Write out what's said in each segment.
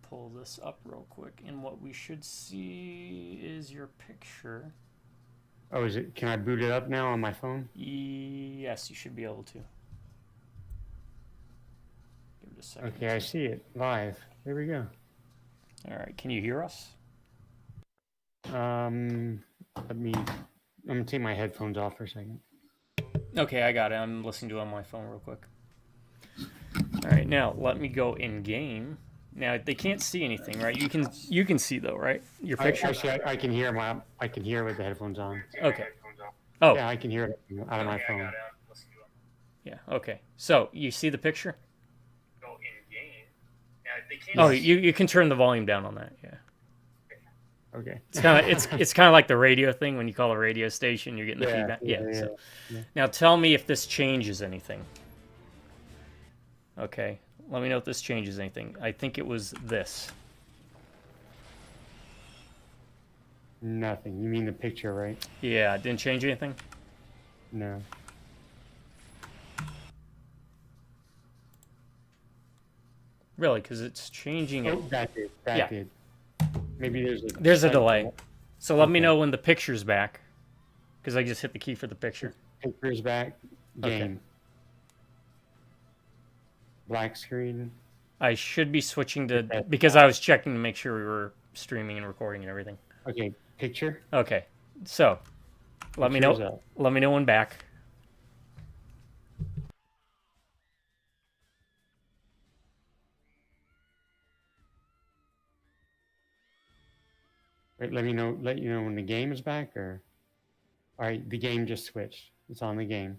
pull this up real quick, and what we should see is your picture. Oh, is it? Can I boot it up now on my phone? Yes, you should be able to. Give it a second. Okay, I see it live. There we go. All right, can you hear us? I'm gonna take my headphones off for a second. Okay, I got it. I'm listening to it on my phone real quick. All right, now let me go in game. Now they can't see anything, right? You can see though, right? Your picture. I can hear with the headphones on. Okay. Oh. Yeah, I can hear it out of my phone. Yeah. Okay. So you see the picture? Go in game. Now they can't. Oh, you can turn the volume down on that. Yeah. Okay. It's kind of like the radio thing when you call a radio station, you're getting the feedback. Yeah. So now tell me if this changes anything. Okay. Let me know if this changes anything. I think it was this. Nothing. You mean the picture, right? Yeah. It didn't change anything? No. Really? Because it's changing it. Oh, that did. That did. Maybe there's a delay. So let me know when the picture's back. Because I just hit the key for the picture. Picture's back. Game. Okay. Black screen. I should be switching to... Because I was checking to make sure we were streaming and recording and everything. Okay. Picture. Okay. So, let me know when back. Wait, let you know when the game is back, or... All right, the game just switched. It's on the game.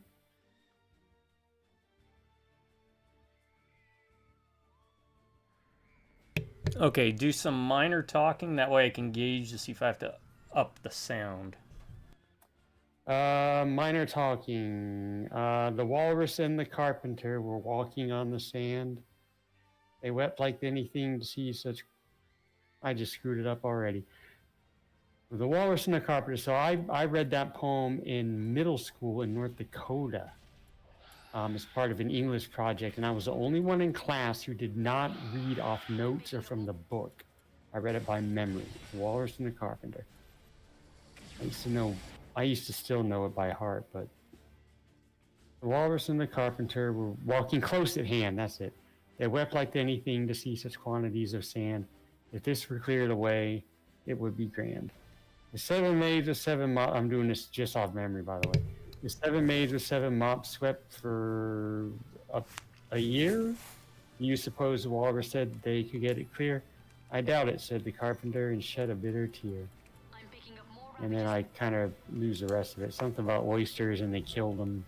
Okay, do some minor talking. That way I can gauge to see if I have to up the sound. Minor talking. The walrus and the carpenter were walking on the sand. They wept like anything to see such... I just screwed it up already. The walrus and the carpenter. So I read that poem in middle school in North Dakota. As part of an English project, and I was the only one in class who did not read off notes or from the book. I read it by memory. The Walrus and the Carpenter. I used to still know it by heart, but the Walrus and the Carpenter were walking close at hand. That's it. They wept like anything to see such quantities of sand. If this were cleared away, it would be grand. The 7 maids with 7 mops. I'm doing this just off memory, by the way. The 7 maids with 7 mops swept for a year? You suppose the walrus said they could get it clear? I doubt it, said the carpenter, and shed a bitter tear. And then I kind of lose the rest of it. Something about oysters, and they killed them.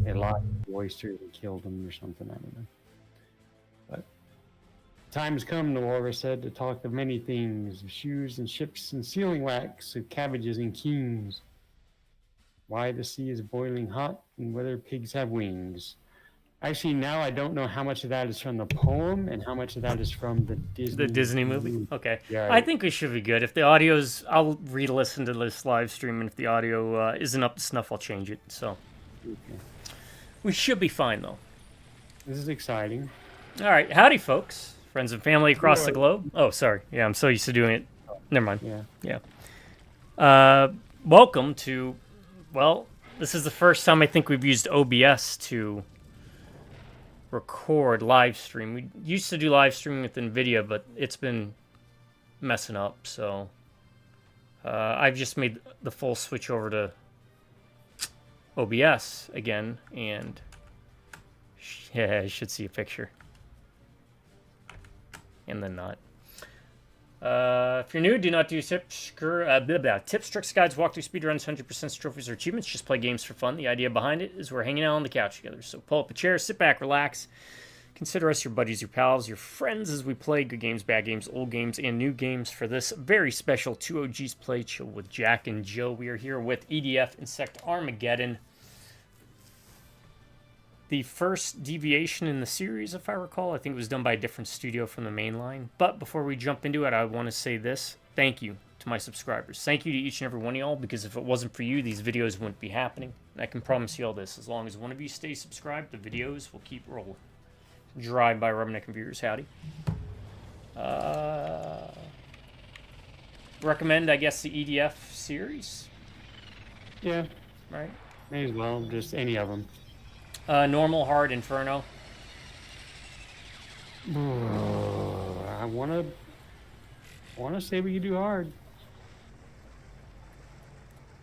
They locked the oysters and killed them or something, I don't know. But time has come, the walrus said, to talk of many things, of shoes and ships and sealing wax, of cabbages and kings. Why the sea is boiling hot, and whether pigs have wings. Actually, now I don't know how much of that is from the poem and how much of that is from the Disney movie. Okay. Yeah, I think we should be good. If the audio's... I'll re-listen to this live stream, and if the audio isn't up to snuff, I'll change it. So okay. We should be fine, though. This is exciting. All right. Howdy, folks. Friends and family across the globe. Oh, sorry. Yeah, I'm so used to doing it. Never mind. Yeah. Welcome to... Well, this is the first time I think we've used OBS to record live stream. We used to do live streaming with NVIDIA, but it's been messing up, so I've just made the full switch over to OBS again, and yeah, you should see a picture. And then not. If you're new, do not do tips, tricks, guides, walkthrough, speedruns, 100% trophies, or achievements. Just play games for fun. The idea behind it is we're hanging out on the couch together. So pull up a chair, sit back, relax. Consider us your buddies, your pals, your friends as we play good games, bad games, old games, and new games for this very special 2 OGs Play Chill with Jack and Joe. We are here with EDF Insect Armageddon. The first deviation in the series, if I recall. I think it was done by a different studio from the main line. But before we jump into it, I want to say this. Thank you to my subscribers. Thank you to each and every one of y'all, because if it wasn't for you, these videos wouldn't be happening. And I can promise you all this. As long as one of you stays subscribed, the videos will keep rolling. Drive by rubbing at computers. Howdy. recommend, I guess, the EDF series, Yeah, right? may as well. Just any of them. Normal, hard, inferno. I wanna say we can do hard.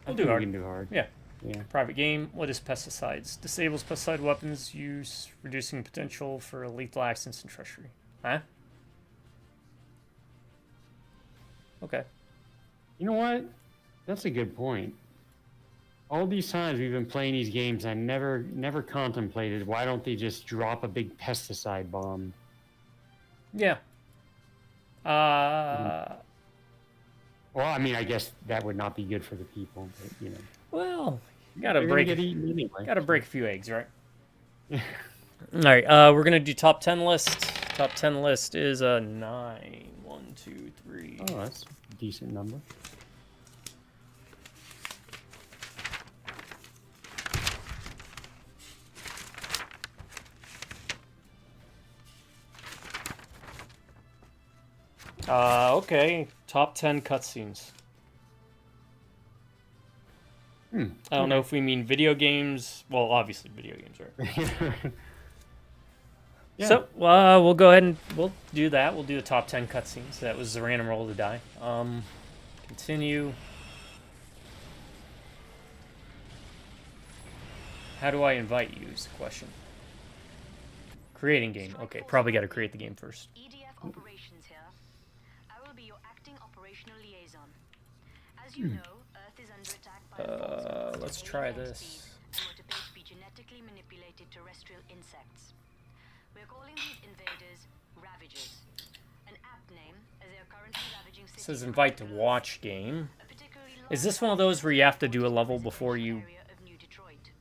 We'll I do think hard. we can do hard. Yeah. Yeah. Private game. What is pesticides? Disables pesticide weapons use, reducing potential for lethal accidents and treachery. Huh? Okay. You know what? That's a good point. All these times we've been playing these games, I never contemplated why don't they just drop a big pesticide bomb? Yeah. Well, I mean, I guess that would not be good for the people, but you know, Well, gotta they're gonna break. get eaten anyway. Gotta break a few eggs, right? Yeah. All right. We're gonna do top 10 list. Top 10 list is a 9. 1, 2, 3. Oh, that's a decent number. Okay. Top 10 cutscenes. I don't know if we mean video games. Well, obviously video games, right? Yeah. So we'll go ahead and we'll do that. We'll do the top 10 cutscenes. That was the random roll of the die. Continue. How do I invite you is the question. Creating game. Okay, probably got to create the game first. EDF operations here. I will be your acting operational liaison. As you know, Earth is under attack by Let's try this. who are to be genetically manipulated terrestrial insects. We're calling these invaders Ravagers. An apt name, as they are currently ravaging cities. It says invite to watch game. A particularly Is this one of those where you have to do a level before you... area of New Detroit.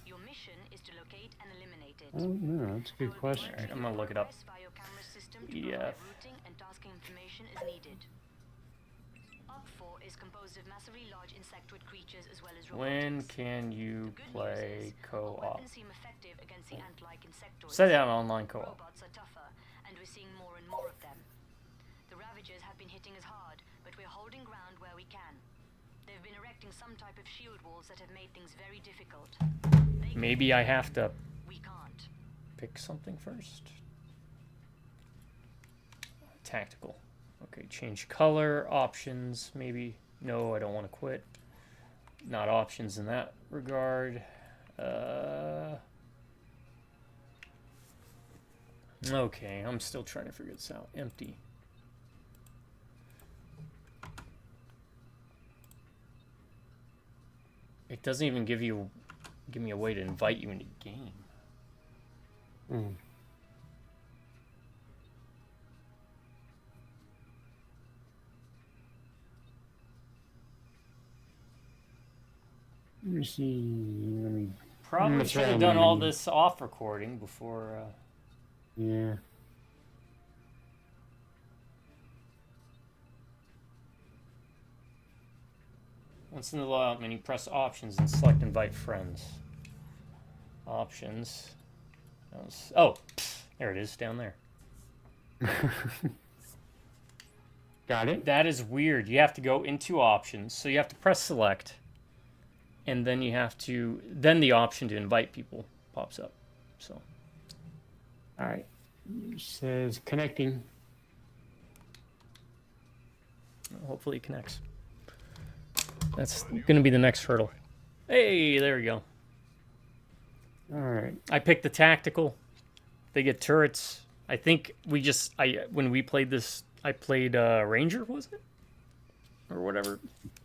Your mission is to locate and eliminate it. Oh, no, that's a good question. Alright, I'm gonna look it up. Via your camera system to EDF. provide routing and tasking information as needed. Op 4 is composed of massively large insectoid creatures as well as When robotics. can you The good play news is, co-op? weapons seem effective against the ant-like insectoids. Set it on online co-op. Robots are tougher, and we're seeing more and more of them. The Ravagers have been hitting us hard, but we're holding ground where we can. They've been erecting some type of shield walls that have made things very difficult. They can Maybe I have to We can't. pick something first. Tactical. Okay, change color, options, maybe. No, I don't want to quit. Not options in that regard. Okay, I'm still trying to figure this out. Empty. It doesn't even give me a way to invite you into game. Hmm. Let me see. Let me. Probably That's should right, have done all man. this off recording before. Yeah. Once in the layout menu, press options and select invite friends. Options. Oh, there it is down there. Got it. That is weird. You have to go into options, so you have to press select, and then you have to then the option to invite people pops up. So, All right. It says connecting. hopefully it connects. That's going to be the next hurdle. Hey, there we go. All right. I picked the tactical. They get turrets. I think when we played this, I played Ranger, was it? Or whatever.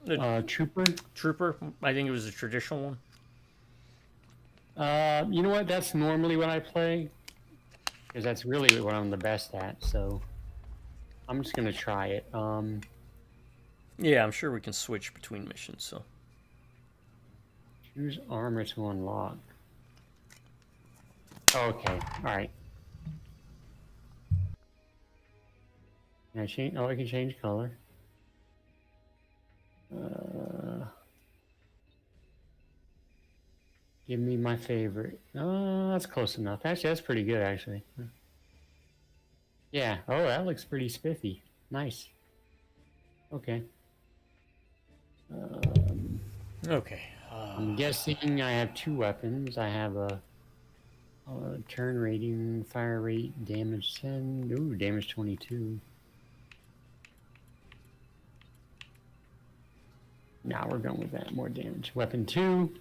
The Trooper. Trooper. I think it was a traditional one. You know what? That's normally what I play, because that's really what I'm the best at. So I'm just gonna try it. Yeah, I'm sure we can switch between missions. So Choose armor to unlock. Okay. All right. Can I change? Oh, I can change color. Give me my favorite. Oh, that's close enough. Actually, that's pretty good, actually. Yeah. Oh, that looks pretty spiffy. Nice. Okay. Okay. I'm guessing I have 2 weapons. I have a turn rating, fire rate, damage 10. Ooh, damage 22. Now we're going with that. More damage. Weapon 2.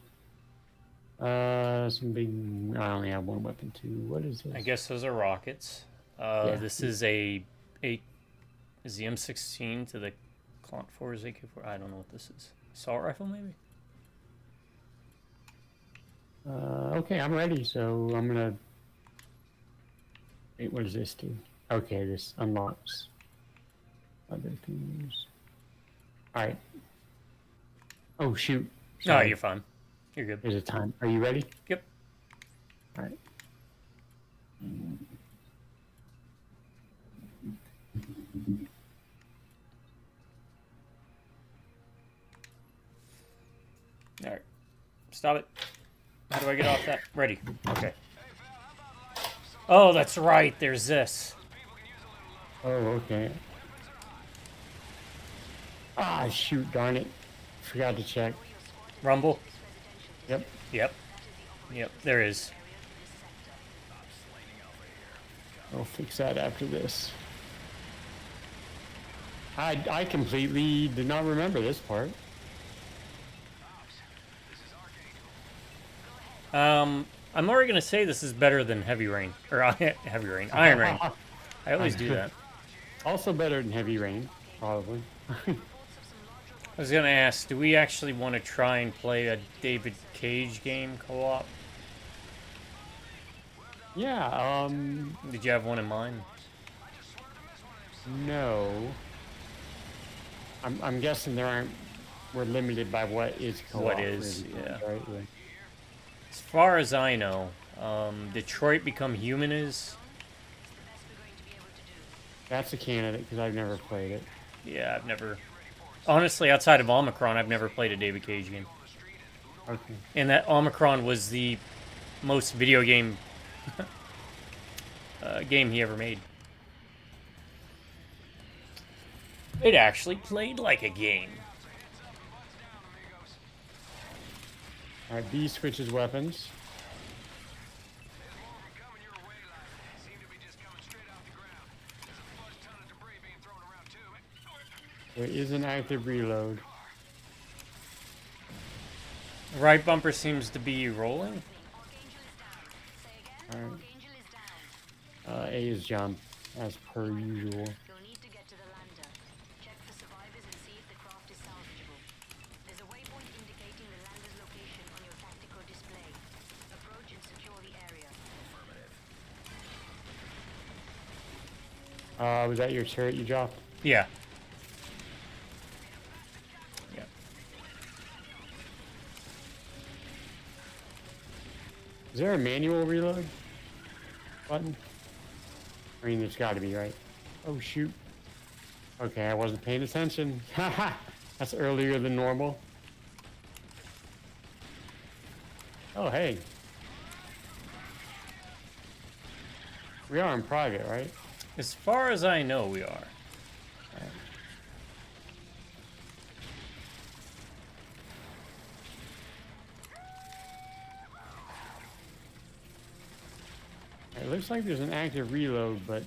Some big. I only have 1 weapon 2. What is this? I guess those are rockets. Yeah. This is is the M16 to the Clont 4 is AK4. I don't know what this is. Assault rifle, maybe? Okay, I'm ready. So I'm gonna. Wait, what does this do? Okay, this unlocks other things. All right. Oh shoot! No, Sorry. you're fine. You're good. There's a time. Are you ready? Yep. All right. All right. Stop it. How do I get off that? Ready. Okay. Oh, that's right. There's this. Oh, okay. Ah, shoot! Darn it! Forgot to check. Rumble. Yep. Yep. Yep. There is. I'll fix that after this. I completely did not remember this part. I'm already gonna say this is better than Heavy Rain or Heavy Rain, Iron Rain. I always do that. Also better than Heavy Rain, probably. I was gonna ask, do we actually want to try and play a David Cage game co-op? Yeah. Did you have one in mind? No. I'm guessing there aren't. We're limited by what is co-op. What is, really, yeah. Right? Yeah. As far as I know, Detroit Become Human is. That's a candidate because I've never played it. Yeah, I've never. Honestly, outside of Omicron, I've never played a David Cage game. Okay. And that Omicron was the most video game game he ever made. It actually played like a game. All right. B switches weapons. There is an active reload. Right bumper seems to be rolling. All right. A is jump, as per usual. You'll need to get to the lander. Check for survivors and see if the craft is salvageable. There's a waypoint indicating the lander's location on your tactical display. Approach and secure the area. Was that your turret you dropped? Yeah. Yeah. Is there a manual reload button? I mean, there's got to be, right? Oh, shoot. Okay, I wasn't paying attention. Haha! That's earlier than normal. Oh, hey. We are in private, right? As far as I know, we are. It looks like there's an active reload, but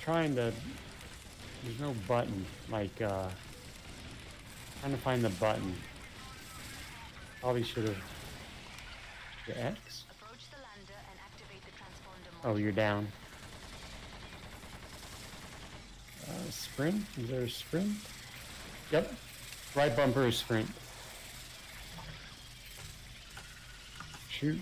trying to. There's no button. Like, trying to find the button. Probably should have. The X? Approach the lander and activate the transponder Oh, module. you're down. Sprint? Is there a sprint? Yep. Right bumper is sprint. Shoot.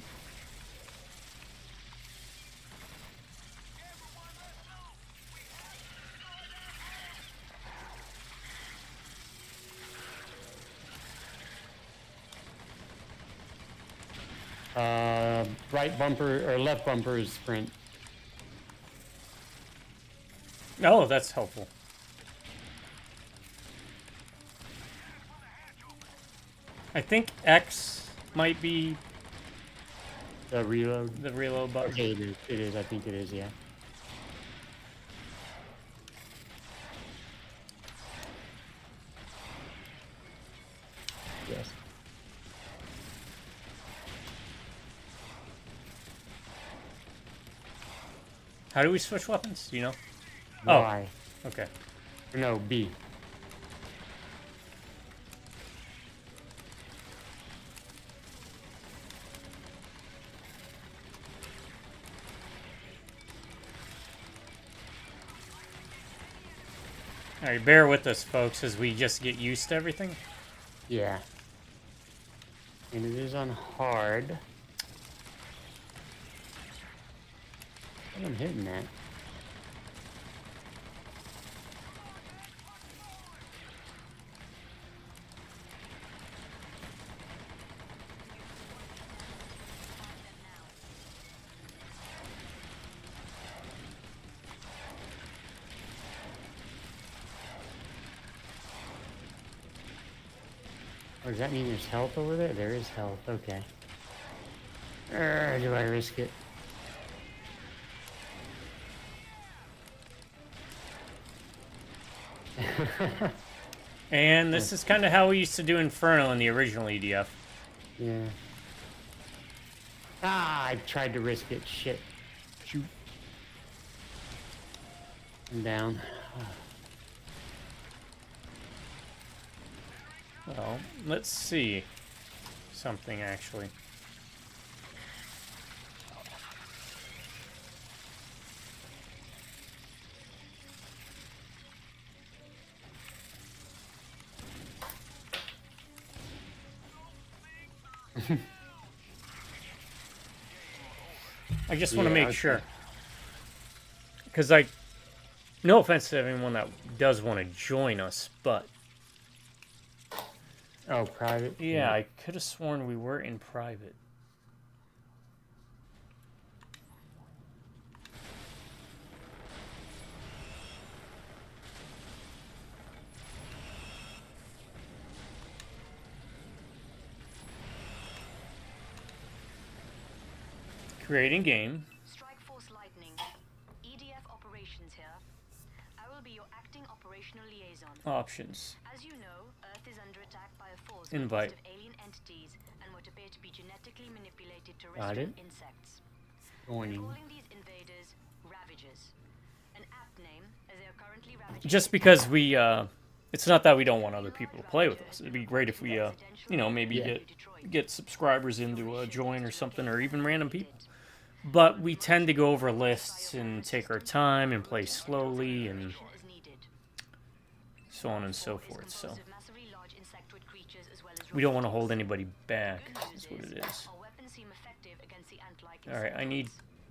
Right bumper or left bumper is sprint. Oh, that's helpful. I think X might be The reload. the reload button. Okay, it is. It is. I think it is. Yeah. Yes. How do we switch weapons? Do you know? Y. Oh, okay. No, B. All right, bear with us, folks, as we just get used to everything. Yeah. And it is on hard. What am I hitting that? Oh, does that mean there's health over there? There is health. Okay. Do I risk it? And this is kind of how we used to do Inferno in the original EDF. Yeah. Ah, I tried to risk it. Shit. Shoot. I'm down. Well, let's see something actually. I just want to Yeah, make okay. sure. Because no offense to anyone that does want to join us, but Oh, private? yeah, I could have sworn we were in private. Creating game. Strike Force Lightning. EDF operations here. I will be your acting operational liaison. Options. As you know, Earth is under attack by a force Invite. composed of alien entities and what appear to be genetically manipulated Got terrestrial it. insects. Joining. Calling these invaders Ravagers. An apt name, as they are currently ravaging. Just because we, it's not that we don't want other people to play with us. It'd be great if we, maybe Yeah. get subscribers in to join or something, or even random people. But we tend to go over lists and take our time and play slowly and As needed. so on and so forth. So Composed of massively large insectoid creatures as well as we don't want to robotics. hold anybody back. Good Is news what it is. our weapons seem effective against the ant-like All right, insectoids.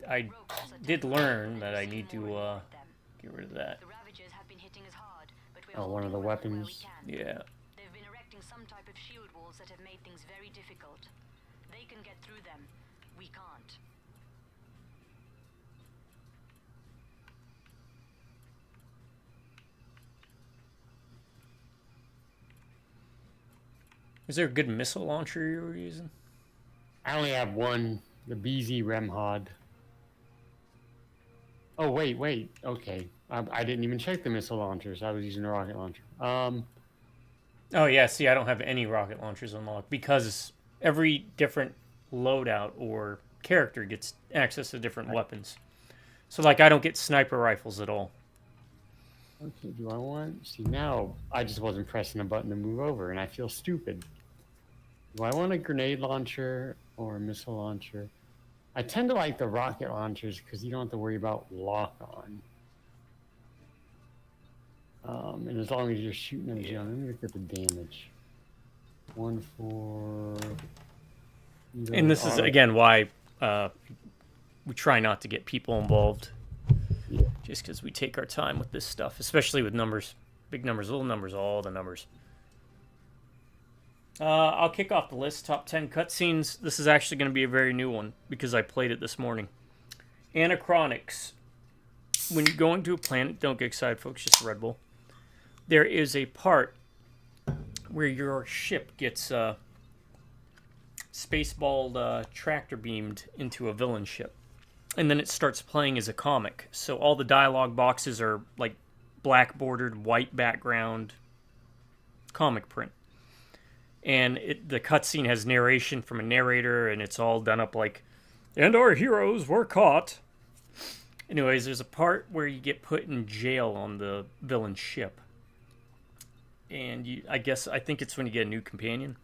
I Robots are did tougher, learn and that we're I seeing need to more and more of them. get rid of that. The Ravagers have been hitting us hard, but we're Oh, one of the holding ground where weapons. we can. Yeah. They've been erecting some type of shield walls that have made things very difficult. They can get through them. We can't. Is there a good missile launcher you were using? I only have one, the BZ Remhod. Oh, wait. Okay. I didn't even check the missile launchers. I was using a rocket launcher. Oh yeah, see, I don't have any rocket launchers unlocked because every different loadout or character gets access to different weapons. So like I don't get sniper rifles at all. Okay, do I want... See, now I just wasn't pressing a button to move over, and I feel stupid. Do I want a grenade launcher or a missile launcher? I tend to like the rocket launchers because you don't have to worry about lock-on. And as long as you're shooting them, let me look at the damage. 1 for... And this is again why we try not to get people involved. Yeah. Just because we take our time with this stuff, especially with numbers, big numbers, little numbers, all the numbers. I'll kick off the list. Top 10 cutscenes. This is actually going to be a very new one because I played it this morning. Anachronics. When you're going to a planet, don't get excited, folks. Just a Red Bull. There is a part where your ship gets spaceballed tractor beamed into a villain ship. And then it starts playing as a comic. So all the dialogue boxes are like black bordered, white background comic print. And the cutscene has narration from a narrator, and it's all done up like, and our heroes were caught. Anyways, there's a part where you get put in jail on the villain ship. And I think it's when you get a new companion.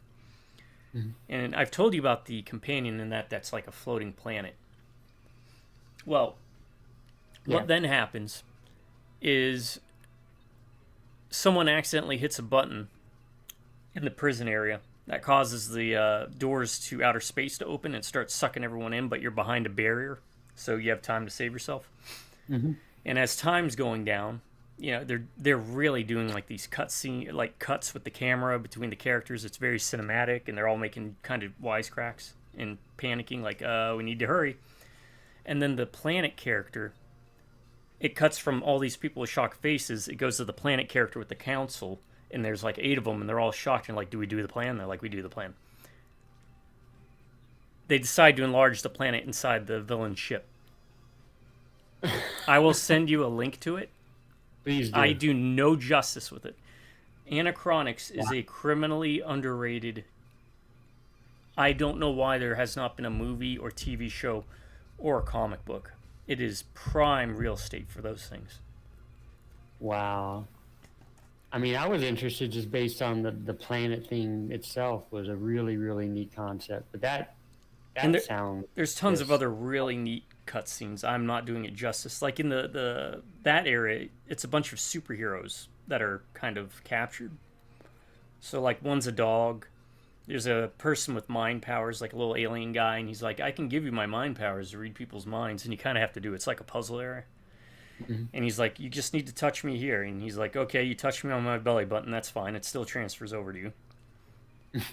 Mm-hmm. And I've told you about the companion and that's like a floating planet. Well, what then happens is someone accidentally hits a button in the prison area that causes the doors to outer space to open and starts sucking everyone in, but you're behind a barrier, so you have time to save yourself. Mm-hmm. And as time's going down, they're really doing like these cuts with the camera between the characters. It's very cinematic, and they're all making kind of wisecracks and panicking, like, we need to hurry. And then the planet character, it cuts from all these people with shocked faces. It goes to the planet character with the council, and there's like 8 of them, and they're all shocked and like, do we do the plan? They're like, we do the plan. They decide to enlarge the planet inside the villain ship. I will send you a link to it. Please do. I do no justice with it. Anachronics is a criminally underrated. I don't know why there has not been a movie or TV show or a comic book. It is prime real estate for those things. Wow. I mean, I was interested just based on the planet thing itself was a really, really neat concept. But that sounds... There's tons of other really neat cutscenes. I'm not doing it justice. Like in that area, it's a bunch of superheroes that are kind of captured. So like one's a dog. There's a person with mind powers, like a little alien guy, and he's like, I can give you my mind powers to read people's minds, and you kind of have to do it. It's like a puzzle area. Mm-hmm. And he's like, you just need to touch me here. And he's like, okay, you touch me on my belly button, that's fine. It still transfers over to you.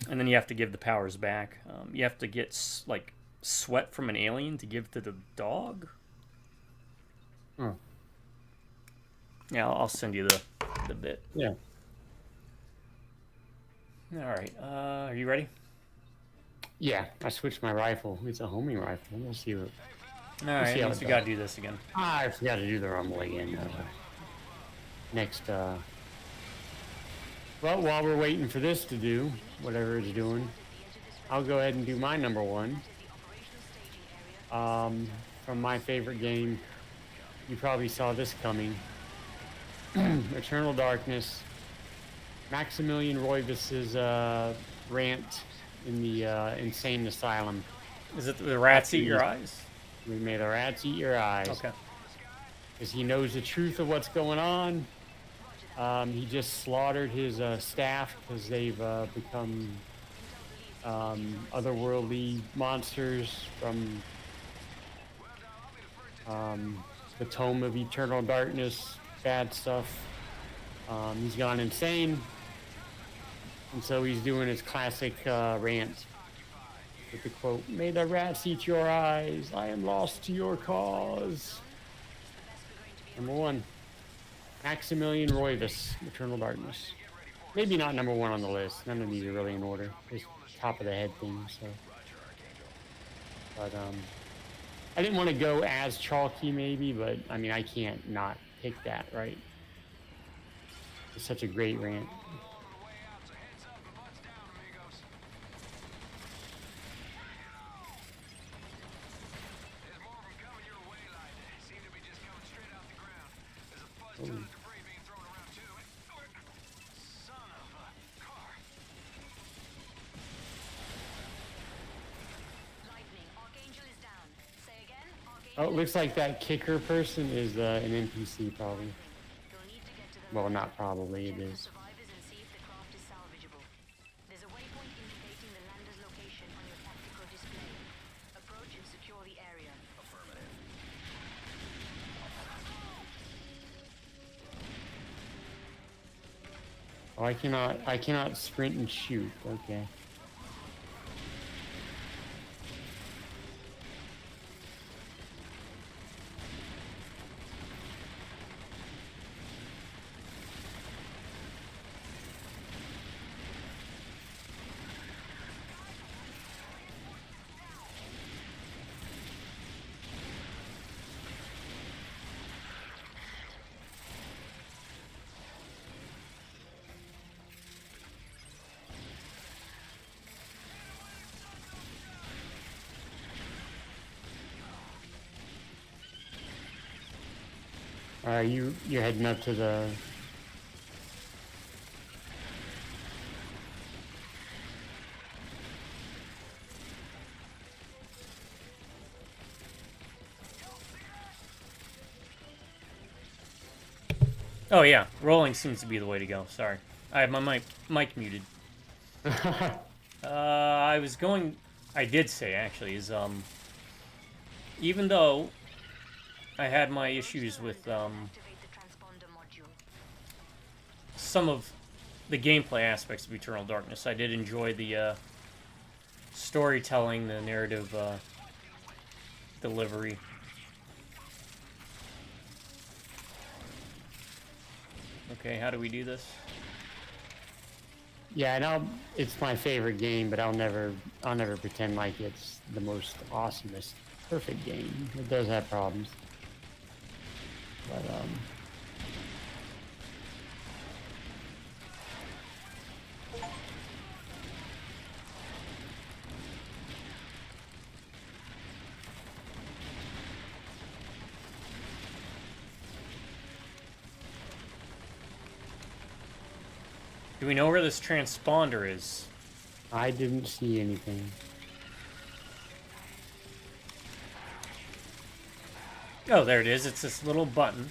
And then you have to give the powers back. You have to get like sweat from an alien to give to the dog. Oh. Yeah, I'll send you the bit. Yeah. All right. Are you ready? Yeah, I switched my rifle. It's a homing rifle. We'll see what... All right, at least we gotta do this again. I forgot to do the rumble again. Next, well, while we're waiting for this to do whatever it's doing, I'll go ahead and do my number one. From my favorite game, you probably saw this coming. Eternal Darkness. Maximilian Roivus's rant in the insane asylum. Is it the rats eat your eyes? We made the rats eat your eyes. Okay. Because he knows the truth of what's going on. He just slaughtered his staff because they've become otherworldly monsters from the Tome of Eternal Darkness, bad stuff. He's gone insane. And so he's doing his classic rant with the quote, "May the rats eat your eyes. I am lost to your cause." Number one, Maximilian Roivus, Eternal Darkness. Maybe not number one on the list. None of these are really in order. Just top of the head things. So. But I didn't want to go as chalky maybe, but I mean I can't not pick that, right? It's such a great rant. Ooh. Oh, it looks like that kicker person is an NPC probably. Well, not probably, it is. There's a waypoint indicating the lander's location on your tactical display. Approach and secure the area. Affirmative. Oh, I cannot sprint and shoot. Okay. You're heading up to the. Oh yeah, rolling seems to be the way to go. Sorry, I have my mic muted. I did say actually is even though I had my issues with some of the gameplay aspects of Eternal Darkness, I did enjoy the storytelling, the narrative delivery. Okay, how do we do this? Yeah, and it's my favorite game, but I'll never pretend like it's the most awesomest, perfect game. It does have problems. But Do we know where this transponder is? I didn't see anything. Oh, there it is. It's this little button.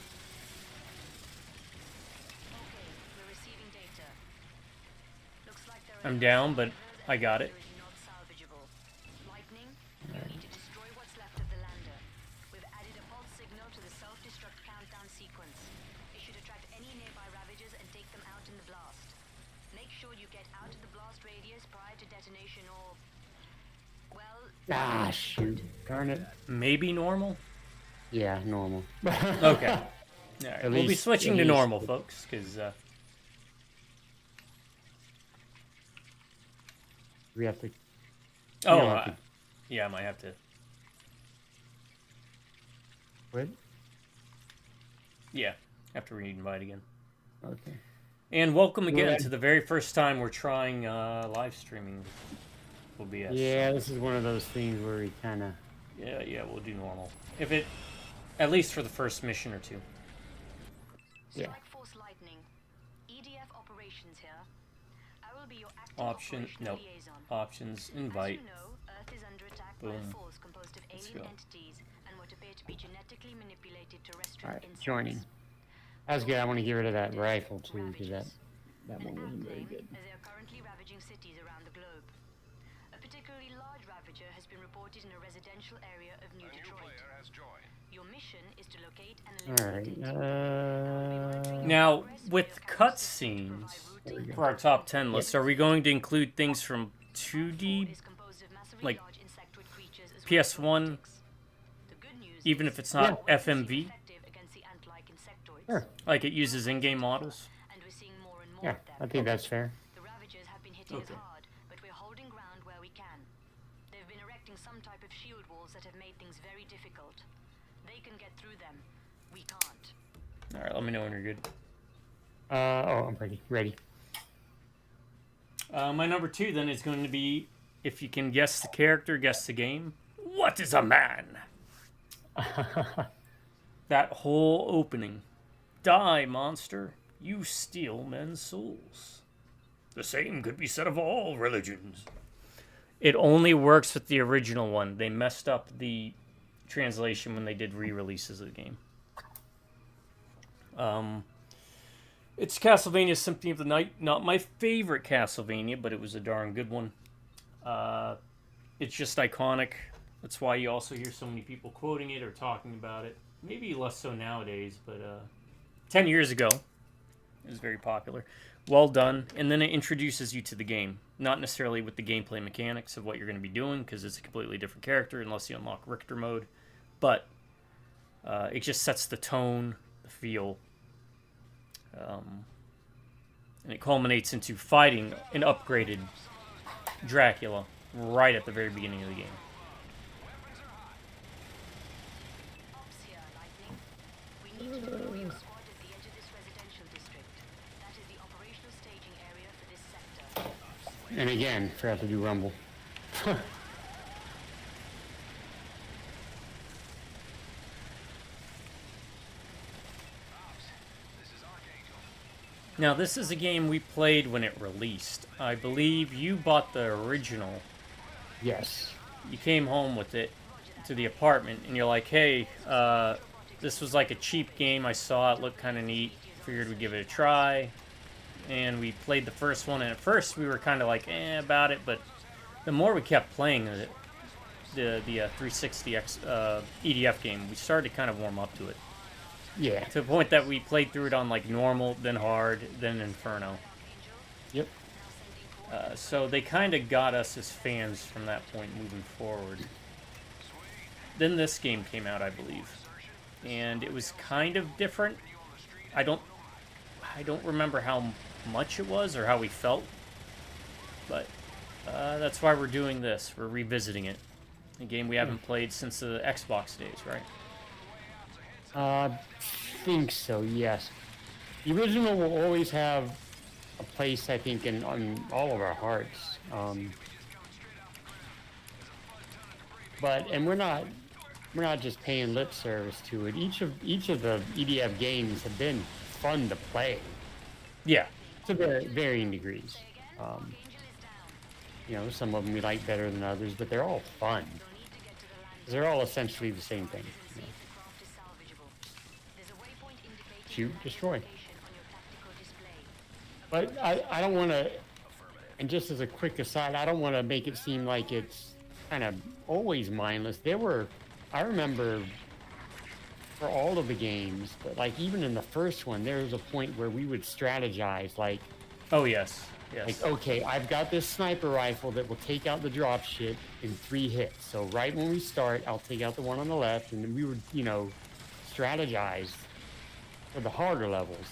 I'm down, but I got it. Ah, shoot. Darn it. Maybe normal? Yeah, normal. Okay. All right. We'll be switching to normal, folks, because... we have to... Oh, yeah, I might have to... What? Yeah, have to re-invite again. Okay. And welcome again to the very first time we're trying live streaming with OBS. Yeah, this is one of those things where we kind of... Yeah, we'll do normal. If it... At least for the first mission or two. Yeah. Force Lightning. EDF operations here. I will be your active Option... Nope. liaison. Options. Invite. As you know, Earth is under attack Boom. by a force composed of Let's alien go. entities and what appear to be genetically manipulated terrestrial Alright, instruments. joining. That's good. I want to get rid of that rifle, too, because that one An wasn't very act good. as they are currently ravaging cities around the globe. A particularly large ravager has been reported in a residential area of New Detroit. Your mission is to locate and eliminate Alright, it. Now, with cutscenes for our top 10 list, are we going to include things from 2D, like PS1, even if it's not FMV? Sure. Like it uses in-game models? Yeah, I think that's fair. The ravagers have been hitting Okay. us hard, but we're holding ground where we can. They've been erecting some type of shield walls that have made things very difficult. They can get through them. We can't. Alright, let me know when you're good. I'm ready. My number 2 then is going to be, if you can guess the character, guess the game. What is a man? That whole opening. Die, monster. You steal men's souls. The same could be said of all religions. It only works with the original one. They messed up the translation when they did re-releases of the game. It's Castlevania Symphony of the Night. Not my favorite Castlevania, but it was a darn good one. It's just iconic. That's why you also hear so many people quoting it or talking about it. Maybe less so nowadays, but 10 years ago, it was very popular. Well done. And then it introduces you to the game. Not necessarily with the gameplay mechanics of what you're going to be doing, because it's a completely different character unless you unlock Richter mode. But it just sets the tone, the feel. And it culminates into fighting an upgraded Dracula right at the very beginning of the game. Ops here, Lightning. We need to deploy your squad at the edge of this residential district. That is the operational staging area for this sector. And again, forgot to do Rumble. Now, this is a game we played when it released. I believe you bought the original. Yes. You came home with it to the apartment, and you're like, hey, this was like a cheap game. I saw it, looked kind of neat. Figured we'd give it a try. And we played the first one, and at first we were kind of like, about it, but the more we kept playing the 360 EDF game, we started to kind of warm up to it. Yeah. To the point that we played through it on like normal, then hard, then Inferno. Yep. So they kind of got us as fans from that point moving forward. Then this game came out, I believe, and it was kind of different. I don't remember how much it was or how we felt, but that's why we're doing this. We're revisiting it. A game we haven't played since the Xbox days, right? I think so, yes. The original will always have a place, I think, on all of our hearts. And we're not just paying lip service to it. Each of the EDF games have been fun to play Yeah. to varying degrees. Some of them we like better than others, but they're all fun. They're all essentially the same thing. Shoot, destroy. But I don't want to, and just as a quick aside, I don't want to make it seem like it's kind of always mindless. I remember for all of the games, but like even in the first one, there was a point where we would strategize like, Oh, yes. Yes. like, okay, I've got this sniper rifle that will take out the drop shit in 3 hits. So right when we start, I'll take out the one on the left, and then we would, strategize for the harder levels,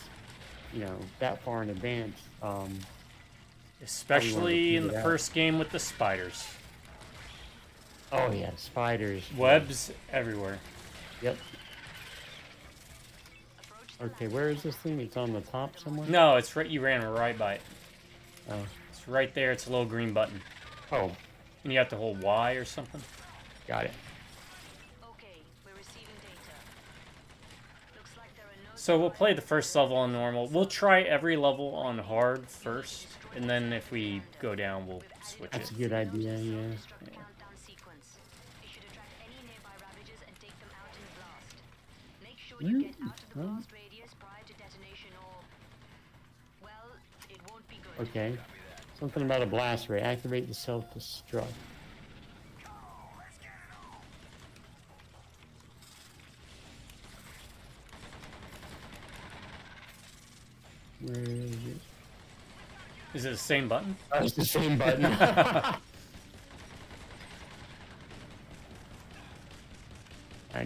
that far in advance. Especially in the first game with the spiders. Oh yeah, spiders. Webs everywhere. Yep. Okay, where is this thing? It's on the top somewhere? No, it's right. You ran right by it. Oh. It's right there. It's a little green button. Oh, And you have to hold Y or something. got it. Okay, we're receiving data. Looks like there are no So we'll play the first level on normal. We'll try every level on hard first, and then if we go down, we'll switch That's a it. good idea, yeah. destruct the countdown sequence. It should attract any nearby Ravagers and take them out in a blast. Make sure you get out of the blast radius prior to detonation or... well, it won't be good. Okay. Something about a blast ray. Activate the self-destruct. Where is it? Is it the same button? Oh, it's the same button. Alright,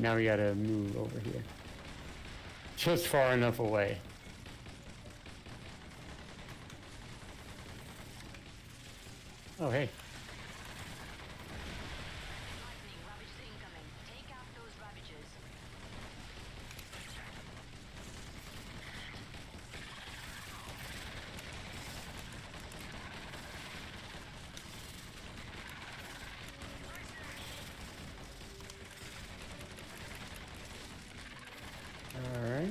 now we gotta move over here. Just far enough away. Oh, hey. Lightning, Ravagers incoming. Take out those Ravagers. Alright.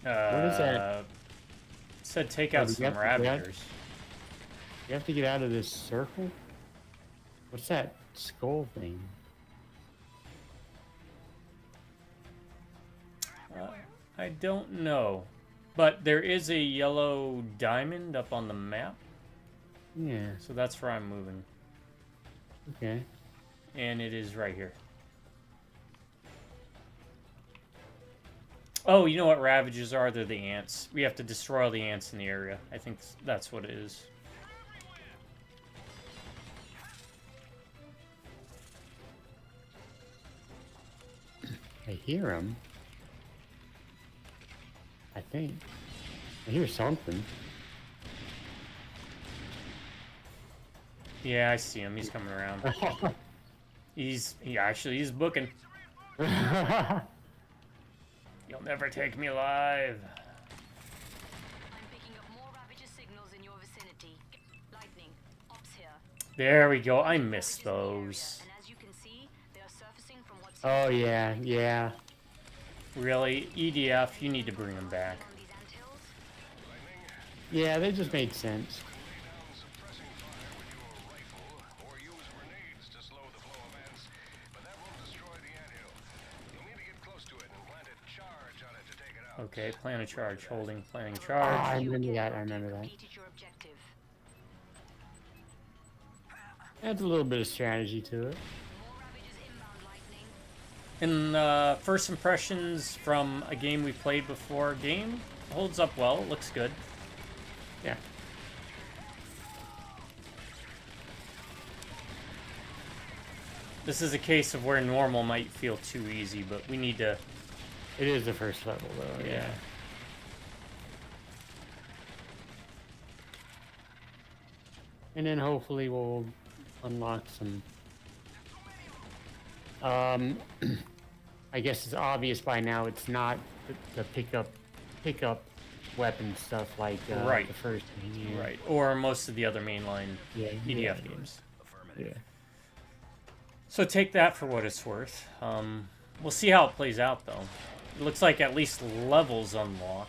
What is that? Said take Oh, out do you some have to get out? Ravagers. You have to get out of this circle? What's that skull thing? I don't know. But there is a yellow diamond up on the map, Yeah, so that's where I'm moving. okay. And it is right here. Oh, you know what Ravagers are? They're the ants. We have to destroy all the ants in the area. I think that's what it is. I hear him. I think. I hear something. Yeah, I see him. He's coming around. He's booking. You'll never take me alive. I'm picking up more Ravager signals. Lightning, ops here. There we go. I missed those. And as you can see, they are surfacing from what's Oh yeah, yeah. Really, EDF, you need to bring them back. on these anthills. Yeah, they just made sense. Okay, plan a charge. Holding, planning Ah, charge. I remember that. I remember that. Completed your objective. Adds a little bit of strategy to it. More Ravages inbound, Lightning. In first impressions from a game we played before, game holds up well. Looks good. Yeah. This is a case of where normal might feel too easy, but we need to. It is the first level, though. Yeah. And then hopefully we'll unlock some. I guess it's obvious by now. It's not the pickup weapon stuff like Right. the first game. Yeah. Right, or most of the other mainline Yeah, EDF yeah. games. Yeah. So take that for what it's worth. We'll see how it plays out, though. It looks like at least levels unlock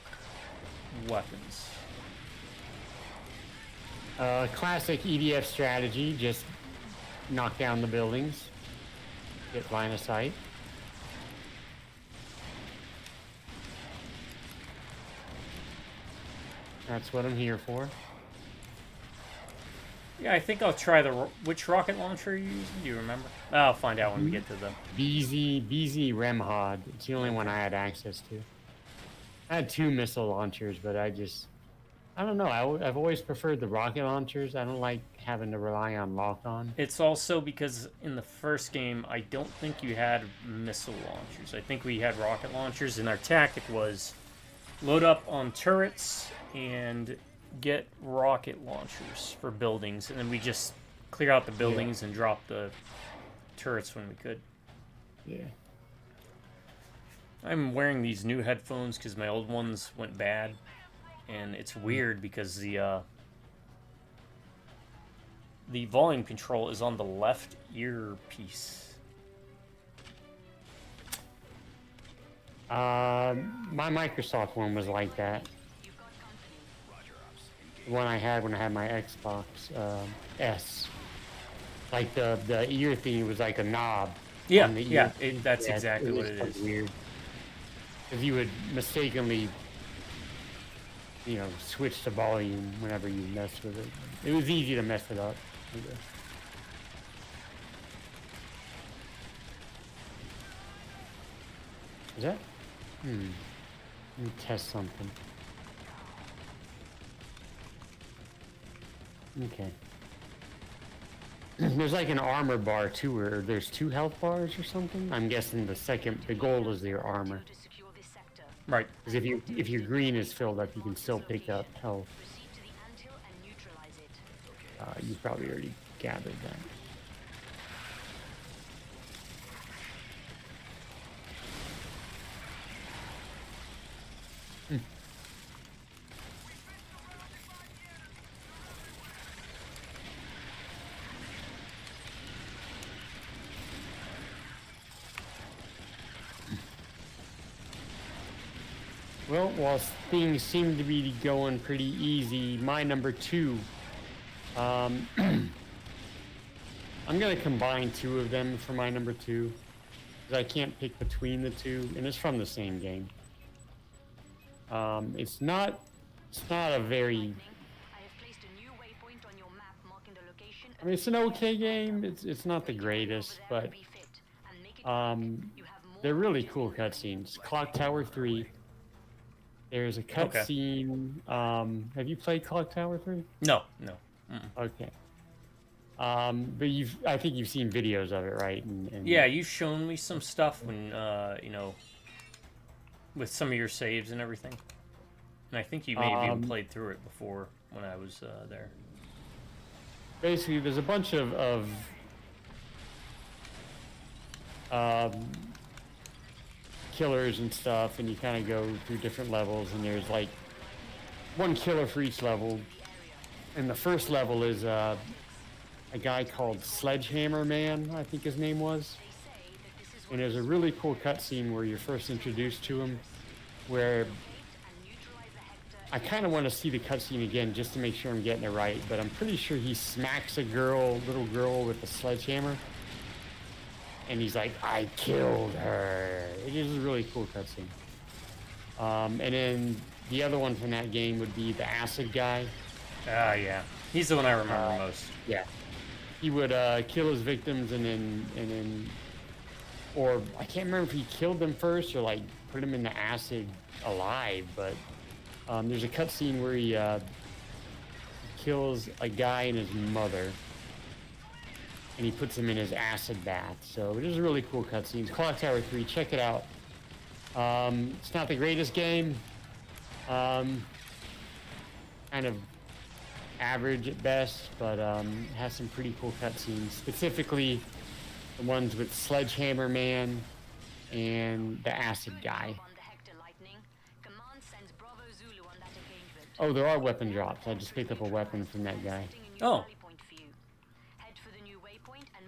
weapons. Classic EDF strategy, just knock down the buildings, get line of sight. That's what I'm here for. Yeah, I think I'll try which rocket launcher are you using? Do you remember? I'll find out when we get to the. BZ Remhod. It's the only one I had access to. I had 2 missile launchers, but I don't know. I've always preferred the rocket launchers. I don't like having to rely on lock-on. It's also because in the first game, I don't think you had missile launchers. I think we had rocket launchers, and our tactic was load up on turrets and get rocket launchers for buildings, and then we just clear out the buildings and drop the turrets when we could. Yeah. I'm wearing these new headphones because my old ones went bad, and it's weird because the volume control is on the left earpiece. My Microsoft one was like that. The one I had when I had my Xbox S. Like the ear thing was like a knob. Yeah, on the yeah, ear. that's exactly what was it is. Weird. Because you would mistakenly, switch the volume whenever you messed with it. It was easy to mess it up. Is that? Let me test something. Okay. There's like an armor bar too, where there's 2 health bars or something. I'm guessing the goal is your armor. To secure this sector. Right. Because if your green is filled up, you can still pick up health. Proceed to the anthill and neutralize it. You probably already gathered that. Well, while things seem to be going pretty easy, my number 2, I'm going to combine 2 of them for my number 2, because I can't pick between the 2, and it's from the same game. It's not a very, I have placed a new waypoint on your map marking the location. I mean, it's an okay game. It's not the greatest, but they're really cool cutscenes. Clock Tower 3. There's a cutscene. Have you played Clock Tower 3? No. Okay. But I think you've seen videos of it, right? And Yeah, you've shown me some stuff when, with some of your saves and everything. And I think you may have even played through it before when I was there. Basically, there's a bunch of killers and stuff, and you kind of go through different levels, and there's like 1 killer for each level, And the first level is a guy called Sledgehammer Man, I think his name was. And there's a really cool cutscene where you're first introduced to him, where I kind of want to see the cutscene again just to make sure I'm getting it right, but I'm pretty sure he smacks a little girl with a sledgehammer. And he's like, I killed her. It is a really cool cutscene. And then the other one from that game would be the acid guy. Ah, yeah. He's the one I remember most. Yeah. He would kill his victims and then, or I can't remember if he killed them first or like put them in the acid alive, but there's a cutscene where he kills a guy and his mother, and he puts him in his acid bath. So it is a really cool cutscene. Clock Tower 3, check it out. It's not the greatest game. Kind of average at best, but has some pretty cool cutscenes. Specifically, the ones with Sledgehammer Man and the acid guy. Oh, there are weapon drops. I just picked up a weapon from that guy. Oh.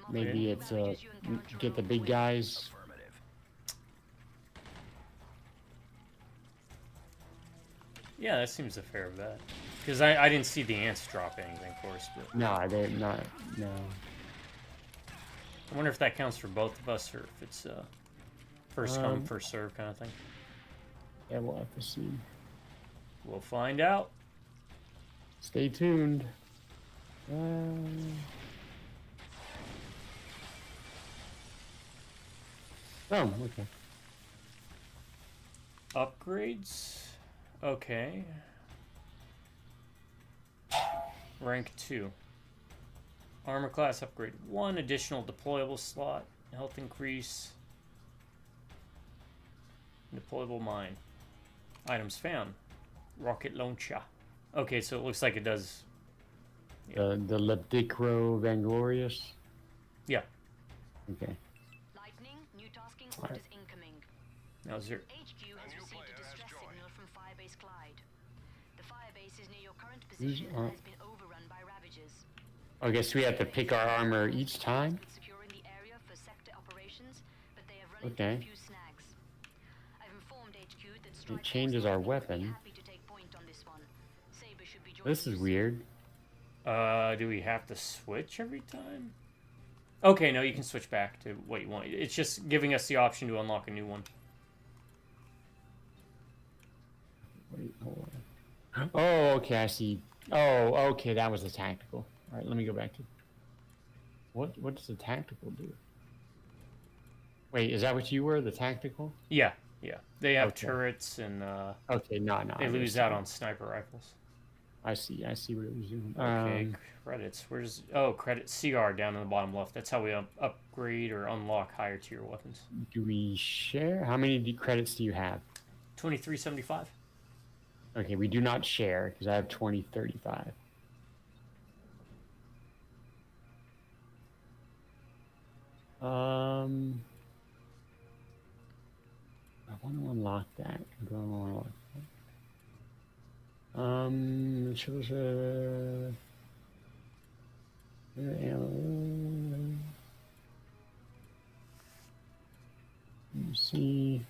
Maybe it's get the big guys. Yeah, that seems a fair bet. Because I didn't see the ants drop anything for us, but... No, they're not. No. I wonder if that counts for both of us, or if it's first come, first serve kind of thing. Yeah, we'll have to see. We'll find out. Stay tuned. Oh, okay. Upgrades? Okay. Rank 2. Armor class upgrade. 1 additional deployable slot. Health increase. Deployable mine. Items found. Rocket launcher. Okay, so it looks like it does... Yeah. The Lepticro Vanglorious? Yeah. Okay. Lightning, new tasking orders incoming. Now is there... HQ has received a distress signal from Firebase Clyde. The firebase is near your current position and has been overrun by Ravagers. I guess we have to pick our armor each time? Securing the area for sector operations, but they have run into a few snags. I've informed HQ that it changes our weapon. This is weird. Do we have to switch every time? Okay, no, you can switch back to what you want. It's just giving us the option to unlock a new one. Wait, hold on. Oh, okay, I see. Oh, okay, that was the tactical. All right, let me go back to... What does the tactical do? Wait, is that what you were, the tactical? Yeah, yeah. They have turrets and okay, no. They lose out on sniper rifles. I see what it was doing. Okay, credits. Where's... Oh, credit CR down in the bottom left. That's how we upgrade or unlock higher tier weapons. Do we share? How many credits do you have? 2375. Okay, we do not share because I have 2035. I want to unlock that. Do I want to unlock that? Let me see.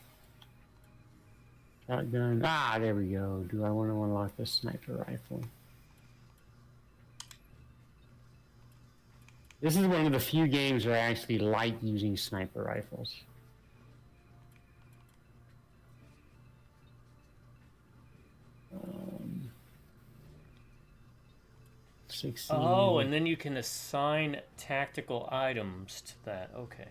Shotgun. Ah, there we go. Do I want to unlock the sniper rifle? This is one of the few games where I actually like using sniper rifles. Oh, and then you can assign tactical items to that. Okay.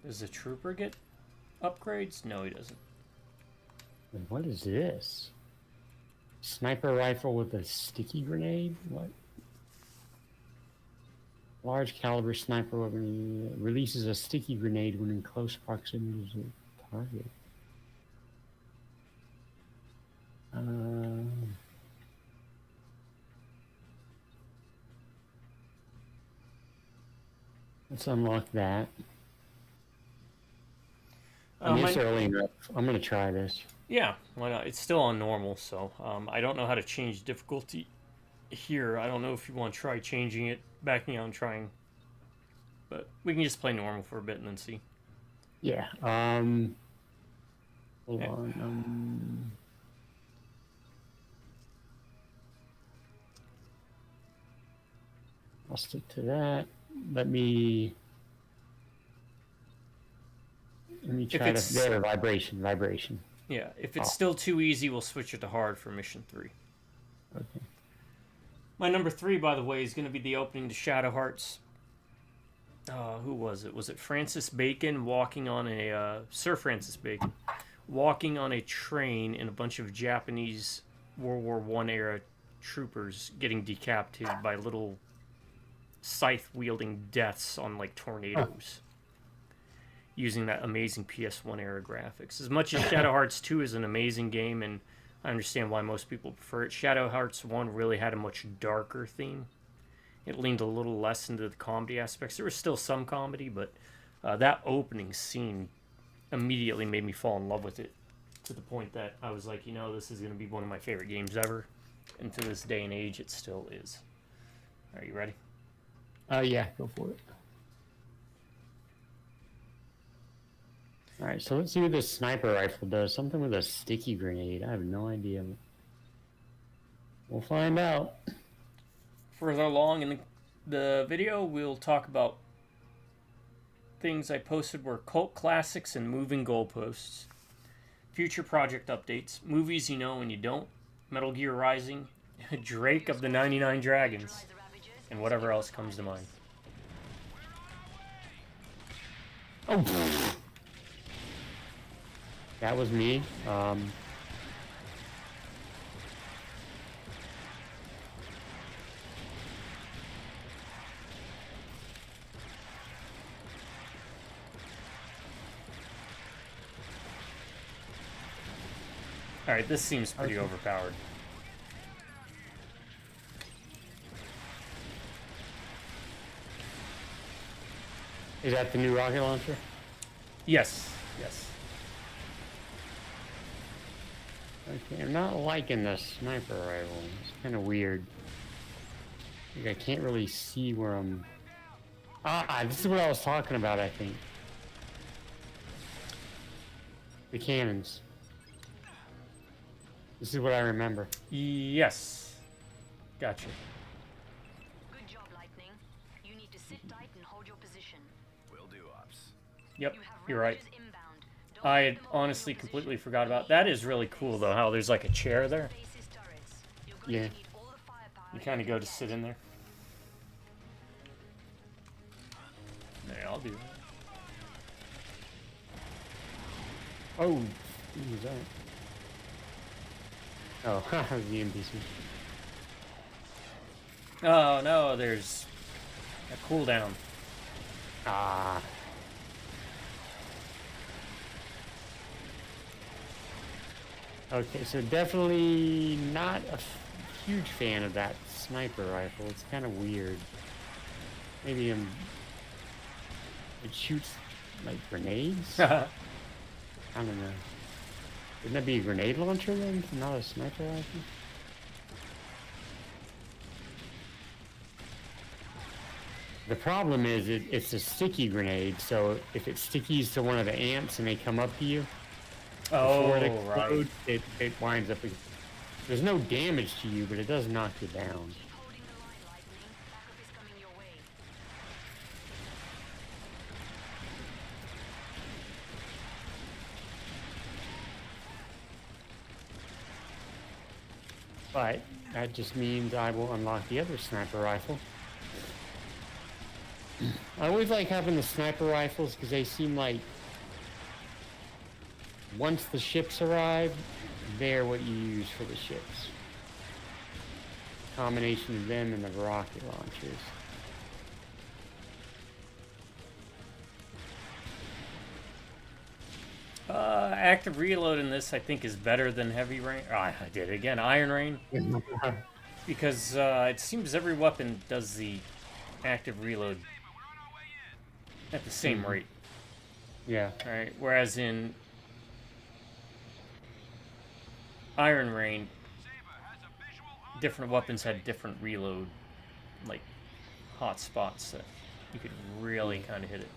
Does the trooper get upgrades? No, he doesn't. What is this? Sniper rifle with a sticky grenade? What? Large caliber sniper weapon releases a sticky grenade when in close proximity to the target. Let's unlock that. I mean, it's My- early enough. I'm gonna try this. Yeah, why not? It's still on normal, so I don't know how to change difficulty here. I don't know if you want to try changing it, backing out and trying. But we can just play normal for a bit and then see. Yeah. Hold Yeah. on. I'll stick to that. Let me try it's- to. There, vibration. Yeah, if it's Oh. still too easy, we'll switch it to hard for mission 3. Okay. My number 3, by the way, is going to be the opening to Shadow Hearts. Who was it? Was it Francis Bacon walking on a... Sir Francis Bacon. Walking on a train and a bunch of Japanese World War I era troopers getting decapitated by little scythe-wielding deaths on, like, tornadoes. Using that amazing PS1 era graphics. As much as Shadow Hearts 2 is an amazing game, and I understand why most people prefer it, Shadow Hearts 1 really had a much darker theme. It leaned a little less into the comedy aspects. There was still some comedy, but that opening scene immediately made me fall in love with it, to the point that I was like, you know, this is going to be one of my favorite games ever. And to this day and age, it still is. Are you ready? Yeah, go for it. All right, so let's see what this sniper rifle does. Something with a sticky grenade. I have no idea. We'll find out. Further along in the video, we'll talk about things I posted were cult classics and moving goalposts, future project updates, movies you know and you don't, Metal Gear Rising, Drake of the 99 Dragons, and whatever else comes to mind. Oh, that was me. Alright, this seems pretty overpowered. Is that the new rocket launcher? Yes, yes. Okay, I'm not liking the sniper rifle. It's kind of weird. Like, I can't really see where I'm... this is what I was talking about, I think. The cannons. This is what I remember. Yes. Gotcha. Good job, Lightning. You need to sit tight and hold your position. Will do, Ops. Yep, You have you're right. Rangers inbound. Don't I let had them hold honestly your position. completely forgot about that. Is really cool though, how there's like a chair there. Faces turrets. You're going Yeah. to need all the firepower You kind of can go to get. sit in there. Yeah, I'll do that. Oh, who was that? Oh, that was the NPC. Oh no, there's a cooldown. Ah. Okay, so definitely not a huge fan of that sniper rifle. It's kind of weird. Maybe it shoots like grenades? I don't know. Wouldn't that be a grenade launcher then? Not a sniper rifle? The problem is it's a sticky grenade, so if it stickies to one of the amps and they come up to you, before it explodes, it winds up... There's no damage to you, but it does knock you down. Keep holding the line, Lightning. Backup is coming your way. But that just means I will unlock the other sniper rifle. I always like having the sniper rifles because they seem like once the ships arrive, they're what you use for the ships. Combination of them and the rocket launchers. Active reload in this, I think, is better than heavy rain. Oh, I did it again. Iron Rain, because it seems every weapon does the active reload at the same rate. Yeah. Right. Whereas in Iron Rain, different weapons had different reload, like hot spots that you could really kind of hit it.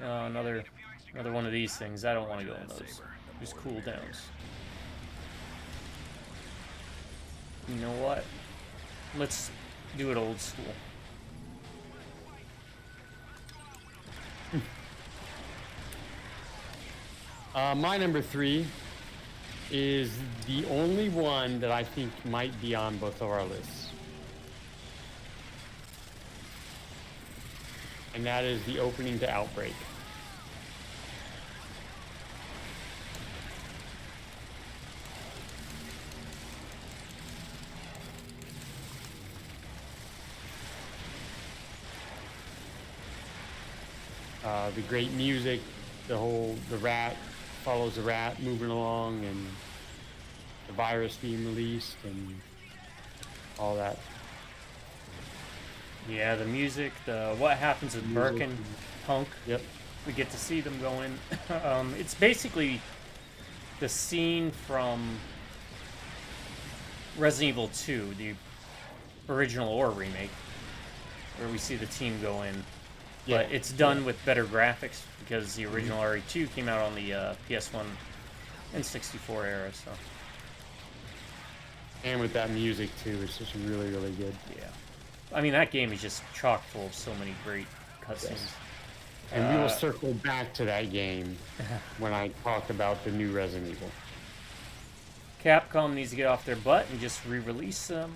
Another one of these things. I don't want to go in those. Just cooldowns. You know what? Let's do it old school. My number 3 is the only one that I think might be on both of our lists. And that is the opening to Outbreak. The great music, the rat follows the rat moving along, and the virus being released, and all that. Yeah, the music, what happens with Burke and Punk. Yep. We get to see them go in. It's basically the scene from Resident Evil 2, the original or remake, where we see the team go in. Yeah. But it's done with better graphics because the original RE2 came out on the PS1 and 64 era, so. And with that music too, it's just really, really good. Yeah. I mean, that game is just chock full of so many great cutscenes. Yes. And we will circle back to that game when I talk about the new Resident Evil. Capcom needs to get off their butt and just re-release them.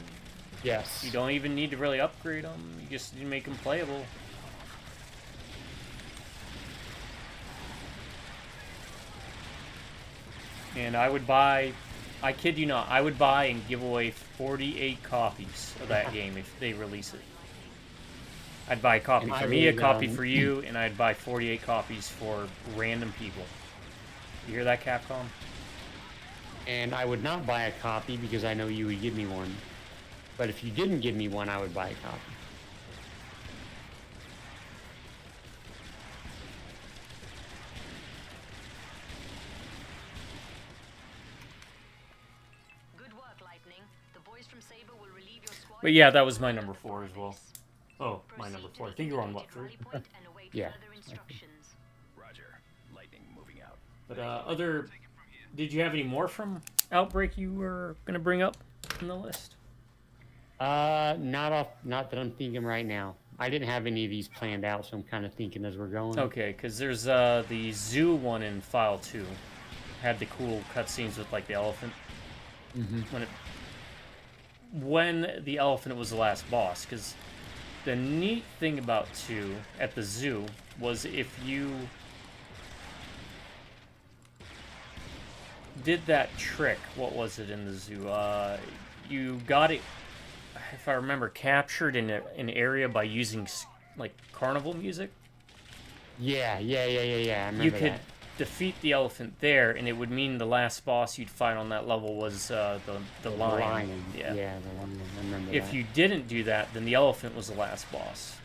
Yes. You don't even need to really upgrade them. You just need to make them playable. And I would buy, I kid you not, I would buy and give away 48 copies of that game if they release it. I'd buy a copy for me, a copy for you, and I'd buy 48 copies for random people. You hear that, Capcom? And I would not buy a copy because I know you would give me one. But if you didn't give me one, I would buy a copy. Good work, Lightning. The boys from Saber will relieve your squad. But yeah, that was my number 4 as well. Oh, my number 4. I think you're on what, 3? Yeah. Roger. Lightning moving out. But did you have any more from Outbreak you were going to bring up in the list? Not that I'm thinking right now. I didn't have any of these planned out, so I'm kind of thinking as we're going. Okay, because there's the zoo one in File 2. Had the cool cutscenes with like the elephant. Mm-hmm. When the elephant was the last boss, because the neat thing about 2 at the zoo was if you did that trick, what was it in the zoo? You got it, if I remember, captured in an area by using like carnival music. Yeah. I remember You could that. defeat the elephant there, and it would mean the last boss you'd fight on that level was the lion. Yeah, the lion. I remember If that. you didn't do that, then the elephant was the last boss.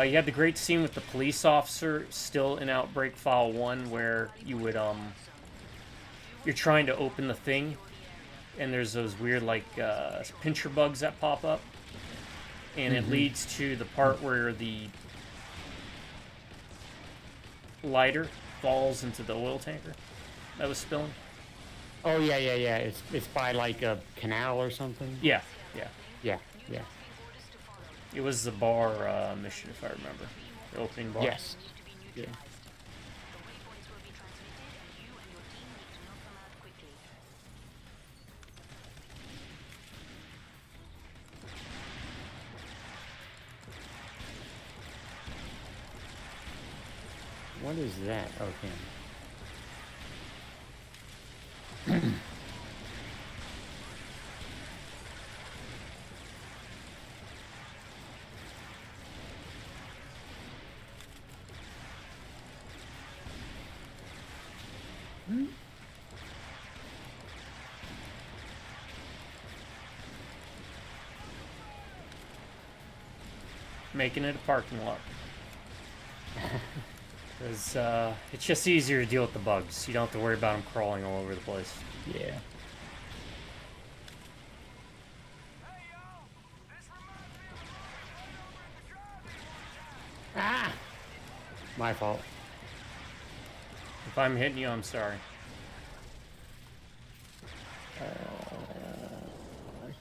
You had the great scene with the police officer still in Outbreak File 1 where you would, you're trying to open the thing, and there's those weird, like, pincher bugs that pop up, and it leads to the part where the lighter falls into the oil tanker that was spilling. Oh yeah. It's by like a canal or something. Yeah. Yeah. It was the bar mission, if I remember. The opening bar. Yes. Yeah. What is that? Okay. Making it a parking lot. Because it's just easier to deal with the bugs. You don't have to worry about them crawling all over the place. Yeah. Ah! My fault. If I'm hitting you, I'm sorry.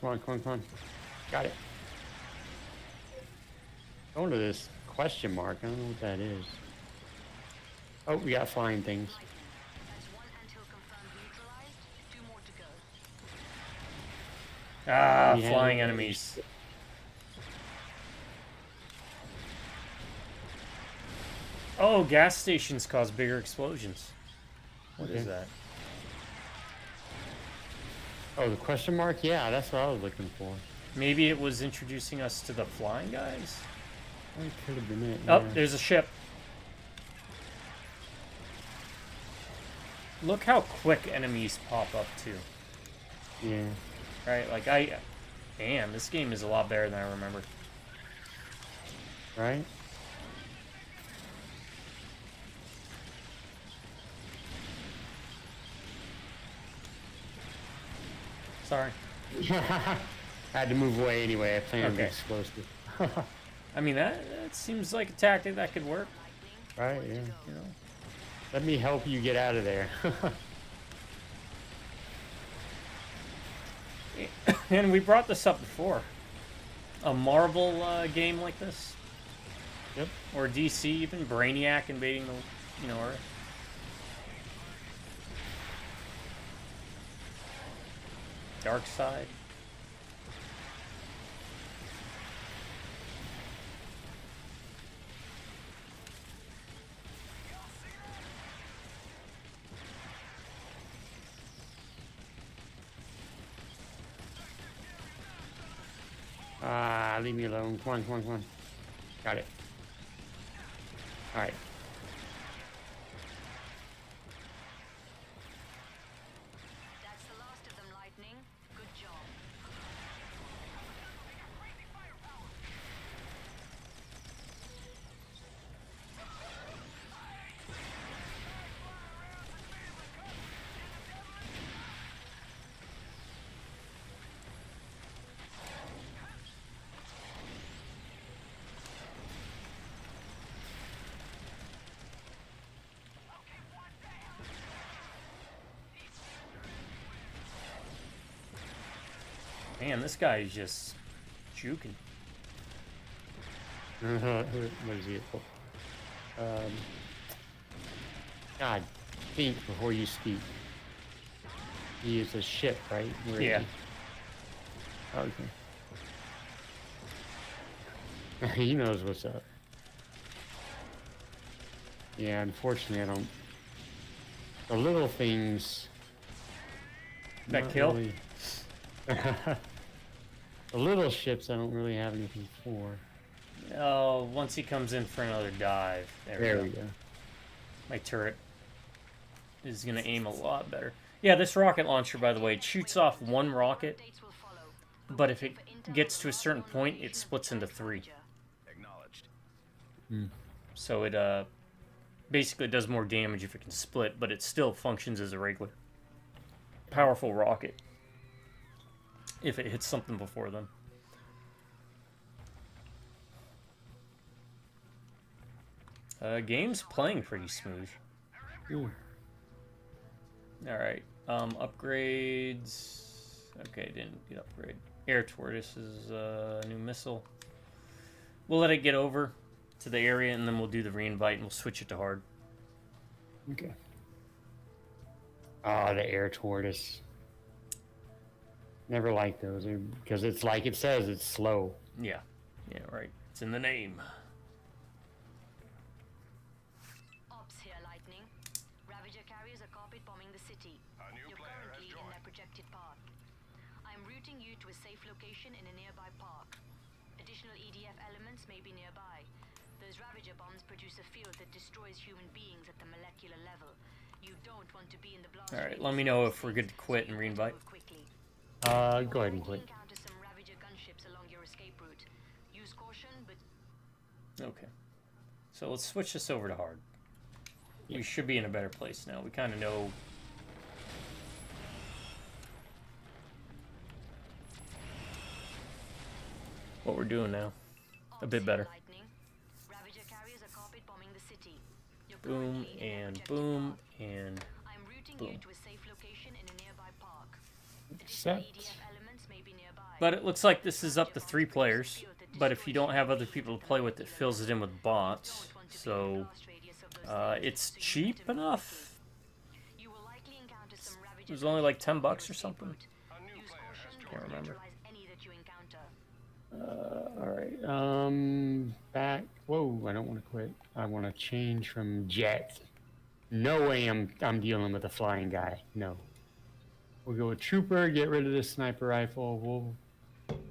Come on, come on, come on. Got it. Going to this question mark. I don't know what that is. Oh, we got flying things. That's one anthill confirmed neutralized. 2 more to go. Ah, We have flying a- enemies. Oh, gas stations cause bigger explosions. What is Okay. that? Oh, the question mark? Yeah, that's what I was looking for. Maybe it was introducing us to the flying guys? That could have been it. Oh, yeah. there's a ship. Look how quick enemies pop up too. Yeah. Right? Like damn, this game is a lot better than I remember. Right? Sorry. Had to move away anyway. I planned Okay. explosive. I mean that seems like a tactic that could work. Right? Yeah. You know. Let me help you get out of there. And we brought this up before. A Marvel game like this, Yep. or DC, even Brainiac invading the, Earth. Dark Side. Ah, leave me alone. Come on, come on, come on. Got it. All right. That's the last of them, Lightning. Good job. Man, this guy is just juking. What is he? God, think before you speak. He is a ship, right? Where is Yeah. he? Okay. He knows what's up. Yeah, unfortunately, I don't. The little things. That not kill? really- The little ships, I don't really have anything for. Oh, once he comes in for another dive. There we go. My turret is going to aim a lot better. Yeah, this rocket launcher, by the way, it shoots off one rocket, Updates will follow. but if it gets to a certain point, it splits into 3. Acknowledged. So it basically does more damage if it can split, but it still functions as a regular powerful rocket if it hits something before then. Game's playing pretty smooth. Ooh. Alright, upgrades. Okay, didn't get upgrade. Air Tortoise is a new missile. We'll let it get over to the area and then we'll do the reinvite and we'll switch it to hard. Okay. Ah, the air tortoise. Never liked those because it's like it says, it's slow. Yeah, right. It's in the name. Ops here, Lightning. Ravager carriers are carpet bombing the city. A new You're player has currently in joined. their projected path. I'm routing you to a safe location in a nearby park. Additional EDF elements may be nearby. Those Ravager bombs produce a field that destroys human beings at the molecular level. You don't want to be in the blast All right, radius let me of know those if we're things, good to quit and so you reinvite. move quickly. Go ahead and Likely quit. encounter some Ravager gunships along your escape route. Use caution, but Okay. So let's switch this over to hard. We should be in a better place now. We kind of know. What we're doing now. A bit better. lightning. Ravager carriers are carpet bombing the city. You're Boom currently in a and projected boom path. and I'm routing boom. you to a safe location in a nearby park. Additional Except- EDF elements may be nearby. But it looks like this is up to 3 players. But if you don't have other people to play with, it fills it in with bots. So it's cheap enough. You will likely encounter some Ravager It was only like $10 gunships or something. along your escape route. Use caution Can't and remember. neutralize any that you encounter. All right. Back. Whoa! I don't want to quit. I want to change from jet. No way. I'm dealing with a flying guy. No. We'll go with trooper. Get rid of this sniper rifle. We'll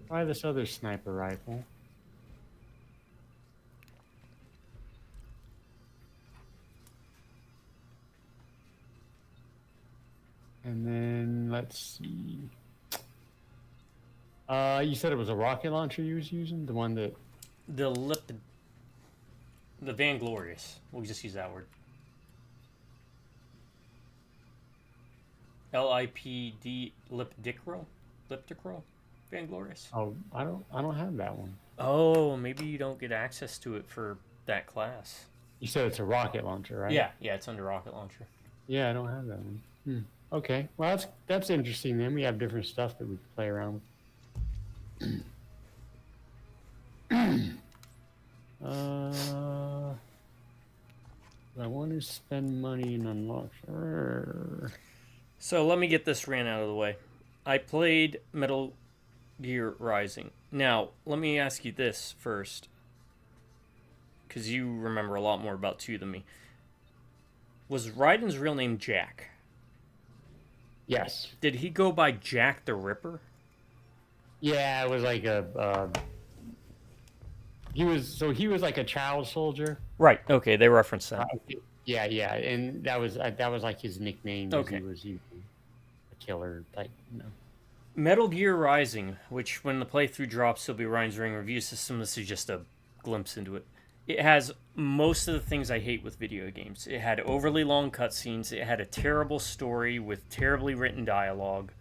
try this other sniper rifle. And then let's see. You said it was a rocket launcher you was using, the one that. The Vainglorious. We'll just use that word. LIPD Lipdicro? Lipdicro? Vainglorious? Oh, I don't have that one. Oh, maybe you don't get access to it for that class. You said it's a rocket launcher, right? Yeah, it's under rocket launcher. Yeah, I don't have that one. Okay, well that's interesting. Then we have different stuff that we can play around with. I want to spend money and unlock. So let me get this ran out of the way. I played Metal Gear Rising. Now, let me ask you this first, because you remember a lot more about 2 than me. Was Raiden's real name Jack? Yes. Did he go by Jack the Ripper? Yeah, it was like a. He was like a child soldier. Right. Okay, they referenced that. Yeah, and that was like his nickname. Okay. He was a killer type. Metal Gear Rising, which when the playthrough drops, will be Ryan's Ring review system. This is just a glimpse into it. It has most of the things I hate with video games. It had overly long cutscenes. It had a terrible story with terribly written dialogue.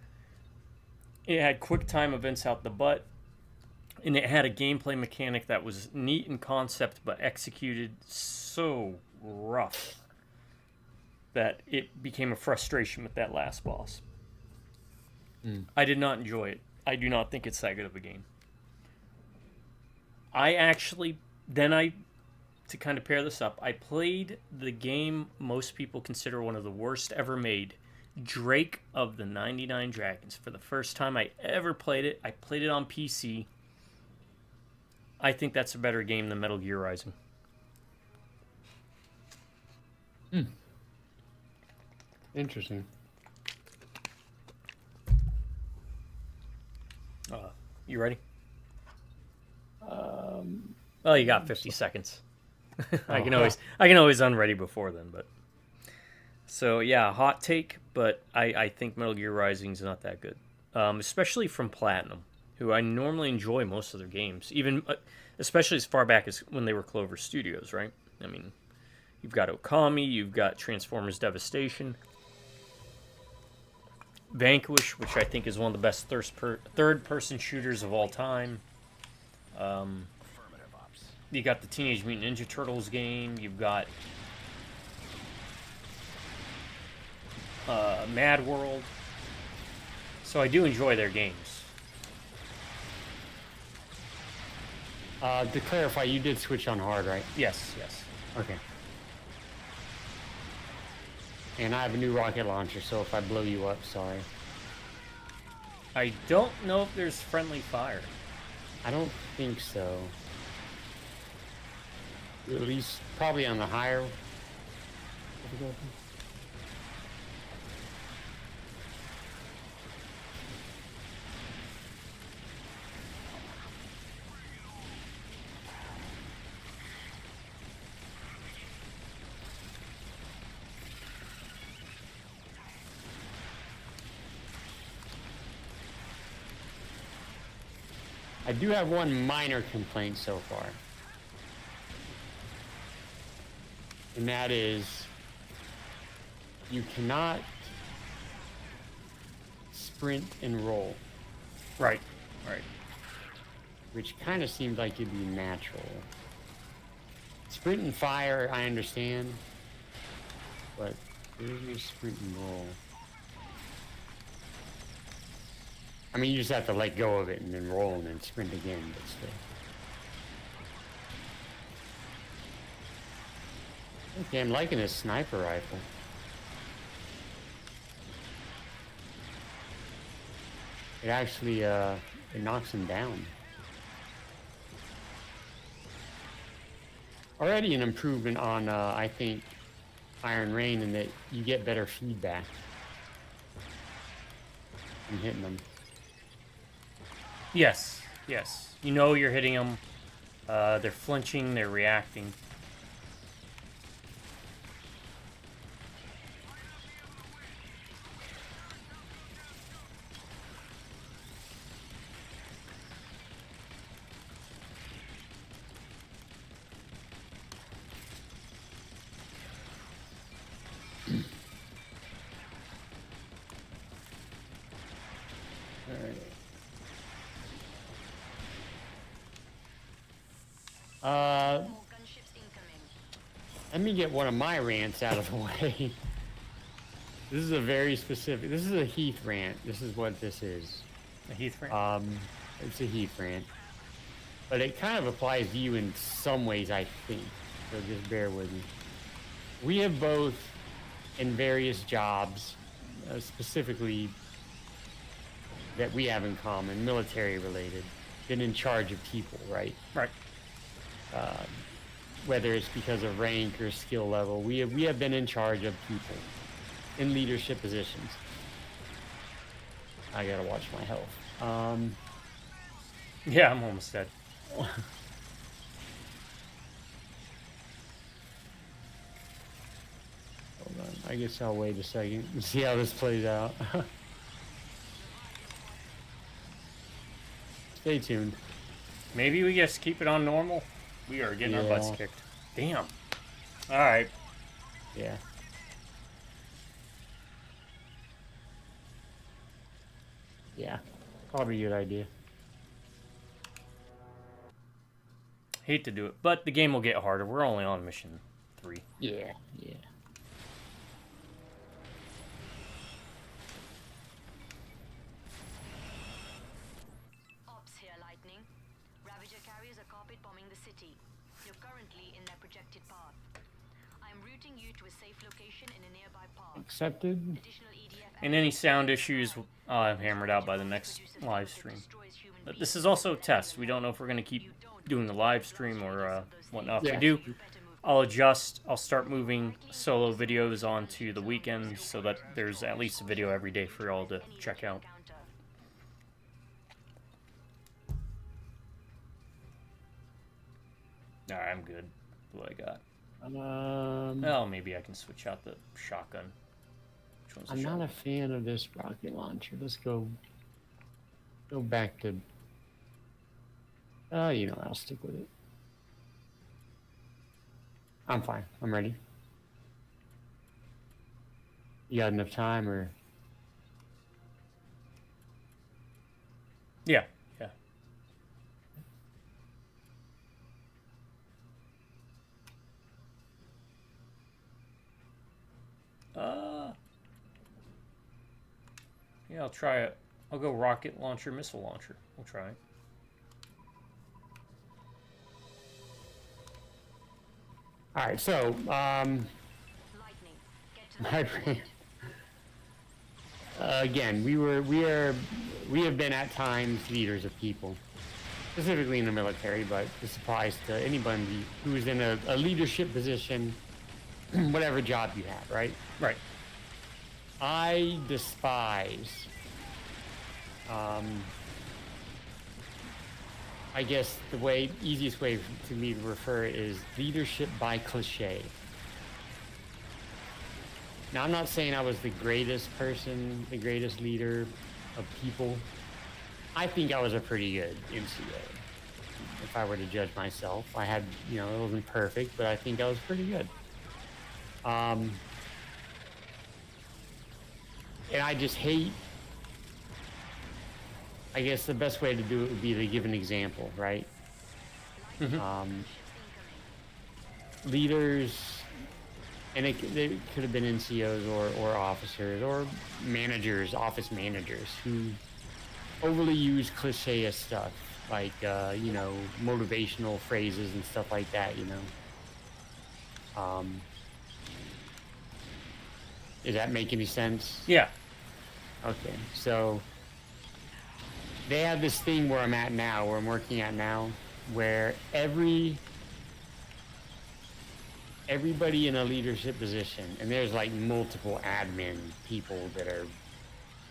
It had quick time events out the butt. And it had a gameplay mechanic that was neat in concept, but executed so rough that it became a frustration with that last boss. I did not enjoy it. I do not think it's that good of a game. To kind of pair this up, I played the game most people consider one of the worst ever made, Drake of the 99 Dragons. For the first time I ever played it, I played it on PC. I think that's a better game than Metal Gear Rising. Interesting. You ready? Well, you got 50 seconds. I can always unready before then, but so yeah, hot take, but I think Metal Gear Rising is not that good, especially from Platinum, who I normally enjoy most of their games, even especially as far back as when they were Clover Studios, right? I mean, you've got Okami, you've got Transformers Devastation, Vanquish, which I think is one of the best third-person shooters of all time. Affirmative ops. You got the Teenage Mutant Ninja Turtles game. You've got Mad World. So I do enjoy their games. To clarify, you did switch on hard, right? Yes. Okay. And I have a new rocket launcher, so if I blow you up, sorry. I don't know if there's friendly fire. I don't think so. At least probably on the higher difficulty. I do have one minor complaint so far. And that is, you cannot sprint and roll, Right. Right. which kind of seems like it'd be natural. Sprint and fire, I understand, but there's no sprint and roll. I mean, you just have to let go of it and then roll and then sprint again, but still. Okay, I'm liking this sniper rifle. It actually, it knocks him down. Already an improvement on, I think, Iron Rain in that you get better feedback from hitting them. Yes. Yes. You know you're hitting them. They're flinching. They're reacting. More gunships incoming. Let me get one of my rants out of the way. This is a very specific, this is a Heath rant. This is what this is. A Heath rant. It's a Heath rant. But it kind of applies to you in some ways, I think. So just bear with me. We have both, in various jobs, specifically that we have in common, military related, been in charge of people, right? Right. Whether it's because of rank or skill level, we have been in charge of people in leadership positions. I gotta watch my health. Yeah, I'm almost dead. Hold on, I guess I'll wait a second and see how this plays out. Stay tuned. Maybe we just keep it on normal. We are getting our butts Yeah. kicked. Damn. All right. Yeah. Yeah, probably a good idea. Hate to do it, but the game will get harder. We're only on mission 3. Yeah, yeah. Ops here, Lightning. Ravager carriers are carpet bombing the city. You're currently in their projected path. I'm routing you to a safe location in a nearby park. Accepted. Additional EDF And any sound issues, I'll have hammered out by the next live stream. But this is also a test. We don't know if we're going to keep doing the live stream or whatnot. If we do, I'll adjust. I'll start moving solo videos onto the weekends so that there's at least a video every day for y'all to check out. Alright, I'm good. What I got. Oh, maybe I can switch out the shotgun. Which one's the I'm not shotgun? a fan of this rocket launcher. Let's go back to. You know, I'll stick with it. I'm fine. I'm ready. You got enough time, or? Yeah, yeah. Yeah, I'll try it. I'll go rocket launcher, missile launcher. We'll try it. All right. So, Lightning, get to the my brand. Again, we have been at times leaders of people, specifically in the military, but this applies to anybody who is in a leadership position, whatever job you have, right? Right. I despise, I guess the easiest way to me to refer it is leadership by cliche. Now, I'm not saying I was the greatest person, the greatest leader of people. I think I was a pretty good NCO. If I were to judge myself, I had, it wasn't perfect, but I think I was pretty good. And I just hate, I guess the best way to do it would be to give an example, right? Leaders, and they could have been NCOs or officers or managers, office managers who overly use cliche stuff like, motivational phrases and stuff like that, Does that make any sense? Yeah. Okay, so they have this thing where I'm at now, where I'm working at now, where everybody in a leadership position, and there's like multiple admin people that are,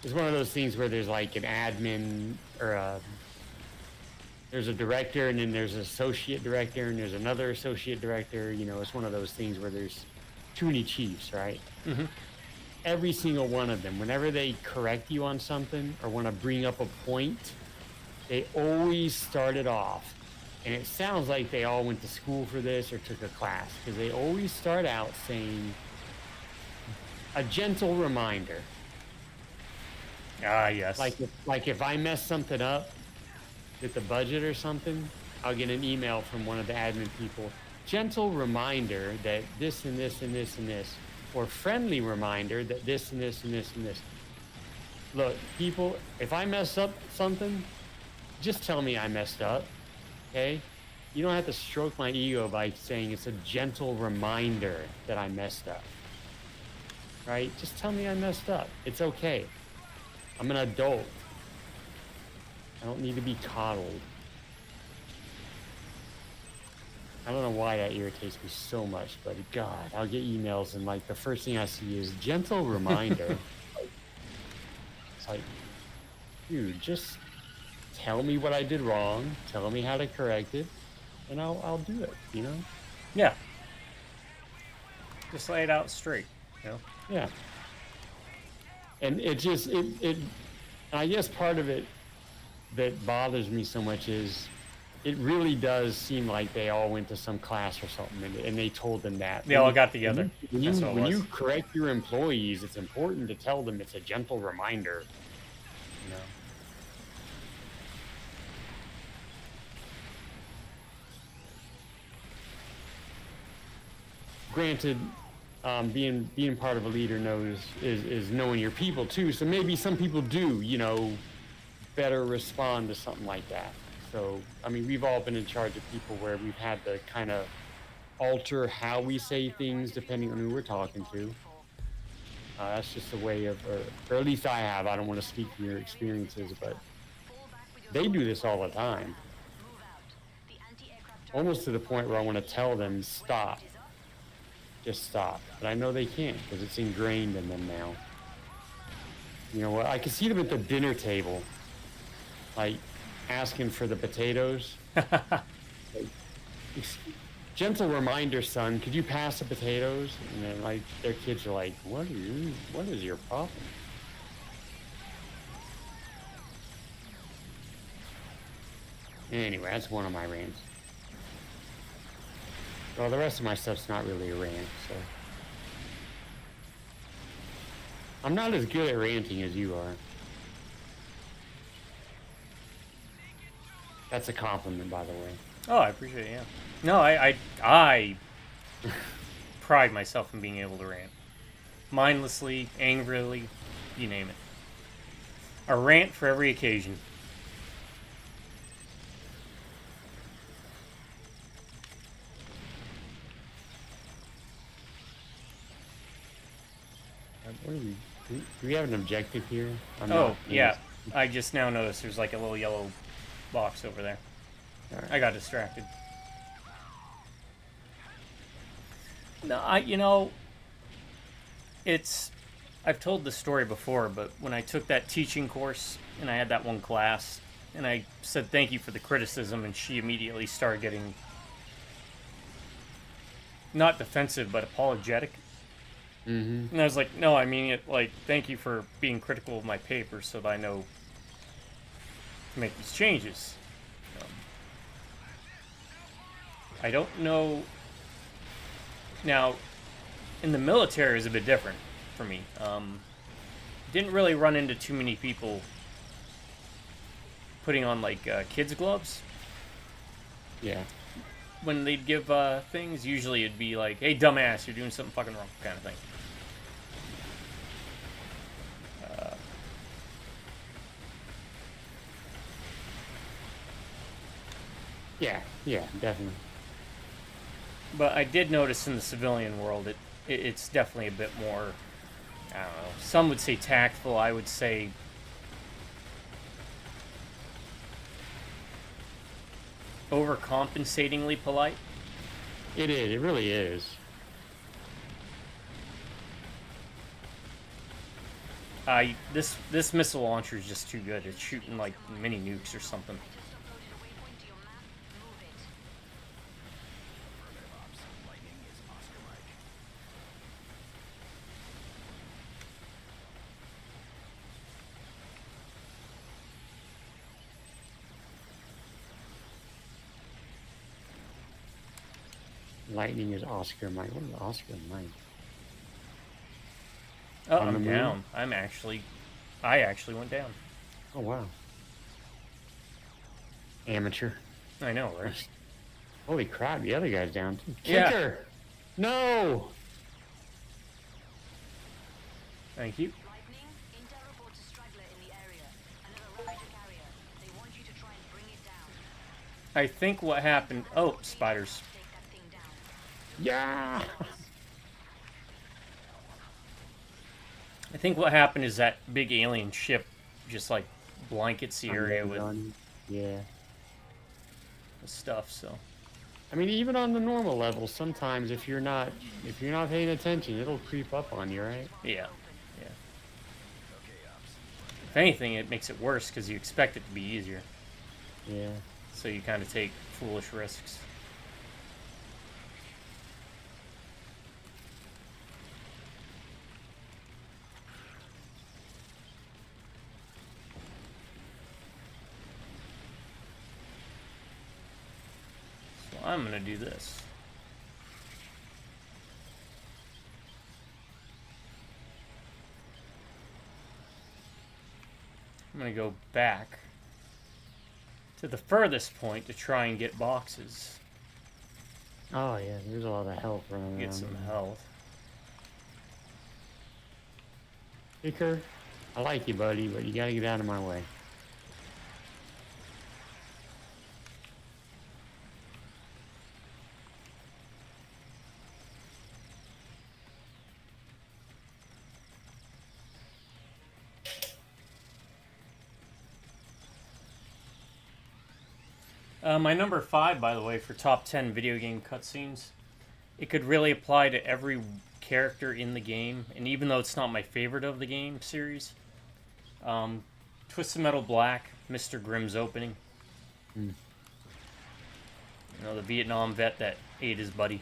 it's one of those things where there's like an admin or there's a director, and then there's an associate director, and there's another associate director. It's one of those things where there's too many chiefs, right? Mm-hmm. Every single one of them, whenever they correct you on something or want to bring up a point, they always start it off. And it sounds like they all went to school for this or took a class, because they always start out saying, a gentle reminder. Ah, yes. Like if I mess something up with the budget or something, I'll get an email from one of the admin people. Gentle reminder that this and this and this and this. Or friendly reminder that this and this and this and this. Look, people, if I mess up something, just tell me I messed up, okay? You don't have to stroke my ego by saying it's a gentle reminder that I messed up, right? Just tell me I messed up. It's okay. I'm an adult. I don't need to be coddled. I don't know why that irritates me so much, but God, I'll get emails and like the first thing I see is gentle reminder. It's like, dude, just tell me what I did wrong, tell me how to correct it, and I'll do it, Yeah. Just lay it out straight, Yeah. And it just, I guess part of it that bothers me so much is it really does seem like they all went to some class or something, and they told them that. They all got together. When That's what it was. you correct your employees, it's important to tell them it's a gentle reminder, Granted, being part of a leader is knowing your people too. So maybe some people do, better respond to something like that. So, I mean, we've all been in charge of people where we've had to kind of alter how we say things depending on who we're talking to. That's just a way of, or at least I have. I don't want to speak from your experiences, but they do this all the time. Almost to the point where I want to tell them, stop. Just stop. But I know they can't because it's ingrained in them now. You know what? I can see them at the dinner table, like asking for the potatoes. Like, gentle reminder, son, could you pass the potatoes? And then like their kids are like, what is your problem? Anyway, that's one of my rants. Well, the rest of my stuff's not really a rant, so. I'm not as good at ranting as you are. That's a compliment, by the way. Oh, I appreciate it, yeah. No, I pride myself in being able to rant. Mindlessly, angrily, you name it. A rant for every occasion. What are we, do we have an objective here? Yeah. I just now noticed there's like a little yellow box over there. Right. I got distracted. No, I've told this story before, but when I took that teaching course and I had that one class and I said thank you for the criticism, and she immediately started getting not defensive but apologetic. Mm-hmm. And I was like, no, I mean it, like, thank you for being critical of my paper so that I know make these changes. I don't know. Now, in the military, it was a bit different for me. Didn't really run into too many people putting on like kids' gloves. Yeah. When they'd give things, usually it'd be like, "Hey, dumbass, you're doing something fucking wrong," kind of thing. Yeah, definitely. But I did notice in the civilian world, it's definitely a bit more, I don't know, some would say tactful, I would say overcompensatingly polite. It is. It really is. This missile launcher is just too good. It's shooting like mini nukes or something. Just uploaded a waypoint to your map. Move it. Affirmative ops. Lightning is Oscar Mike. Lightning is Oscar Mike. What is Oscar Mike? Oh, On the I'm moon? down. I actually went down. Oh wow. Amateur. I know, right? Holy crap! The other guy's down too. Yeah. Kicker! No. Thank you. Lightning, Intel reports a straggler in the area. Another Ravager carrier. They want you to try and bring it down. I think what happened. Oh, spiders. Take that thing down. Yeah. I think what happened is that big alien ship just like blankets the area with Yeah. stuff. So I mean, even on the normal level, sometimes if you're not paying attention, it'll creep up on you, right? yeah. Okay, ops. If anything, it makes it worse because you expect it to be easier. Yeah. So you kind of take foolish risks. So I'm going to do this. I'm going to go back to the furthest point to try and get boxes. Oh yeah, there's a lot of health running Get around. some health. Kicker, I like you, buddy, but you gotta get out of my way. My number 5, by the way, for top 10 video game cutscenes. It could really apply to every character in the game, and even though it's not my favorite of the game series, Twisted Metal Black, Mr. Grimm's opening. Hmm. You know, the Vietnam vet that ate his buddy.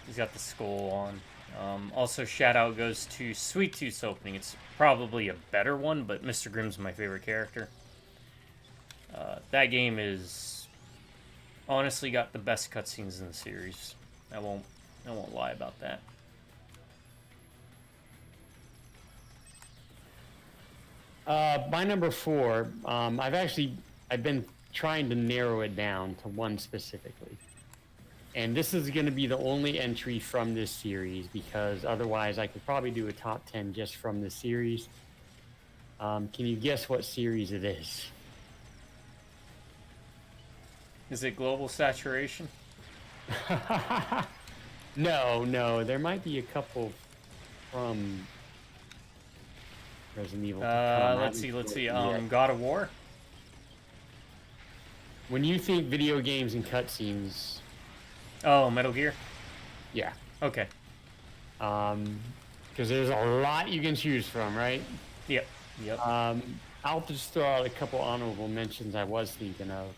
He's got the skull on. Also, shout out goes to Sweet Tooth's opening. It's probably a better one, but Mr. Grimm's my favorite character. That game is honestly got the best cutscenes in the series. I won't lie about that. My number 4, I've been trying to narrow it down to one specifically. And this is going to be the only entry from this series because otherwise I could probably do a top 10 just from this series. Can you guess what series it is? Is it Global Saturation? No, there might be a couple from Resident Evil. Let's see. God of War? When you think video games and cutscenes, Oh, Metal Gear? yeah, Okay. because there's a lot you can choose from, right? Yep. I'll just throw out a couple honorable mentions I was thinking of.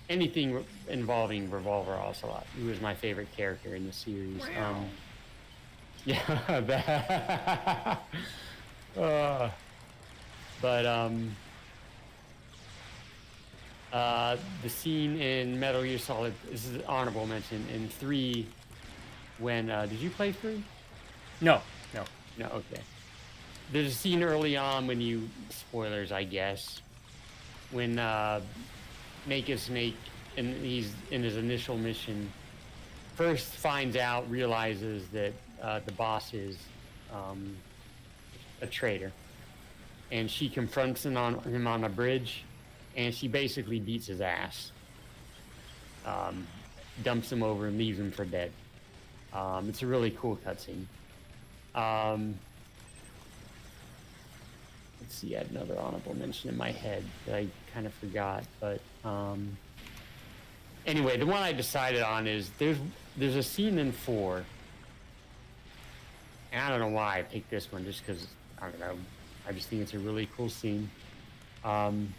Anything involving Revolver Ocelot, who is my favorite character in the series. Yeah, but The scene in Metal Gear Solid, this is an honorable mention, in 3, when, did you play 3? No, no. No, okay. There's a scene early on when you, spoilers, I guess, when Naked Snake, and he's in his initial mission, first finds out, realizes that the boss is a traitor, and she confronts him on a bridge, and she basically beats his ass, dumps him over and leaves him for dead. It's a really cool cutscene. Let's see, I had another honorable mention in my head that I kind of forgot, but anyway, the one I decided on is there's a scene in 4, and I don't know why I picked this one, just because, I don't know, I just think it's a really cool scene. Damn.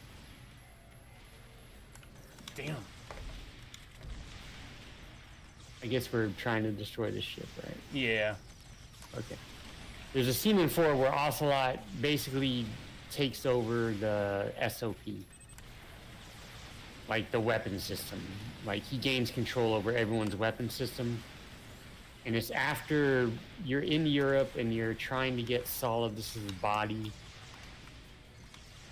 I guess we're trying to destroy this ship, right? Yeah. Okay. There's a scene in 4 where Ocelot basically takes over the SOP. Like the weapon system. Like he gains control over everyone's weapon system. And it's after you're in Europe and you're trying to get Solid, this is his body,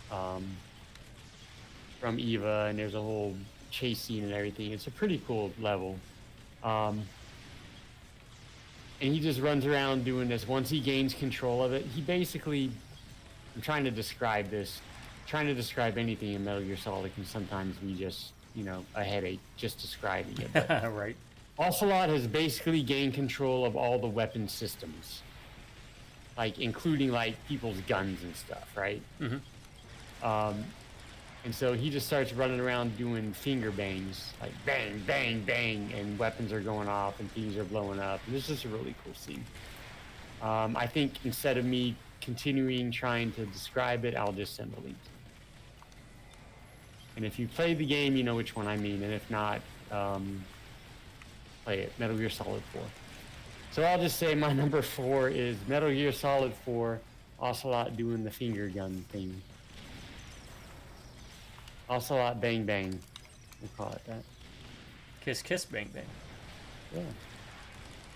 from Eva, and there's a whole chase scene and everything. It's a pretty cool level. And he just runs around doing this. Once he gains control of it, he basically, I'm trying to describe this, trying to describe anything in Metal Gear Solid can sometimes be just, you know, a headache just describing it. But Right. Ocelot has basically gained control of all the weapon systems, like including like people's guns and stuff, right? Mm-hmm. And so he just starts running around doing finger bangs, like bang, bang, bang, and weapons are going off and things are blowing up. And this is a really cool scene. I think instead of me continuing trying to describe it, I'll just send a link. And if you play the game, you know which one I mean. And if not, play it, Metal Gear Solid 4. So I'll just say my number 4 is Metal Gear Solid 4, Ocelot doing the finger gun thing. Ocelot bang bang, we'll call it that. Kiss, kiss, bang, bang. Yeah,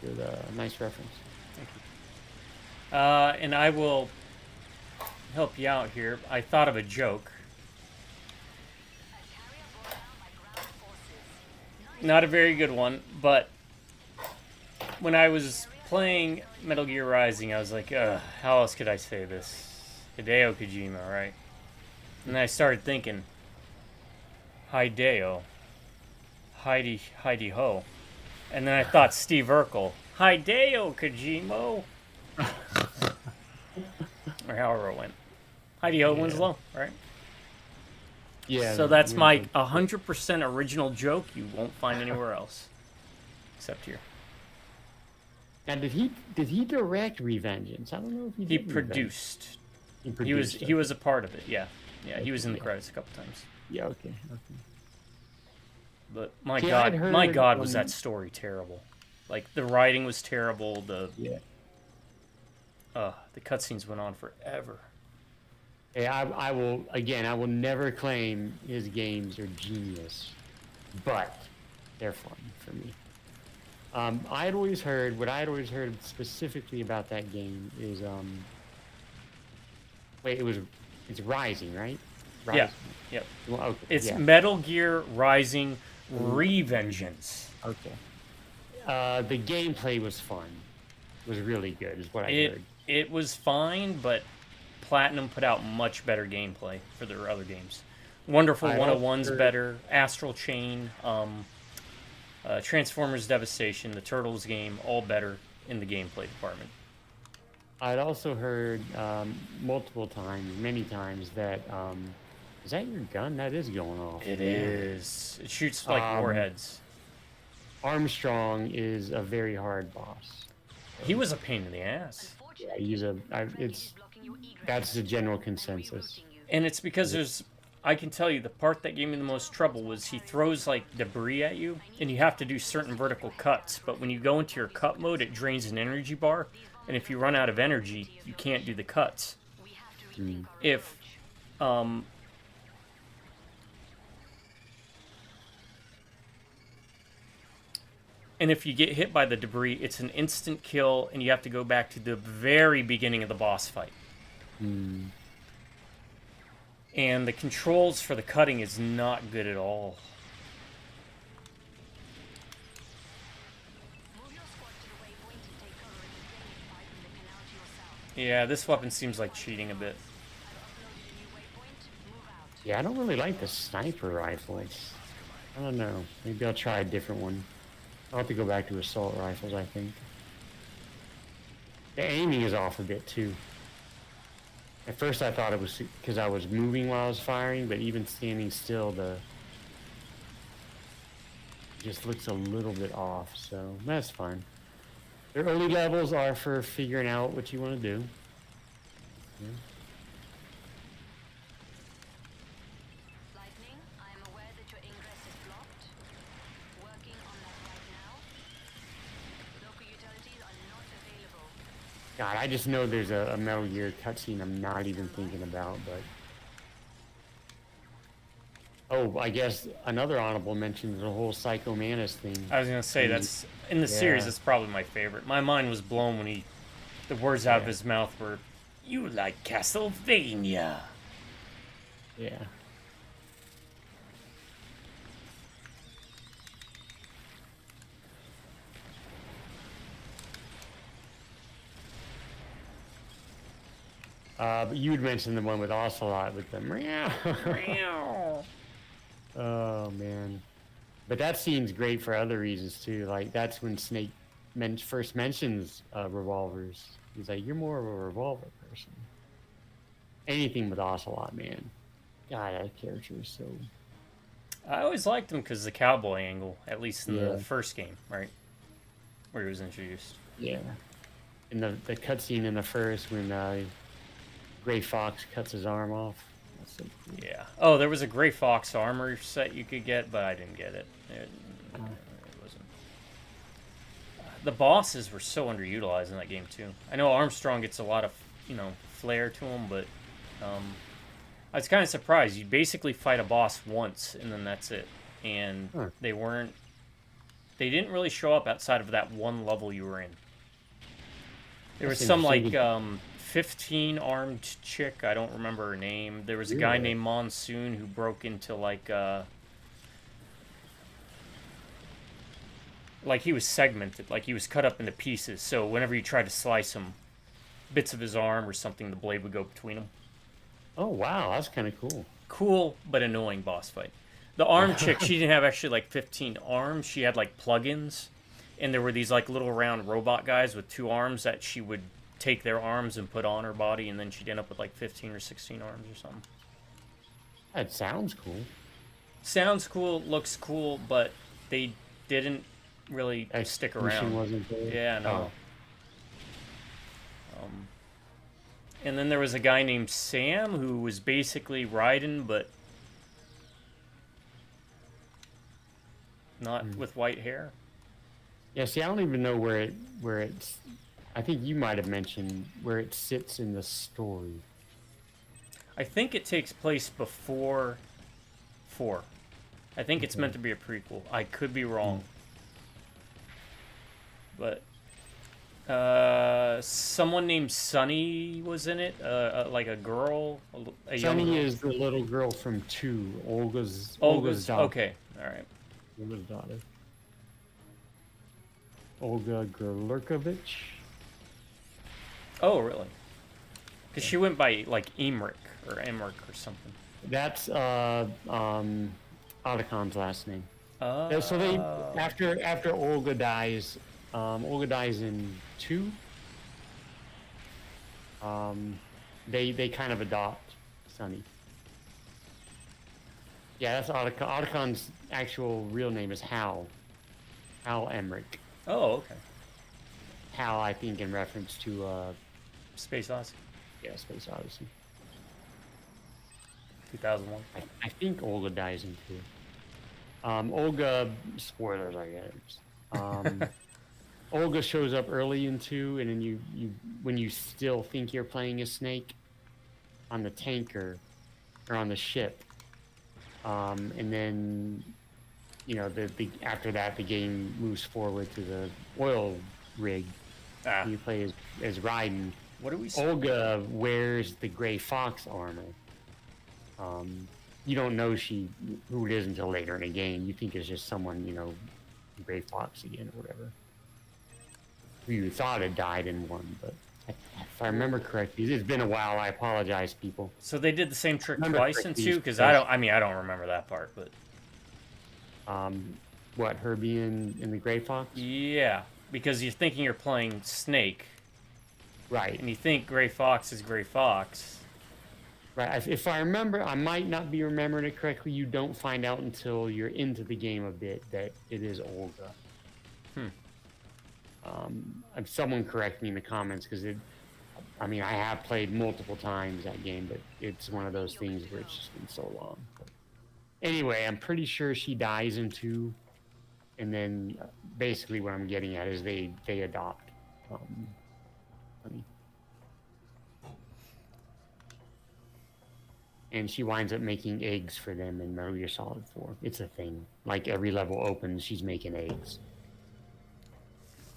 good, nice reference. Thank you. And I will help you out here. I thought of a joke. Not a very good one, but when I was playing Metal Gear Rising, I was like, how else could I say this? Hideo Kojima, right? And I started thinking, Hideo, Heidi Ho. And then I thought Steve Urkel, Hideo Kojima. Or however it went. Heidi Ho wins low, right? Yeah. So that's my 100% original joke you won't find anywhere else. Except here. Now, did he direct Revengeance? I don't know if he He did. produced. Revengeance. He was a part of it, yeah. Yeah, he was in the credits a couple times. Yeah, okay. But my See, God, I'd heard my God, was when- that story terrible. Like the writing was terrible. Yeah. The cutscenes went on forever. Hey, I will never claim his games are genius, but they're fun for me. What I had always heard specifically about that game is, it's Rising, right? Rising. Yeah. Yep. Well, okay. It's yeah. Metal Gear Rising Revengeance. Okay. The gameplay was fun. It was really good, is what I heard. It was fine, but Platinum put out much better gameplay for their other games. Wonderful I 101's heard- better. Astral Chain, Transformers Devastation, the Turtles game, all better in the gameplay department. I'd also heard multiple times, many times, that is that your gun? That is going off. It is. It shoots like warheads. Armstrong is a very hard boss. He was a pain in the ass. Yeah, that's the general consensus. And it's because I can tell you, the part that gave me the most trouble was he throws like debris at you, and you have to do certain vertical cuts. But when you go into your cut mode, it drains an energy bar, and if you run out of energy, you can't do the cuts. And if you get hit by the debris, it's an instant kill, and you have to go back to the very beginning of the boss fight. Hmm. And the controls for the cutting is not good at all. Move your squad to the waypoint and take cover in the drainage pipe in the canal to your south. Yeah, this weapon seems like cheating a bit. I've uploaded a new waypoint. Move out. Yeah, I don't really like the sniper rifles. I don't know. Maybe I'll try a different one. I'll have to go back to assault rifles, I think. The aiming is off a bit, too. At first I thought it was because I was moving while I was firing, but even standing still, the just looks a little bit off, so that's fine. The early levels are for figuring out what you want to do. Yeah. Lightning, I am aware that your ingress is blocked. Working on that right now. Local utilities are not available. God, I just know there's a Metal Gear cutscene I'm not even thinking about, but... Oh, I guess another honorable mention is the whole Psycho Manus thing. I was gonna say that's in the series. Yeah. It's probably my favorite. My mind was blown when the words out of Yeah. his mouth were, "You like Castlevania." Yeah. But you'd mentioned the one with Ocelot with the meow. Oh man, but that scene's great for other reasons too. Like that's when Snake first mentions revolvers. He's like, "You're more of a revolver person." Anything with Ocelot, man. God, that character is so. I always liked him because of the cowboy angle, at least in Yeah. the first game, right, where he was introduced. Yeah. In the cutscene in the first when Gray Fox cuts his arm off. That's so cool. Yeah. Oh, there was a Gray Fox armor set you could get, but I didn't get it. It wasn't. The bosses were so underutilized in that game too. I know Armstrong gets a lot of flair to him, but I was kind of surprised. You basically fight a boss once, and then that's it. And Huh. they didn't really show up outside of that one level you were in. There was That's some like interesting. 15 armed chick. I don't remember her name. There was a guy Really? named Monsoon who broke into like he was segmented, like he was cut up into pieces. So whenever you tried to slice him, bits of his arm or something, the blade would go between them. Oh wow, that's kind of cool. Cool but annoying boss fight. The arm chick, she didn't have actually like 15 arms. She had like plugins, and there were these like little round robot guys with 2 arms that she would take their arms and put on her body, and then she'd end up with like 15 or 16 arms or something. That sounds cool. Sounds cool, looks cool, but they didn't really stick Execution around. wasn't there. Yeah, no. Oh. And then there was a guy named Sam who was basically Raiden, but not with white hair. Yeah, see, I don't even know where it's. I think you might have mentioned where it sits in the story. I think it takes place before 4. I think it's meant to be a prequel. I could be wrong. But someone named Sunny was in it, like a girl, a young Sunny girl. is the little girl from 2, Olga's daughter. Okay, all right. Olga's daughter. Olga Gerlurkovich. Oh, really? Because she went by like Emmerich or something. That's Otacon's last name. Oh. So they after Olga dies in 2. They kind of adopt Sunny. Yeah, that's Otacon. Otacon's actual real name is Hal Emmerich. Oh, okay. Hal, I think, in reference to Space Odyssey, Space Odyssey. 2001. I think Olga dies in 2. Olga, spoilers, I guess. Olga shows up early in 2, and then you when you still think you're playing a Snake on the tanker or on the ship, and then you know, the after that the game moves forward to the oil rig. Ah, You play as Raiden. what do we? Olga wears the gray fox armor. You don't know who it is until later in the game. You think it's just someone, you know, gray fox again or whatever. Who you thought had died in one, but if I remember correctly, it's been a while. I apologize, people. So they did the same trick Remember twice in correctly, 2? Because I don't. I mean, I don't remember that part, but What, her being in the gray fox? yeah, because you're thinking you're playing Snake, Right. and you think Gray Fox is Gray Fox. Right. If I remember, I might not be remembering it correctly. You don't find out until you're into the game a bit that it is Olga. Someone correct me in the comments because I mean, I have played multiple times that game, but it's one of those things where it's just been so long. But anyway, I'm pretty sure she dies in 2, and then basically what I'm getting at is they adopt. And she winds up making eggs for them in Metal Gear Solid 4. It's a thing. Like every level opens, she's making eggs.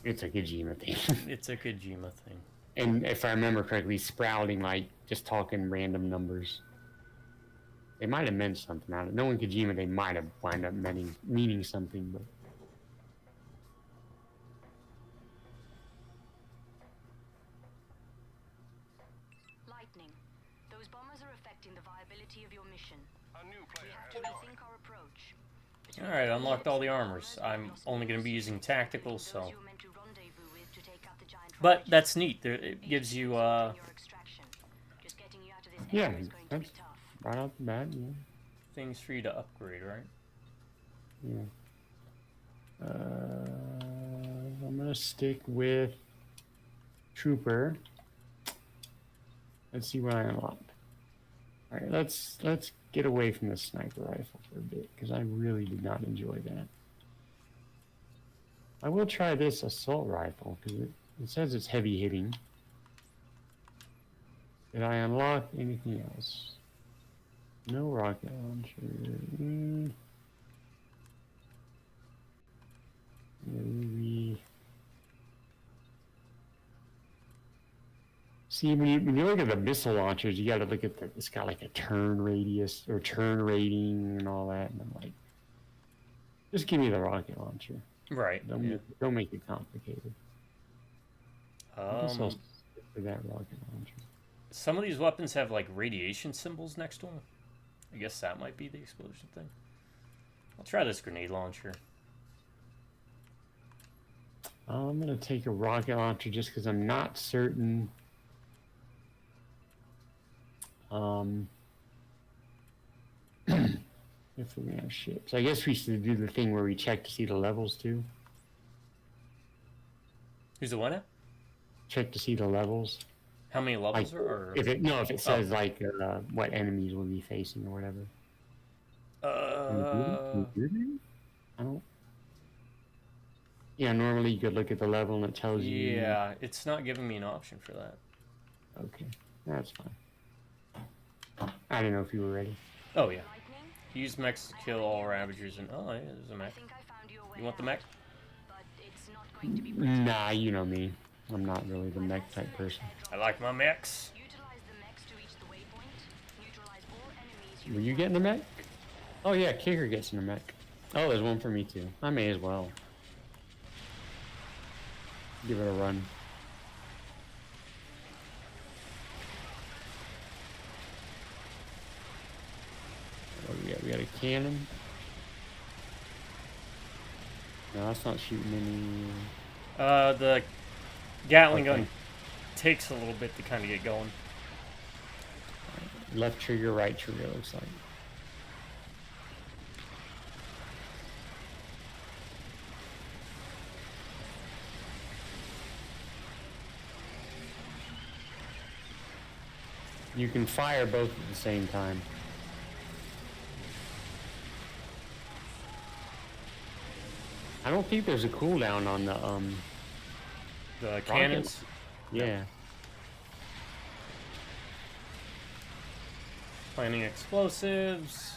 It's a Kojima thing. It's a Kojima thing. And if I remember correctly, sprouting, like, just talking random numbers. They might have meant something out of it. Knowing Kojima, they might have wound up meaning something, but... Lightning. Those bombers are affecting the viability of your mission. A new We player have has to joined. rethink our approach. Alright, unlocked all the armors. I'm only going to be using tactical, so... Those you were meant to rendezvous with to take out the giant But Ravager. that's neat. It gives you, Your extraction. Just getting you out of this Yeah, area is going to be that's tough. right off the bat, yeah. things for you to upgrade, right? Yeah. I'm gonna stick with Trooper. Let's see what I unlocked. All right, let's get away from the sniper rifle for a bit because I really did not enjoy that. I will try this assault rifle because it says it's heavy hitting. Did I unlock anything else? No rocket launcher. Maybe. See, when you look at the missile launchers, you got to look at it's got like a turn radius or turn rating and all that. And I'm like, just give me the rocket launcher. Right. Don't make it complicated. I guess I'll stick for that rocket launcher. Some of these weapons have like radiation symbols next to them. I guess that might be the explosion thing. I'll try this grenade launcher. I'm gonna take a rocket launcher just because I'm not certain. If we're gonna have ships, I guess we should do the thing where we check to see the levels too. Who's the winner? Check to see the levels. How many levels Like, are? if it says like what enemies we'll be facing or whatever. I don't. Yeah, normally you could look at the level and it tells you. Yeah, it's not giving me an option for that. Okay, that's fine. I don't know if you were ready. Oh yeah. Lightning? Use mechs to kill all Ravagers and oh yeah, there's a I mech. think I found your way You want the out, mech? but it's not going to be pretty. Nah, you know me. I'm not really the mech type person. I like my mechs. Utilize the mechs to reach the waypoint. Neutralize all enemies Were you getting a mech? Oh yeah, Kicker gets in a mech. Oh, there's one for me too. I may as well. Give it a run. What do we got? We got a cannon. No, that's not shooting any. The Gatling Okay. gun takes a little bit to kind of get going. Left trigger, right trigger, looks like. You can fire both at the same time. I don't think there's a cooldown on The cannons. yeah. Planting explosives.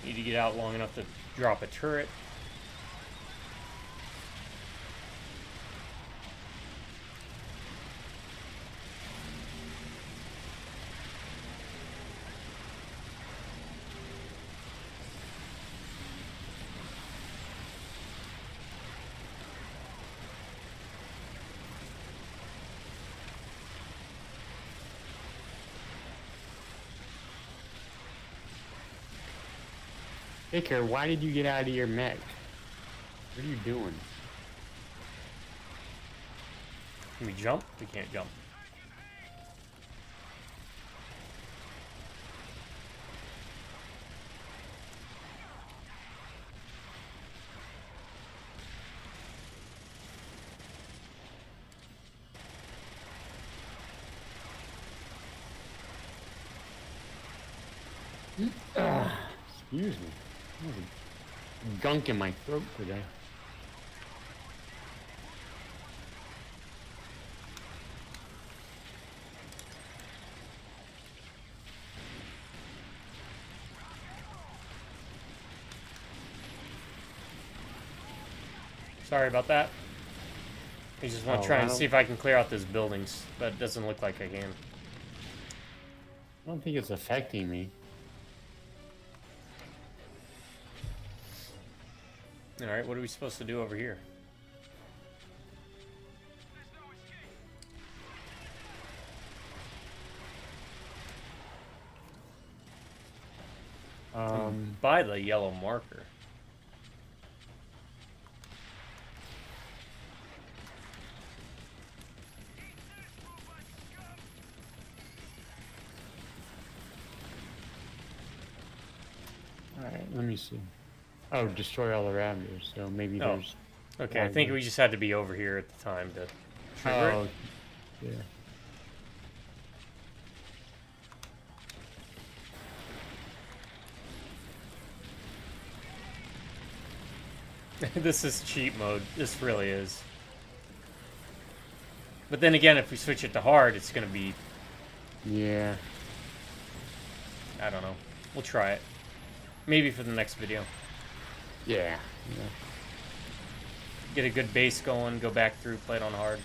Need to get out long enough to drop a turret. Baker, why did you get out of your mech? What are you doing? Can we jump? We can't jump. Excuse me. There's a gunk in my throat today. Sorry about that. I just want to try and wow. see if I can clear out those buildings, but it doesn't look like I can. I don't think it's affecting me. Alright, what are we supposed to do over here? By the yellow marker. Alright, let me see. Oh, destroy all the raptors, so maybe Oh, there's... Okay, I think we just had to be over here at the time to trigger Oh, yeah. it. This is cheat mode. This really is. But then again, if we switch it to hard, it's going to be... Yeah. I don't know. We'll try it. Maybe for the next video. Yeah. Get a good base going, go back through, play it on hard.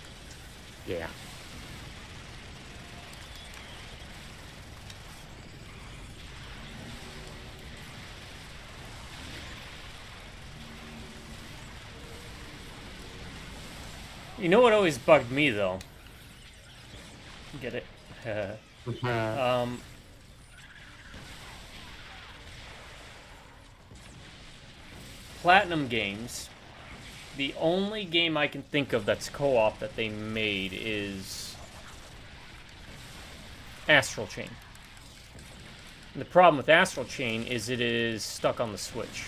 Yeah. You know what always bugged me, though? Get it? Platinum Games. The only game I can think of that's co-op that they made is Astral Chain. And the problem with Astral Chain is it is stuck on the Switch.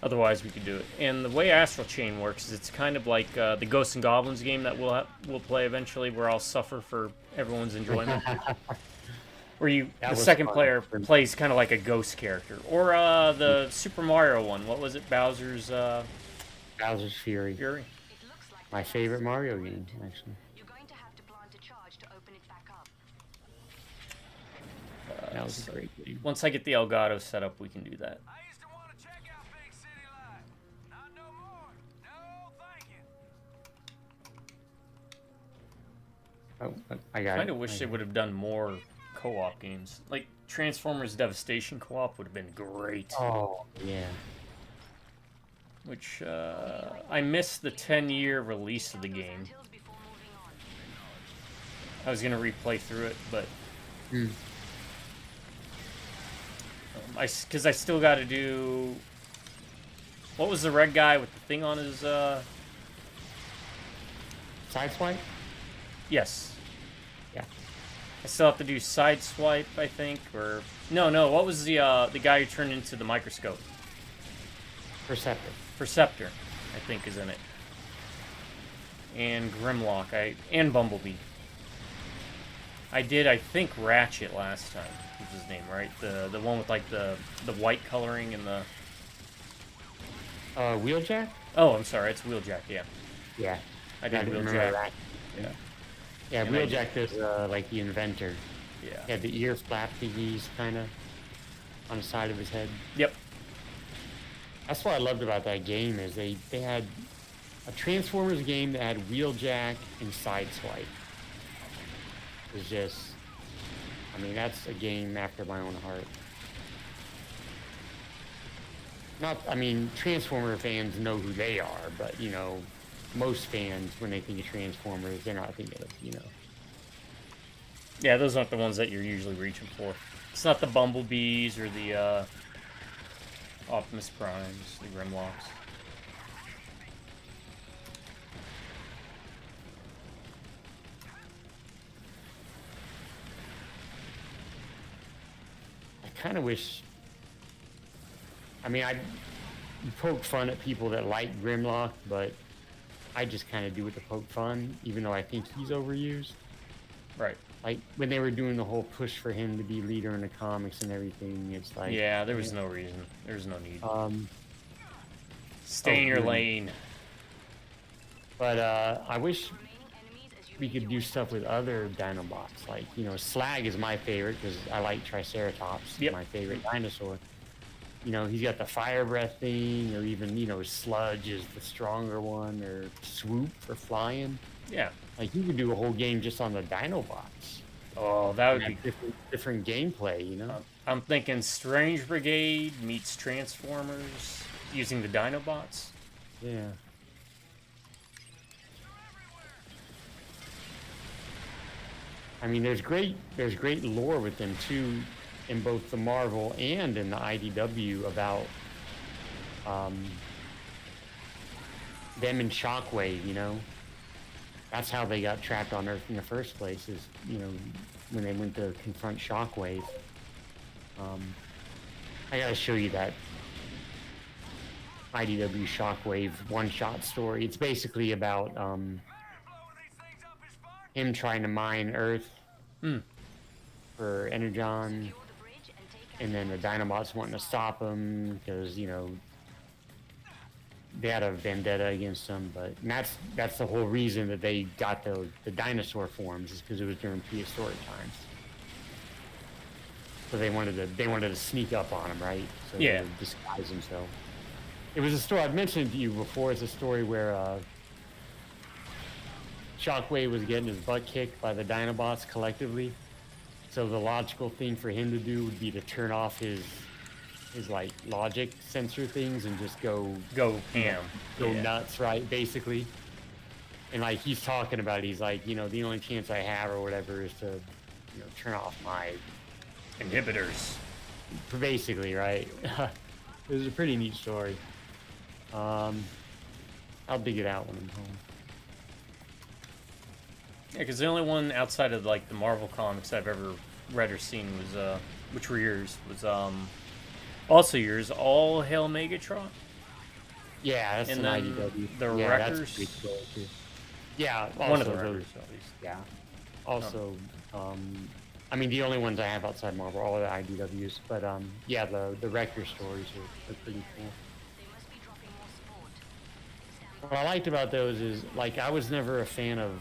Otherwise, we could do it. And the way Astral Chain works is it's kind of like the Ghosts and Goblins game that we'll play eventually, where I'll suffer for everyone's enjoyment. Where the second player plays kind of like a ghost character, or the Super Mario one. What was it? Bowser's Fury. Fury. It looks like My favorite Mario game, actually. you're going to have to plant a charge to open it back up. That was a great game. Once I get the Elgato set up, we can do that. I used to want to check out Big City Life. Not no more. No, thank you. Oh, I got it. Kind of wish they would have done more co-op games. Like Transformers Devastation co-op would have been great. Oh, yeah. Which I missed the 10-year release of the game. Hills before moving on. I was gonna replay through it, but because I still got to do. What was the red guy with the thing on his? Sideswipe? Yes. Yeah. I still have to do Sideswipe, I think, or no. What was the guy who turned into the microscope? Perceptor, I think, is in it. And Grimlock, and Bumblebee. I did, I think, Ratchet last time. Was his name, right? The one with like the white coloring and the. Wheeljack? Oh, I'm sorry, it's Wheeljack. Yeah. Yeah. I did remember Wheeljack. that. Yeah. Yeah, And Wheeljack is like the inventor. Yeah. Yeah, the ear flap thingies, kind of. on the side of his head. Yep. That's what I loved about that game is they had a Transformers game that had wheeljack and sideswipe. It's just, I mean, that's a game after my own heart. Not, I mean, Transformer fans know who they are, but, you know, most fans, when they think of Transformers, they're not thinking of, you know. Yeah, those aren't the ones that you're usually reaching for. It's not the Bumblebees or the Optimus Primes, the Grimlocks. I kind of wish, I mean, I poke fun at people that like Grimlock, but I just kind of do it to poke fun, even though I think he's overused. Right. Like, when they were doing the whole push for him to be leader in the comics and everything, it's like... Yeah, there was no reason. There was no need. Stay in your lane. But I wish we could do stuff with other Dinobots. Like, you know, Slag is my favorite because I like Triceratops. Yep. My favorite dinosaur. You know, he's got the fire breath thing, or even, you know, Sludge is the stronger one, or Swoop for flying. Yeah. Like, you could do a whole game just on the Dinobots. Oh, that would And be... have different gameplay, you know? I'm thinking Strange Brigade meets Transformers using the Dinobots. Yeah. I mean, there's great lore with them too, in both the Marvel and in the IDW about them and Shockwave. You know, that's how they got trapped on Earth in the first place. Is, you know, when they went to confront Shockwave. I gotta show you that IDW Shockwave one-shot story. It's basically about him trying to mine Earth for Energon, and then the Dinobots wanting to stop him because, you know, they had a vendetta against him. But that's the whole reason that they got the dinosaur forms, is because it was during prehistoric times. So they wanted to sneak up on him, right? So Yeah. they would disguise himself. It was a story I've mentioned to you before. It's a story where Shockwave was getting his butt kicked by the Dinobots collectively. So the logical thing for him to do would be to turn off his like logic sensor things and just go ham. Yeah. nuts, right? Basically. And like he's talking about it, he's like, you know, the only chance I have or whatever is to, you know, turn off my Inhibitors. basically, right? It was a pretty neat story. I'll dig it out when I'm home. Yeah, because the only one outside of like the Marvel comics I've ever read or seen was which were yours, was also yours, All Hail Megatron. Yeah, that's And an then IDW. the yeah, Wreckers. that's a great story too. Yeah, One of the also Wreckers, those- at least. Yeah. Also, I mean, the only ones I have outside Marvel are all the IDWs, but yeah, the Wrecker stories are pretty cool. What I liked about those is, like, I was never a fan of,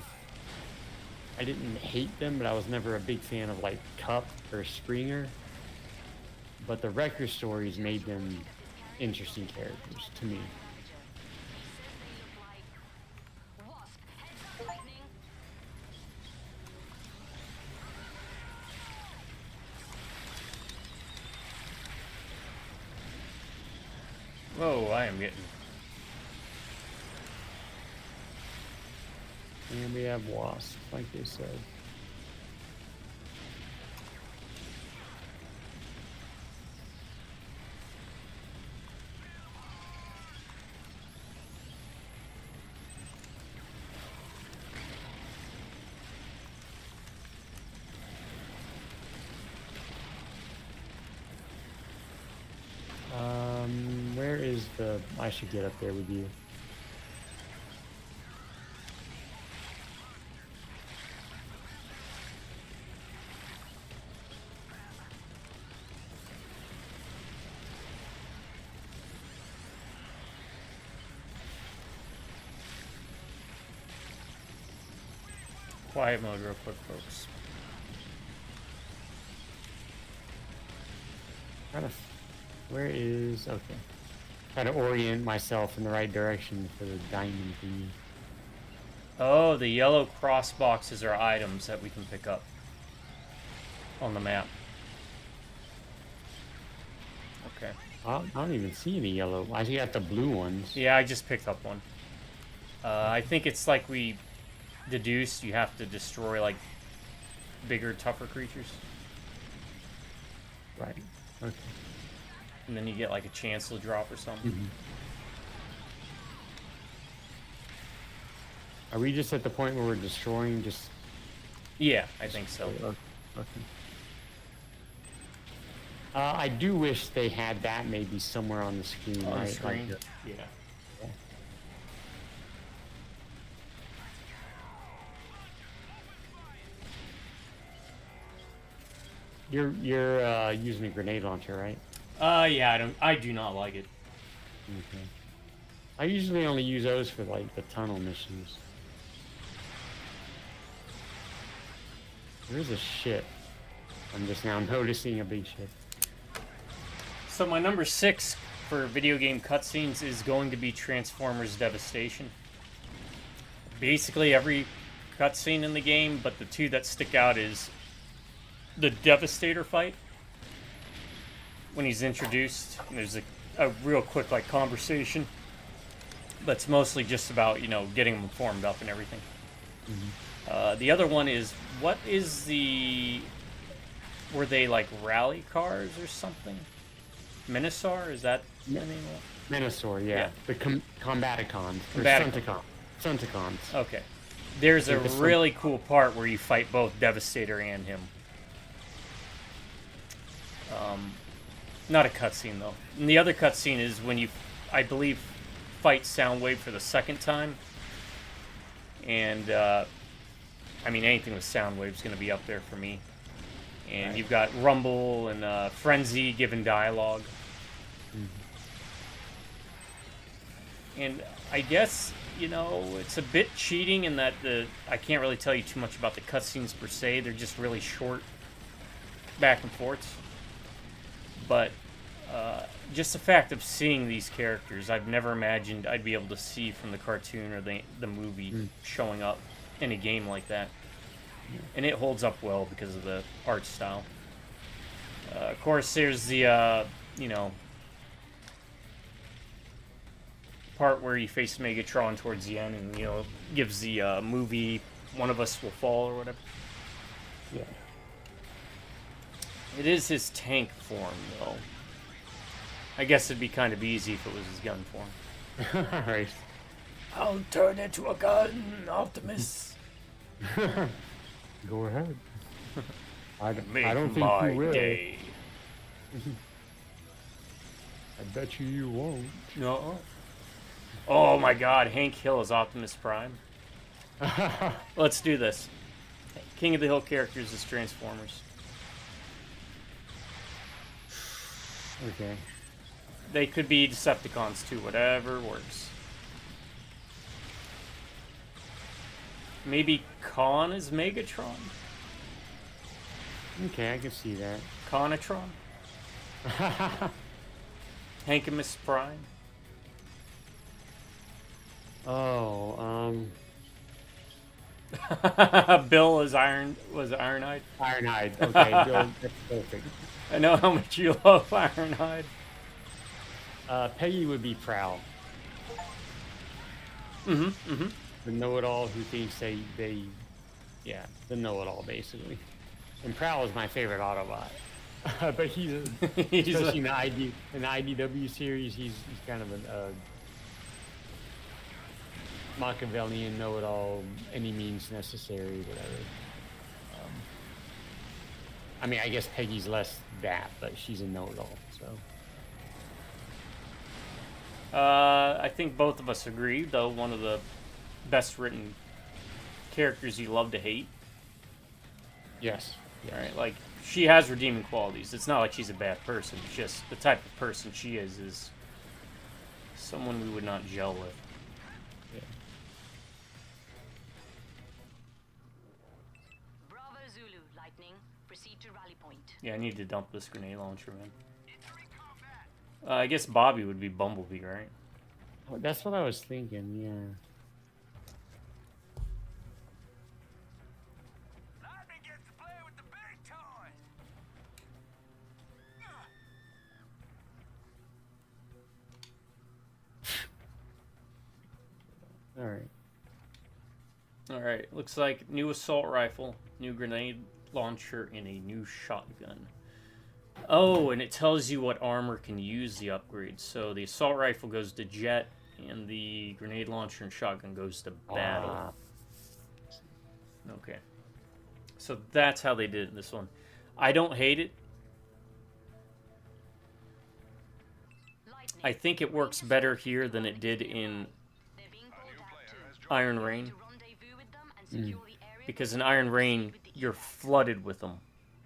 I didn't hate them, but I was never a big fan of, like, Cup or Springer. But the Wrecker stories made them interesting characters to me. Whoa, I am getting... And we have Wasp, like they said. Where is the... I should get up there with you. Quiet mode real quick, folks. Where is... Okay. Try to orient myself in the right direction for the diamond thingy. Oh, the yellow cross boxes are items that we can pick up on the map. Okay. I don't even see any yellow. I see got the blue ones. Yeah, I just picked up one. I think it's like we deduced you have to destroy like bigger, tougher creatures. Right. Okay. And then you get like a chancellor drop or something. Mm-hmm. Are we just at the point where we're destroying just... Yeah, I think so. Okay. I do wish they had that maybe somewhere on the screen. On right? the screen? Like Yeah. You're using a grenade launcher, right? Yeah, I do not like it. Okay. I usually only use those for like the tunnel missions. There's a ship. I'm just now noticing a big ship. So my number 6 for video game cutscenes is going to be Transformers Devastation. Basically every cutscene in the game, but the two that stick out is the Devastator fight. When he's introduced, and there's a real quick like conversation, but it's mostly just about, you know, getting them formed up and everything. Mm-hmm. The other one is, what is were they like rally cars or something? Minosaur, is that the name of it? Minosaur, yeah. Yeah. The Combaticons. Or Combaticons. Stunticons. Okay. There's a Like the really cool part where you fight both Devastator and him. Not a cutscene, though. And the other cutscene is when you, I believe, fight Soundwave for the second time. And, I mean, anything with Soundwave is going to be up there for me. And Right. you've got Rumble and Frenzy giving dialogue. Mm-hmm. And I guess, you know, it's a bit cheating in that I can't really tell you too much about the cutscenes per se. They're just really short back and forths. But just the fact of seeing these characters, I've never imagined I'd be able to see from the cartoon or the movie showing up in a game like that. And it holds up well because of the art style. Of course, there's the, you know, part where you face Megatron towards the end and, you know, gives the movie One of Us Will Fall or whatever. Yeah. It is his tank form, though. I guess it'd be kind of easy if it was his gun form. Right. I'll turn into a gun, Optimus. Go ahead. I don't Make think my you will. day. I bet you won't. No. Oh my God, Hank Hill is Optimus Prime. Let's do this. King of the Hill characters is Transformers. Okay. They could be Decepticons too, whatever works. Maybe Khan is Megatron? Okay, I can see that. Conatron? Hankimus Prime? Oh, Bill is Ironhide. Ironhide. Okay, Bill, that's perfect. I know how much you love Ironhide. Peggy would be Prowl. Mm-hmm. The know-it-all who thinks yeah, the know-it-all basically. And Prowl is my favorite Autobot. But he's especially in the IDW series, he's kind of a Machiavellian know-it-all, any means necessary, whatever. I mean, I guess Peggy's less that, but she's a know-it-all, so. I think both of us agree, though, one of the best written characters you love to hate. Yes. Right? Like, she has redeeming qualities. It's not like she's a bad person. It's just the type of person she is someone we would not gel with. Yeah. Bravo Zulu, Lightning. Proceed to rally point. Yeah, I need to dump this grenade launcher, man. I guess Bobby would be Bumblebee, right? Oh, that's what I was thinking. Yeah. Lightning gets to play with the big toys. All right. All right. Looks like new assault rifle, new grenade launcher, and a new shotgun. Oh, and it tells you what armor can use the upgrades. So the assault rifle goes to jet, and the grenade launcher and shotgun goes to battle. Okay. So that's how they did it in this one. I don't hate it. I think it works better here than it did in Iron Rain. Because in Iron Rain, you're flooded with them.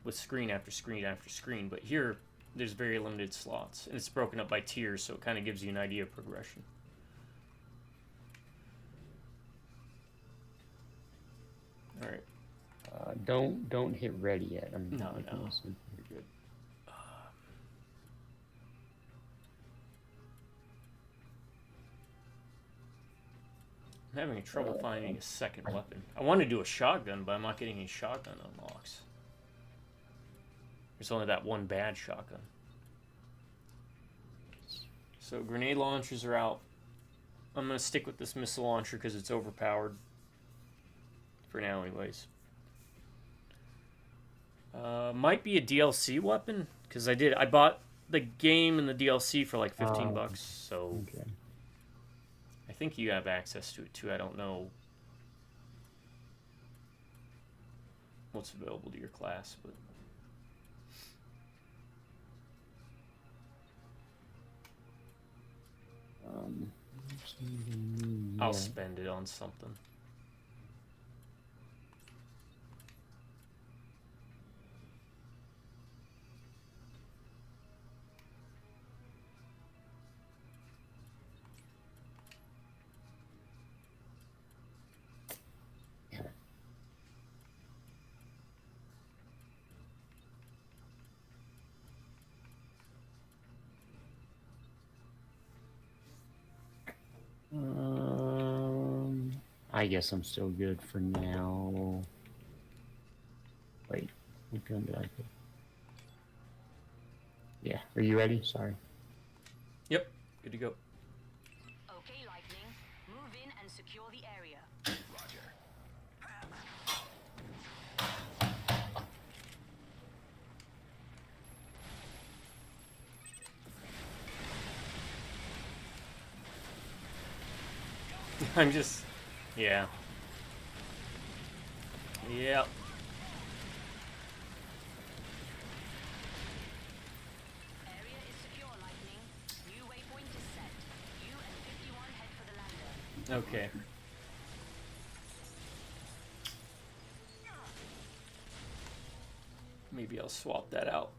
With screen after screen after screen. But here, there's very limited slots. And it's broken up by tiers, so it kind of gives you an idea of progression. Alright. Don't hit ready yet. No. You're good. I'm having trouble finding a second weapon. I want to do a shotgun, but I'm not getting any shotgun unlocks. There's only that one bad shotgun. So grenade launchers are out. I'm going to stick with this missile launcher because it's overpowered. For now, anyways. Might be a DLC weapon, because I bought the game and the DLC for like 15 bucks, so... Okay. I think you have access to it too. I don't know what's available to your class, but I'll spend it on something. I guess I'm still good for now. Wait, what gun did I pick? Yeah, are you ready? Sorry. Yep, good to go. Okay, Lightning. Move in and secure the area. Roger. I'm just... Yeah. Yep. Area is secure, Lightning. New waypoint is set. You and 51 head for the lander. Okay. Maybe I'll swap that out.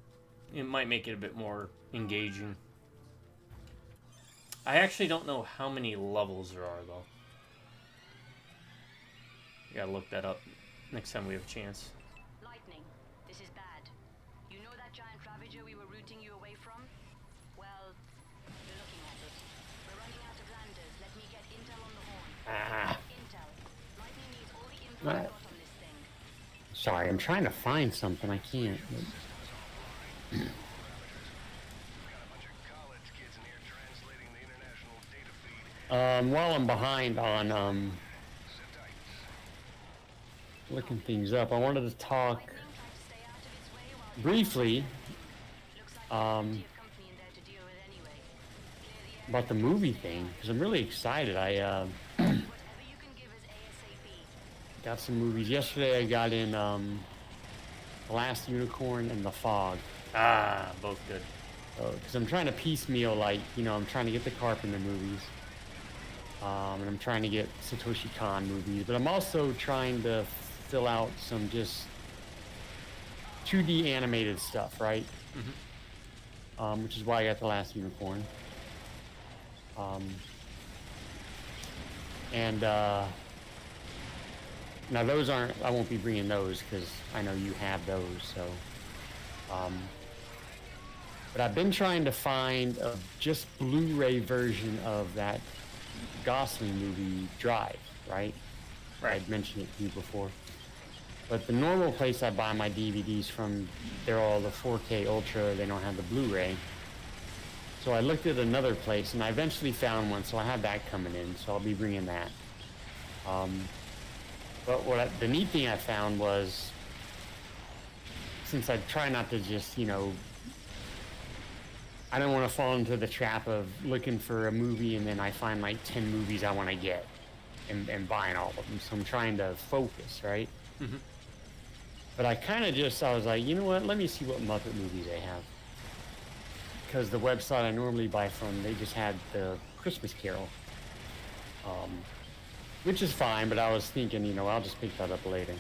It might make it a bit more engaging. I actually don't know how many levels there are, though. Gotta look that up next time we have a chance. Lightning, this is B.A.D. You know that giant Ravager we were rooting you away from? Well, you're looking at it. We're running out of landers. Let me get intel on the horn. Intel. Lightning needs all the info I got on this thing. Sorry, I'm trying to find something. I can't. While I'm behind on looking things up, I wanted to talk Lightning tried to stay out of its way while briefly looks like there's plenty of company in there to deal with anyway. Clear the area. about the movie thing because I'm really excited. I Whatever you can give us ASAP. got some movies yesterday. I got in The Last Unicorn and The Fog. Ah, both good. Because I'm trying to piecemeal, like, you know, I'm trying to get the Carpenter movies. And I'm trying to get Satoshi Kon movies. But I'm also trying to fill out some just 2D animated stuff, right? Which is why I got The Last Unicorn. Now those aren't, I won't be bringing those because I know you have those, so. But I've been trying to find a just Blu-ray version of that Gosling movie, Drive, right? Right. I'd mentioned it to you before. But the normal place I buy my DVDs from, they're all the 4K Ultra. They don't have the Blu-ray. So I looked at another place, and I eventually found one. So I have that coming in. So I'll be bringing that. But the neat thing I found was, since I try not to just, I don't want to fall into the trap of looking for a movie and then I find like 10 movies I want to get and buying all of them. So I'm trying to focus, right? Mm-hmm. But I kind of I was like, you know what? Let me see what Muppet movies they have. Because the website I normally buy from, they just had the Christmas Carol. Which is fine, but I was thinking, I'll just pick that up later.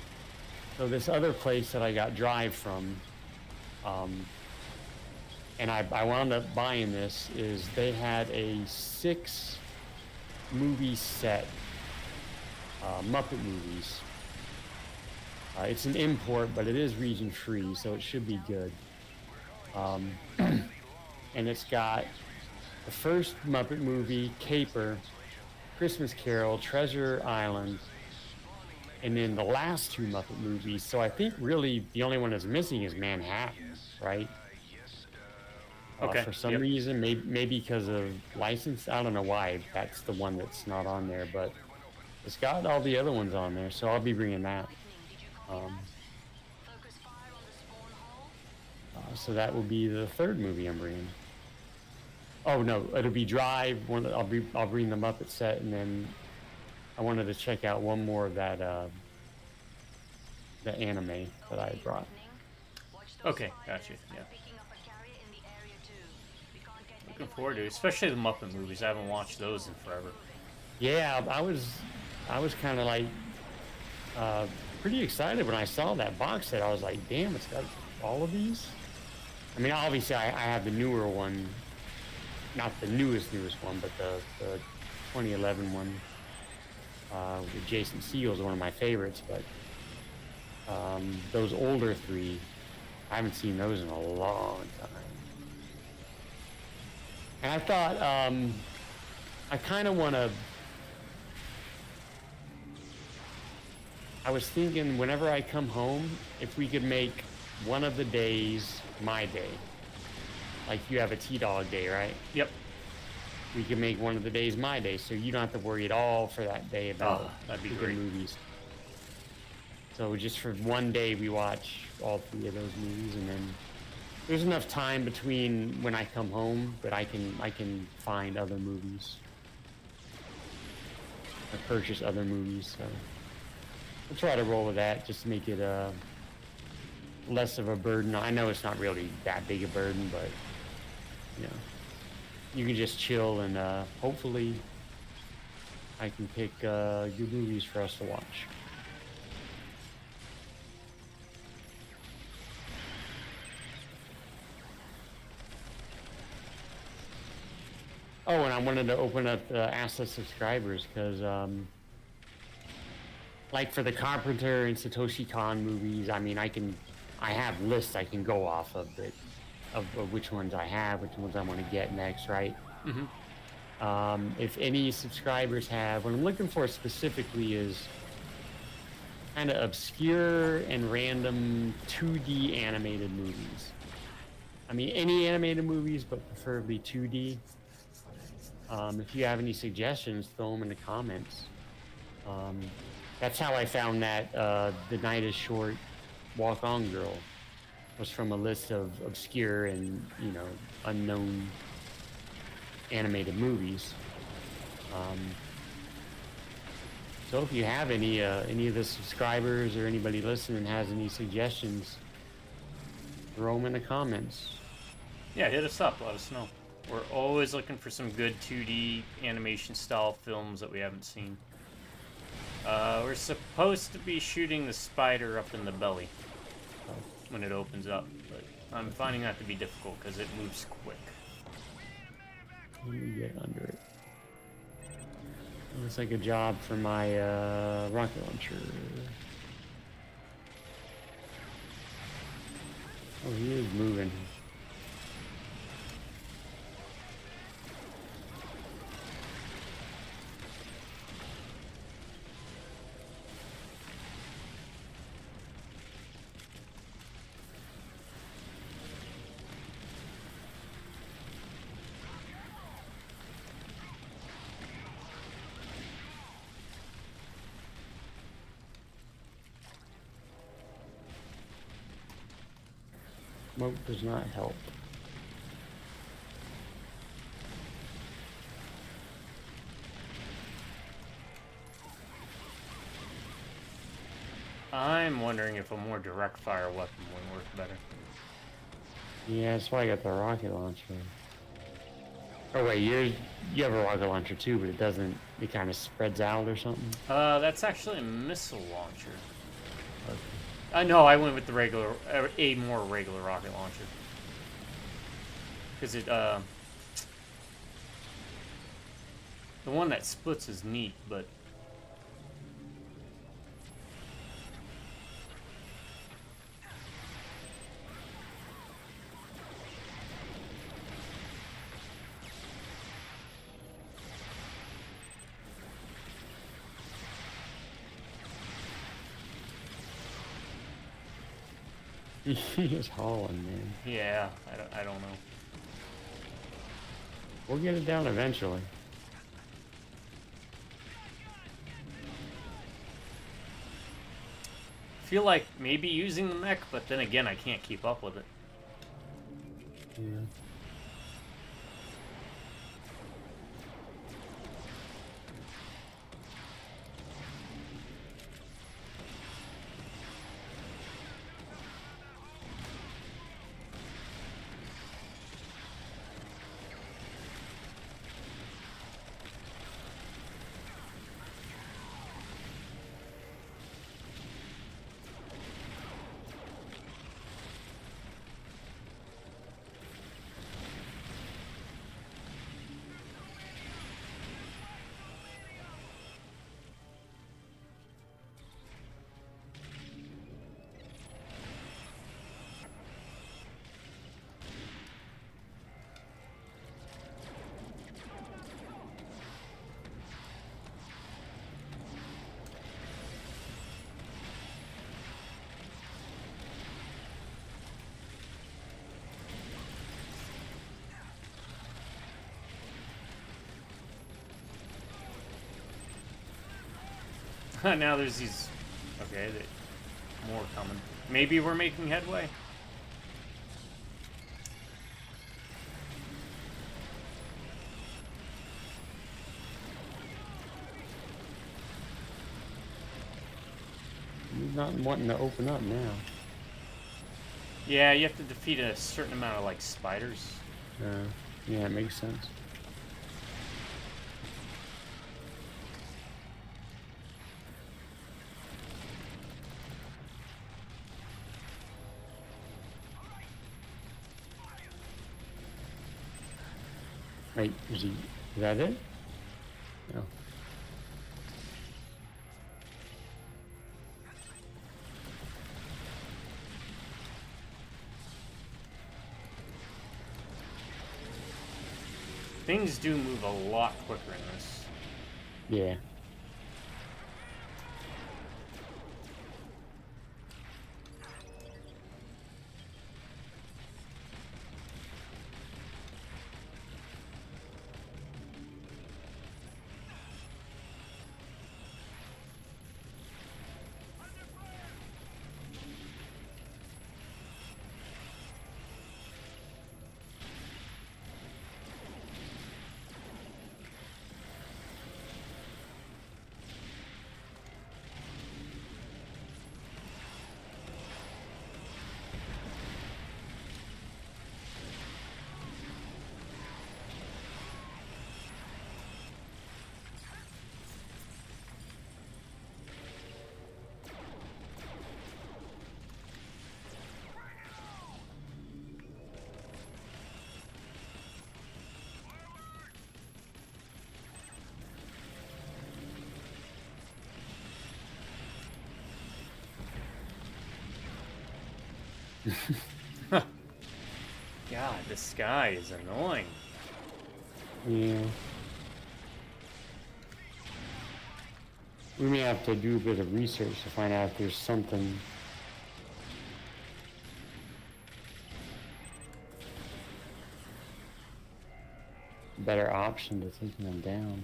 So this other place that I got Drive from, and I wound up buying this, is they had a 6-movie set, Muppet movies. It's an import, but it is region free, so it should be good. And it's got the first Muppet movie, Caper, Christmas Carol, Treasure Island, and then the last 2 Muppet movies. So I think really the only one that's missing is Manhattan, right? Okay. For some reason, maybe because of license. I don't know why that's the one that's not on there, but it's got all the other ones on there, so I'll be bringing that. Focus fire on the spawn hole. So that will be the 3rd movie I'm bringing. Oh no, it'll be Drive. I'll bring the Muppet set, and then I wanted to check out one more of that the anime that I brought. Okay, gotcha. Yeah. Looking forward to it, especially the Muppet movies. I haven't watched those in forever. Yeah, I was kind of like pretty excited when I saw that box set. I was like, damn, it's got all of these. I mean, obviously I have the newer one, not the newest one, but the 2011 one with Jason Segel is one of my favorites. But those older 3, I haven't seen those in a long time. And I thought, I kind of want to, I was thinking whenever I come home, if we could make one of the days my day. Like you have a T-Dog day, right? Yep. We could make one of the days my day, so you don't have to worry at all for that day about that'd be the great. movies. So just for one day, we watch all 3 of those movies, and then there's enough time between when I come home that I can find other movies or purchase other movies. So I'll try to roll with that just to make it less of a burden. I know it's not really that big a burden, but you can just chill and hopefully I can pick good movies for us to watch. Oh, and I wanted to open up ask the subscribers because, like for the Carpenter and Satoshi Kon movies, I mean, I have lists I can go off of that, of which ones I have, which ones I want to get next, right? Mm-hmm. If any subscribers have, what I'm looking for specifically is kind of obscure and random 2D animated movies. I mean, any animated movies, but preferably 2D. If you have any suggestions, throw them in the comments. That's how I found that The Night is Short, Walk On Girl was from a list of obscure and, unknown animated movies. So if you have any of the subscribers or anybody listening has any suggestions, throw them in the comments. Yeah, hit us up. Let us know. We're always looking for some good 2D animation style films that we haven't seen. We're supposed to be shooting the spider up in the belly when it opens up, but I'm finding that to be difficult because it moves quick. Let me get under it. Looks like a job for my rocket launcher. Oh, he is moving. Smoke does not help. I'm wondering if a more direct fire weapon would work better. Yeah, that's why I got the rocket launcher. Oh wait, you have a rocket launcher too, but it doesn't. It kind of spreads out or something. That's actually a missile launcher. No, I went with the regular, a more regular rocket launcher. Because the one that splits is neat, but He's hauling, man. yeah, I don't know. We'll get it down eventually. Feel like maybe using the mech, but then again, I can't keep up with it. Yeah. Now there's these. Okay, more coming. Maybe we're making headway. He's not wanting to open up now. Yeah, you have to defeat a certain amount of like spiders. Yeah, it makes sense. Wait, is that it? No. Things do move a lot quicker in this. Yeah. God, this guy is annoying. Yeah. We may have to do a bit of research to find out if there's something better option to taking them down.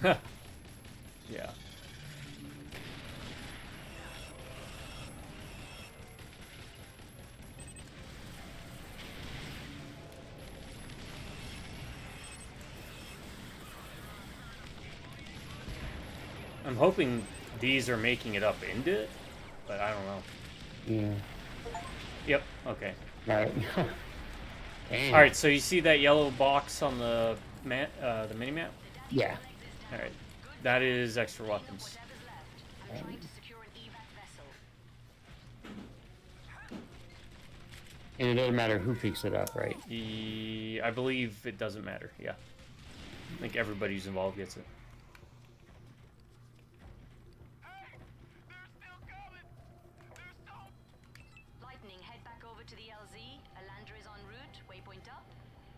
Yeah. I'm hoping these are making it up into it, but I don't know. Yeah. Yep, okay. Right. Damn. Alright, so you see that yellow box on the mini-map? Yeah. Alright. That is extra weapons. Whatever's left. I'm trying to secure an evac vessel. And it doesn't matter who picks it up, right? I believe it doesn't matter, yeah. I think everybody who's involved gets it. Lightning, head back over to the LZ. A lander is en route. Waypoint up.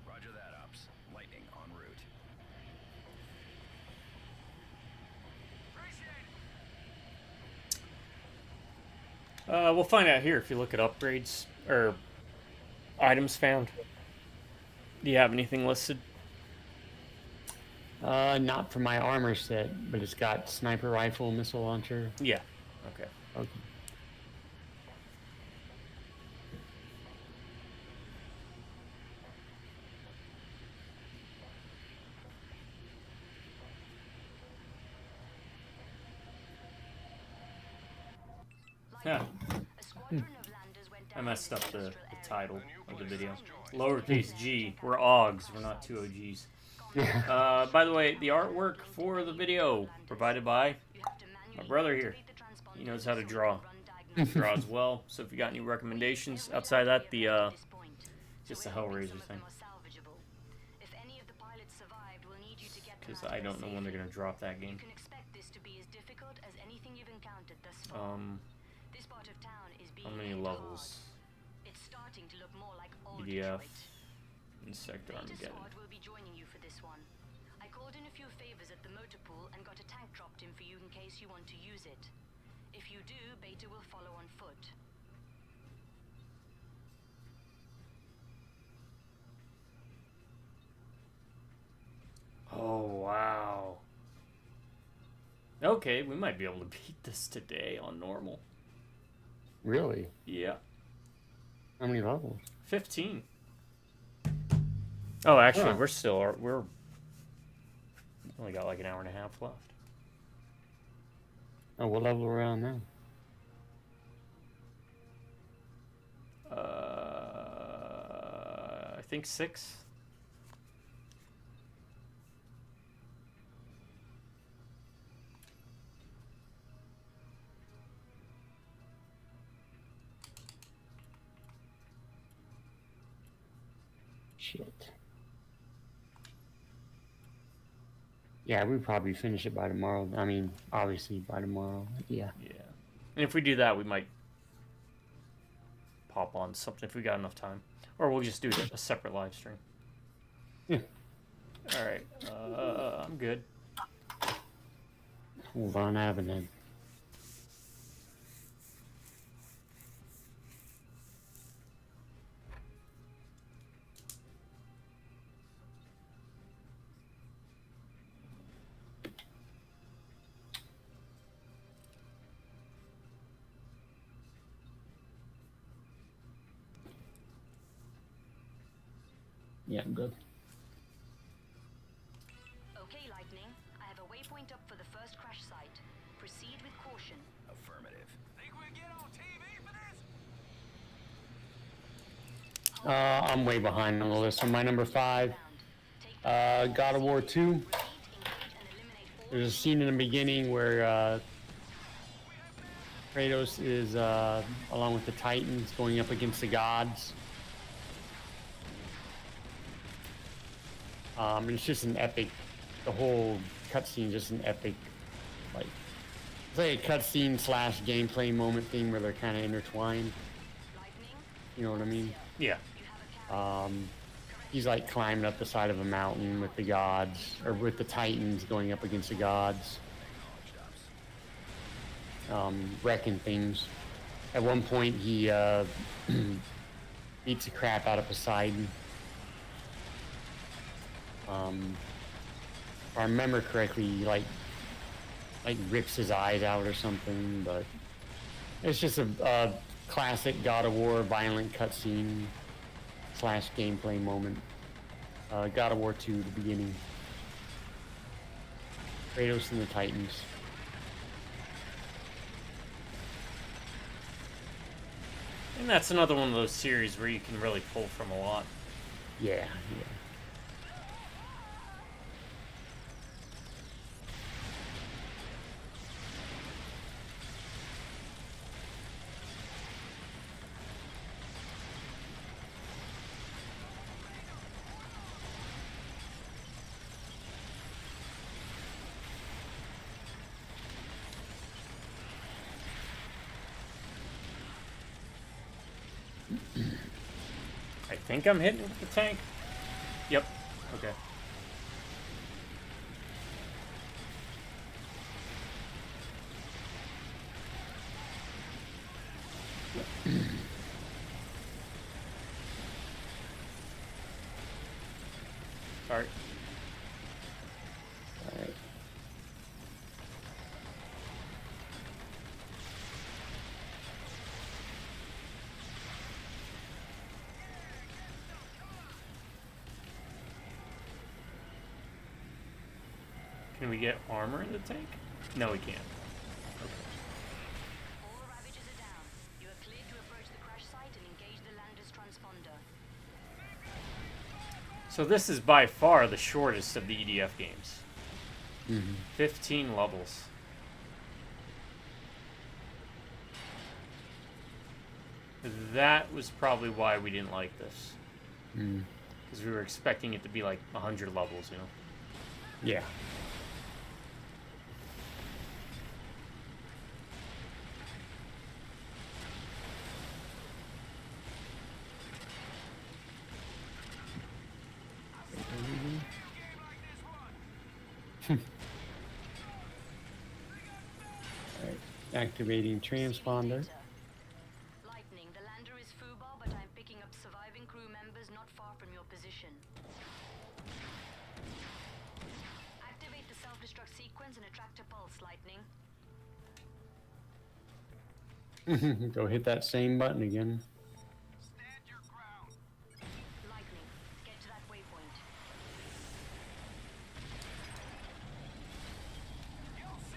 Roger that, Ops. Lightning en route. Appreciate it. We'll find out here if you look at upgrades or items found. Do you have anything listed? Not for my armor set, but it's got sniper rifle, missile launcher. Yeah. Okay. Okay. Yeah. A squadron of landers went down I messed in up this the industrial area. title of the video. Lowercase g. We're OGs. We're not two OGs. By the way, the artwork for the video provided by You have to manually my brother here. activate the transponder He knows how to vessel draw. and run diagnostics. Draws well. So if you got any recommendations outside of that, the At this point. just So the we're hoping Hellraiser some of thing. them are salvageable. If any of the pilots survived, we'll need you to get them Because out I of don't know there when they're safely. gonna drop that You game. can expect this to be as difficult as anything you've encountered thus far. This part of town is being How many hit levels? hard. It's starting to look more like old EDF Detroit. and Sector Beta Armageddon. Squad will be joining you for this one. I called in a few favors at the motor pool and got a tank dropped in for you in case you want to use it. If you do, Beta will follow on foot. Oh wow. Okay, we might be able to beat this today on normal. Really? Yeah. How many levels? 15. Oh, actually, Huh. we're only got like an hour and a half left. Oh, what level are we on now? I think 6. Shit. Yeah, we probably finish it by tomorrow. I mean, obviously by tomorrow. Yeah. Yeah. And if we do that, we might pop on something if we got enough time, or we'll just do a separate live stream. Yeah. All right. I'm good. Hold on, I have an end. Yeah, I'm good. Okay, Lightning. I have a waypoint up for the first crash site. Proceed with caution. Affirmative. Think we'll get on TV for this? I'm way behind on the list. On my number 5, Take the God of War 2. repeat, engage and eliminate all There's a scene in the beginning where Kratos is, along with the Titans, going up against the gods. And it's just an epic, the whole cutscene is just an epic, like, it's like a cutscene slash gameplay moment thing where they're kind of intertwined. Lightning. You know what I mean? Yeah. You have a carry. He's like climbing up the side of a mountain with the gods, or with the Titans going up against the gods. Wrecking things. At one point, he beats the crap out of Poseidon. if I remember correctly, like rips his eyes out or something. But it's just a classic God of War violent cutscene / gameplay moment. God of War 2, the beginning. Kratos and the Titans. And that's another one of those series where you can really pull from a lot. Yeah, yeah. I think I'm hitting it with the tank. Yep. Okay. Sorry. All right. Can we get armor in the tank? No, we can't. All Ravagers are down. You are cleared to approach the crash site and engage the lander's transponder. So this is by far the shortest of the EDF games. Mm-hmm. 15 levels. That was probably why we didn't like this. Mm. Because we were expecting it to be like 100 levels, you know? Yeah. Alright, activating transponder. Lightning, the lander is FUBAR, but I'm picking up surviving crew members not far from your position. Activate the self-destruct sequence and attract a pulse, Lightning. Go hit that same button again. Stand your ground. Lightning, get to that waypoint. You see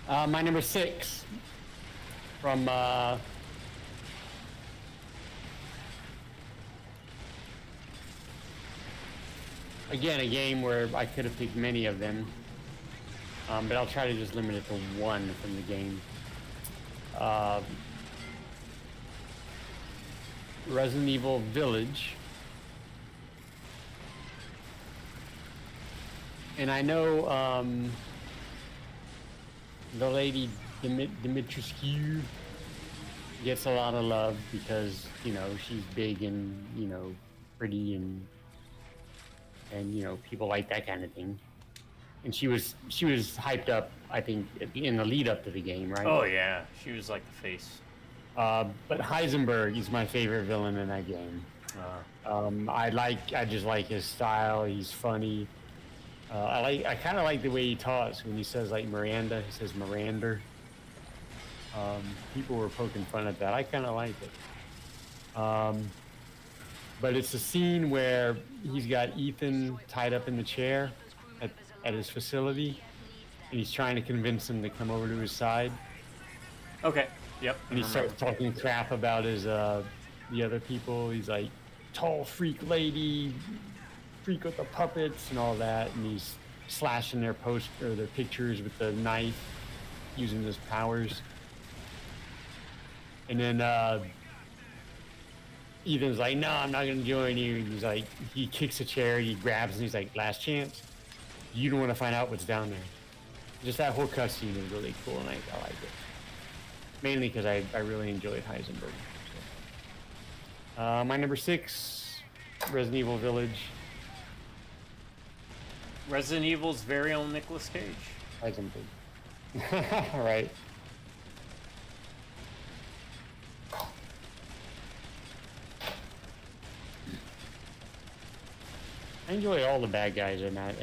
that? My number 6 from again, a game where I could have picked many of them, but I'll try to just limit it to one from the game. Resident Evil Village. And I know the lady Dimitrescu gets a lot of love because, you know, she's big and, you know, pretty and you know, people like that kind of thing. And she was hyped up, I think, in the lead up to the game, right? Oh, yeah. She was like the face. But Heisenberg is my favorite villain in that game. I just like his style. He's funny. I kind of like the way he talks when he says like Miranda. He says Miranda. People were poking fun at that. I kind of like it. But it's a scene where he's got Ethan tied up in the chair at his facility, and he's trying to convince him to come over to his side. Okay. Yep. And he starts talking crap about his the other people. He's like, tall freak lady, freak with the puppets and all that, and he's slashing their their pictures with the knife, using his powers. And then Ethan's like, no, I'm not gonna join you. He's like, he kicks a chair, he grabs, and he's like, last chance. You don't want to find out what's down there. Just that whole cutscene is really cool, and I like it. Mainly because I really enjoyed Heisenberg. My number 6, Resident Evil Village. Resident Evil's very own Nicolas Cage. Heisenberg. All right. I enjoy all the bad guys in that.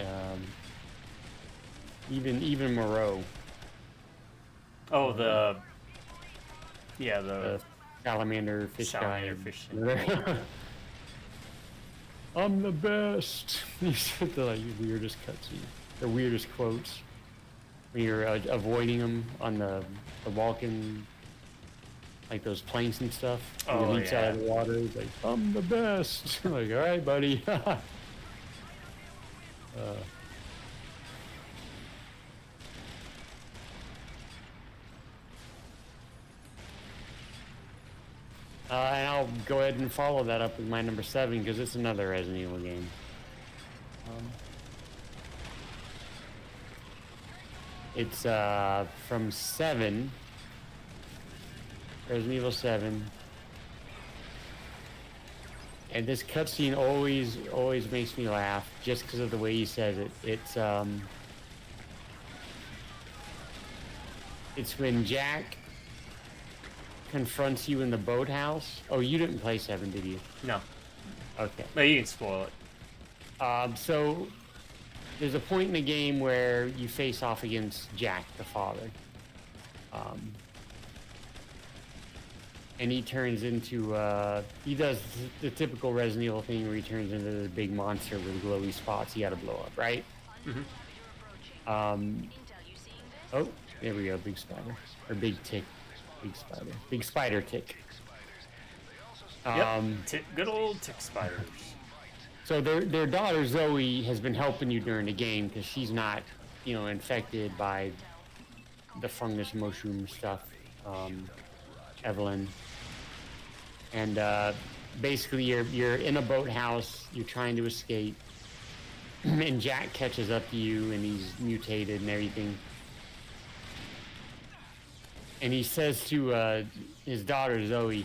Even Moreau, Oh, the the salamander fish salamander guy. fish. I'm the best. He said the like weirdest cutscene, the weirdest quotes. When you're avoiding them on the walking, like those planks and stuff. When Oh, he leaps out of the water. He's like, I'm the best. I'm like, all right, buddy. And I'll go ahead and follow that up with my number 7 because it's another Resident Evil game. It's from 7, Resident Evil 7. And this cutscene always makes me laugh just because of the way he says it. It's when Jack confronts you in the boathouse. Oh, you didn't play 7, did you? No. Okay. But you can spoil it. So there's a point in the game where you face off against Jack, the father. And he turns into, he does the typical Resident Evil thing where he turns into the big monster with glowy spots you gotta blow up, right? Oh, there we go, big spider. Or big tick. Big spider. Big spider tick. Good old tick spiders. So their daughter Zoe has been helping you during the game because she's not, infected by the fungus mushroom stuff. Evelyn. And basically you're in a boathouse, you're trying to escape, and Jack catches up to you and he's mutated and everything. And he says to his daughter Zoe,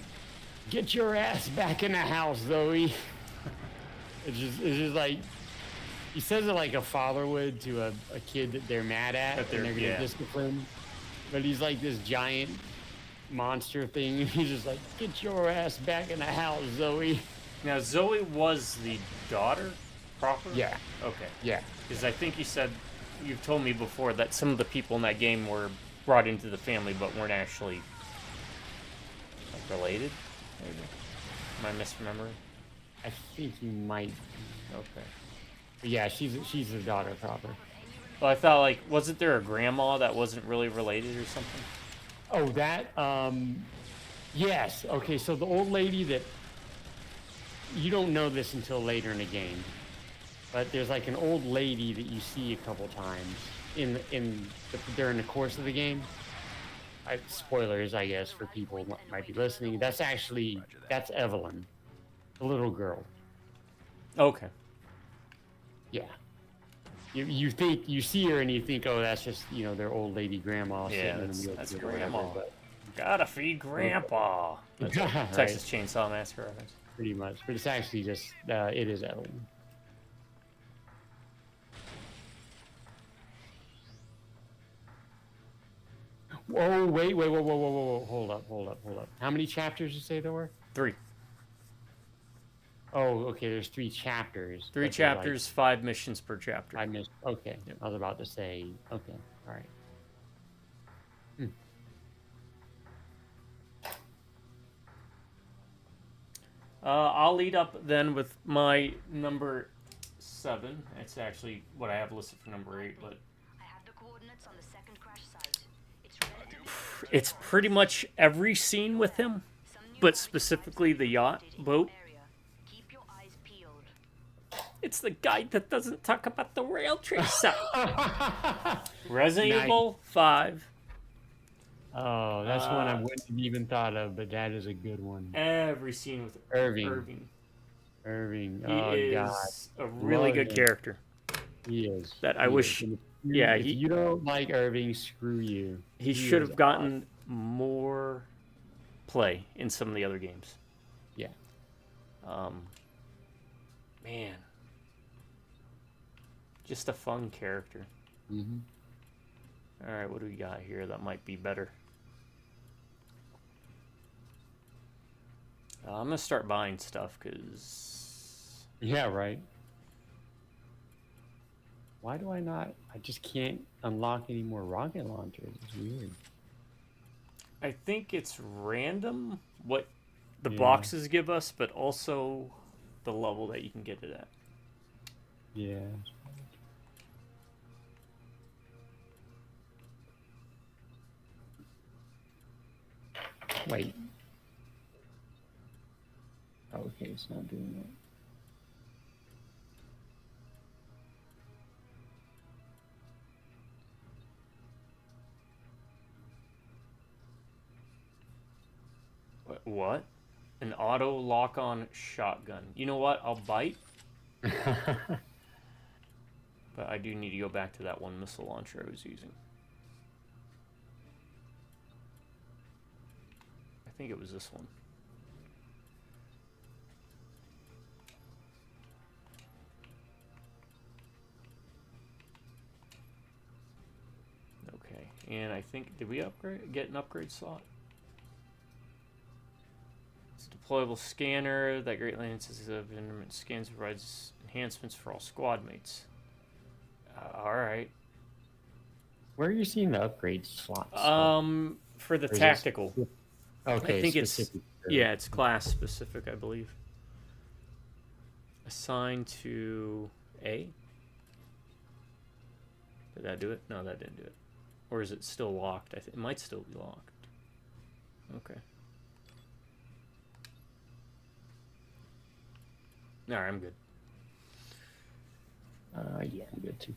"Get your ass back in the house, Zoe." It's just like, he says it like a father would to a kid that they're mad at and they're gonna discipline. But he's like this giant monster thing. And he's just like, "Get your ass back in the house, Zoe." Now, Zoe was the daughter proper? Yeah. Okay. Yeah. Because I think you've told me before that some of the people in that game were brought into the family but weren't actually related, maybe? Am I misremembering? I think you might. Okay. But yeah, she's the daughter proper. Well, I thought, wasn't there a grandma that wasn't really related or something? Oh, that, yes. Okay, so the old lady that, you don't know this until later in the game, but there's like an old lady that you see a couple times during the course of the game. Spoilers, I guess, for people who might be listening. That's Evelyn, the little girl. Okay. Yeah. You think you see her and you think, oh, that's just their old lady grandma sitting in the wheelchair. That's or grandma. whatever, but Gotta feed grandpa. That's a Right. Texas Chainsaw Massacre reference. Pretty much, but it's actually just it is Evelyn. Whoa! Wait! Whoa! Hold up! How many chapters did you say there were? 3. Oh, okay. There's 3 chapters. 3 but they're chapters, 5 missions per chapter. I missed. Okay, Yep. I was about to say. Okay, all right. I'll lead up then with my number 7. It's actually what I have listed for number 8, but I have the coordinates on the second crash site. It's relatively it's pretty much every scene with him, but specifically the yacht boat. area. Keep your eyes peeled. It's the guy that doesn't talk about the rail trace out. Resident Nice. Evil 5. Oh, that's one I wouldn't have even thought of, but that is a good one. Every scene with Irving. He Oh is God, a really Love good him. character. he is. That I He wish- is. And yeah, if he- you don't like Irving, screw you. He should is have gotten more play in some of the other games. Yeah. Man. Just a fun character. Mm-hmm. All right, what do we got here that might be better? I'm going to start buying stuff because Yeah, right. Why do I not? I just can't unlock any more rocket launchers. It's weird. I think it's random what the Yeah. boxes give us, but also the level that you can get it at. Yeah. Wait. Okay, it's not doing that. What? An auto lock-on shotgun. You know what? I'll bite, but I do need to go back to that one missile launcher I was using. I think it was this one. Okay, and I think, did we get an upgrade slot? It's a deployable scanner that greatly enhances of intermittent scans, provides enhancements for all squad mates. Alright. Where are you seeing the upgrade slots? For the Or is this- tactical. Okay, I think it's, specific for- yeah, it's class specific, I believe. Assigned to A? Did that do it? No, that didn't do it. Or is it still locked? I think it might still be locked. Okay. Alright, I'm good. Yeah, I'm good too.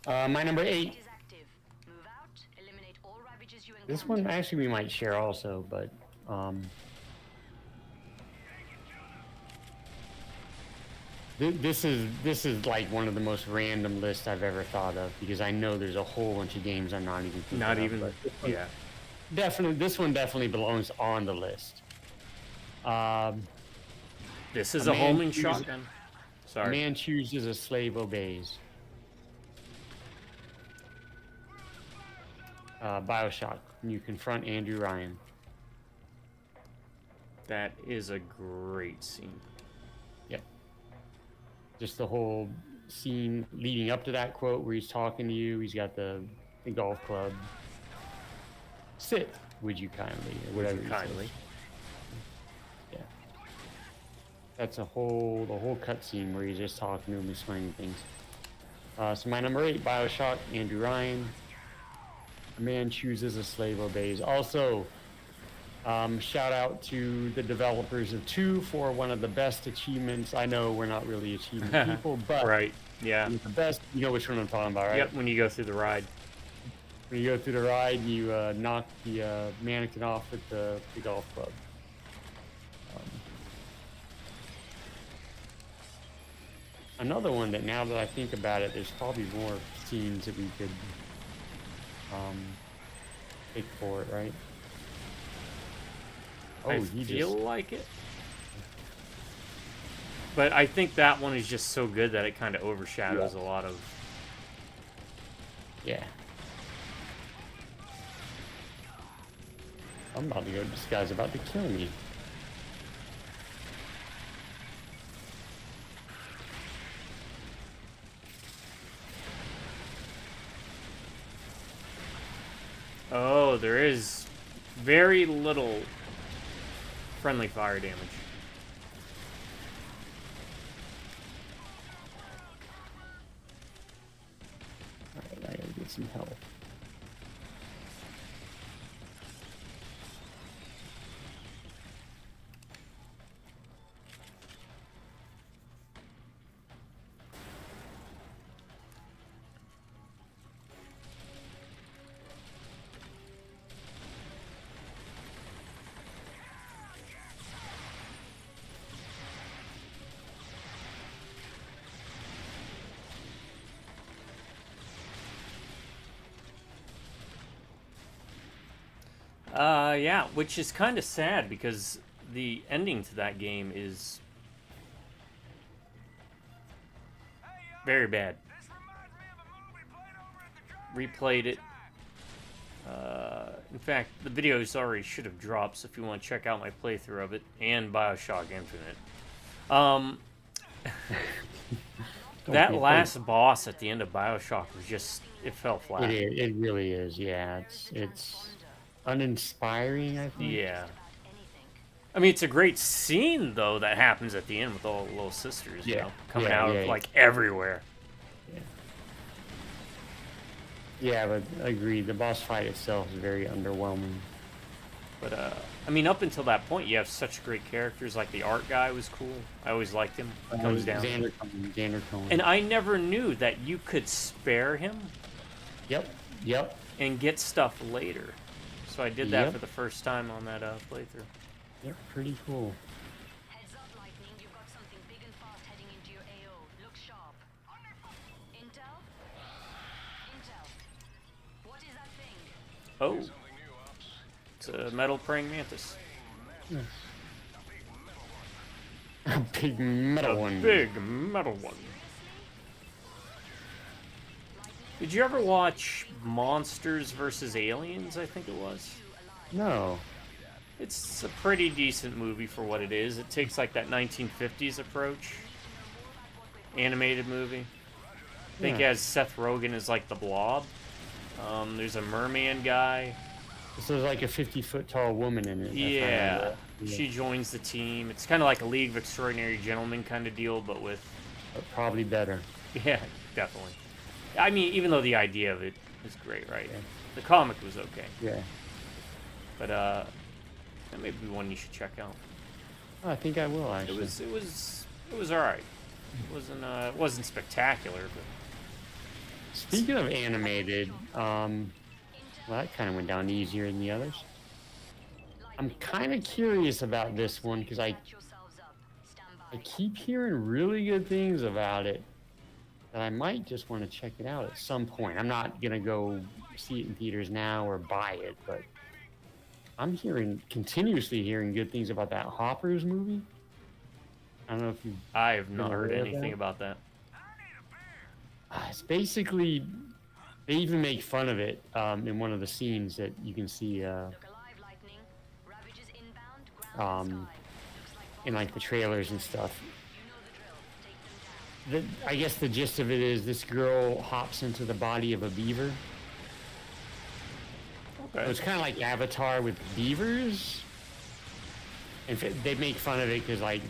My number 8. It is active. Move out. Eliminate all ravages you encounter. This one actually we might share also, but this is like one of the most random lists I've ever thought of, because I know there's a whole bunch of games I'm not even thinking Not of, even, but yeah. definitely this one definitely belongs on the list. This is A a man homing chooses- shotgun. A Sorry. man chooses, a slave obeys. BioShock. You confront Andrew Ryan. That is a great scene. Yep. Just the whole scene leading up to that quote where he's talking to you. He's got the golf club. Sit, would you kindly? Or whatever he says. Kindly. Yeah. That's the whole cutscene where he's just talking to him, explaining things. So my number 8, BioShock, Andrew Ryan. A man chooses, a slave obeys. Also, shout out to the developers of 2 for one of the best achievements. I know we're not really achievement people, but Right. Yeah. the best. You know which one I'm talking about, right? Yep. When you go through the ride. When you go through the ride, you knock the mannequin off with the golf club. Another one that, now that I think about it, there's probably more scenes that we could pick for it, right? Oh, I he feel just like it. But I think that one is just so good that it kind of overshadows a lot of. yeah. I'm about to go. This guy's about to kill me. Oh, there is very little friendly fire damage. Alright, I gotta get some help. Yeah, which is kind of sad because the ending to that game is very bad. This reminds me of a movie played over at the drive-in Replayed it. In fact, the videos already should have dropped, so if you want to check out my playthrough of it and BioShock Infinite. That last boss at the end of Bioshock was just, it fell flat. It is. It really is. Yeah, it's uninspiring, I think. Yeah. I mean, it's a great scene, though, that happens at the end with all the little sisters, you Yeah. know, coming Yeah, out yeah, of, yeah. like, everywhere. Yeah, but agreed. The boss fight itself is very underwhelming. But, I mean, up until that point, you have such great characters. Like, the art guy was cool. I always liked him. He comes down. Xander Cohen. And I never knew that you could spare him Yep. and get stuff later. So I did that Yep. for the first time on that playthrough. Yep, pretty cool. Heads up, Lightning. You've got something big and fast heading into your AO. Look sharp. Intel? Intel. What is that thing? Oh. It's a metal praying mantis. A big metal one. Big metal one. Did you ever watch Monsters vs. Aliens, I think it was? No. It's a pretty decent movie for what it is. It takes like that 1950s approach. Animated movie. I think it has Seth Rogen as like the Blob. There's a merman guy. So there's like a 50-foot tall woman in it. Yeah. She joins the team. It's kind of like a League of Extraordinary Gentlemen kind of deal, but with... But probably better. Yeah, definitely. I mean, even though the idea of it is great, right? Yeah. The comic was okay. Yeah. But, that may be one you should check out. Oh, I think I will, actually. It was alright. It wasn't spectacular, but... Speaking of animated, well, that kind of went down easier than the others. I'm kind of curious about this one because I keep hearing really good things about it that I might just want to check it out at some point. I'm not gonna go see it in theaters now or buy it, but I'm continuously hearing good things about that Hoppers movie. I don't know if you. I have not heard of anything that? about that. It's basically, they even make fun of it in one of the scenes that you can see Look alive, Lightning. Ravages inbound, ground and sky. Looks like in like the trailers and stuff. you know the drill. Take them down. I guess the gist of it is this girl hops into the body of a beaver. So Okay. it's kind of like Avatar with beavers. And they make fun of it because, like,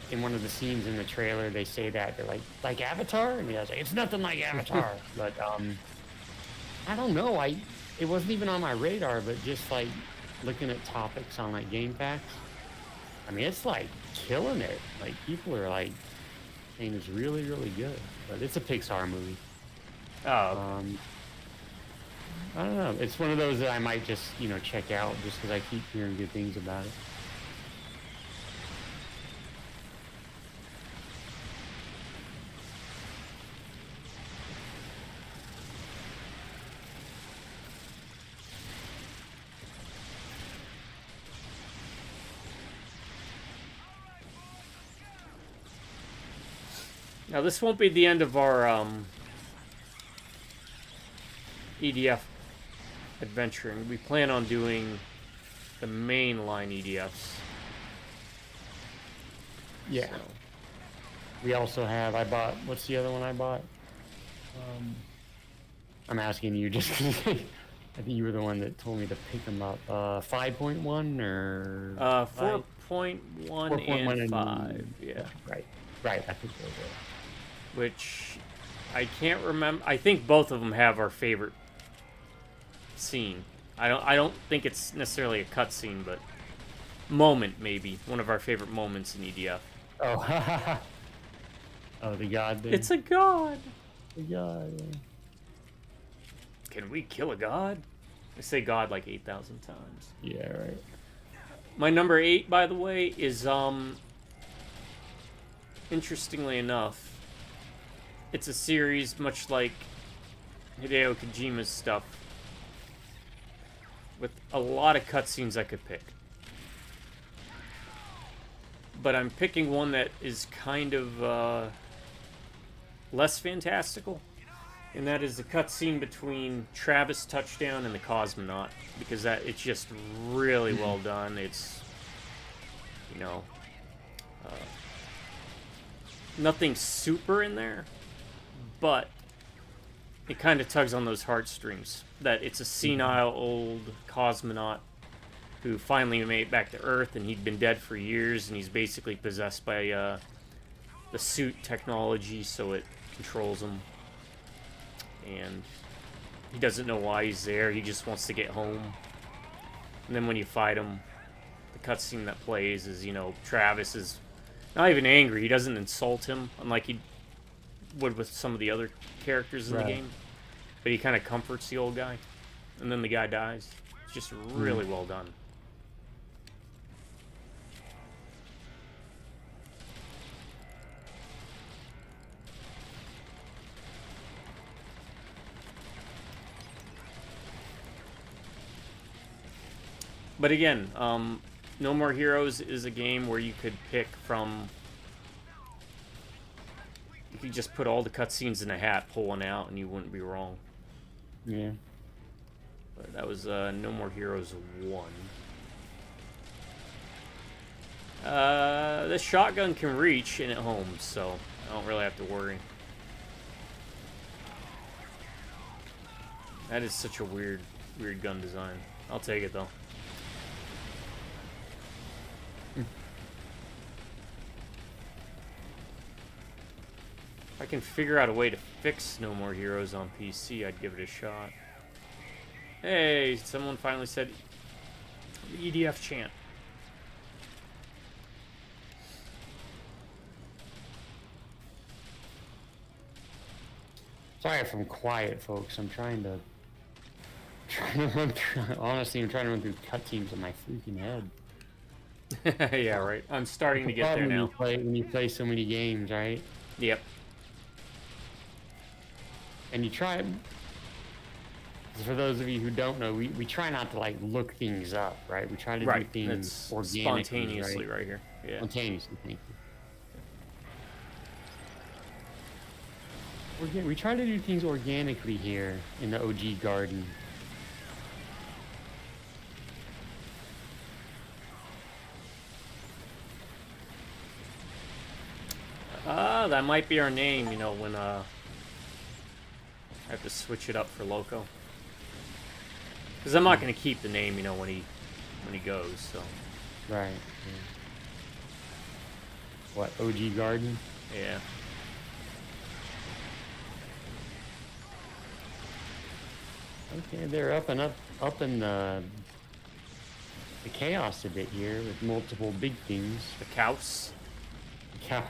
in one of the scenes in the trailer, they say that they're like Avatar, and I was like, it's nothing like Avatar. But I don't know. It wasn't even on my radar, but just like looking at topics on like Game Facts, I mean, it's like killing it. Like people are like saying it's really, really good. But it's a Pixar movie. Oh, I don't know. It's one of those that I might just check out just because I keep hearing good things about it. now this won't be the end of our EDF adventuring. We plan on doing the mainline EDFs. Yeah. So, We also have, I bought, what's the other one I bought? I'm asking you just because I think you were the one that told me to pick them up. 5.1 or? 4.1 4.1 and and 5. Yeah. Right, I think those are. Which I can't remember. I think both of them have our favorite scene. I don't think it's necessarily a cutscene, but moment maybe one of our favorite moments in EDF. Oh, oh, the god thing. It's a god. The god. Yeah. Can we kill a god? I say god like 8,000 times. Yeah, right. My number 8, by the way, is interestingly enough, it's a series much like Hideo Kojima's stuff, with a lot of cutscenes I could pick. But I'm picking one that is kind of less fantastical, and that is the cutscene between Travis Touchdown and the Cosmonaut, because it's just really well done. It's, nothing super in there, but it kind of tugs on those heartstrings. That it's a senile old cosmonaut who finally made it back to Earth, and he'd been dead for years, and he's basically possessed by the suit technology, so it controls him. And he doesn't know why he's there, he just wants to get home. And then when you fight him, the cutscene that plays is, you know, Travis is not even angry, he doesn't insult him, unlike he would with some of the other characters in the game. But he kind of comforts the old guy, and then the guy dies. It's just really well done. But again, No More Heroes is a game where you could pick from... You could just put all the cutscenes in a hat, pull one out, and you wouldn't be wrong. Yeah. But that was No More Heroes 1. The shotgun can reach in at home, so I don't really have to worry. That is such a weird gun design. I'll take it though. If I can figure out a way to fix No More Heroes on PC, I'd give it a shot. Hey, someone finally said the EDF chant. Sorry if I'm quiet, folks. I'm trying to run through, honestly, I'm trying to run through cutscenes in my freaking head. Yeah, right. I'm starting to get there now. When you play so many games, right? Yep. And you try. For those of you who don't know, we try not to like look things up, right? We try to do things It's organically, spontaneously right here. Yeah. Spontaneously, thank you. We try to do things organically here in the OG garden. That might be our name, you know, when I have to switch it up for Loco. Because I'm not going to keep the name, you know, when he goes, so. Right. Yeah. What, OG garden? Yeah. Okay, they're up in the chaos a bit here with multiple big things. The cows. The couch.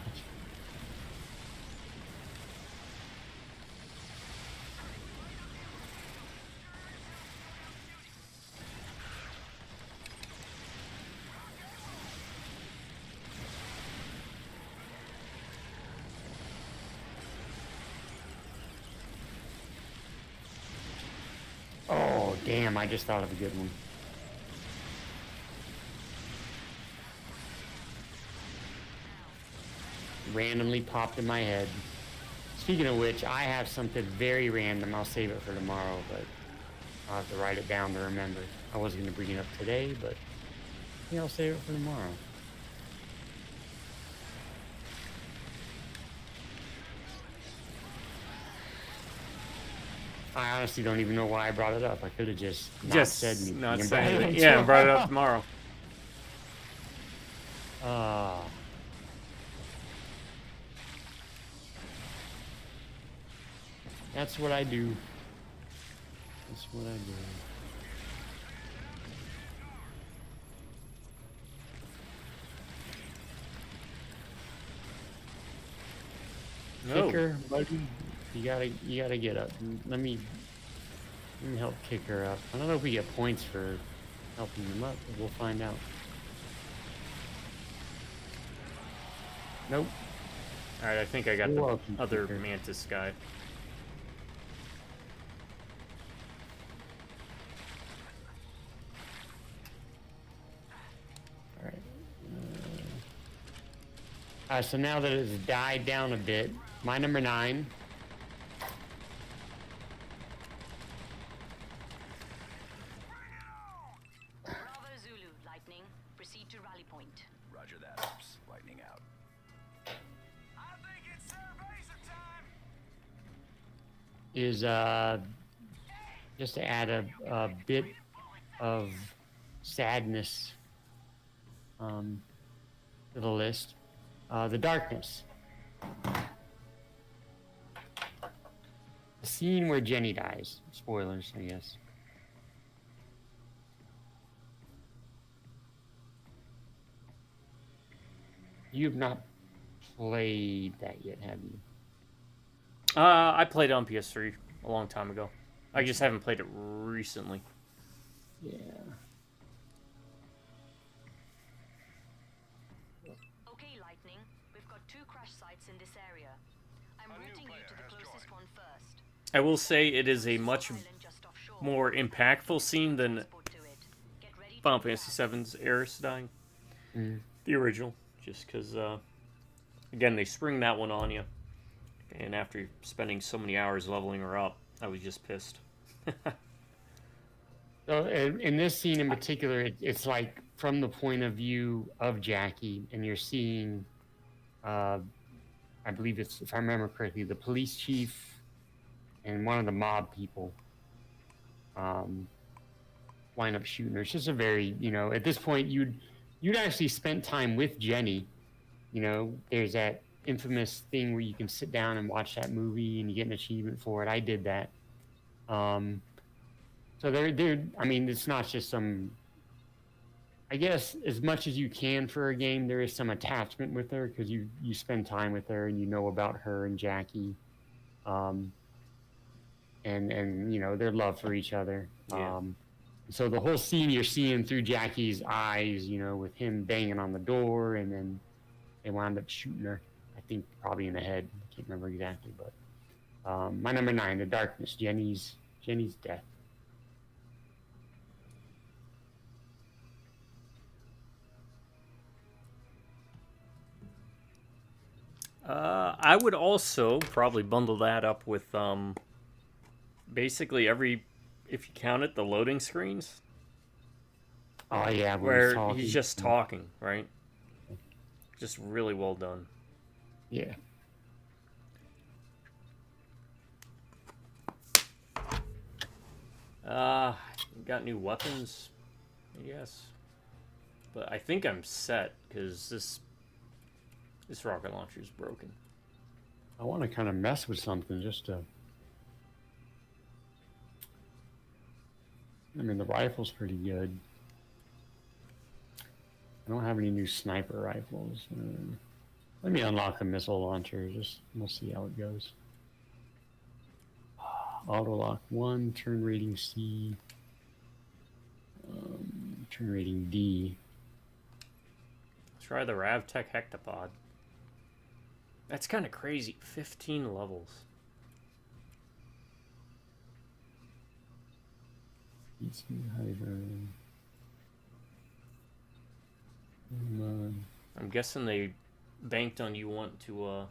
Oh, damn, I just thought of a good one. Randomly popped in my head. Speaking of which, I have something very random. I'll save it for tomorrow, but I'll have to write it down to remember. I wasn't going to bring it up today, but yeah, I'll save it for tomorrow. I honestly don't even know why I brought it up. I could have just not said anything. Not and said brought it anything. up Yeah, tomorrow. and brought it up tomorrow. That's what I do. That's what I do. No. Kick her, buddy. You gotta get up. Let me help kick her up. I don't know if we get points for helping them up, but we'll find out. Nope. Alright, I think I got You're the welcome, other Kicker. mantis guy. Alright, so now that it's died down a bit, my number 9. Bravo Zulu, Lightning. Proceed to rally point. Roger that, Ops. Lightning out. I think it's cerveza time. is just to add a bit of sadness to the list. The darkness. The scene where Jenny dies. Spoilers, I guess. You've not played that yet, have you? I played it on PS3 a long time ago. I just haven't played it recently. Yeah. Okay, Lightning. We've got 2 crash sites in this area. I'm routing you to the closest one first. I will say it is a much Island just offshore. more impactful scene than Transport to it. Get ready to Final be Fantasy back. VII's Eris dying. Mm. The original. Just because, again, they spring that one on you. And after spending so many hours leveling her up, I was just pissed. So in this scene in particular, it's like from the point of view of Jackie, and you're seeing, I believe it's, if I remember correctly, the police chief and one of the mob people wind up shooting her. It's just a very, at this point, you'd actually spent time with Jenny. There's that infamous thing where you can sit down and watch that movie and you get an achievement for it. I did that. So they're I mean, it's not just some, I guess as much as you can for a game, there is some attachment with her because you spend time with her and you know about her and Jackie, and their love for each other. Yeah. So the whole scene you're seeing through Jackie's eyes, with him banging on the door, and then they wound up shooting her. I think probably in the head. I can't remember exactly, but my number 9, The Darkness, Jenny's death. I would also probably bundle that up with basically if you count it, the loading screens. Oh yeah, Where talking. he's just talking, right? Just really well done. Yeah. Got new weapons, I guess. But I think I'm set because this rocket launcher is broken. I want to kind of mess with something just to. I mean, the rifle's pretty good. I don't have any new sniper rifles. Let me unlock a missile launcher. We'll see how it goes. Auto lock 1, turn rating C, turn rating D. Try the Ravtech Hectopod. That's kind of crazy. 15 levels. PC Hydra. I'm guessing they banked on you wanting to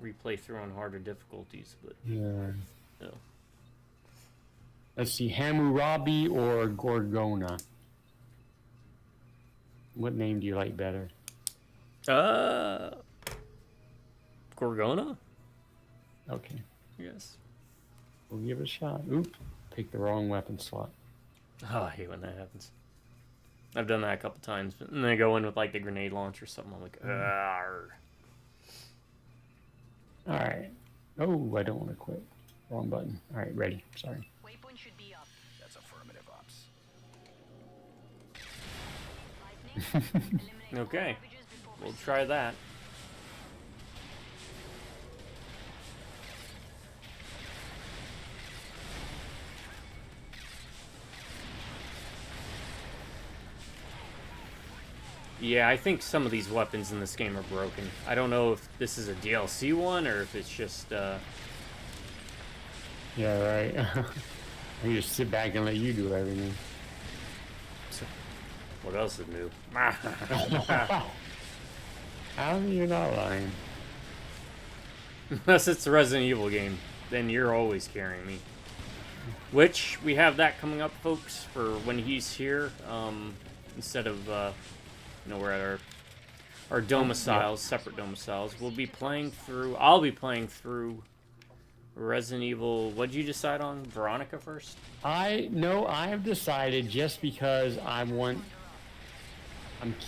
replay through on harder difficulties, but Yeah. no. Let's see, Hammurabi or Gorgona? What name do you like better? Gorgona? Okay, Yes. we'll give it a shot. Oop, picked the wrong weapon slot. Oh, I hate when that happens. I've done that a couple times, and then I go in with like the grenade launcher or something. I'm like, argh. All right. Oh, I don't want to quit. Wrong button. All right, ready. Sorry. Waypoint should be up. That's affirmative ops. Lightning. Eliminate all Okay. ravages before We'll pursuit. try that. Yeah, I think some of these weapons in this game are broken. I don't know if this is a DLC one or if it's just, Yeah, right. I just sit back and let you do everything. what else is new? How are you not lying? Unless it's a Resident Evil game, then you're always carrying me. Which, we have that coming up, folks, for when he's here. Instead of, we're at our domiciles, separate domiciles. I'll be playing through Resident Evil. What'd you decide on? Veronica first? I have decided just because I'm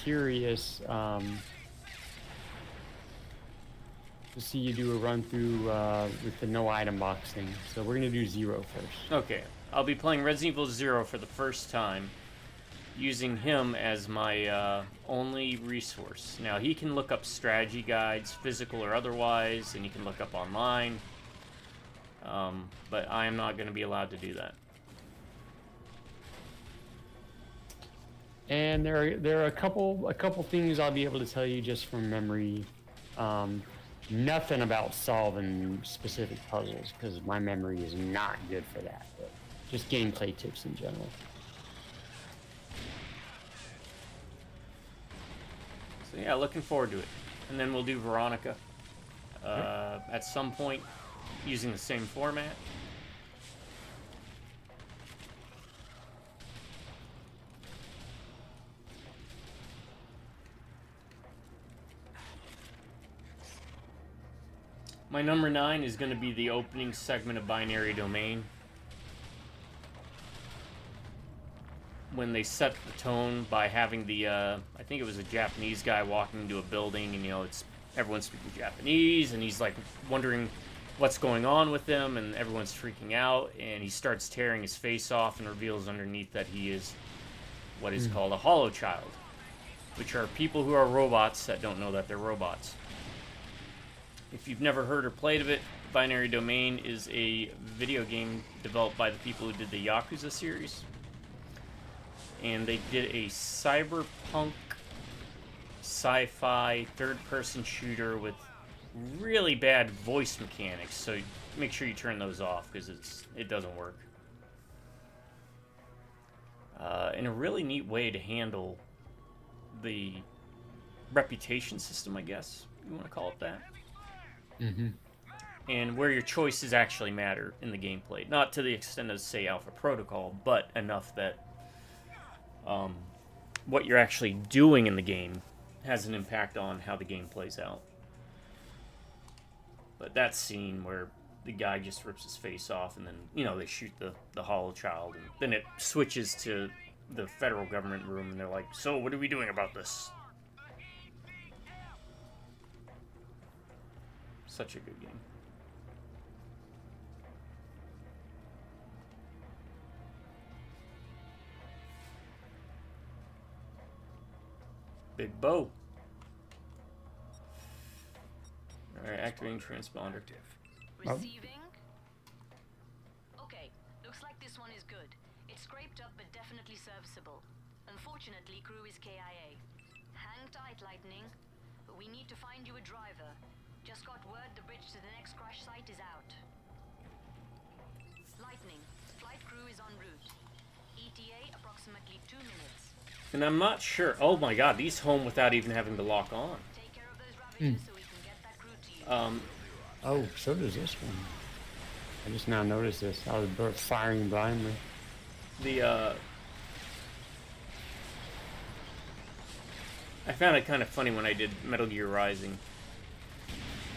curious to see you do a run through with the no item box thing. So we're gonna do 0 first. Okay. I'll be playing Resident Evil 0 for the first time, using him as my only resource. Now, he can look up strategy guides, physical or otherwise, and he can look up online. But I am not going to be allowed to do that. And there are a couple things I'll be able to tell you just from memory. Nothing about solving specific puzzles because my memory is not good for that. But just gameplay tips in general. So yeah, looking forward to it. And then we'll do Veronica at some point using the same format. My number 9 is going to be the opening segment of Binary Domain. When they set the tone by having the, I think it was a Japanese guy walking into a building, and, you know, it's everyone's speaking Japanese, and he's, like, wondering what's going on with him, and everyone's freaking out, and he starts tearing his face off and reveals underneath that he is what is called a hollow child, which are people who are robots that don't know that they're robots. If you've never heard or played of it, Binary Domain is a video game developed by the people who did the Yakuza series. And they did a cyberpunk sci-fi third-person shooter with really bad voice mechanics, so make sure you turn those off because it doesn't work. And a really neat way to handle the reputation system, I guess you want to call it that. Mm-hmm. And where your choices actually matter in the gameplay. Not to the extent of, say, Alpha Protocol, but enough that what you're actually doing in the game has an impact on how the game plays out. But that scene where the guy just rips his face off and then, you know, they shoot the hollow child, and then it switches to the federal government room and they're like, so what are we doing about this? Such a good game. Big bow. Alright, activating transponder. Receiving. Okay, looks like this one is good. It's scraped up but definitely serviceable. Unfortunately, crew is KIA. Hang tight, Lightning. But we need to find you a driver. Just got word the bridge to the next crash site is out. Lightning, flight crew is en route. ETA approximately 2 minutes. And I'm not sure. Oh my god, these home without even having to lock on. Take care of those ravages so we can get that crew to you. Oh, so does this one. I just now noticed this. I was firing blindly. I found it kind of funny when I did Metal Gear Rising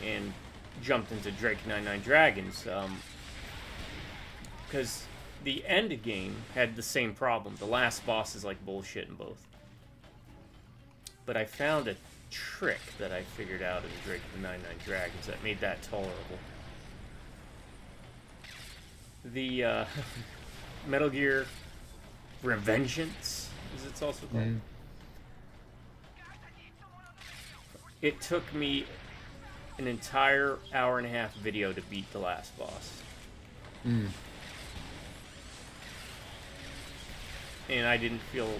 and jumped into Drake 99 Dragons, because the end game had the same problem. The last boss is like bullshit in both. But I found a trick that I figured out in Drake 99 Dragons that made that tolerable. The Metal Gear Revengeance, as it's also called. It took me an entire hour-and-a-half video to beat the last boss. And I didn't feel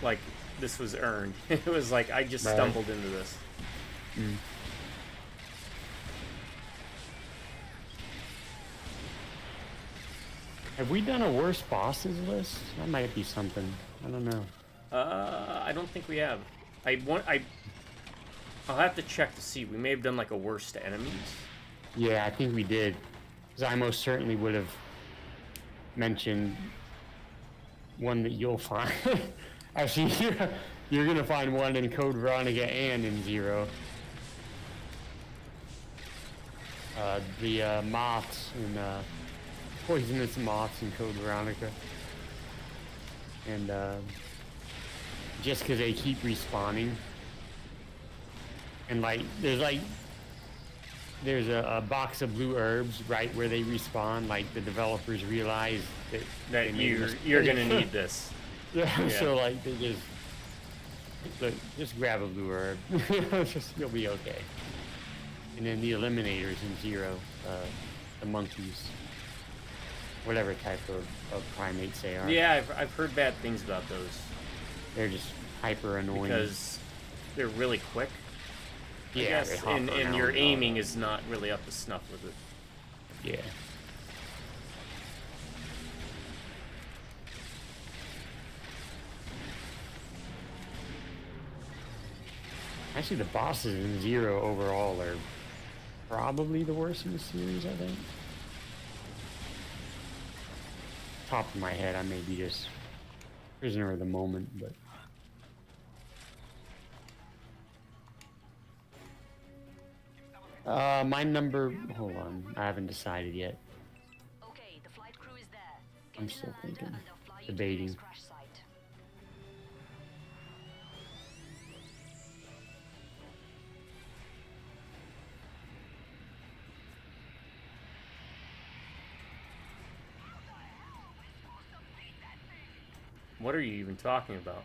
like this was earned. It was like I just stumbled into this. Have we done a worst bosses list? That might be something. I don't know. I don't think we have. I'll have to check to see. We may have done like a worst enemies. Yeah, I think we did. Because I most certainly would have mentioned one that you'll find. Actually, you're going to find one in Code Veronica and in Zero. The moths and poisonous moths in Code Veronica. And just because they keep respawning. And like, there's a box of blue herbs right where they respawn. Like the developers realize that That they made a you're mistake. gonna need this. Yeah, Yeah. so like they just look, just grab a blue herb. You'll be okay. And then the eliminators in Zero, the monkeys, whatever type of primates they are. Yeah, I've heard bad things about those They're just hyper annoying. because they're really quick. I yeah, guess, they hop and around your and all aiming that. is not really up to snuff with it. Yeah. Actually, the bosses in Zero overall are probably the worst in the series, I think. Top of my head, I may be just prisoner of the moment, but... my number... Hold on, I haven't decided yet. Okay, the flight crew is there. Get I'm to still the lander thinking. and they'll fly you to the Debating. next crash site. What are you even talking about?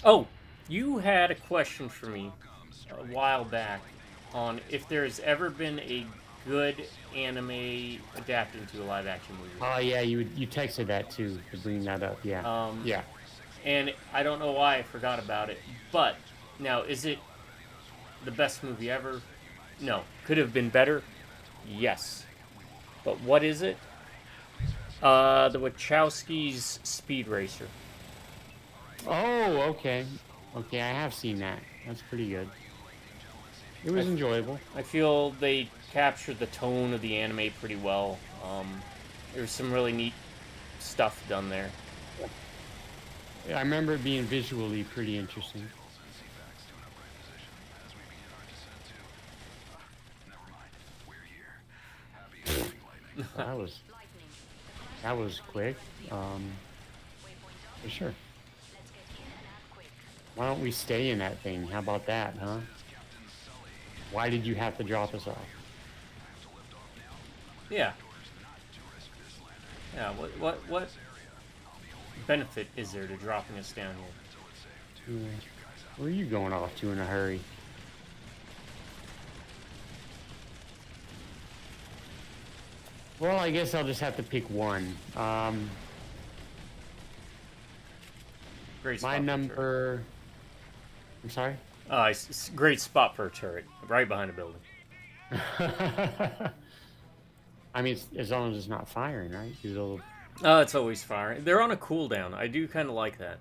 Oh, you had a question for me a while back on if there's ever been a good anime adapting to a live action movie. Oh yeah, you texted that too, to bring that up, yeah. Yeah. And I don't know why I forgot about it, but now is it the best movie ever? No. Could have been better? Yes. But what is it? The Wachowskis' Speed Racer. Oh, okay. Okay, I have seen that. That's pretty good. It was enjoyable. I feel they captured the tone of the anime pretty well. There's some really neat stuff done there. I remember it being visually pretty interesting. That was quick. For sure. Why don't we stay in that thing? How about that, huh? Why did you have to drop us off? Yeah. Yeah, what benefit is there to dropping us down here? Yeah. Where are you going off to in a hurry? Well, I guess I'll just have to pick one. Great spot My for a turret. number... I'm sorry? It's great spot for a turret, right behind a building. I mean, as long as it's not firing, right? 'Cause it'll... It's always firing. They're on a cooldown. I do kind of like that.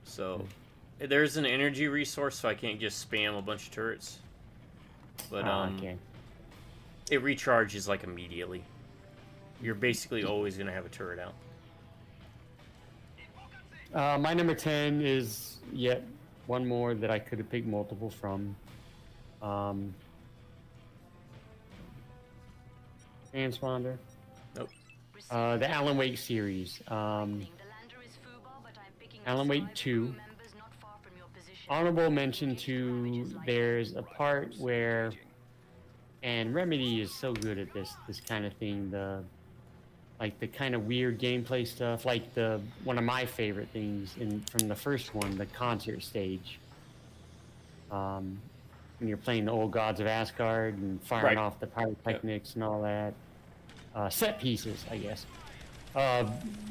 So, there's an energy resource, so I can't just spam a bunch of turrets. But, okay. it recharges, like, immediately. You're basically always going to have a turret out. My number 10 is yet one more that I could have picked multiple from. Transponder. Nope. The Alan Wake series. Alan Wake 2. Honorable mention to there's a part where, and Remedy is so good at this kind of thing, the kind of weird gameplay stuff, like one of my favorite things from the first one, the concert stage. When you're playing the old Gods of Asgard and firing off the pyrotechnics and all that. Set pieces, I guess.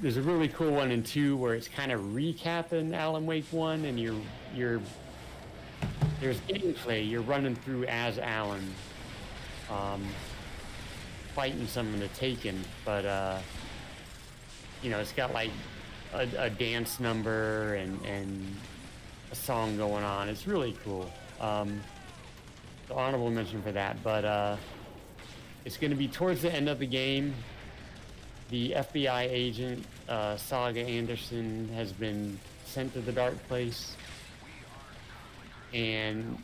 There's a really cool one in 2 where it's kind of recapping Alan Wake 1, and there's gameplay. You're running through as Alan, fighting some of the Taken, but it's got like a dance number and a song going on. It's really cool. So honorable mention for that, but it's going to be towards the end of the game. The FBI agent, Saga Anderson, has been sent to the Dark Place. and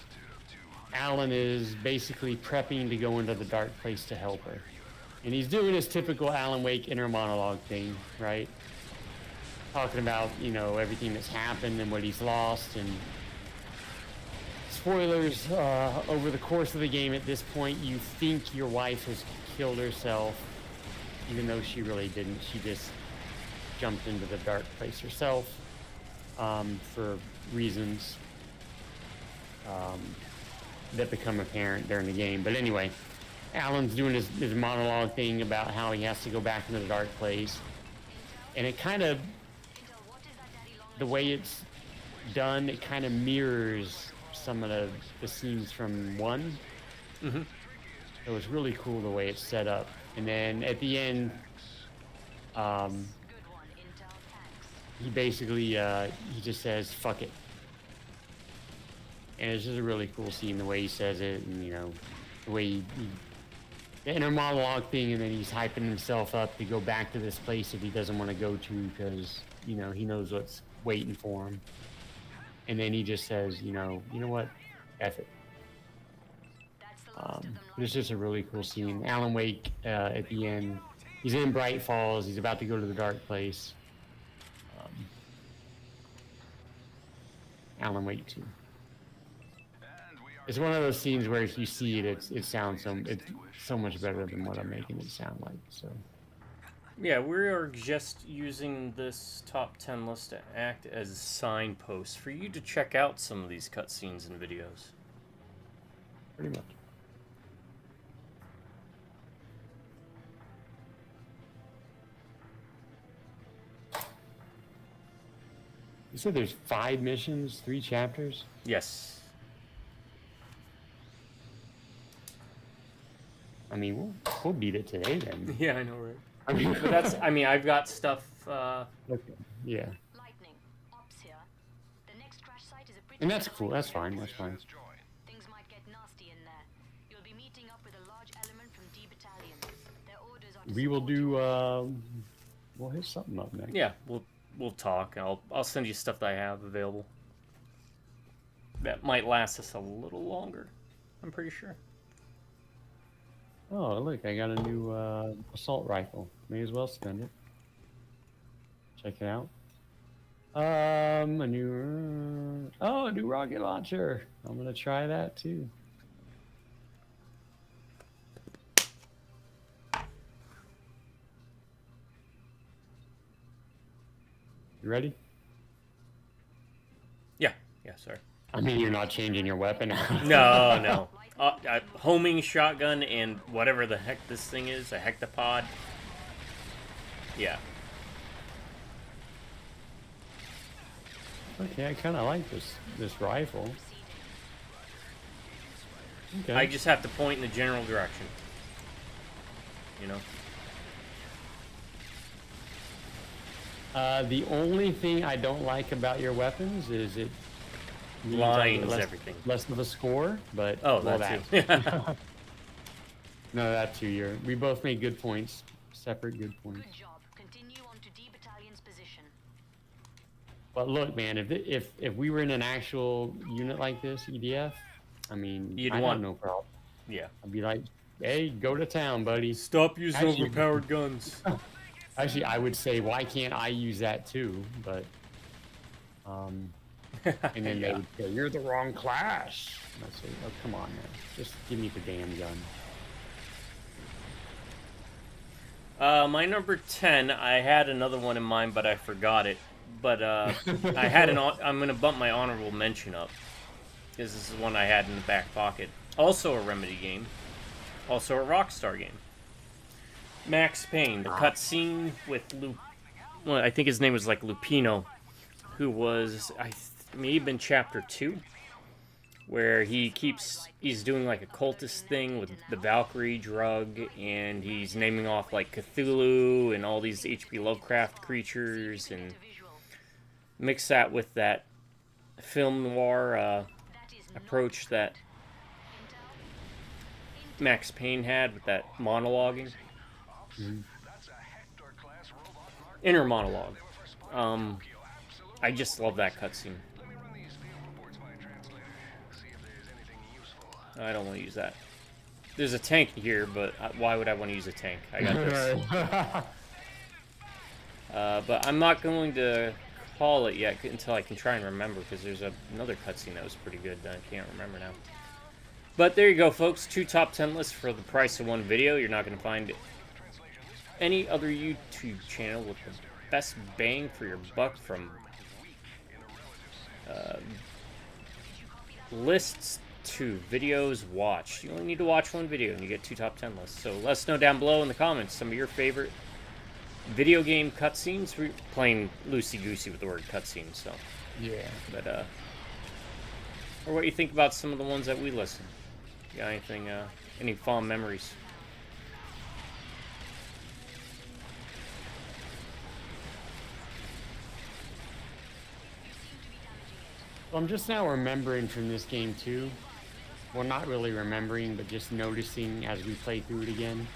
Alan is basically prepping to go into the dark place to help her. And he's doing his typical Alan Wake inner monologue thing, right? Talking about, you know, everything that's happened and what he's lost. And spoilers, over the course of the game at this point, you think your wife has killed herself, even though she really didn't. She just jumped into the dark place herself for reasons that become apparent during the game. But anyway, Alan's doing his monologue thing about how he has to go back into the dark place. And it kind of, the way it's done, it kind of mirrors some of the scenes from 1. Mm-hmm. It was really cool the way it's set up. And then at the end, he basically, he just says, fuck it. And it's just a really cool scene, the way he says it, and, you know, the way the inner monologue thing, and then he's hyping himself up to go back to this place that he doesn't want to go to because, you know, he knows what's waiting for him. And then he just says, you know what, F it. It's just a really cool scene. Alan Wake, at the end, he's in Bright Falls, he's about to go to the dark place. Alan Wake 2. It's one of those scenes where if you see it, it's so much better than what I'm making it sound like. So Yeah, we are just using this top 10 list to act as signposts for you to check out some of these cutscenes and videos. pretty much. You said there's 5 missions, 3 chapters? Yes. I mean, we'll beat it today then. Yeah, I know, right? I mean, But I've got stuff. okay. Yeah. Lightning, ops here. The next crash site is a pretty And that's cool. That's fine. That's fine. Things might get nasty in there. You'll be meeting up with a large element from D Battalion. Their orders are to We will support you. do. We'll hit something up next. Yeah, we'll talk. I'll send you stuff that I have available. That might last us a little longer. I'm pretty sure. Oh, look! I got a new assault rifle. May as well spend it. Check it out. A new rocket launcher. I'm gonna try that too. You ready? Yeah, sorry. I mean, you're not changing your weapon. No. Homing shotgun and whatever the heck this thing is, a hectopod. Yeah. Okay, I kind of like this rifle. Okay. I just have to point in the general direction. You know? The only thing I don't like about your weapons is it means I get Lines, everything. less of a score, but Oh, well, that too. No, that too. We both made good points, separate good points. Good job. Continue on to D Battalion's position. But look, man, if we were in an actual unit like this, EDF, I mean, You'd I'd want- have no problem. Yeah. I'd be like, hey, go to town, buddy. Stop using Actually- overpowered guns. Actually, I would say, why can't I use that too? But, and then they would say, you're the wrong class. And I'd say, oh, come on, man. Just give me the damn gun. My number 10, I had another one in mind, but I forgot it. But I had I'm going to bump my honorable mention up. Because this is one I had in the back pocket. Also a Remedy game. Also a Rockstar game. Max Payne, the cutscene with well, I think his name was like Lupino, who was, maybe been chapter 2, where he's doing like a cultist thing with the Valkyrie drug, and he's naming off like Cthulhu and all these H.P. Lovecraft creatures, and mix that with that film noir approach that Max Payne had with that monologuing. Inner monologue. I just love that cutscene. I don't want to use that. There's a tank here, but why would I want to use a tank? I got this. But I'm not going to call it yet until I can try and remember, because there's another cutscene that was pretty good that I can't remember now. But there you go, folks. 2 top 10 lists for the price of 1 video. You're not going to find any other YouTube channel with the best bang for your buck from lists to videos watched. You only need to watch 1 video and you get 2 top 10 lists. So let us know down below in the comments some of your favorite video game cutscenes. We're playing loosey-goosey with the word cutscene, so. Yeah. But, or what you think about some of the ones that we listed. You got anything, any fond memories? Well, I'm just now remembering from this game too. Well, not really remembering, but just noticing as we play through it again.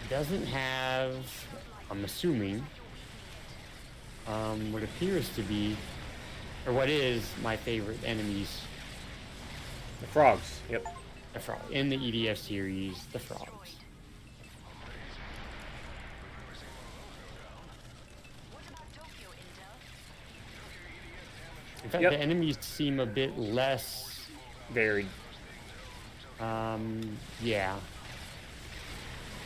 It doesn't have, I'm assuming, what appears to be, or what is my favorite enemies. The frogs, yep. The frog in the EDF series, the frogs. In fact, Yep. the enemies seem a bit less Varied. yeah.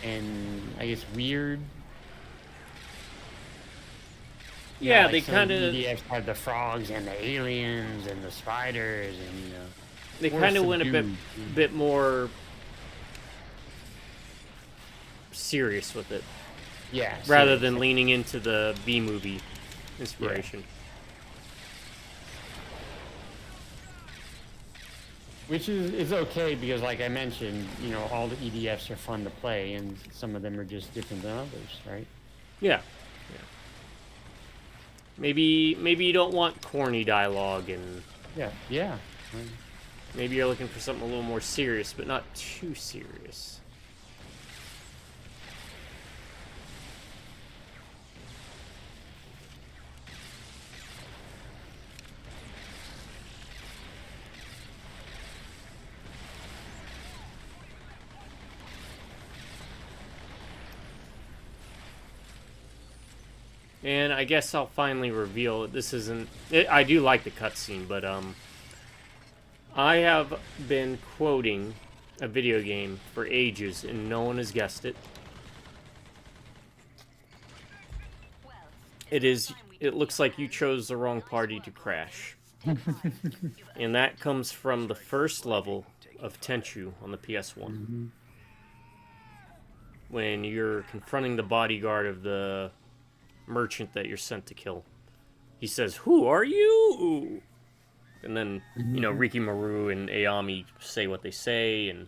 And I guess weird. Yeah, like they some kind of EDF had the frogs and the aliens and the spiders and they more kind of went a subdued. bit more serious with it, Yeah. rather serious. than leaning into the B movie inspiration. Which is okay because, like I mentioned, you know, all the EDFs are fun to play, and some of them are just different than others, right? Yeah. Maybe you don't want corny dialogue, and Yeah. maybe you're looking for something a little more serious, but not too serious. And I guess I'll finally reveal it. This isn't... I do like the cutscene, but I have been quoting a video game for ages, and no one has guessed it. It looks like you chose the wrong party to crash. And that comes from the first level of Tenchu on the PS1. When you're confronting the bodyguard of the merchant that you're sent to kill. He says, "Who are you?" And then, you know, Rikimaru and Ayami say what they say, and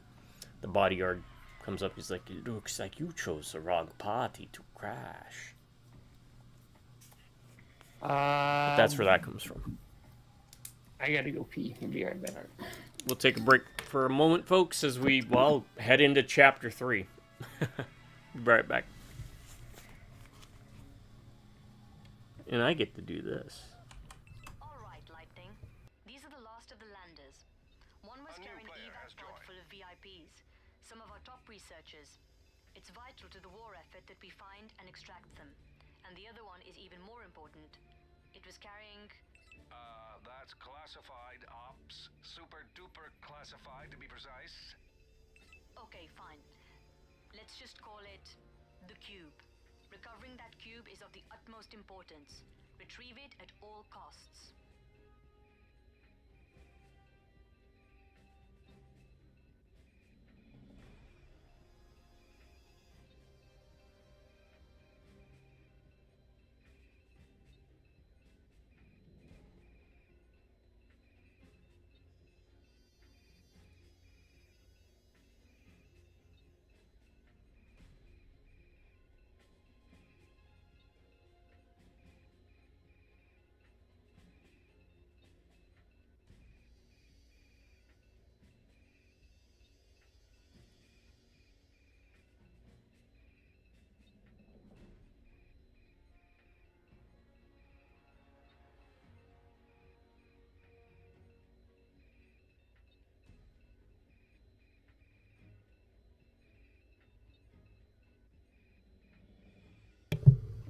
the bodyguard comes up. He's like, "It looks like you chose the wrong party to crash." That's where that comes from. I gotta go pee. I'll be right back. We'll take a break for a moment, folks, as we, well, head into Chapter 3. Be right back. And I get to do this. All right, Lightning. These are the last of the landers. One was carrying an evac pod full of VIPs, some of our top researchers. It's vital to the war effort that we find and extract them. And the other one is even more important. It was carrying... That's classified ops. Super duper classified, to be precise. Okay, fine. Let's just call it the cube. Recovering that cube is of the utmost importance. Retrieve it at all costs.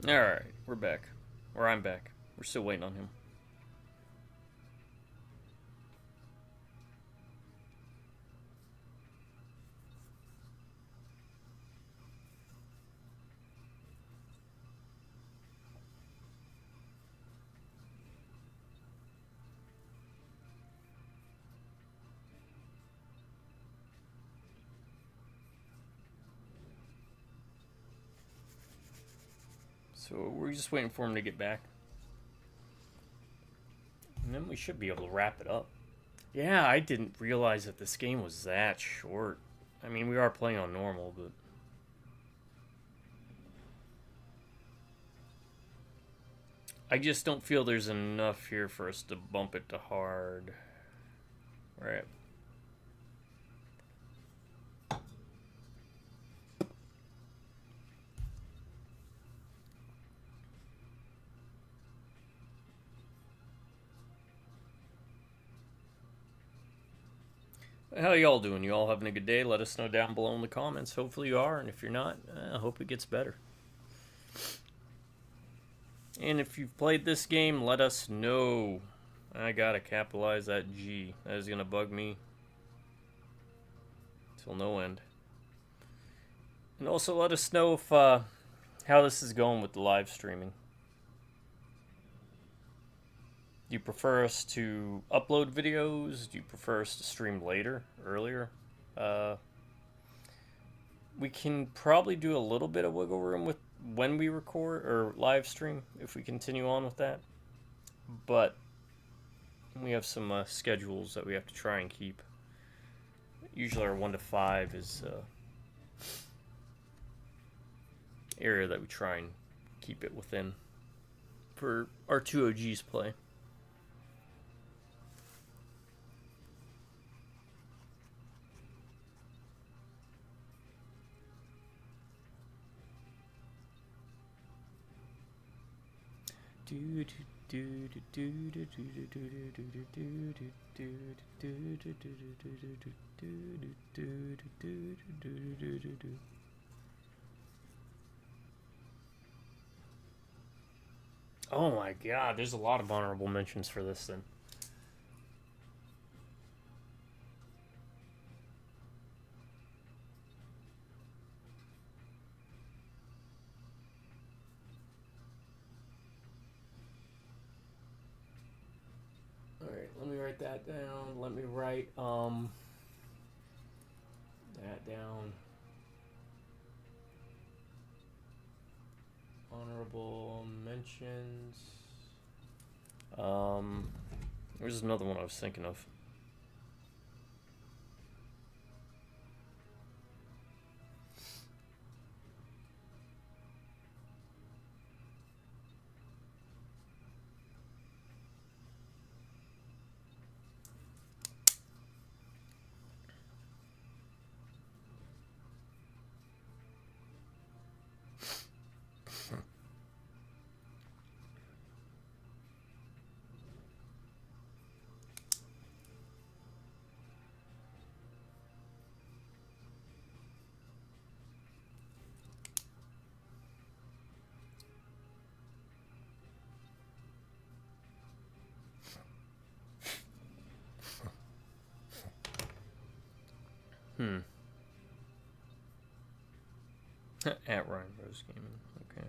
Alright, we're back. Or I'm back. We're still waiting on him. So we're just waiting for him to get back. And then we should be able to wrap it up. Yeah, I didn't realize that this game was that short. I mean, we are playing on normal, but... I just don't feel there's enough here for us to bump it to hard. Right. How y'all doing? You all having a good day? Let us know down below in the comments. Hopefully you are, and if you're not, I hope it gets better. And if you've played this game, let us know. I gotta capitalize that G. That is gonna bug me till no end. And also let us know if how this is going with the live streaming. Do you prefer us to upload videos? Do you prefer us to stream later, earlier? We can probably do a little bit of wiggle room with when we record or live stream if we continue on with that. But we have some schedules that we have to try and keep. Usually our 1 to 5 is area that we try and keep it within for our 2 OGs play. Oh my god, there's a lot of honorable mentions for this then. Alright, let me write that down. Let me write that down. Honorable mentions. There's another one I was thinking of. At Ryan Rose Gaming. Okay.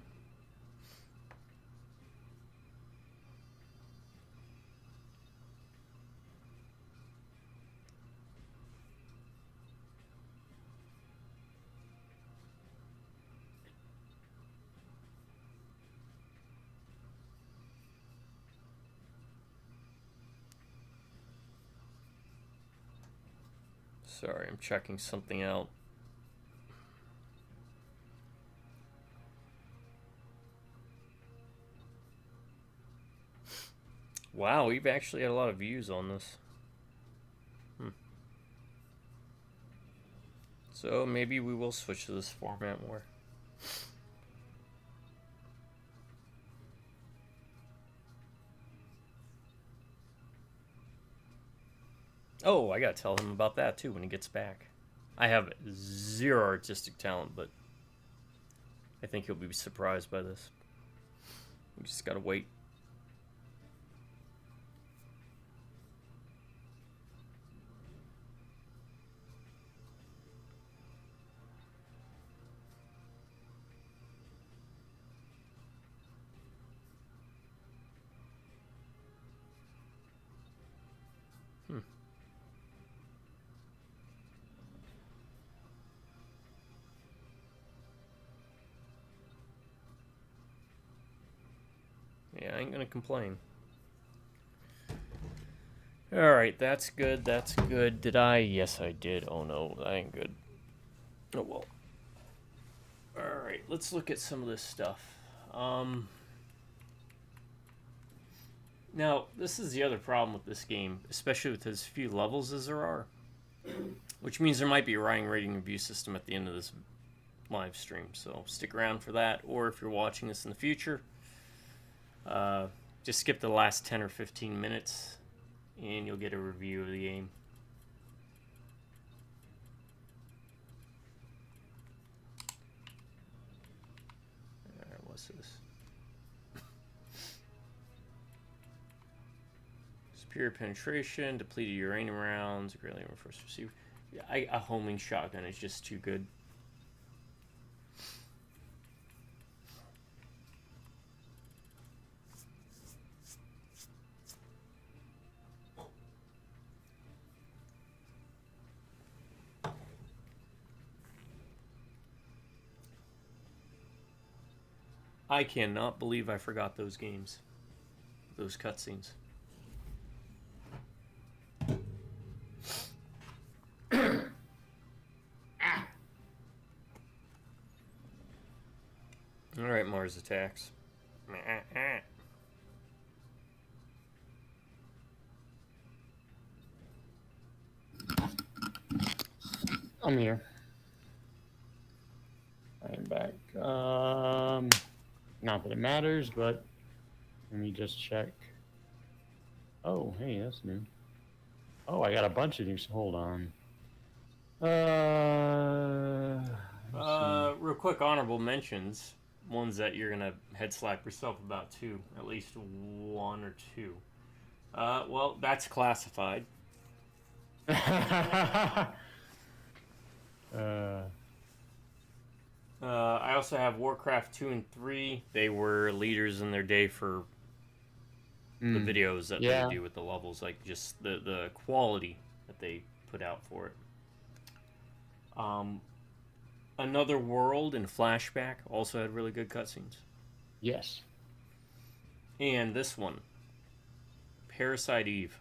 Sorry, I'm checking something out. Wow, we've actually had a lot of views on this. So maybe we will switch to this format more. Oh, I gotta tell him about that too when he gets back. I have zero artistic talent, but I think he'll be surprised by this. We just gotta wait. Yeah, I ain't gonna complain. Alright, that's good, that's good. Did I? Yes, I did. Oh no, that ain't good. Oh well. Alright, let's look at some of this stuff. Now, this is the other problem with this game, especially with as few levels as there are. Which means there might be a rating review system at the end of this live stream, so stick around for that, or if you're watching this in the future, just skip the last 10 or 15 minutes and you'll get a review of the game. Alright, what's this? Superior penetration, depleted uranium rounds, greatly first receiver. Yeah, a homing shotgun is just too good. I cannot believe I forgot those games. Those cutscenes. Alright, Mars Attacks. I'm here. I'm back. Not that it matters, but let me just check. Oh, hey, that's new. Oh, I got a bunch of these. Hold on. Real quick, honorable mentions. Ones that you're gonna head slap yourself about too. At least one or two. Well, that's classified. I also have Warcraft 2 and 3. They were leaders in their day for the videos that they do with the levels, like just the quality that they put out for it. Another World and Flashback also had really good cutscenes. Yes. And this one, Parasite Eve.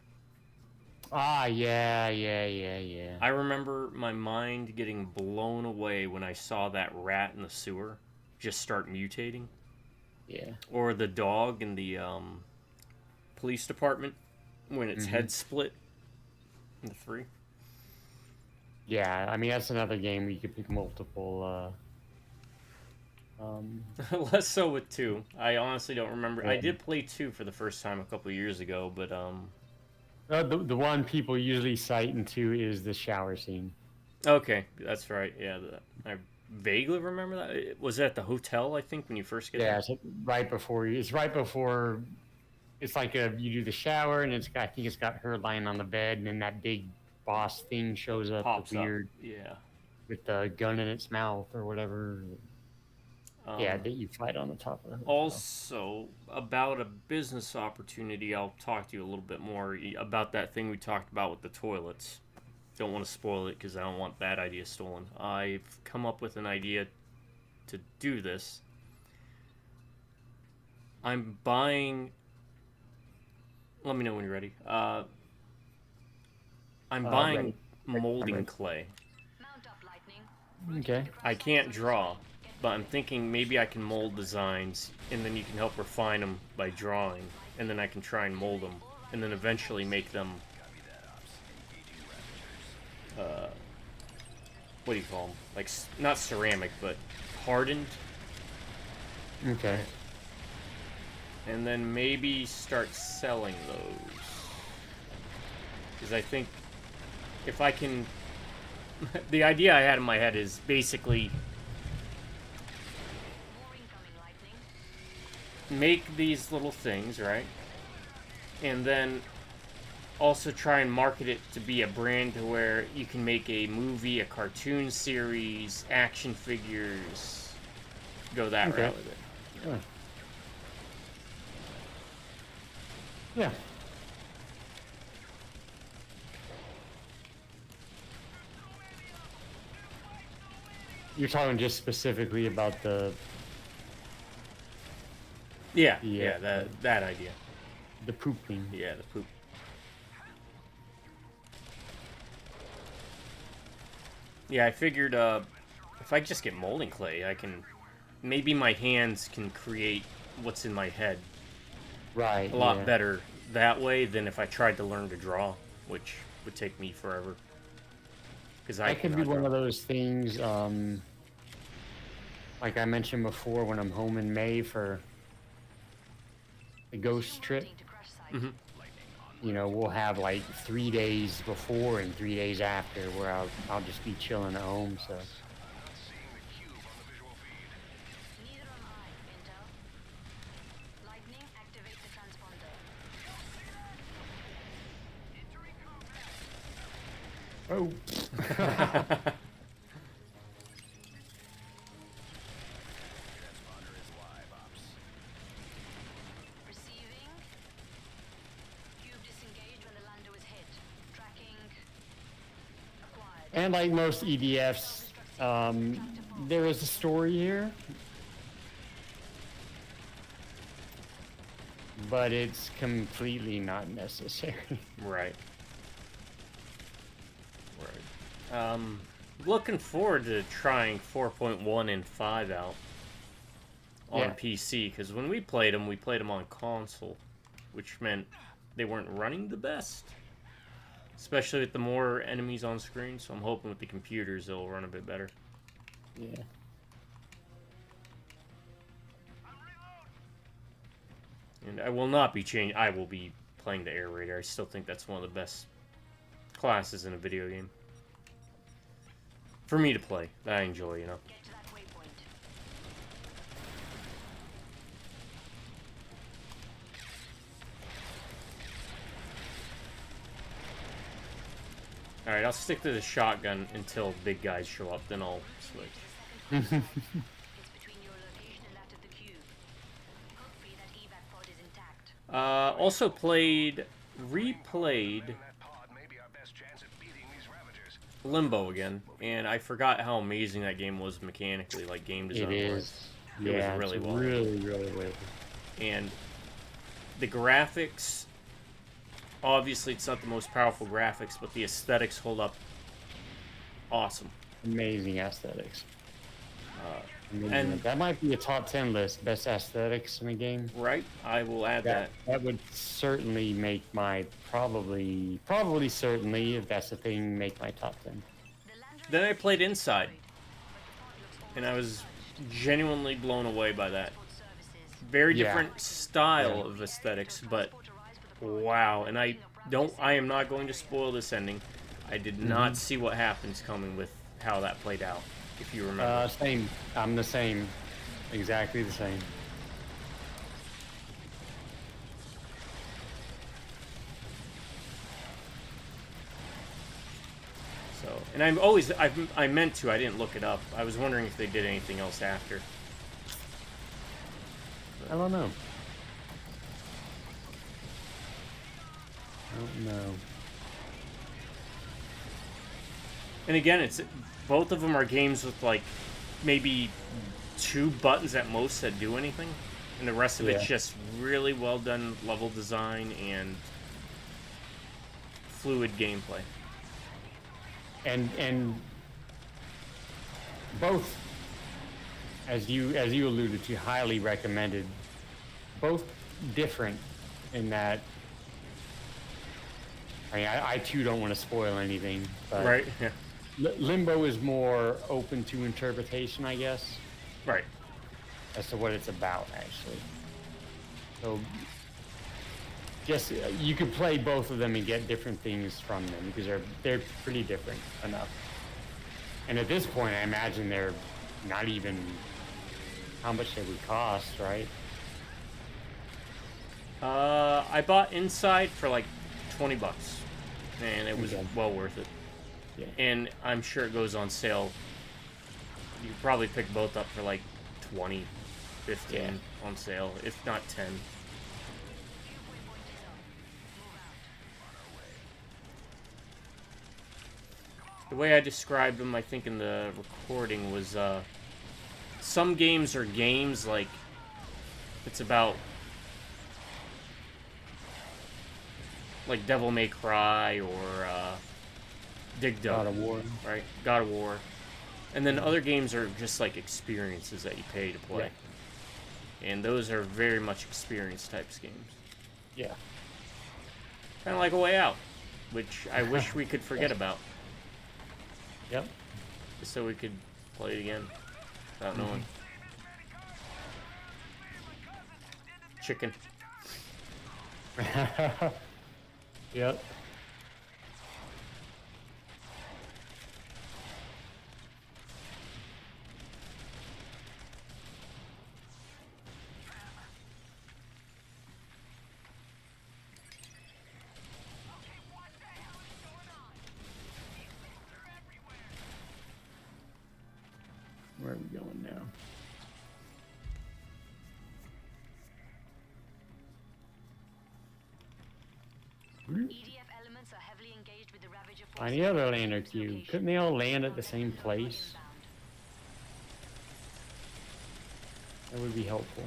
Ah, yeah. I remember my mind getting blown away when I saw that rat in the sewer just start mutating. Yeah. Or the dog in the police department when its head split in the 3. Yeah, I mean, that's another game where you could pick multiple... Less so with 2. I honestly don't remember. Yeah. I did play 2 for the first time a couple of years ago, but... the one people usually cite in 2 is the shower scene. Okay, that's right. Yeah, I vaguely remember that. Was it at the hotel, I think, when you first get there? Yeah, it's right before you. It's right before. It's like you do the shower, and I think it's got her lying on the bed, and then that big boss thing shows up. Pops weird, up. Yeah. with the gun in its mouth or whatever. Yeah, that you fight on the top of the hotel. Also, about a business opportunity, I'll talk to you a little bit more about that thing we talked about with the toilets. Don't want to spoil it because I don't want that idea stolen. I've come up with an idea to do this. I'm buying... Let me know when you're ready. I'm buying ready. molding clay. Mount up, Lightning. Okay. I can't draw, but I'm thinking maybe I can mold designs, and then you can help refine them by drawing, and then I can try and mold them, and then eventually make them, what do you call them? Like, not ceramic, but hardened, Okay. and then maybe start selling those. Because I think if I can... the idea I had in my head is basically... More incoming, Lightning. make these little things, right? And then also try and market it to be a brand to where you can make a movie, a cartoon series, action figures, go that Okay. route with it. Yeah. Yeah. You're talking just specifically about Yeah, Yeah. that idea. the poop thing. Yeah, the poop. Yeah, I figured if I just get molding clay, I can maybe my hands can create what's in my head Right. a lot yeah. better that way than if I tried to learn to draw, which would take me forever. Because I That could be cannot one draw. of those things, like I mentioned before, when I'm home in May for the ghost trip. Rotating to crash site. Mhm. You know, we'll have like 3 days before and 3 days after where I'll just be chilling at home. So I'm not seeing the cube on the visual feed. Neither am I, Intel. Lightning, activate the transponder. oh, Receiving. Cube disengaged when the lander was hit. Tracking. Acquired. and like most EDFs, there is a story here, but it's completely not necessary. Right. Right. Looking forward to trying 4.1 and 5 out on Yeah. PC, because when we played them on console, which meant they weren't running the best. Especially with the more enemies on screen, so I'm hoping with the computers they'll run a bit better. Yeah. And I will not be changing. I will be playing the Air Raider. I still think that's one of the best classes in a video game. For me to play, that I enjoy, you know. Get to that waypoint. Alright, I'll stick to the shotgun until big guys show up, then I'll switch. It's between your location and that of the cube. Hopefully that evac pod is intact. Also replayed That pod may be our best chance at beating these Ravagers. Limbo again, and I forgot how amazing that game was mechanically, like game design. It wise. is. It was Yeah, really it's well. really well. And the graphics, obviously it's not the most powerful graphics, but the aesthetics hold up awesome. Amazing aesthetics. Amazing. and- that might be a top 10 list, best aesthetics in a game. Right? I will add that. That would certainly make my probably certainly, if that's the thing, make my top 10. The lander Then I is played Inside, destroyed, but the pod looks and I almost was charged. genuinely blown away by that. Transport services. Very Yeah. different style Yeah. of aesthetics, but wow. And I am not going to spoil this ending. I did not see what happens coming with how that played out, if you remember. Same. I'm the same. Exactly the same. So, and I meant to, I didn't look it up. I was wondering if they did anything else after. I don't know. I don't know. And again, it's both of them are games with like maybe 2 buttons at most that do anything, and the rest of it's Yeah. just really well done level design and fluid gameplay. And both, as you alluded to, highly recommended. Both different in that. I mean, I too don't want to spoil anything, but Right? Yeah. Limbo is more open to interpretation, I guess, Right. as to what it's about, actually. So, just you could play both of them and get different things from them because they're pretty different enough. And at this point, I imagine they're not even how much they would cost, right? I bought Inside for like 20 bucks, and it was Okay. well worth it. Yeah. And I'm sure it goes on sale. You could probably pick both up for like 20, 15 Yeah. on sale, if not 10. The way I described them, I think, in the recording was, some games are games, like, it's about, like, Devil May Cry or, Dig Dug. God of War. Right? God of War. And then other games are just, like, experiences that you pay to play. And those are very much experience types games. Yeah. Kind of like A Way Out, which I wish we could forget about. Yep. Just so we could play it again without knowing. Chicken. Yep. Where are we going now? EDF elements are heavily engaged with the Ravager force. On the other lander cube, couldn't they all land at the same place? That would be helpful.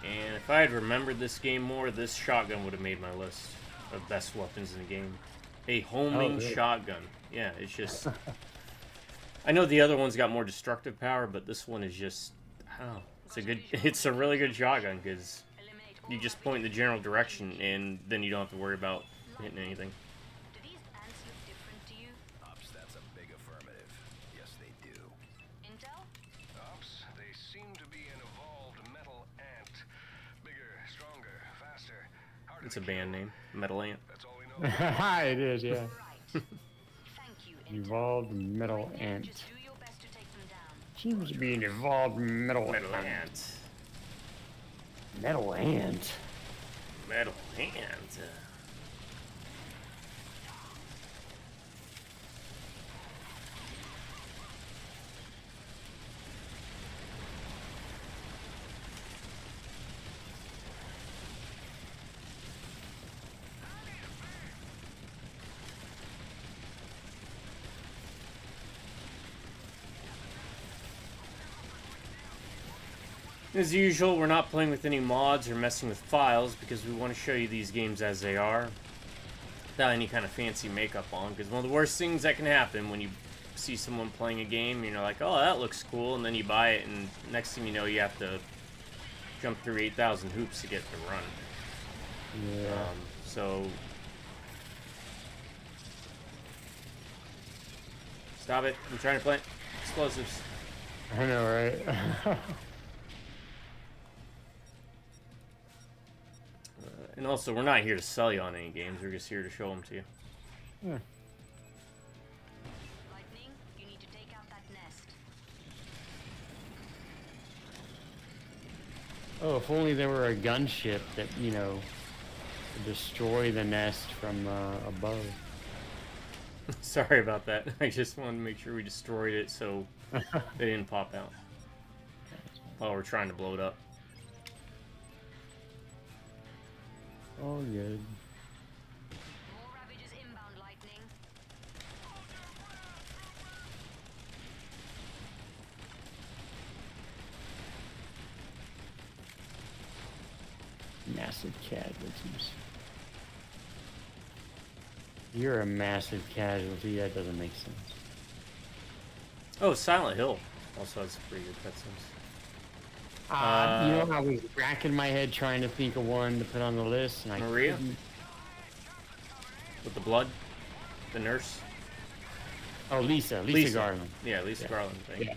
And if I had remembered this game more, this shotgun would have made my list of best weapons in the game. A homing really? shotgun. Yeah, it's just... I know the other one's got more destructive power, but this one is just... I don't know. It's a really good shotgun, because you just point in the general direction, and then you don't have to worry about hitting anything. Do these ants look different to you? Ops, that's a big affirmative. Yes, they do. Intel? Ops, they seem to be an evolved metal ant. Bigger, stronger, faster, harder It's a to band kill. name. Metal Ant. That's all we know. It is, yeah. Right. Thank you, Intel. Evolved metal Right now, ant. just do your best to take them down. Seems to be an evolved metal Metal ant. Ant. Metal ant. Metal Ant. As usual, we're not playing with any mods or messing with files because we want to show you these games as they are, without any kind of fancy makeup on, because one of the worst things that can happen when you see someone playing a game, you're like, oh, that looks cool, and then you buy it, and next thing you know, you have to jump through 8,000 hoops to get the run. Yeah. So... Stop it. I'm trying to plant explosives. I know, right? And also, we're not here to sell you on any games. We're just here to show them to you. Yeah. Lightning, you need to take out that nest. Oh, if only there were a gunship that, you know, could destroy the nest from above. Sorry about that. I just wanted to make sure we destroyed it so they didn't pop out while we're trying to blow it up. All good. More Ravagers inbound, Lightning. Massive casualties. You're a massive casualty. That doesn't make sense. Oh, Silent Hill also has pretty good cutscenes. You know, I was racking my head trying to think of one to put on the list, and I Maria? couldn't. With the blood? The nurse? Oh, Lisa Lisa. Garland. Yeah, Lisa Yeah. Garland thing. Yeah.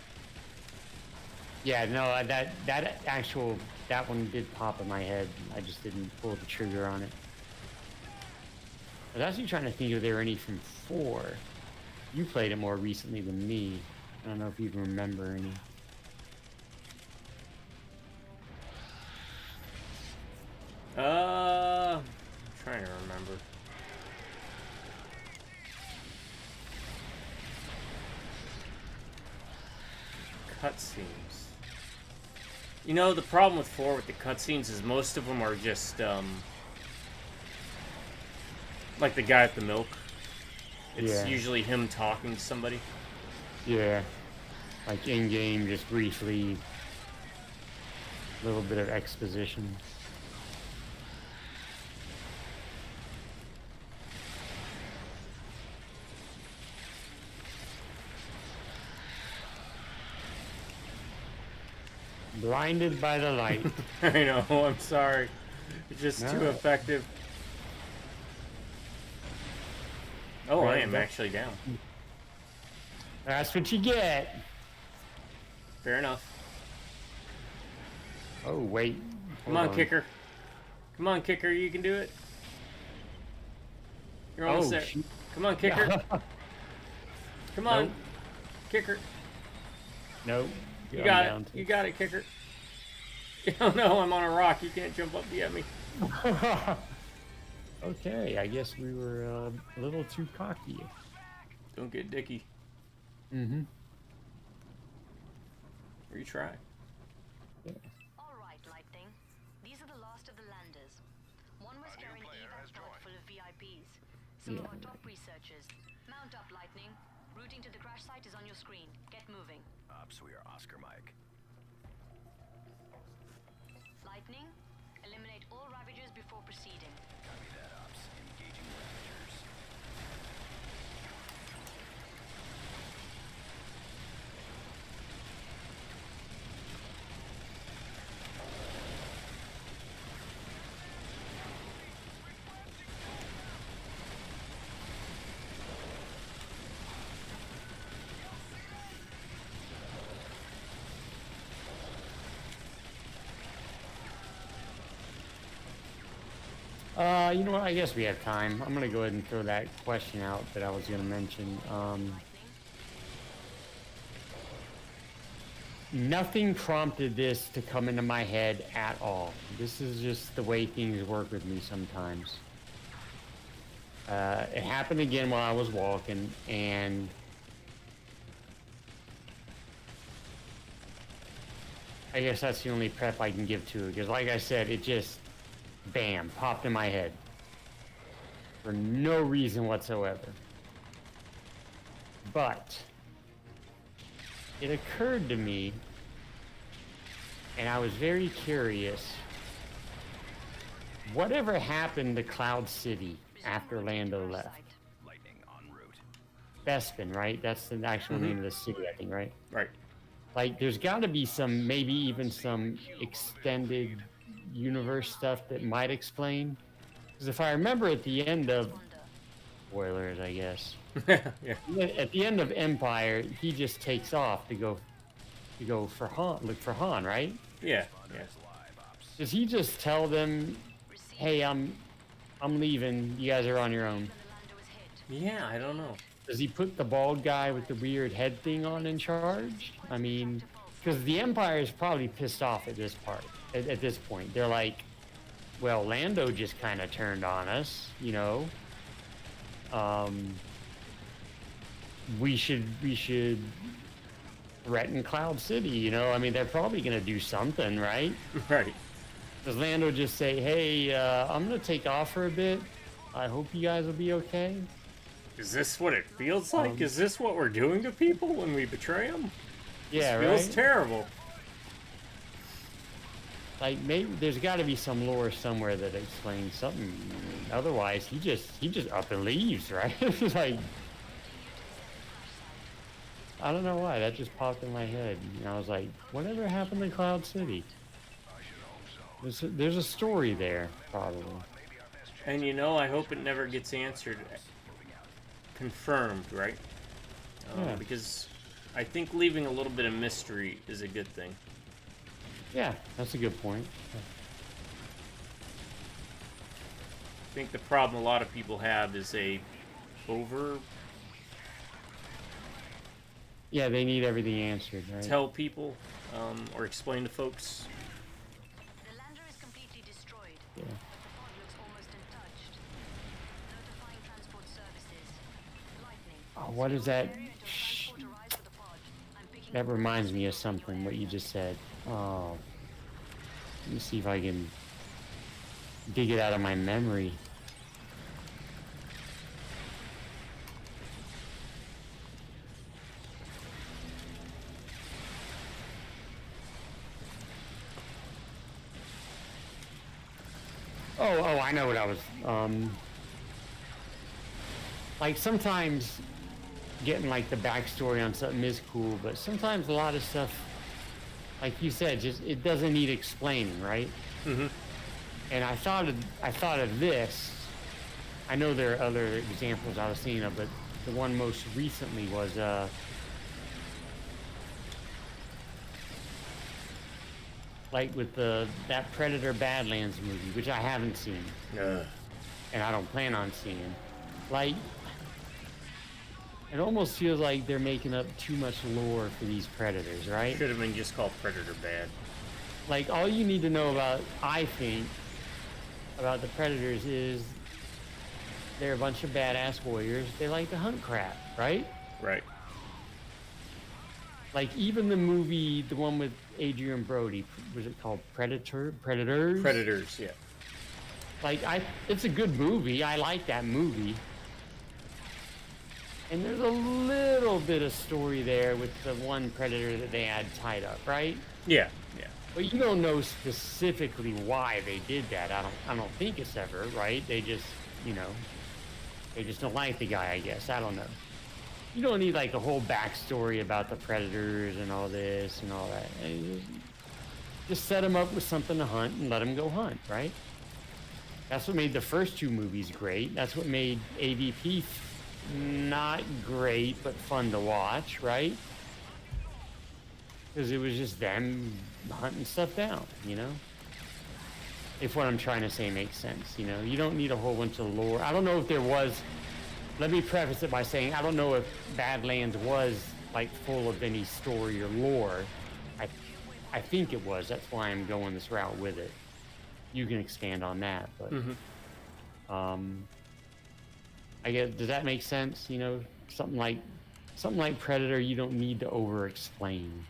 Yeah, no, that one did pop in my head. I just didn't pull the trigger on it. I was actually trying to think if there were any from 4. You played it more recently than me. I don't know if you even remember any. I'm trying to remember. Cutscenes. You know, the problem with 4 with the cutscenes is most of them are just, like the guy at the milk. It's usually him talking to somebody. Yeah. Like in-game, just briefly, a little bit of exposition. Blinded by the light. I know, I'm sorry. It's just too effective. Oh, I am actually down. That's what you get. Fair enough. Oh, wait. Come on, Kicker. Come on, Kicker, you can do it. You're almost there. Shoot. Come on, Kicker. Come on. Nope. Kicker. Nope. You got it. You got it, Kicker. Oh no, I'm on a rock. You can't jump up to get me. Okay, I guess we were a little too cocky. Don't get dicky. Mm-hmm. Retry. Yeah. All right, Lightning. These are the last of the landers. One was carrying an EDF pod full of VIPs. Some of our top researchers. Mount up, Lightning. Routing to the crash site is on your screen. Get moving. Ops, we are Oscar Mike. Lightning, eliminate all Ravagers before proceeding. Copy that, Ops. Engaging Ravagers. You know what? I guess we have time. I'm gonna go ahead and throw that question out that I was gonna mention. Nothing prompted this to come into my head at all. This is just the way things work with me sometimes. It happened again while I was walking, and I guess that's the only prep I can give to it, because like I said, it just, bam, popped in my head. For no reason whatsoever. But it occurred to me, and I was very curious, whatever happened to Cloud City after Lando left? Lightning en route. Bespin, right? That's the actual name of the city, I think, right? Right. Like, there's got to be some, maybe even some extended universe stuff that might explain. Because if I remember at the end of... Spoilers, I guess. Yeah. At the end of Empire, he just takes off to go for Han, look for Han, right? Yeah. Yeah. Does he just tell them, "Hey, I'm leaving. You guys are on your own"? Yeah, I don't know. Does he put the bald guy with the weird head thing on in charge? I mean, because the Empire is probably pissed off at this part. At this point, they're like, "Well, Lando just kind of turned on us, you know. We should threaten Cloud City, you know. I mean, they're probably gonna do something, right?" Right. Does Lando just say, "Hey, I'm gonna take off for a bit. I hope you guys will be okay"? Is this what it feels like? Is this what we're doing to people when we betray them? Yeah, It feels right. terrible. Like, maybe there's got to be some lore somewhere that explains something. Otherwise, he just up and leaves, right? Like, I don't know why that just popped in my head. And I was like, whatever happened to Cloud City? There's a story there, probably. And you know, I hope it never gets answered. Confirmed, right? Yeah. Because I think leaving a little bit of mystery is a good thing. Yeah, that's a good point. I think the problem a lot of people have is Yeah, they need everything answered, right? tell people or explain to folks. The lander is completely destroyed, Yeah. but the pod looks almost untouched. Notifying transport services. Lightning. Oh, what is that? Area until transport arrives for the pod. I'm picking That up reminds me of orders something, in your what you area. just said. Oh, let me see if I can dig it out of my memory. Oh, I know what I was, like sometimes getting like the backstory on something is cool, but sometimes a lot of stuff, like you said, just it doesn't need explaining, right? Mm-hmm. And I thought of this. I know there are other examples I was thinking of, but the one most recently was like with that Predator Badlands movie, which I haven't seen and I don't plan on seeing. Like, it almost feels like they're making up too much lore for these predators, right? Should have been just called Predator Bad. Like, all you need to know about, I think, about the predators is they're a bunch of badass warriors. They like to hunt crap, right? Right. Like, even the movie, the one with Adrian Brody, was it called Predators? Predators, yeah. Like, it's a good movie. I like that movie. And there's a little bit of story there with the one predator that they had tied up, right? Yeah, yeah. But you don't know specifically why they did that. I don't think it's ever, right? They just, they just don't like the guy, I guess. I don't know. You don't need like a whole backstory about the predators and all this and all that. And just set them up with something to hunt and let them go hunt, right? That's what made the first two movies great. That's what made AVP not great, but fun to watch, right? Because it was just them hunting stuff down, If what I'm trying to say makes sense, You don't need a whole bunch of lore. I don't know if there was... Let me preface it by saying I don't know if Badlands was, like, full of any story or lore. I think it was. That's why I'm going this route with it. You can expand on that, but... I guess, does that make sense? Something like Predator, you don't need to over-explain.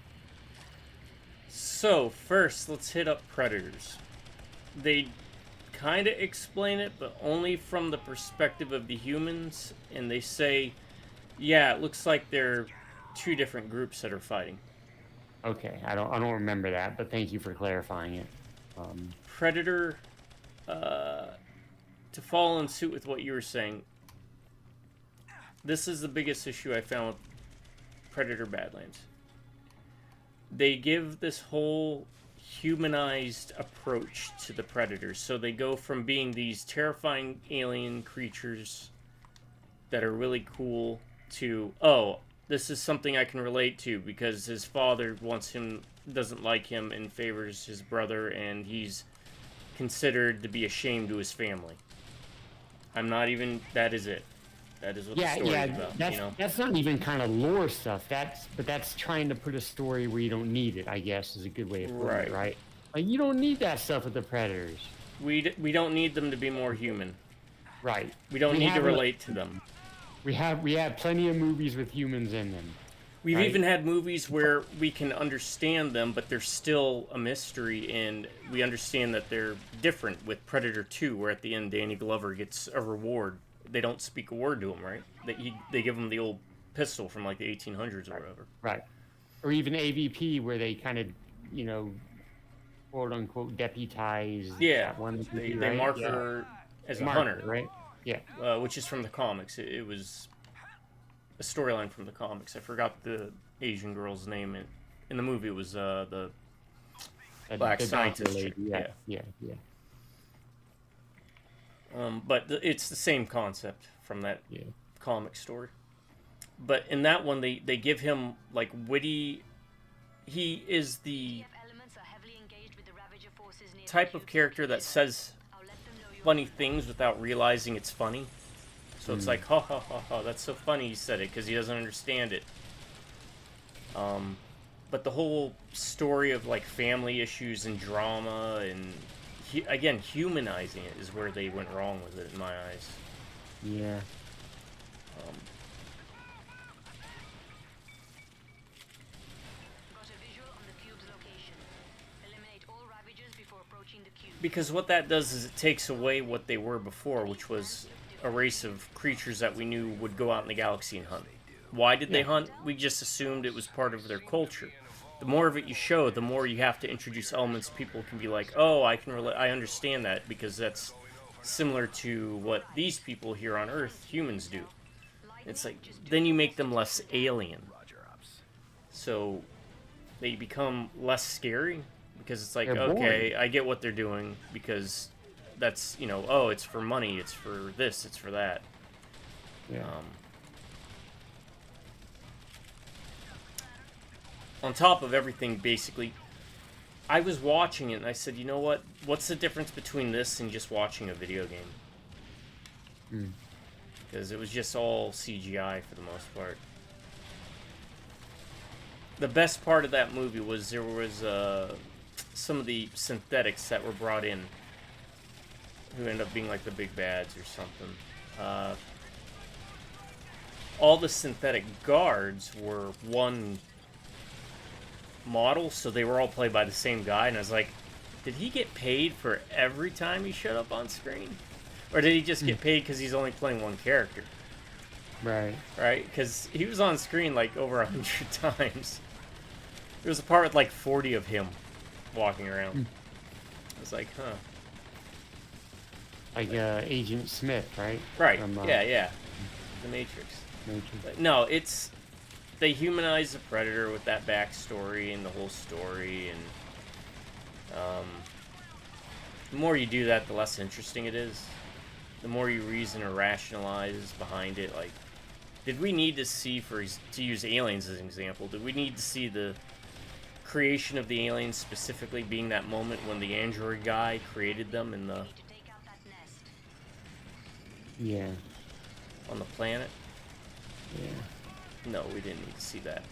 So, first, let's hit up Predators. They kind of explain it, but only from the perspective of the humans, and they say, yeah, it looks like they're two different groups that are fighting. Okay, I don't remember that, but thank you for clarifying it. Predator, to follow in suit with what you were saying, this is the biggest issue I found with Predator Badlands. They give this whole humanized approach to the predators. So they go from being these terrifying alien creatures that are really cool to, oh, this is something I can relate to because his father doesn't like him and favors his brother, and he's considered to be a shame to his family. That is it. That is what the story is about. That's not even kind of lore stuff. That's trying to put a story where you don't need it, I guess, is a good way of putting it, right? Like, you don't need that stuff with the predators. We don't need them to be more human. Right. We don't need to relate to them. We have plenty of movies with humans in them. We've even had movies where we can understand them, but they're still a mystery, and we understand that they're different with Predator 2, where at the end Danny Glover gets a reward. They don't speak a word to him, right? They give him the old pistol from like the 1800s or whatever. Right. Or even AVP, where they kind of, quote unquote, deputize. Yeah. That one they mark her as a hunter, right? Yeah. Which is from the comics. It was a storyline from the comics. I forgot the Asian girl's name. In the movie, it was the black scientist chick. Yeah. But it's the same concept from that comic story. But in that one, they give him like witty. He is the EDF elements are heavily engaged with the Ravager forces near the type of cube's character that location. says I'll let them know you're funny things without realizing it's funny. So it's Mm. like, ha ha ha ha, that's so funny he said it because he doesn't understand it. But the whole story of like family issues and drama and again humanizing it is where they went wrong with it in my eyes. Yeah. got a visual on the cube's location. Eliminate all Ravagers before approaching the cube. Because what that does is it takes away what they were before, which was a race of creatures that we knew would go out in the galaxy and hunt. Why did they hunt? We just assumed it was part of their culture. The more of it you show, the more you have to introduce elements people can be like, oh, I understand that because that's similar to what these people here on Earth, humans, do. It's like, then you make them less alien. So they become less scary because it's like, They're okay, boring. I get what they're doing because that's, you know, oh, it's for money, it's for this, it's for that. Yeah. On top of everything, basically, I was watching it and I said, you know what? What's the difference between this and just watching a video game? Mm. Because it was just all CGI for the most part. The best part of that movie was there was some of the synthetics that were brought in who ended up being like the big bads or something. All the synthetic guards were one model, so they were all played by the same guy, and I was like, did he get paid for every time he showed up on screen? Or did he just get paid because he's only playing one character? Right. Right? Because he was on screen like over 100 times. There was a part with like 40 of him walking around. I was like, huh. Like Agent Smith, right? Right. From, Yeah. The Matrix. But no, it's... They humanize the Predator with that backstory and the whole story, and the more you do that, the less interesting it is. The more you reason or rationalize behind it, like, did we need to see, to use aliens as an example, did we need to see the creation of the aliens specifically being that moment when the android guy created them in the Need to take out that nest. Yeah. on the planet? Yeah. No, we didn't need to see that.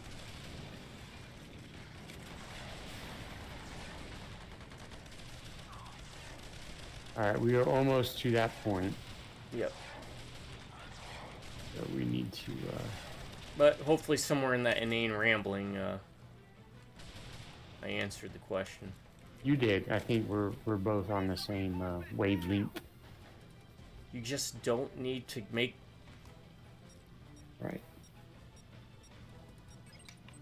All right, we are almost to that point, Yep. so we need to. But hopefully somewhere in that inane rambling, I answered the question. You did. I think we're both on the same wavelength. You just don't need to make... Right.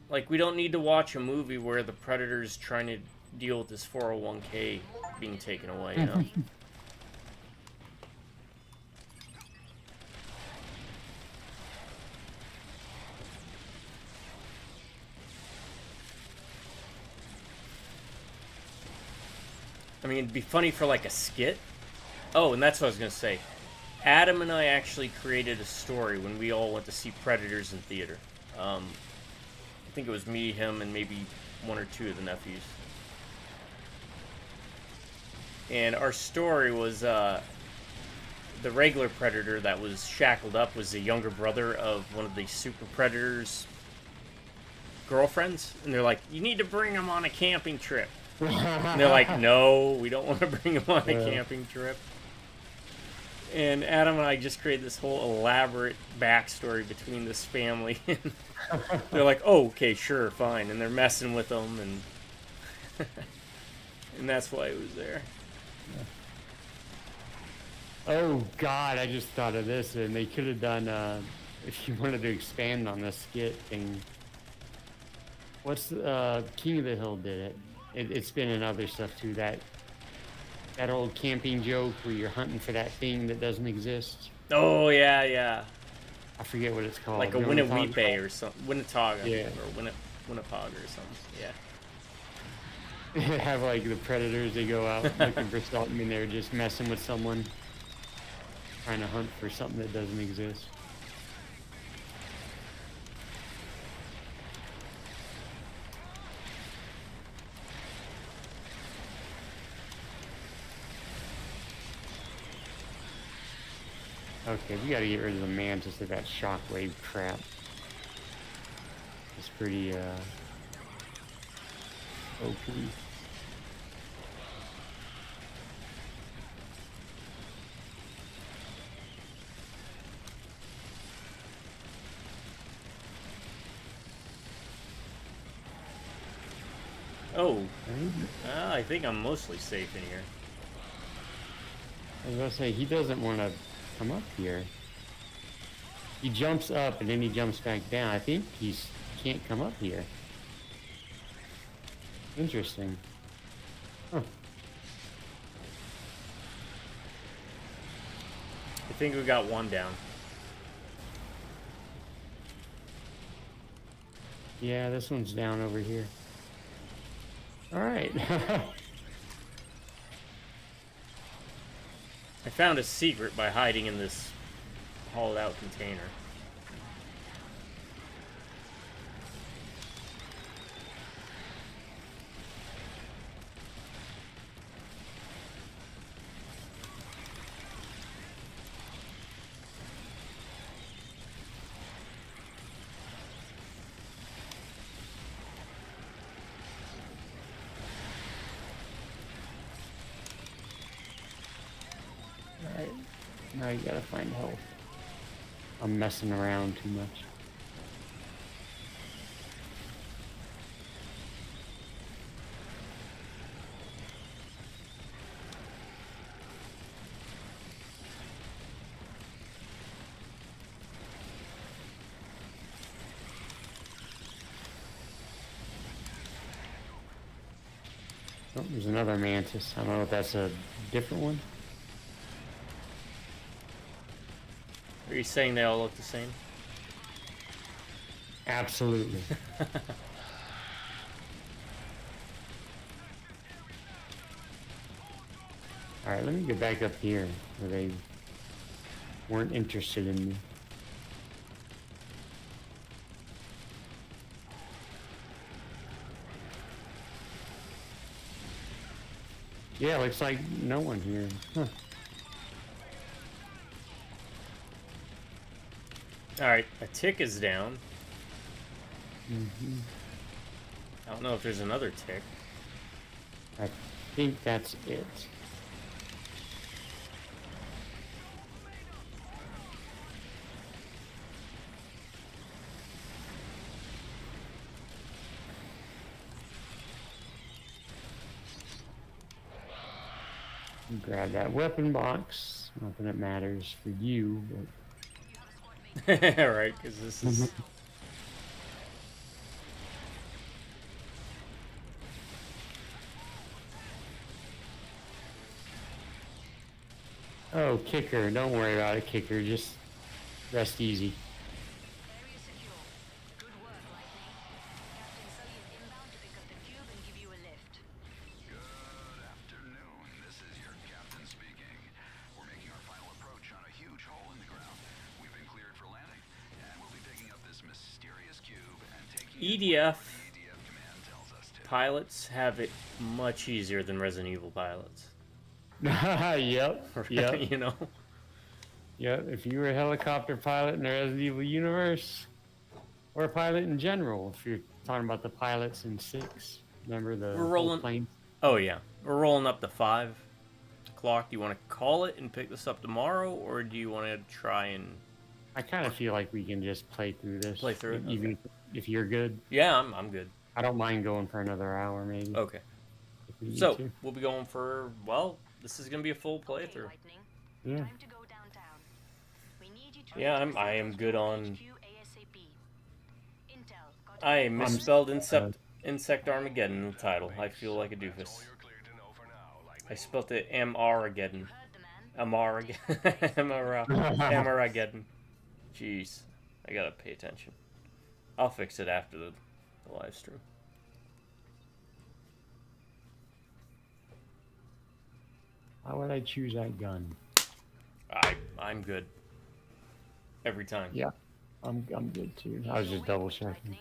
Like, we don't need to watch a movie where the Predator's trying to deal with this 401k being taken away, you know? I mean, it'd be funny for, like, a skit. Oh, and that's what I was going to say. Adam and I actually created a story when we all went to see Predators in theater. I think it was me, him, and maybe one or two of the nephews. And our story was the regular Predator that was shackled up was the younger brother of one of the Super Predators' girlfriends. And they're like, you need to bring him on a camping trip. And they're like, no, we don't want to bring him on a camping trip. And Adam and I just created this whole elaborate backstory between this family. They're like, oh, okay, sure, fine. And they're messing with them, and and that's why it was there. Oh God, I just thought of this, and they could have done. If you wanted to expand on the skit thing, what's King of the Hill did it. It's been in other stuff too. That old camping joke where you're hunting for that thing that doesn't exist. Oh, yeah. I forget what it's called. Like a Winneweepe or something. Winnetaga. Yeah. Or Winnepaga or something. Yeah. They have like the predators, they go out looking for something and they're just messing with someone. Trying to hunt for something that doesn't exist. Okay, we gotta get rid of the mantis of that shockwave crap. It's pretty, OP. Oh, I think I'm mostly safe in here. I was gonna say, he doesn't want to come up here. He jumps up and then he jumps back down. I think he can't come up here. Interesting. Huh. I think we got one down. Yeah, this one's down over here. Alright. I found a secret by hiding in this hauled out container. Alright. Now you gotta find health. I'm messing around too much. Oh, there's another mantis. I don't know if that's a different one. Are you saying they all look the same? Absolutely. Alright, let me get back up here where they weren't interested in me. Yeah, looks like no one here. Huh. Alright, a tick is down. Mm-hmm. I don't know if there's another tick. I think that's it. Grab that weapon box. Not that it matters for you, but Right, because this is... oh, kicker. Don't worry about it, kicker. Just rest easy. Area secure. Good work, Lightning. Captain Sully is inbound to pick up the cube and give you a lift. Good afternoon. This is your captain speaking. We're making our final approach on a huge hole in the ground. We've been cleared for landing, and we'll be picking up this mysterious cube and taking it EDF where the EDF command tells us to. pilots have it much easier than Resident Evil pilots. Yep. Yep. You know? Yep. If you were a helicopter pilot in the Resident Evil universe, or a pilot in general, if you're talking about the pilots in 6, remember the We're rolling- plane? Oh, yeah. We're rolling up to 5 o'clock. Do you want to call it and pick this up tomorrow, or do you want to try and... I kind of feel like we can just play through this. Play through it? Even if you're good. Yeah, I'm good. I don't mind going for another hour, maybe. Okay. if we need So, to. we'll be going for... Well, this is going to be a full Okay, playthrough. Lightning. Yeah. Time to go downtown. We need you to Yeah, reach I am Pacific good Storm on... HQ ASAP. Intel, got I it. misspelled Insect Armageddon in the title. I feel like a doofus. You're clear to know for now, Lightning. I spelled it Amargeddon. Heard the man. Amargeddon. Jeez. I gotta pay attention. I'll fix it after the live stream. Why would I choose that gun? I'm good. Every time. Yeah, I'm good too. I was just double checking.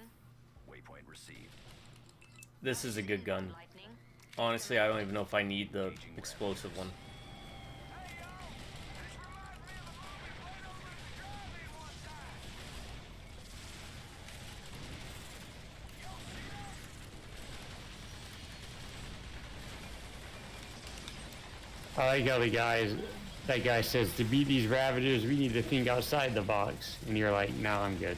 Waypoint received. This is a good gun. Lightning. Honestly, I don't even know if I need the explosive one. I like how that guy says, to beat these Ravagers, we need to think outside the box. And you're like, no, I'm good.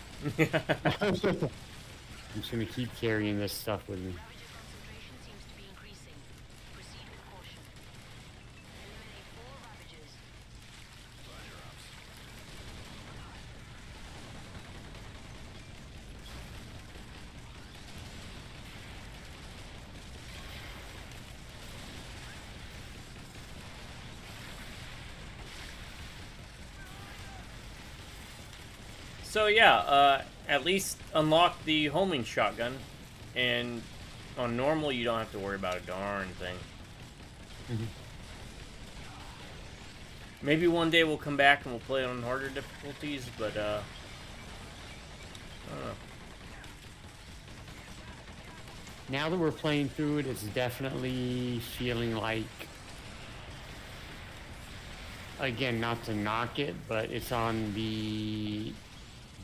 I'm just going to keep carrying this stuff with me. Ravager concentration seems to be increasing. Proceed with caution. Eliminate 4 Ravagers. So yeah, at least unlock the homing shotgun, and on normal you don't have to worry about a darn thing. Maybe one day we'll come back and we'll play it on harder difficulties, but I don't know. Now that we're playing through it, it's definitely feeling like, again, not to knock it, but it's on the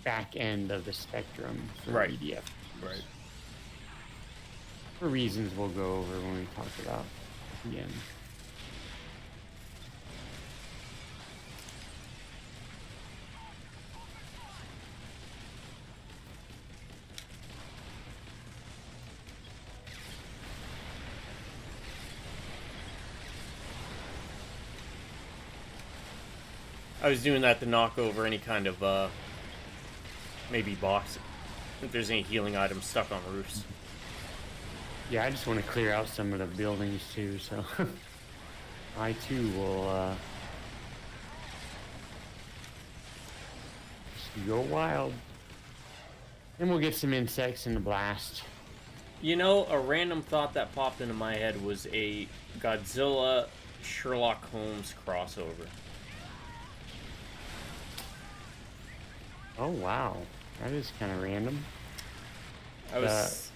back end of the spectrum for Right. EDF. Right. For reasons we'll go over when we talk about at the end. I was doing that to knock over any kind of maybe box, if there's any healing items stuck on roofs. Yeah, I just want to clear out some of the buildings too, so I too will just go wild. And we'll get some insects in the blast. You know, a random thought that popped into my head was a Godzilla Sherlock Holmes crossover. Oh wow, that is kind of random. I was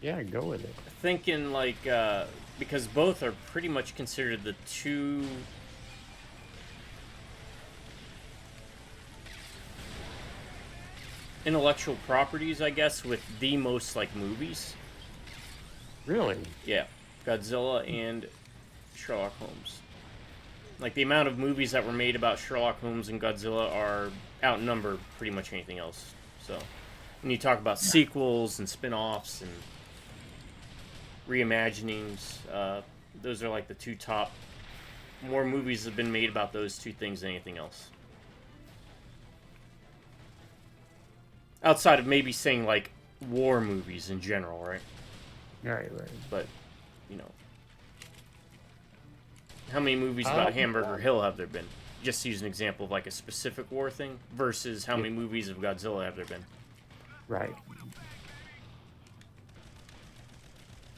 Yeah, go with it. thinking like because both are pretty much considered the two intellectual properties, I guess, with the most like movies. Really? Yeah, Godzilla and Sherlock Holmes. Like the amount of movies that were made about Sherlock Holmes and Godzilla are outnumber pretty much anything else. So when you talk about sequels and spin-offs and reimaginings, those are like the two top. More movies have been made about those two things than anything else. Outside of maybe saying like war movies in general, right? Right. But, you know, how many movies about Hamburger Hill have there been? Just to use an example of like a specific war thing versus how many movies of Godzilla have there been? Right.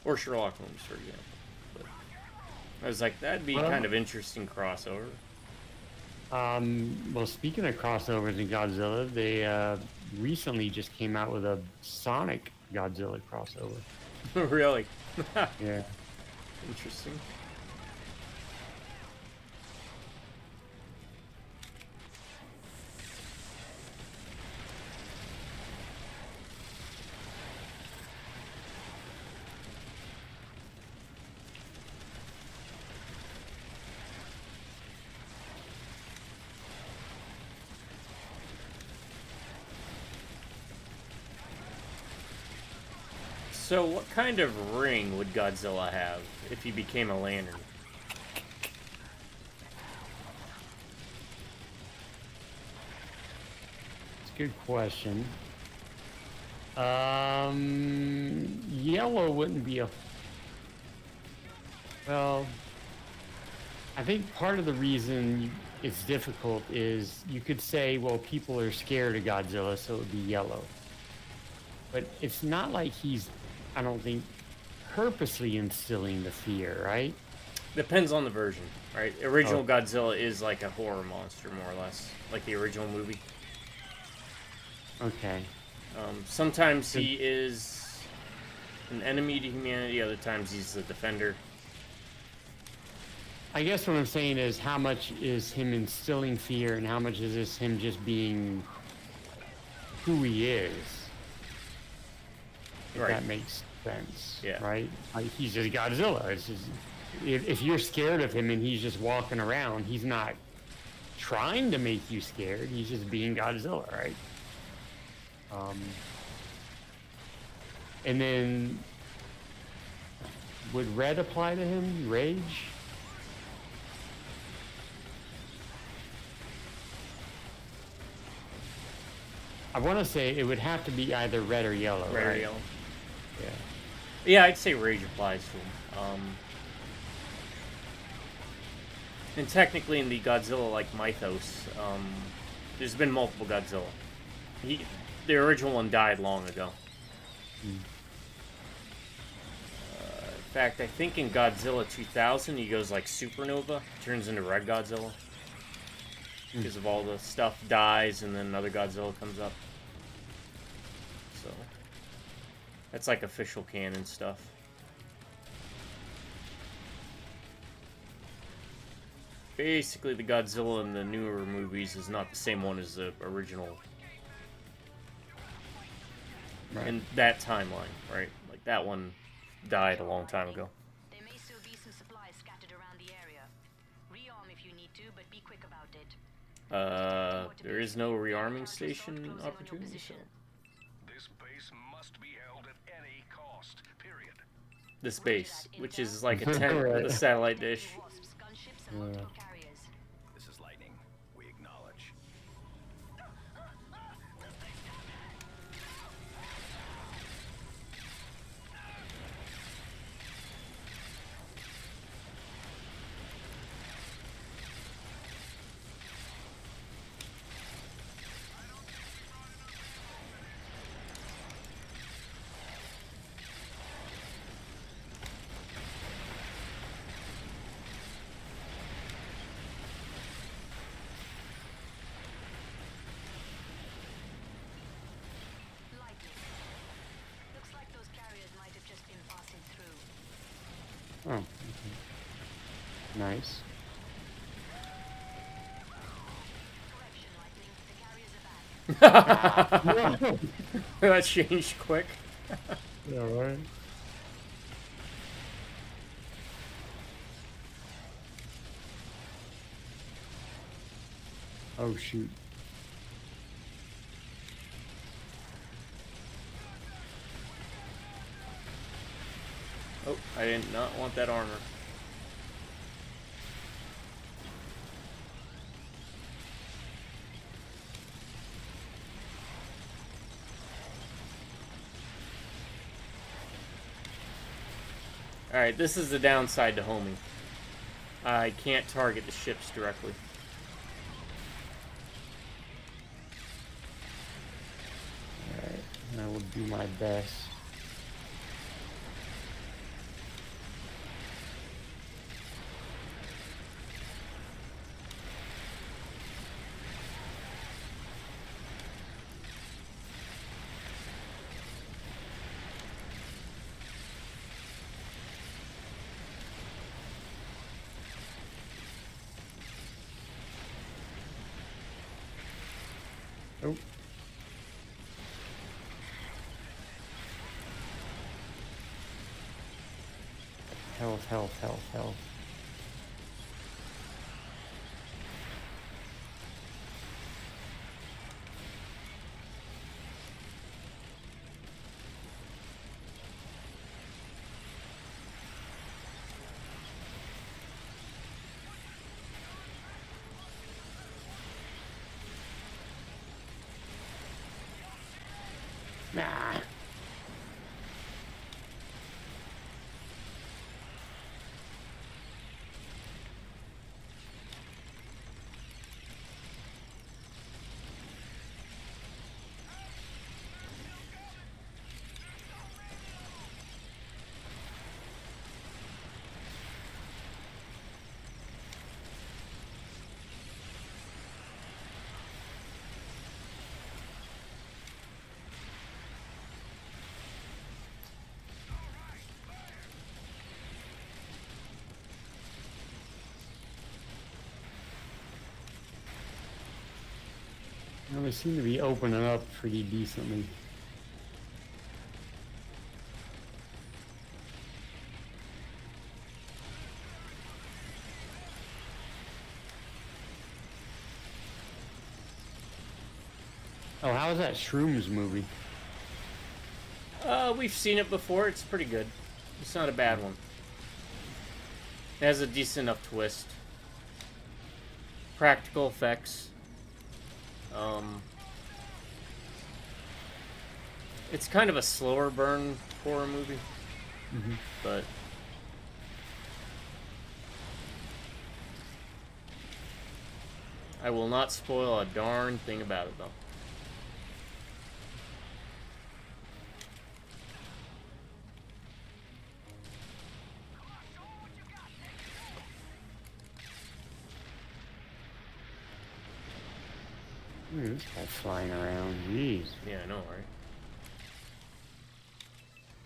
Or Sherlock Holmes, for example. But I was like, that'd be kind of interesting crossover. Well, speaking of crossovers in Godzilla, they recently just came out with a Sonic Godzilla crossover. Really? Yeah. Interesting. So what kind of ring would Godzilla have if he became a lantern? It's a good question. Yellow wouldn't be a... Well, I think part of the reason it's difficult is you could say, well, people are scared of Godzilla, so it would be yellow. But it's not like he's, I don't think, purposely instilling the fear, right? Depends on the version, right? Original Godzilla is like a horror monster, more or less, like the original movie. Okay. Sometimes he is an enemy to humanity, other times he's the defender. I guess what I'm saying is how much is him instilling fear and how much is this him just being who he is? If Right. that makes sense. Yeah. Right? Like, he's just Godzilla. It's just, if you're scared of him and he's just walking around, he's not trying to make you scared. He's just being Godzilla, right? And then would red apply to him? Rage? I want to say it would have to be either red or yellow, Red right? or yellow. Yeah. Yeah, I'd say rage applies to him. And technically in the Godzilla-like mythos, there's been multiple Godzilla. The original one died long ago. In fact, I think in Godzilla 2000, he goes like supernova, turns into Red Godzilla. Because of all the stuff dies, and then another Godzilla comes up. So, that's like official canon stuff. Basically, the Godzilla in the newer movies is not the same one as the original. Right. In that timeline, right? Like, that one died a long time ago. There may still be some supplies scattered around the area. Rearm if you need to, but be quick about it. There is no rearming station opportunity, so... This base must be held at any cost, period. This base, which is like a tent with a satellite dish. Wasps, gunships, and multiple carriers. This is Lightning. We acknowledge. Lightning. Looks like those carriers might have just been passing through. Oh. Okay. Nice. Correction, Lightning. The carriers are back. That changed quick. Yeah, right. Oh shoot. Oh, I did not want that armor. Alright, this is the downside to homing. I can't target the ships directly. Alright, I will do my best. Oh. Health, health, health, health. Nah. Well, they seem to be opening up pretty decently. Oh, how was that Shrooms movie? We've seen it before. It's pretty good. It's not a bad one. It has a decent enough twist. Practical effects. It's kind of a slower burn horror movie, but I will not spoil a darn thing about it, though. This guy's flying around. Jeez. Yeah, I know, right?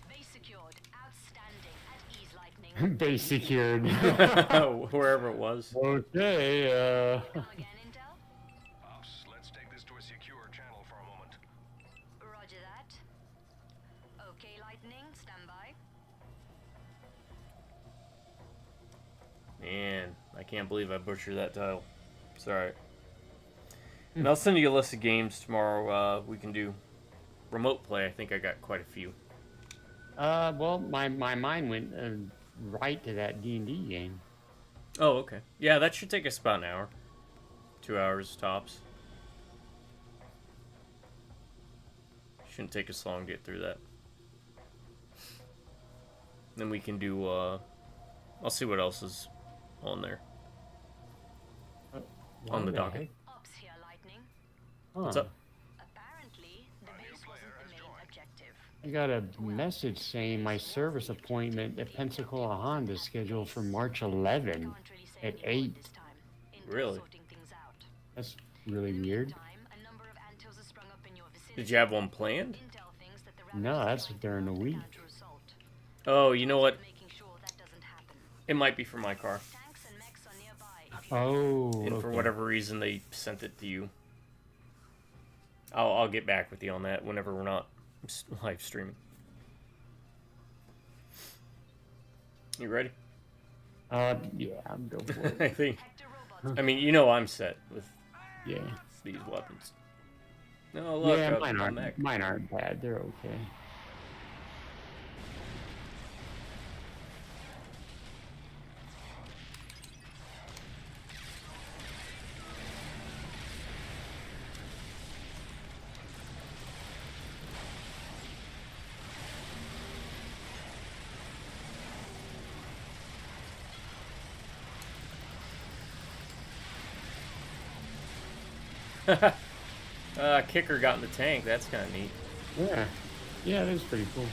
Base secured. Outstanding. At ease, Lightning. Base secured. Wherever it was. Okay, Come again, Intel? Ops, let's take this to a secure channel for a moment. Roger that. Okay, Lightning. Stand by. Man, I can't believe I butchered that title. It's alright. And I'll send you a list of games tomorrow. We can do remote play. I think I got quite a few. well, my mind went right to that D&D game. Oh, okay. Yeah, that should take us about an hour. 2 hours tops. Shouldn't take us long to get through that. Then we can do, I'll see what else is on there. On the docket. Ops here, Lightning. What's up? Apparently, the base wasn't the main objective. I got a message saying my service appointment at Pensacola Honda is scheduled for March 11 Can't really say at any more 8. this time. Intel's Really? sorting things out. That's really In the weird. meantime, a number of antilles have sprung up in your vicinity. Did you have one planned? Intel thinks that the No, Ravagers that's are if they're in a trying to week. counter-assault. Oh, you know what? Making sure that doesn't happen. It might be for my car. Tanks and mechs are nearby. Oh, And for okay. whatever reason, they sent it to you. I'll get back with you on that whenever we're not live streaming. You ready? Yeah, I'm go for it. I think. Hector robots I mean, you know I'm set with Yeah. these weapons. No, look, Yeah, a mine mech. aren't bad. They're okay. Kicker got in the tank. That's kind of neat. Yeah. Yeah, that is pretty cool.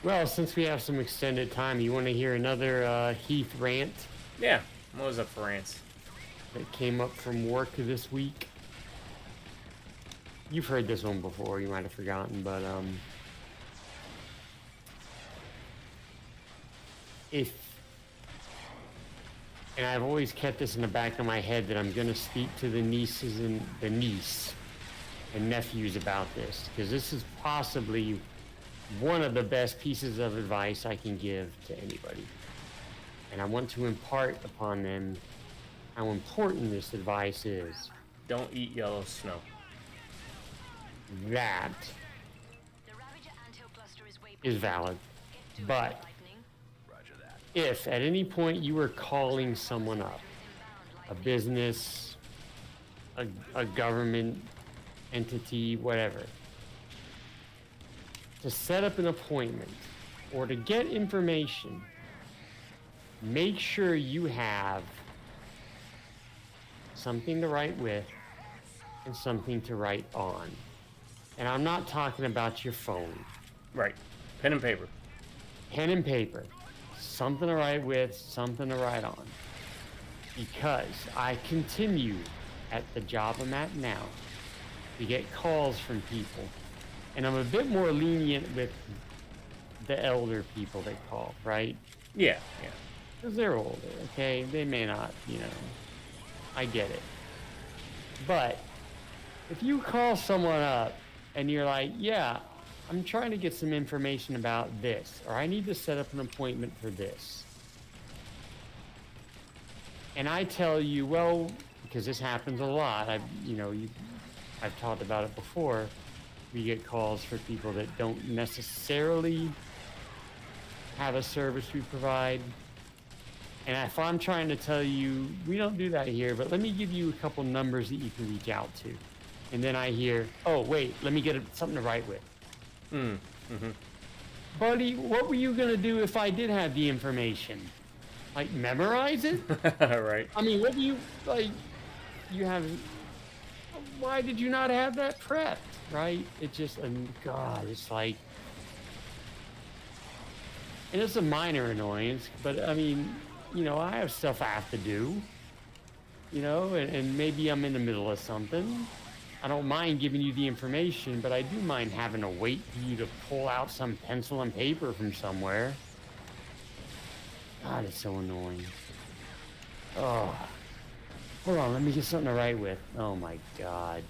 Well, since we have some extended time, you want to hear another Heath rant Yeah, what was up for ants? that came up from work this week? You've heard this one before, you might have forgotten, but if, and I've always kept this in the back of my head that I'm going to speak to the nieces and the niece and nephews about this, because this is possibly one of the best pieces of advice I can give to anybody. And I want to impart upon them how important this advice is. Don't eat yellow snow. That The Ravager anthill cluster is way is valid. Get to it, But Lightning. Roger that. if at any point you are calling someone up, Inbound, a Lightning. business, a government entity, whatever, to set up an appointment or to get information, make sure you have something to write with and something to write on. And I'm not talking about your phone. Right. Pen and paper. Pen and paper. Something to write with, something to write on. because I continue at the job I'm at now to get calls from people. And I'm a bit more lenient with the elder people that call, right? Yeah, yeah. Because they're older, okay? They may not, I get it. But if you call someone up and you're like, yeah, I'm trying to get some information about this, or I need to set up an appointment for this. And I tell you, well, because this happens a lot, I've talked about it before. We get calls for people that don't necessarily have a service we provide. And if I'm trying to tell you, we don't do that here, but let me give you a couple numbers that you can reach out to. And then I hear, oh, wait, let me get something to write with. Buddy, what were you going to do if I did have the information? Like, memorize it? Right. I mean, what do you, why did you not have that prepped, right? It just, God, it's like, and it's a minor annoyance, but I mean, I have stuff I have to do, and maybe I'm in the middle of something. I don't mind giving you the information, but I do mind having to wait for you to pull out some pencil and paper from somewhere. God, it's so annoying. Oh, hold on, let me get something to write with. Oh my God.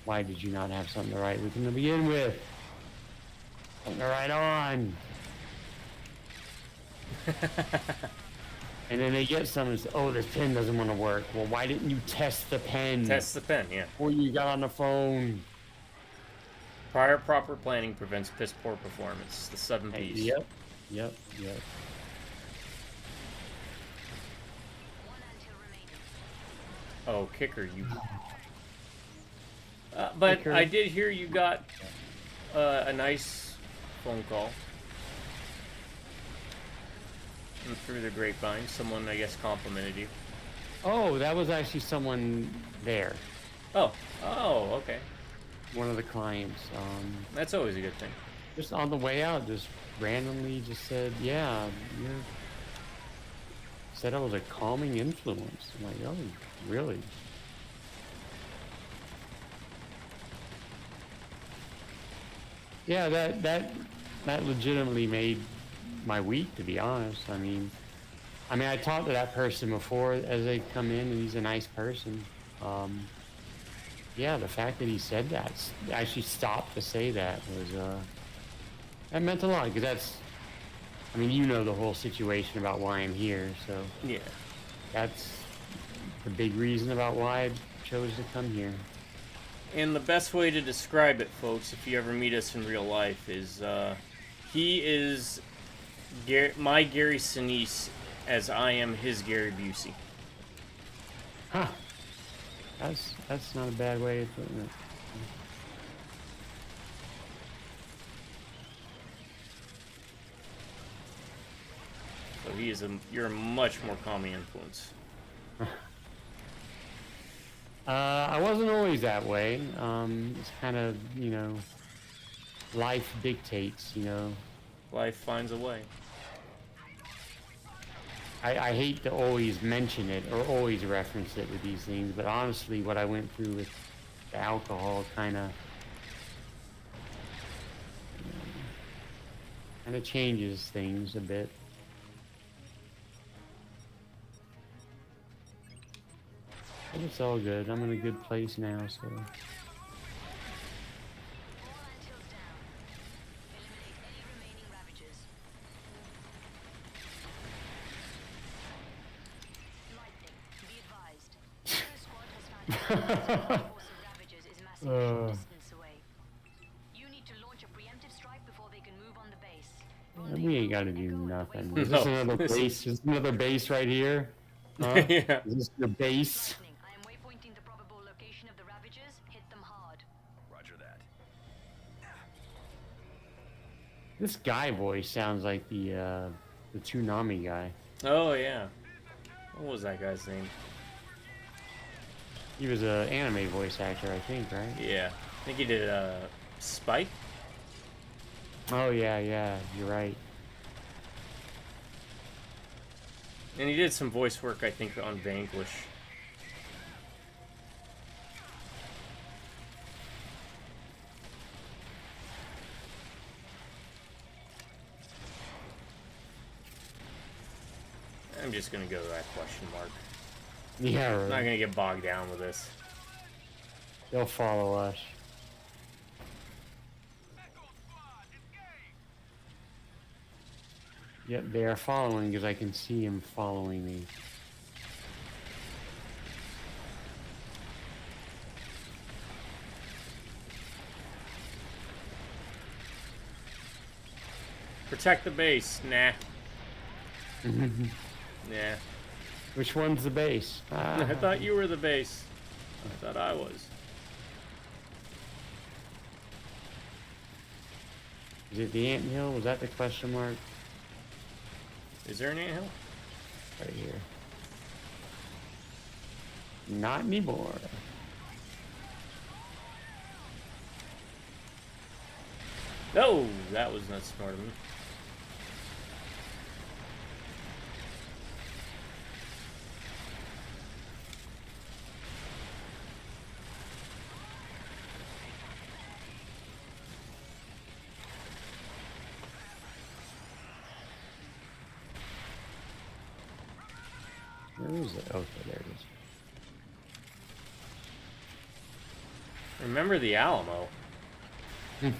Why did you not have something to write with to begin with? Something to write on. And then they get some and say, oh, this pen doesn't want to work. Well, why didn't you test the pen? Test the pen, yeah. Before you got on the phone. Prior proper planning prevents piss poor performance. The 7 Ps. Yep. One until remaining. Oh, kicker, you. But Kicker. I did hear you got a nice phone call. Through the grapevine, someone, I guess, complimented you. Oh, that was actually someone there. Oh, okay. One of the clients. That's always a good thing. Just on the way out, just randomly just said, yeah, said I was a calming influence. I'm like, oh, really? Yeah, that legitimately made my week, to be honest. I mean, I talked to that person before as they come in, and he's a nice person. Yeah, the fact that he said that, actually stopped to say that, was that meant a lot, because the whole situation about why I'm here, so Yeah. that's the big reason about why I chose to come here. And the best way to describe it, folks, if you ever meet us in real life, is he is my Gary Sinise as I am his Gary Busey. Huh. That's not a bad way of putting it. So you're a much more calming influence. I wasn't always that way. It's kind of, life dictates, Life finds a way. I hate to always mention it or always reference it with these things, but honestly, what I went through with the alcohol kind of changes things a bit. But it's all good. I'm in a good place now, so. All until down. Eliminate any remaining Ravagers. Lightning, be advised. Echo squad has found out that the force of Ravagers is massing from distance away. You need to launch a preemptive strike before they can move on the base. We ain't got to do nothing. No, Is this another this is- base? Is this another base right here? Huh? Yeah. Is this your base? Lightning, I am waypointing the probable location of the Ravagers. Hit them hard. Roger that. This guy voice sounds like the Toonami guy. Oh, yeah. What was that guy's name? He was an anime voice actor, I think, right? Yeah. I think he did Spike? Oh yeah, you're right. And he did some voice work, I think, on Vanquish. I'm just gonna go to that question mark. Yeah, I'm not right. gonna get bogged down with this. They'll follow us. Yep, they are following because I can see him following me. Protect the base. Nah. Nah. Which one's the base? I thought you were the base. I thought I was. Is it the anthill? Was that the question mark? Is there an anthill? Right here. Not anymore. No, that was not smart of me. Where is it? Okay, there it is. Remember the Alamo. I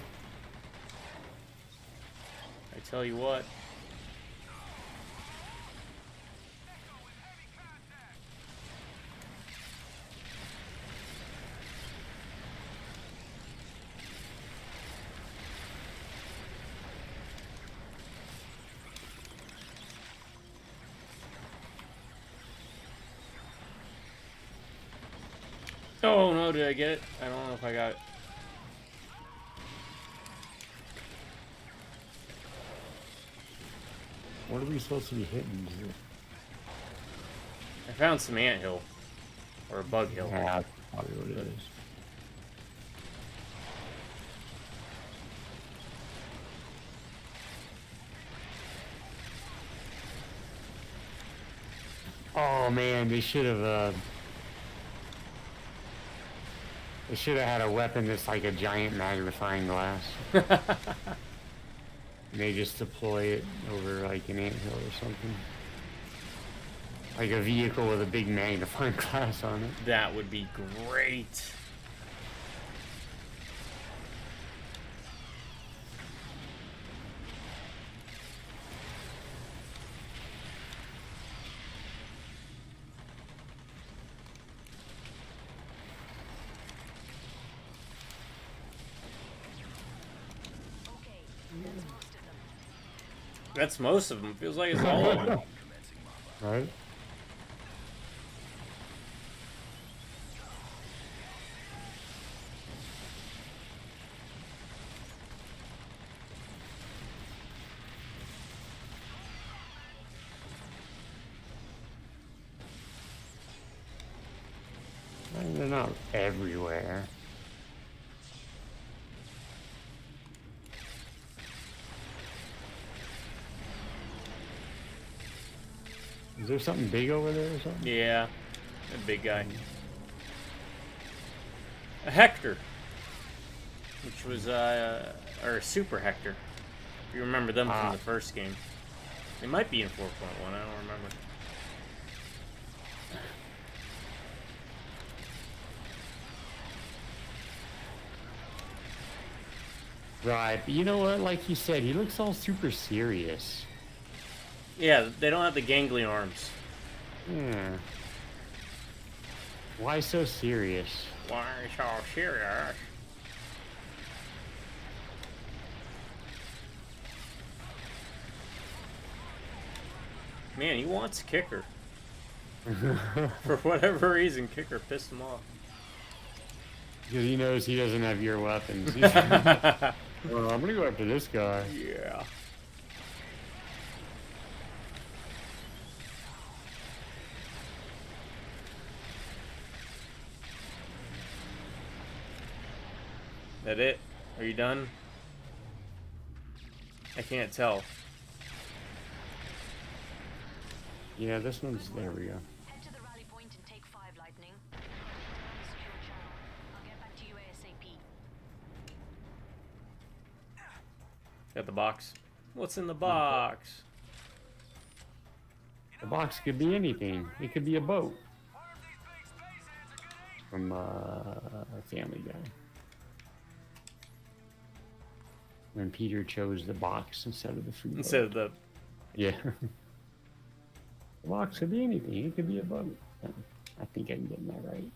tell you what. Oh no, did I get it? I don't know if I got it. What are we supposed to be hitting here? I found some anthill. Or a bug hill. Yeah, that's probably what it is. Oh man, they should have had a weapon that's like a giant magnifying glass. And they just deploy it over like an anthill or something. Like a vehicle with a big magnifying glass on it. That would be great. That's most of them. Feels like it's all of them. Right? They're not everywhere. Is there something big over there or something? Yeah. A big guy. A Hector. Which was, or a Super Hector. If you remember them from the first game. They might be in 4.1, I don't remember. Right, but you know what? Like you said, he looks all super serious. Yeah, they don't have the gangly arms. Yeah. Why so serious? Why so serious? Man, he wants Kicker. For whatever reason, Kicker pissed him off. Because he knows he doesn't have your weapons. Well, I'm gonna go after this guy. Yeah. That it? Are you done? I can't tell. Yeah, this one's, there we go. Head to the rally point and take 5, Lightning. Down the secure channel. I'll get back to you ASAP. Got the box. What's in the box? The box could be anything. It could be a boat. From Family Guy. When Peter chose the box instead of the free boat. Instead of the... Yeah. The box could be anything. It could be a boat. I think I'm getting that right.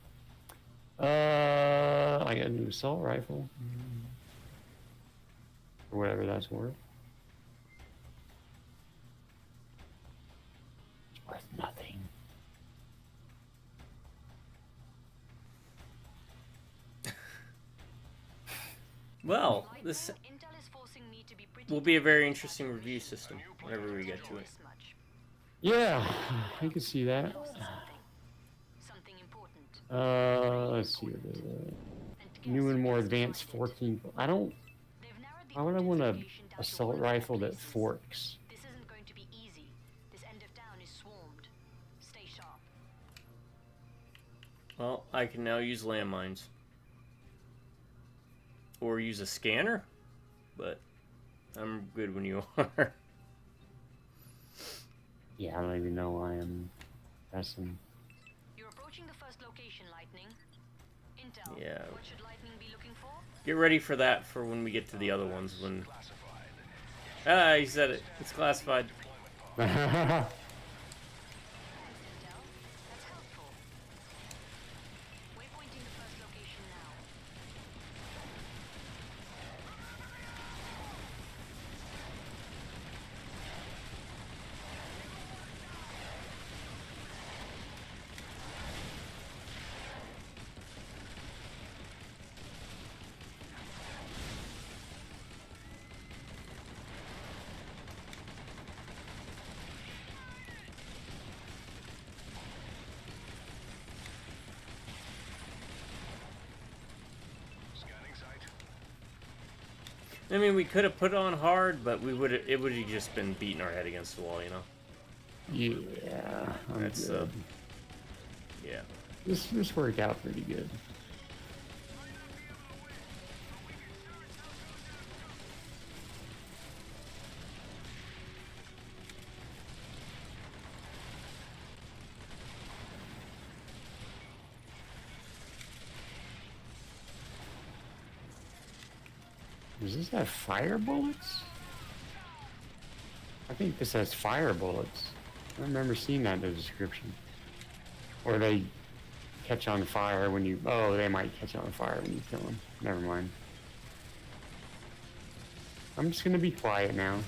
I got a new assault rifle. Or whatever that's worth. It's worth nothing. Well, this Intel is forcing me to be pretty will be a very interesting review system whenever we get to it. this much. Yeah, I can see that. Lost something important. Let's see. And New guess and more who's advanced behind it? 14. I don't. They've narrowed the Why would I want an identification down to assault one rifle that places. forks? This isn't going to be easy. This end of town is swarmed. Stay sharp. Well, I can now use landmines. Or use a scanner, but I'm good when you are. Yeah, I don't even know why I'm pressing. You're approaching the first location, Lightning. Intel. Yeah. What should Lightning be looking for? Get ready for that for when we get to the other ones. When ah, you said it. It's classified. Thanks, Intel. That's helpful. Waypointing the first location now. Scanning site. I mean, we could have put it on hard, but it would have just been beating our head against the wall, you know. Yeah, I'm That's good. Yeah. This worked out pretty good. Does this have fire bullets? I think this has fire bullets. I remember seeing that in the description. Or they catch on fire when you... Oh, they might catch on fire when you kill them. Never mind. I'm just gonna be quiet now.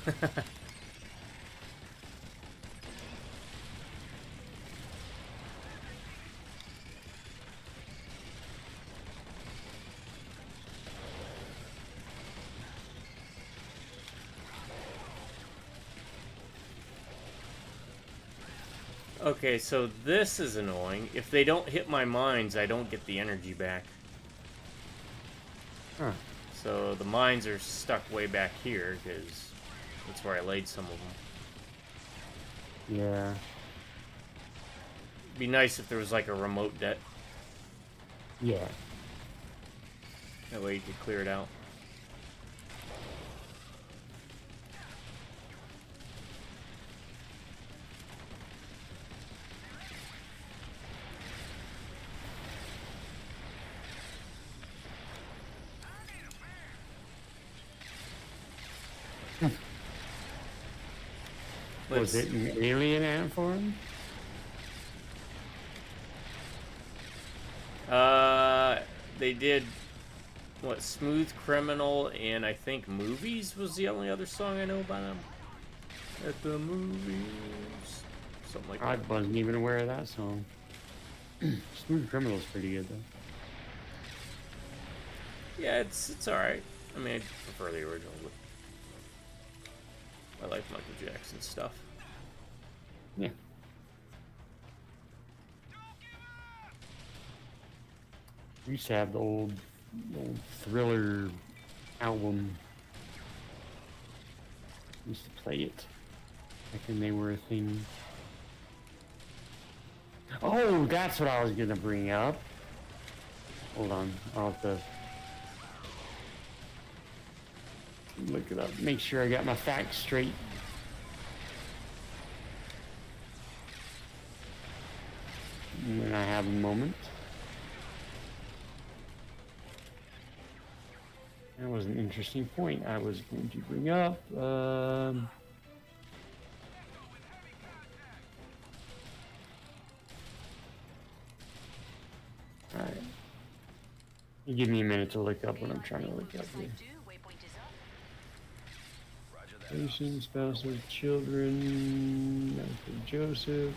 Okay, so this is annoying. If they don't hit my mines, I don't get the energy back. Huh. So the mines are stuck way back here, because that's where I laid some of them. Yeah. It'd be nice if there was like a remote det. Yeah. That way you could clear it out. Was it an alien ant form? They did what? Smooth Criminal and I think Movies was the only other song I know by them. At the movies, something like I that. wasn't even aware of that song. Smooth Criminal's pretty good though. Yeah, it's all right. I mean, I prefer the original, but I like Michael Jackson stuff. Yeah. We used to have the old Thriller album. Used to play it back when they were a thing. Oh, that's what I was gonna bring up. Hold on, I'll have to look it up. Make sure I got my facts straight. When I have a moment. That was an interesting point I was going to bring up. Alright. Give me a minute to look up what I'm trying to look up here. Patients, spouses, children, Dr. Joseph.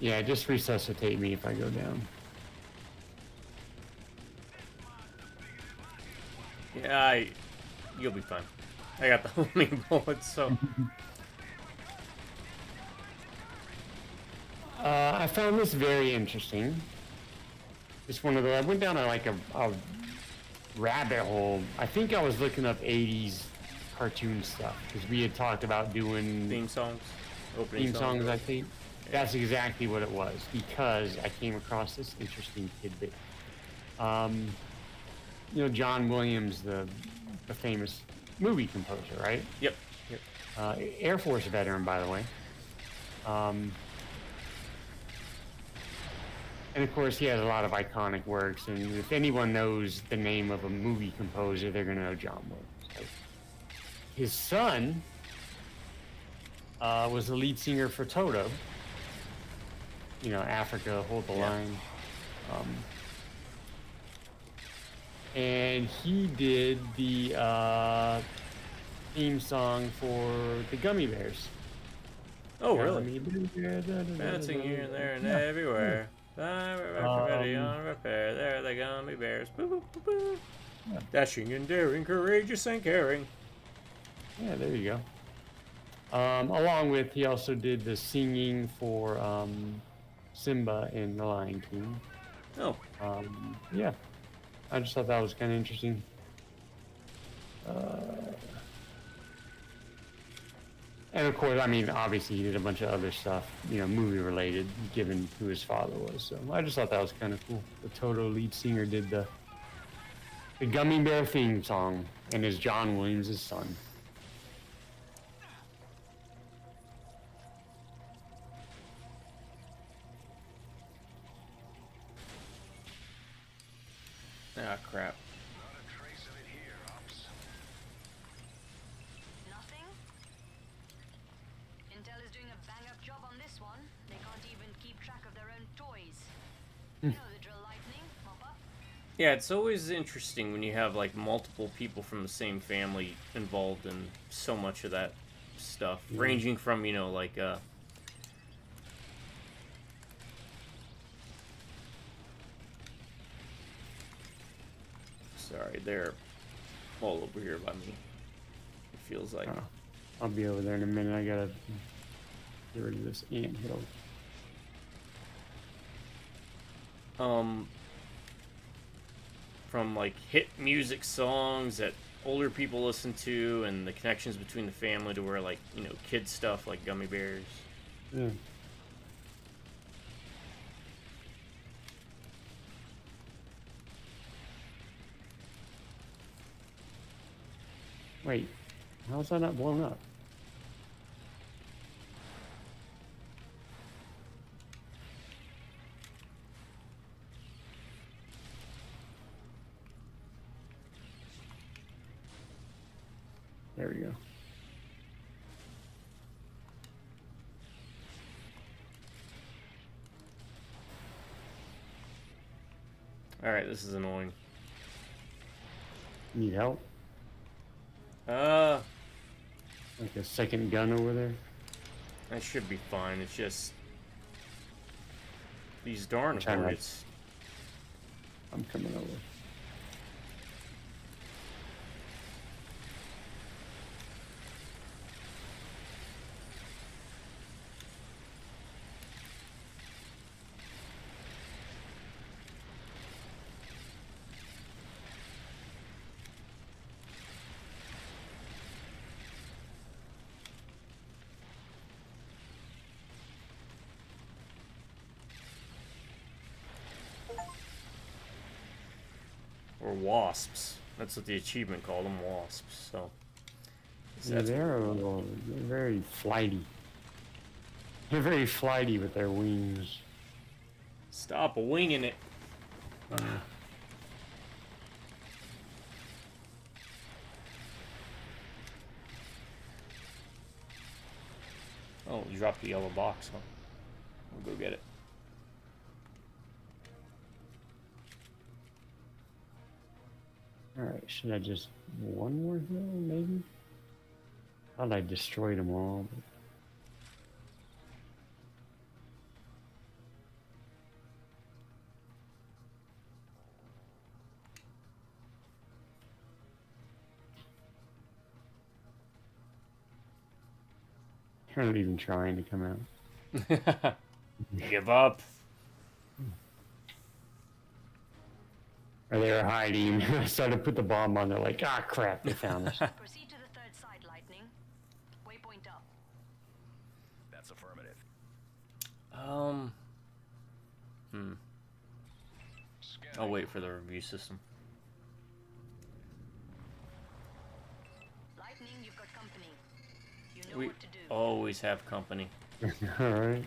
Yeah, just resuscitate me if I go down. Yeah, you'll be fine. I got the homing bullets, so. I found this very interesting. It's one of the. I went down a rabbit hole. I think I was looking up 80s cartoon stuff because we had talked about doing Theme songs? Opening theme songs, I think. That's exactly what it was because I came across this interesting tidbit. You know, John Williams, the famous movie composer, right? Yep. Air Force veteran, by the way. And of course, he has a lot of iconic works. And if anyone knows the name of a movie composer, they're going to know John Williams. Right? His son was the lead singer for Toto. You know, Africa, Hold the Line. And he did the theme song for the Gummy Bears. Oh, really? Gummy Bears, Bouncing here and there and everywhere. Ready on repair. There they gummy bears. Boo, boo, boo, boo. Yeah. Dashing and daring, courageous and caring. Yeah, there you go. Along with, he also did the singing for Simba in The Lion King. Oh. Yeah. I just thought that was kind of interesting. And of course, I mean, obviously he did a bunch of other stuff, you know, movie related, given who his father was. So I just thought that was kind of cool. The Toto lead singer did the Gummy Bear theme song and is John Williams' son. Ah, crap. Not a trace of it here, Ops. Nothing? Intel is doing a bang-up job on this one. They can't even keep track of their own toys. You know the drill, Lightning, mop up. Yeah, it's always interesting when you have like multiple people from the same family involved in so much of that stuff, ranging from, you know, like sorry, they're all over here by me. It feels like. I'll be over there in a minute. I gotta get rid of this ant hill. From like hit music songs that older people listen to, and the connections between the family to where, like, you know, kid stuff like Gummy Bears. Yeah. Wait, how is that not blown up? There we go. Alright, this is annoying. Need help? Like a second gun over there? I should be fine. It's just these darn Trying to- targets. I'm coming over. Or wasps. That's what the achievement called them, wasps. So. Yeah, they're very flighty. They're very flighty with their wings. Stop winging it. Oh, you dropped the yellow box, huh? We'll go get it. Alright, should I just one more hill, maybe? Thought I destroyed them all, but... They're not even trying to come out. Give up. Or they were hiding. I started to put the bomb on. They're like, ah, crap, they found us. Proceed to the third side, Lightning. Waypoint up. That's affirmative. I'll wait for the review system. Lightning, you've got company. You know We what to do. always have company. Alright.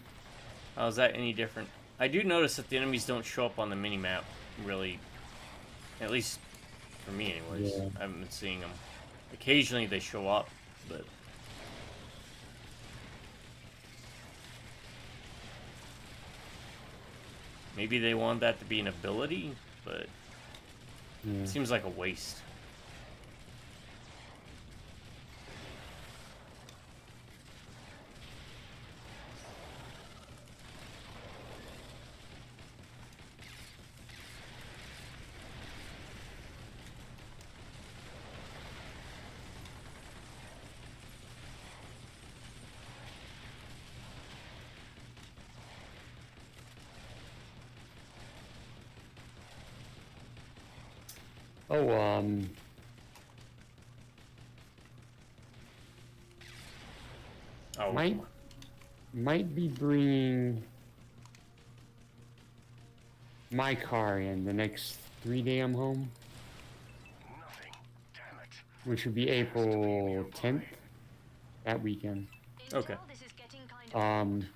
How's that any different? I do notice that the enemies don't show up on the mini-map, really. At least for me, anyways. Yeah. I haven't been seeing them. Occasionally they show up, but... Maybe they want that to be an ability, but Yeah. it seems like a waste. Oh, Oh, might be bringing my car in the next 3 day I'm home, Nothing. Damn it. which would be April 10th, that weekend. Okay. Intel, this is getting kind of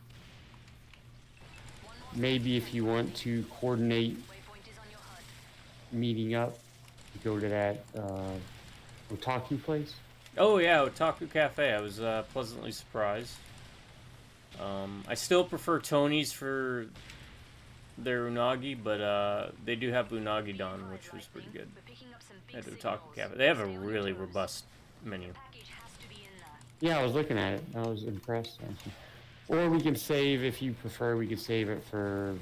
Maybe if you want to coordinate waypoint is on your HUD. meeting up, go to that otaku place. Oh yeah, Otaku Cafe. I was pleasantly surprised. I still prefer Tony's for their unagi, but they do have unagi don, which was pretty good We're picking up some big at Otaku signals. Cafe. They have a Stay on your really toes. robust menu. Package has to be in there. Yeah, I was looking at it. I was impressed, actually. Or we can save, if you prefer, we could save it for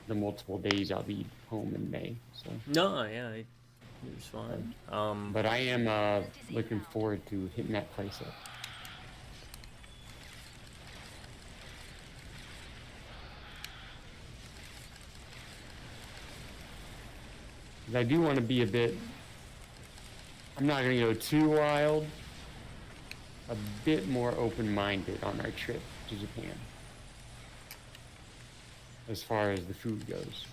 the multiple days I'll be home in May. So, No, yeah, it was fine. but I am looking forward to hitting that place up. 'Cause I do want to be a bit. I'm not going to go too wild. A bit more open-minded on our trip to Japan, as far as the food goes.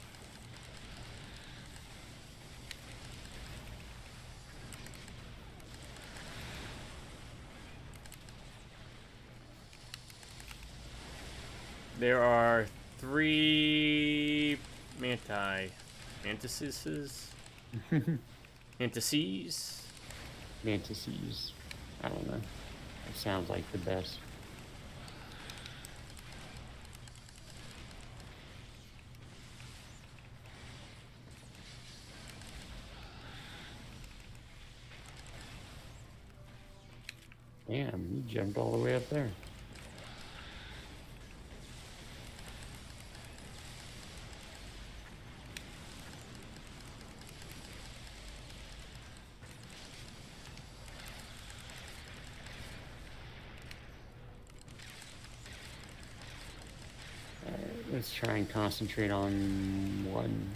There are 3 mantises? Mantises? Fantasies. I don't know. It sounds like the best. Damn, you jumped all the way up there. Let's try and concentrate on one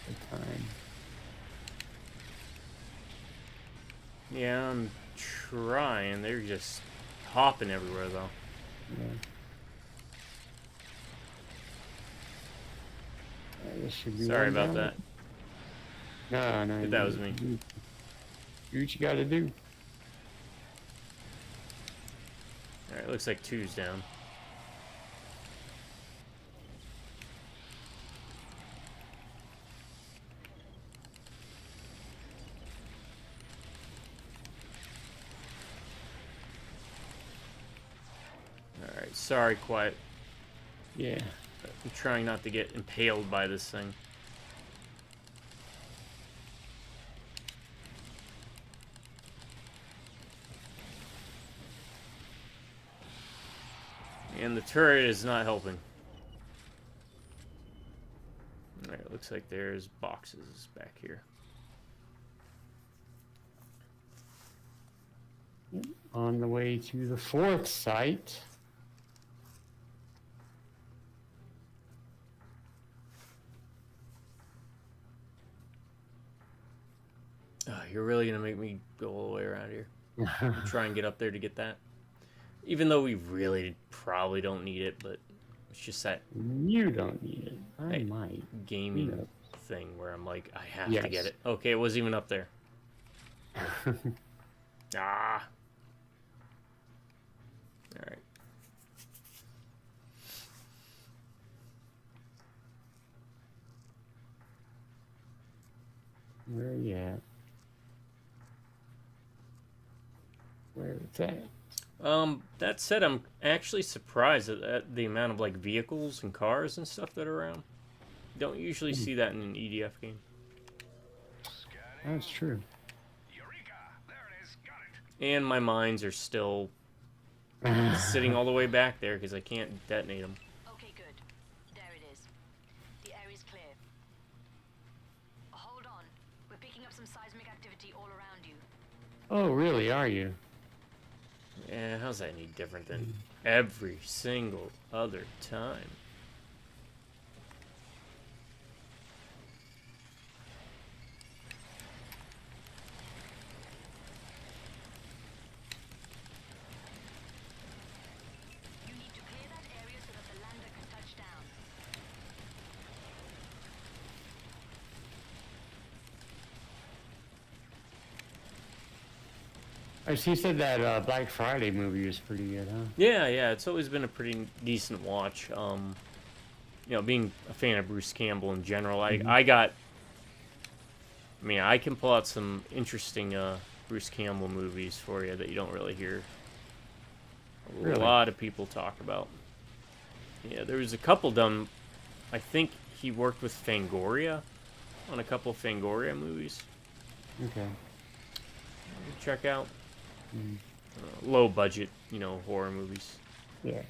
at a time. Yeah, I'm trying. They're just hopping everywhere, though. Yeah. This should be Sorry one about down. that. No. That was me. Do what you gotta do. Alright, looks like 2's down. Alright, sorry, Quiet. Yeah. I'm trying not to get impaled by this thing. And the turret is not helping. Alright, looks like there's boxes back here. On the way to the 4th site. Oh, you're really gonna make me go all the way around here and try and get up there to get that? Even though we really probably don't need it, but it's just that You don't need it. I Hey, might. gaming Yeah. thing where I'm like, I have Yes. to get it. Okay, it wasn't even up there. Ah. Alright. Where you at? Where it's at? That said, I'm actually surprised at the amount of like vehicles and cars and stuff that are around. Don't usually see that in an EDF game. That's true. Eureka! There it is. Got it. And my mines are still sitting all the way back there because I can't detonate them. Okay, good. There it is. The area's clear. Hold on. We're picking up some seismic activity all around you. Oh, really? Are you? Yeah, how's that any different than every single other time? You need to clear that area so that the lander can touch down. She said that Black Friday movie was pretty good, huh? Yeah, it's always been a pretty decent watch. Being a fan of Bruce Campbell in general, I can pull out some interesting Bruce Campbell movies for you that you don't really hear a Really? lot of people talk about. Yeah, there was a couple done. I think he worked with Fangoria on a couple of Fangoria movies. Okay. Check out Mm. low budget, horror movies. Yeah.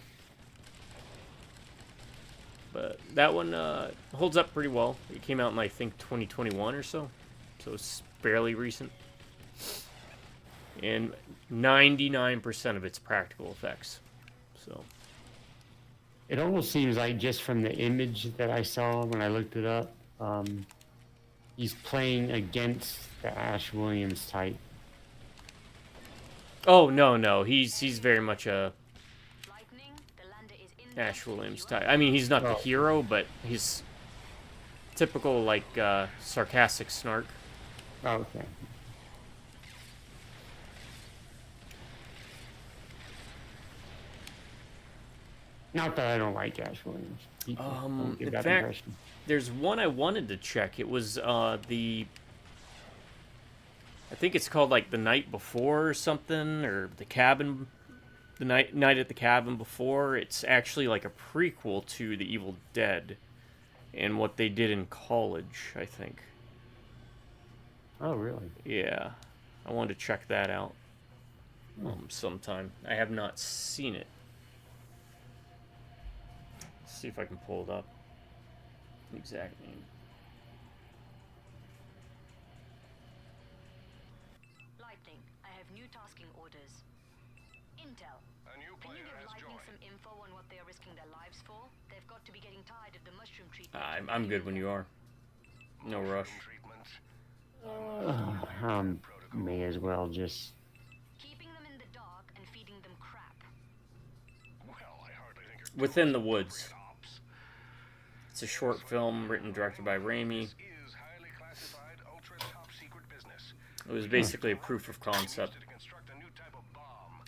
But that one holds up pretty well. It came out in, I think, 2021 or so. So it's fairly recent. And 99% of it's practical effects. So, It almost seems like just from the image that I saw when I looked it up, he's playing against the Ash Williams type. oh, no. He's very much a Lightning, the lander is in Ash Williams type. I mean, he's not the Oh. hero, but he's typical, like, sarcastic snark. Oh, okay. Not that I don't like Ash Williams. People don't get in that fact- impression. There's one I wanted to check. It was I think it's called like The Night Before or something, or The Cabin, The Night at the Cabin Before. It's actually like a prequel to The Evil Dead and what they did in college, I think. Oh, really? Yeah, I wanted to check that out Hmm. sometime. I have not seen it. Let's see if I can pull it up. The exact name. Lightning, I have new tasking orders. Intel. A new Can you player give has Lightning joined. some info on what they are risking their lives for? They've got to be getting tired of the mushroom treatment. I'm good when you are. No rush. Treatment. May as well just. Keeping them in the dark and feeding them crap. Well, I hardly think you're Within the Woods. ops. It's a short film written and directed by Raimi. Is highly classified ultra It was basically a proof of concept. To construct a new type of bomb.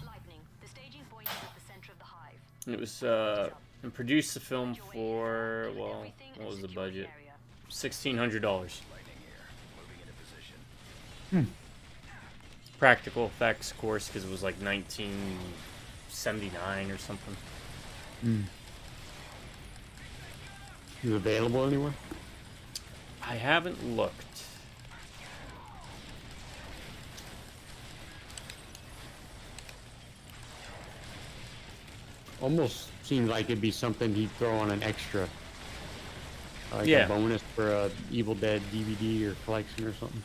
Lightning. The staging point is at the center of the hive. And it was and produced the film for, well, what was the budget? $1,600. Lightning here. Moving into position. Practical effects, of course, because it was like 1979 or something. Is it available anywhere? I haven't looked. Almost seems like it'd be something he'd throw on an extra. Like Yeah. a bonus for a Evil Dead DVD or collection or something.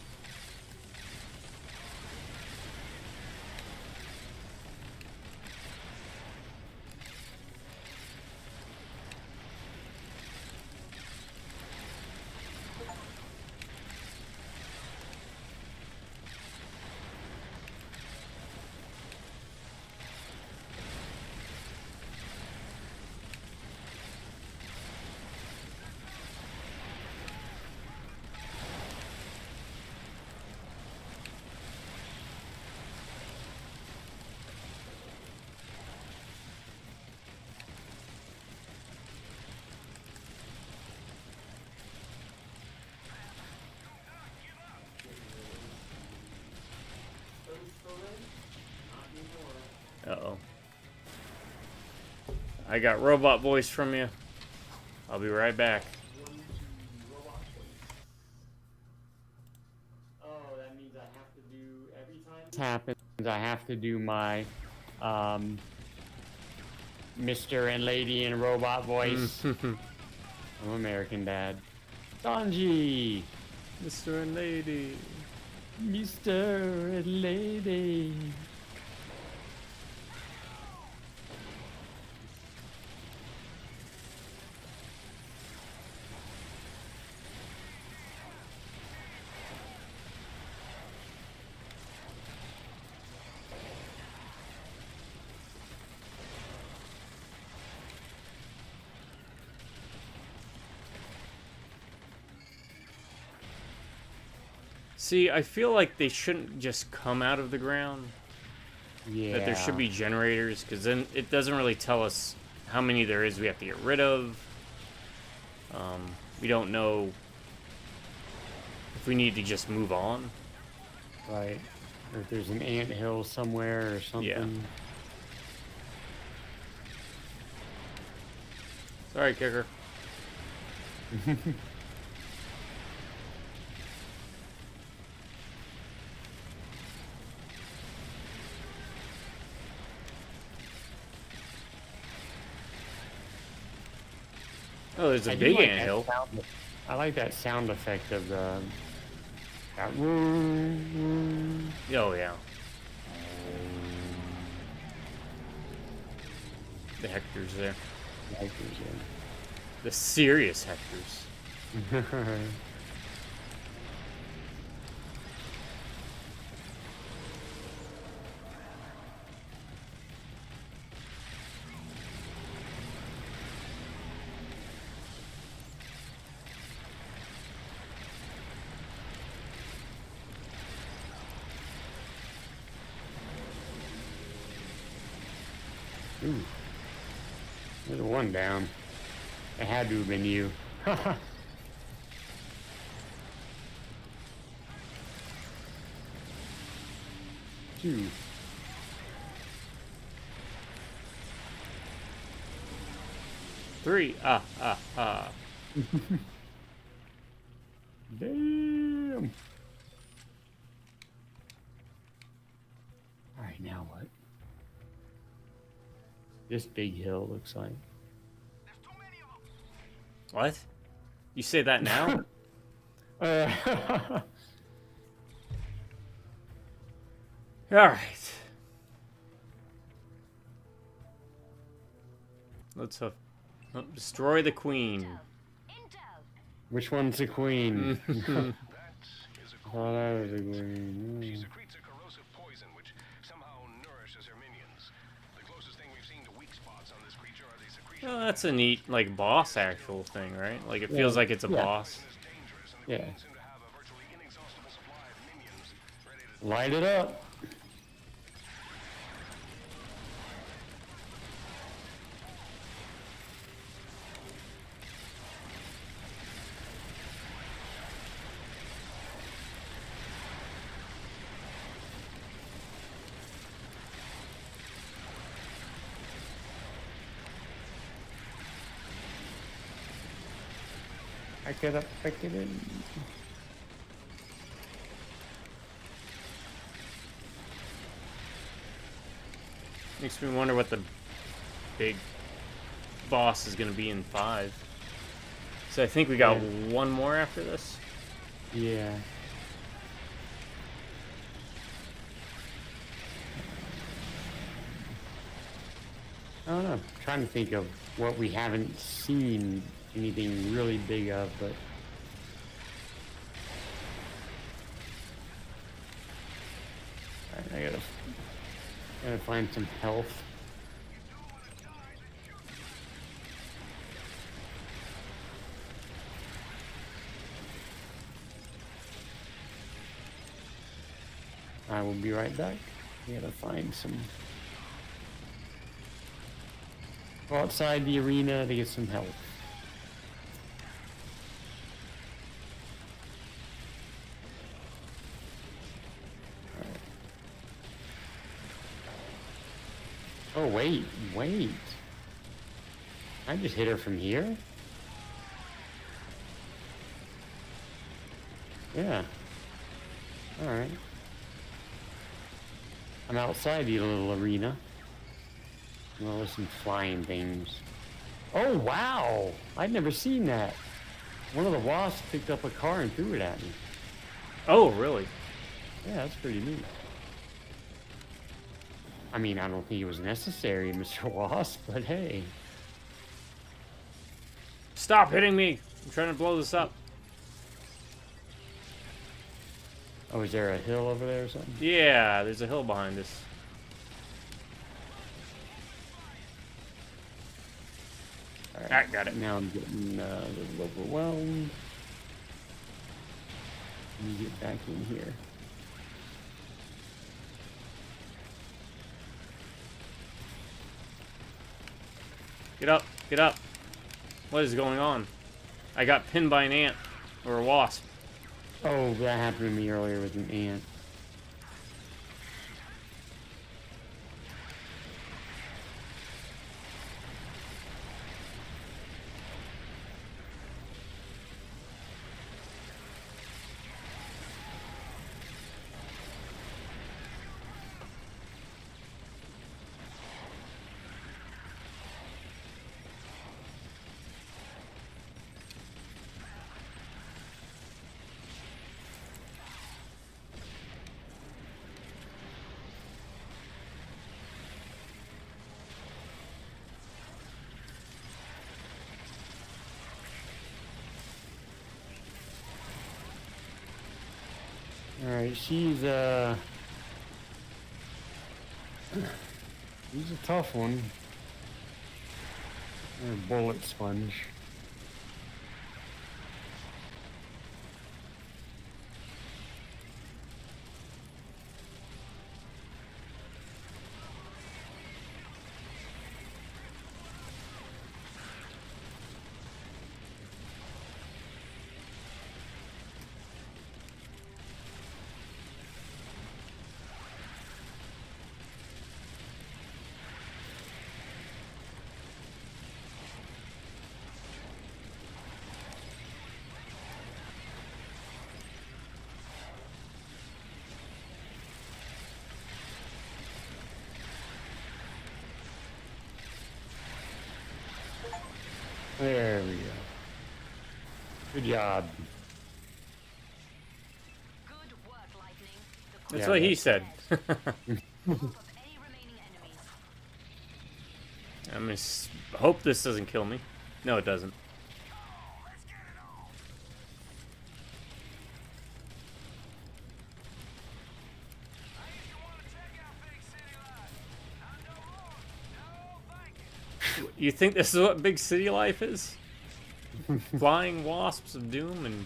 Uh-oh. I got robot voice from you. I'll be right back. Oh, that means I have to do every time this happens. I have to do my Mr. and Lady and robot voice. I'm American Dad. Sanji, Mr. and Lady. Mr. and Lady. See, I feel like they shouldn't just come out of the ground. Yeah. That there should be generators, because then it doesn't really tell us how many there is we have to get rid of. We don't know if we need to just move on. Right. Or if there's an anthill somewhere or something. Yeah. Sorry, kicker. Oh, there's a I do big like that anthill. I like that sound effect of the. That Oh, yeah. The Hectors there. The serious Hectors. Ooh. There's one down. It had to have been you. 2. Three. Ah. Damn. Alright, now what? This big hill looks like. What? You say that now? Alright. Let's destroy the queen. Intel. Which one's the queen? That is a Oh, that was a queen. She secretes a corrosive poison which somehow nourishes her minions. The closest thing we've seen to weak spots on this creature are these secretions. Well, that's a neat, like, boss actual thing, right? Like, it feels like it's a boss. Is dangerous and the Yeah. queen seem to have a virtually inexhaustible Light it up. Pick it in. Makes me wonder what the big boss is going to be in 5. So I think we got one more after this. Yeah. I don't know. I'm trying to think of what we haven't seen anything really big of, but I gotta find some health. I will be right back. I gotta find some. Go outside the arena to get some help. Oh, wait. I just hit her from here? Yeah. Alright. I'm outside the little arena. Well, there's some flying things. Oh, wow! I'd never seen that. One of the wasps picked up a car and threw it at me. Oh, really? Yeah, that's pretty neat. I mean, I don't think it was necessary, Mr. Wasp, but hey. Stop hitting me! I'm trying to blow this up. Oh, is there a hill over there or something? Yeah, there's a hill behind us. All right, got it. Now I'm getting a little overwhelmed. Let me get back in here. Get up, get up. What is going on? I got pinned by an ant. Or a wasp. Oh, that happened to me earlier with an ant. Alright, she's a tough one. A bullet sponge. There we go. Good job. Good work, Lightning. That's Yeah, what he that's- said. Mop up any remaining enemies. I'm gonna hope this doesn't kill me. No, it doesn't. You think this is what Big City Life is? Flying wasps of doom and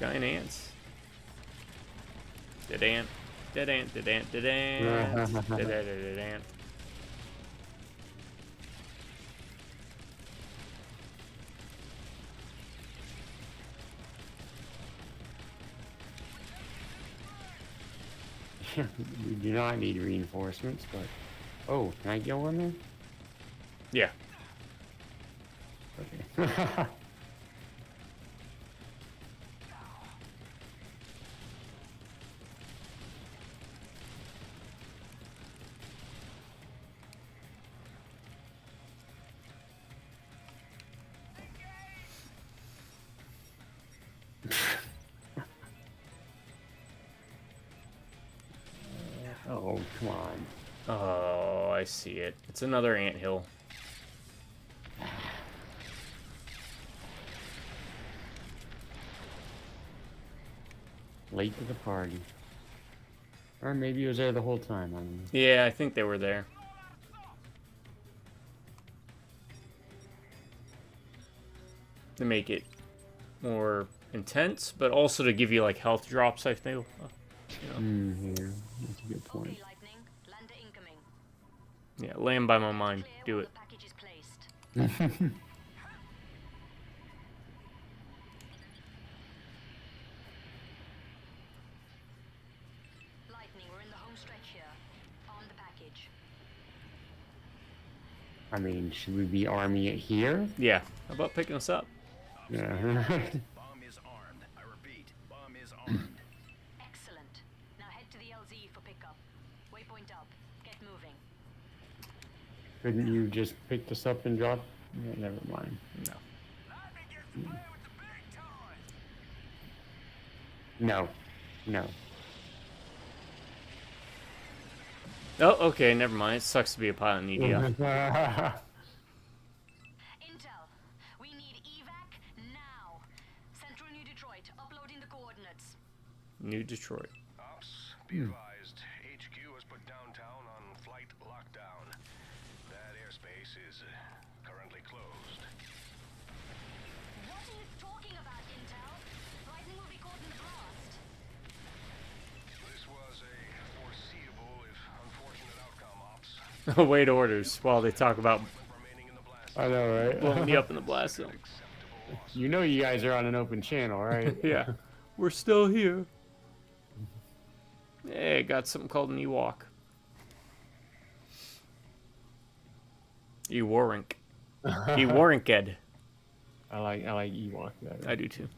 giant ants? Dead-ant. Dead-ant. Dead-ant. Dead-ant. Dead-ant. We do not need reinforcements, but... Oh, can I go in there? Yeah. Okay. Oh, come on. Oh, I see it. It's another anthill. Late to the party. Or maybe it was there the whole time. I don't know. Yeah, I think they were there. To make it more intense, but also to give you like health drops, I feel. Yeah, that's a good point. Okay, Lightning. Lander incoming. Yeah, land by my mind. Clear Do while it. the package is placed. Lightning, we're in the home stretch here. On the package. I mean, should we be arming it here? Yeah. How about picking us up? Yeah. Bomb is armed. I repeat, bomb is armed. Excellent. Now head to the LZ for pickup. Waypoint up. Get moving. Couldn't you just pick this up and drop? Yeah, never mind. No. No. No. Oh, okay, never mind. It sucks to be a pilot in EDF. Intel. We need evac now. Central New Detroit. Uploading the coordinates. New Detroit. Ops, be advised. HQ has put downtown on flight lockdown. That airspace is currently closed. What are you talking about, Intel? Lightning will be caught in the blast. This was a foreseeable, if unfortunate outcome, Ops. Wait orders while they talk about Remaining in the blast. I know, right? blowing me up in the blast zone. You know you guys are on an open channel, right? Yeah. We're still here. Hey, got something called an Ewok. Ewarink. Ewarinked. I like Ewok better. I do too.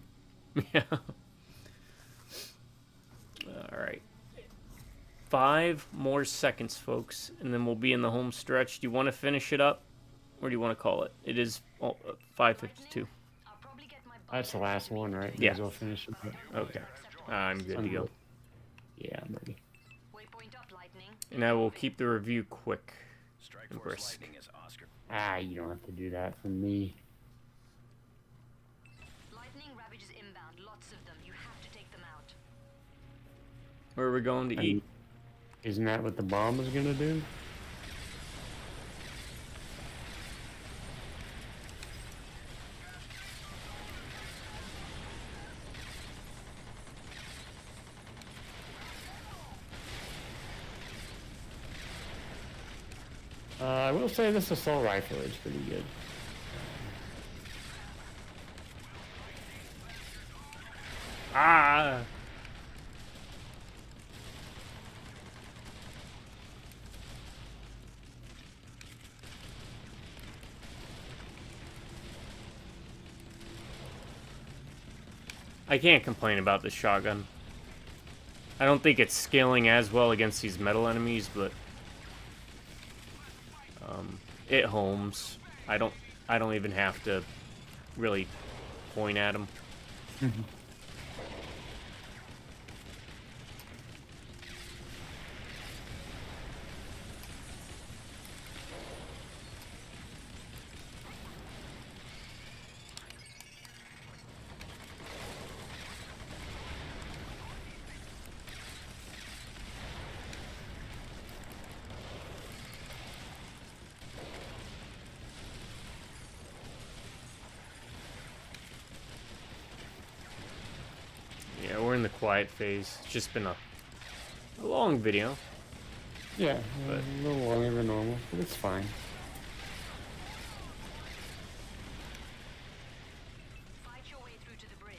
Yeah. Alright. 5 more seconds, folks, and then we'll be in the home stretch. Do you want to finish it up? Or do you want to call it? It is 5:52. I'll probably get my That's the last one, right? Yeah. Might as well finish it. Okay. I'm good to go. Yeah, I'm ready. waypoint up, Lightning. And I will keep the review quick. Strike And Force brisk. Lightning is Oscar. Ah, you don't have to do that for me. Lightning Ravages inbound. Lots of them. You have to take them out. Where are we going to eat? Isn't that what the bomb was gonna do? I will say this assault rifle is pretty good. Ah! I can't complain about this shotgun. I don't think it's scaling as well against these metal enemies, but it homes. I don't even have to really point at them. Yeah, we're in the quiet phase. It's just been a A long video. Yeah, But- a little longer than normal, but it's fine. Fight your way through to the bridge.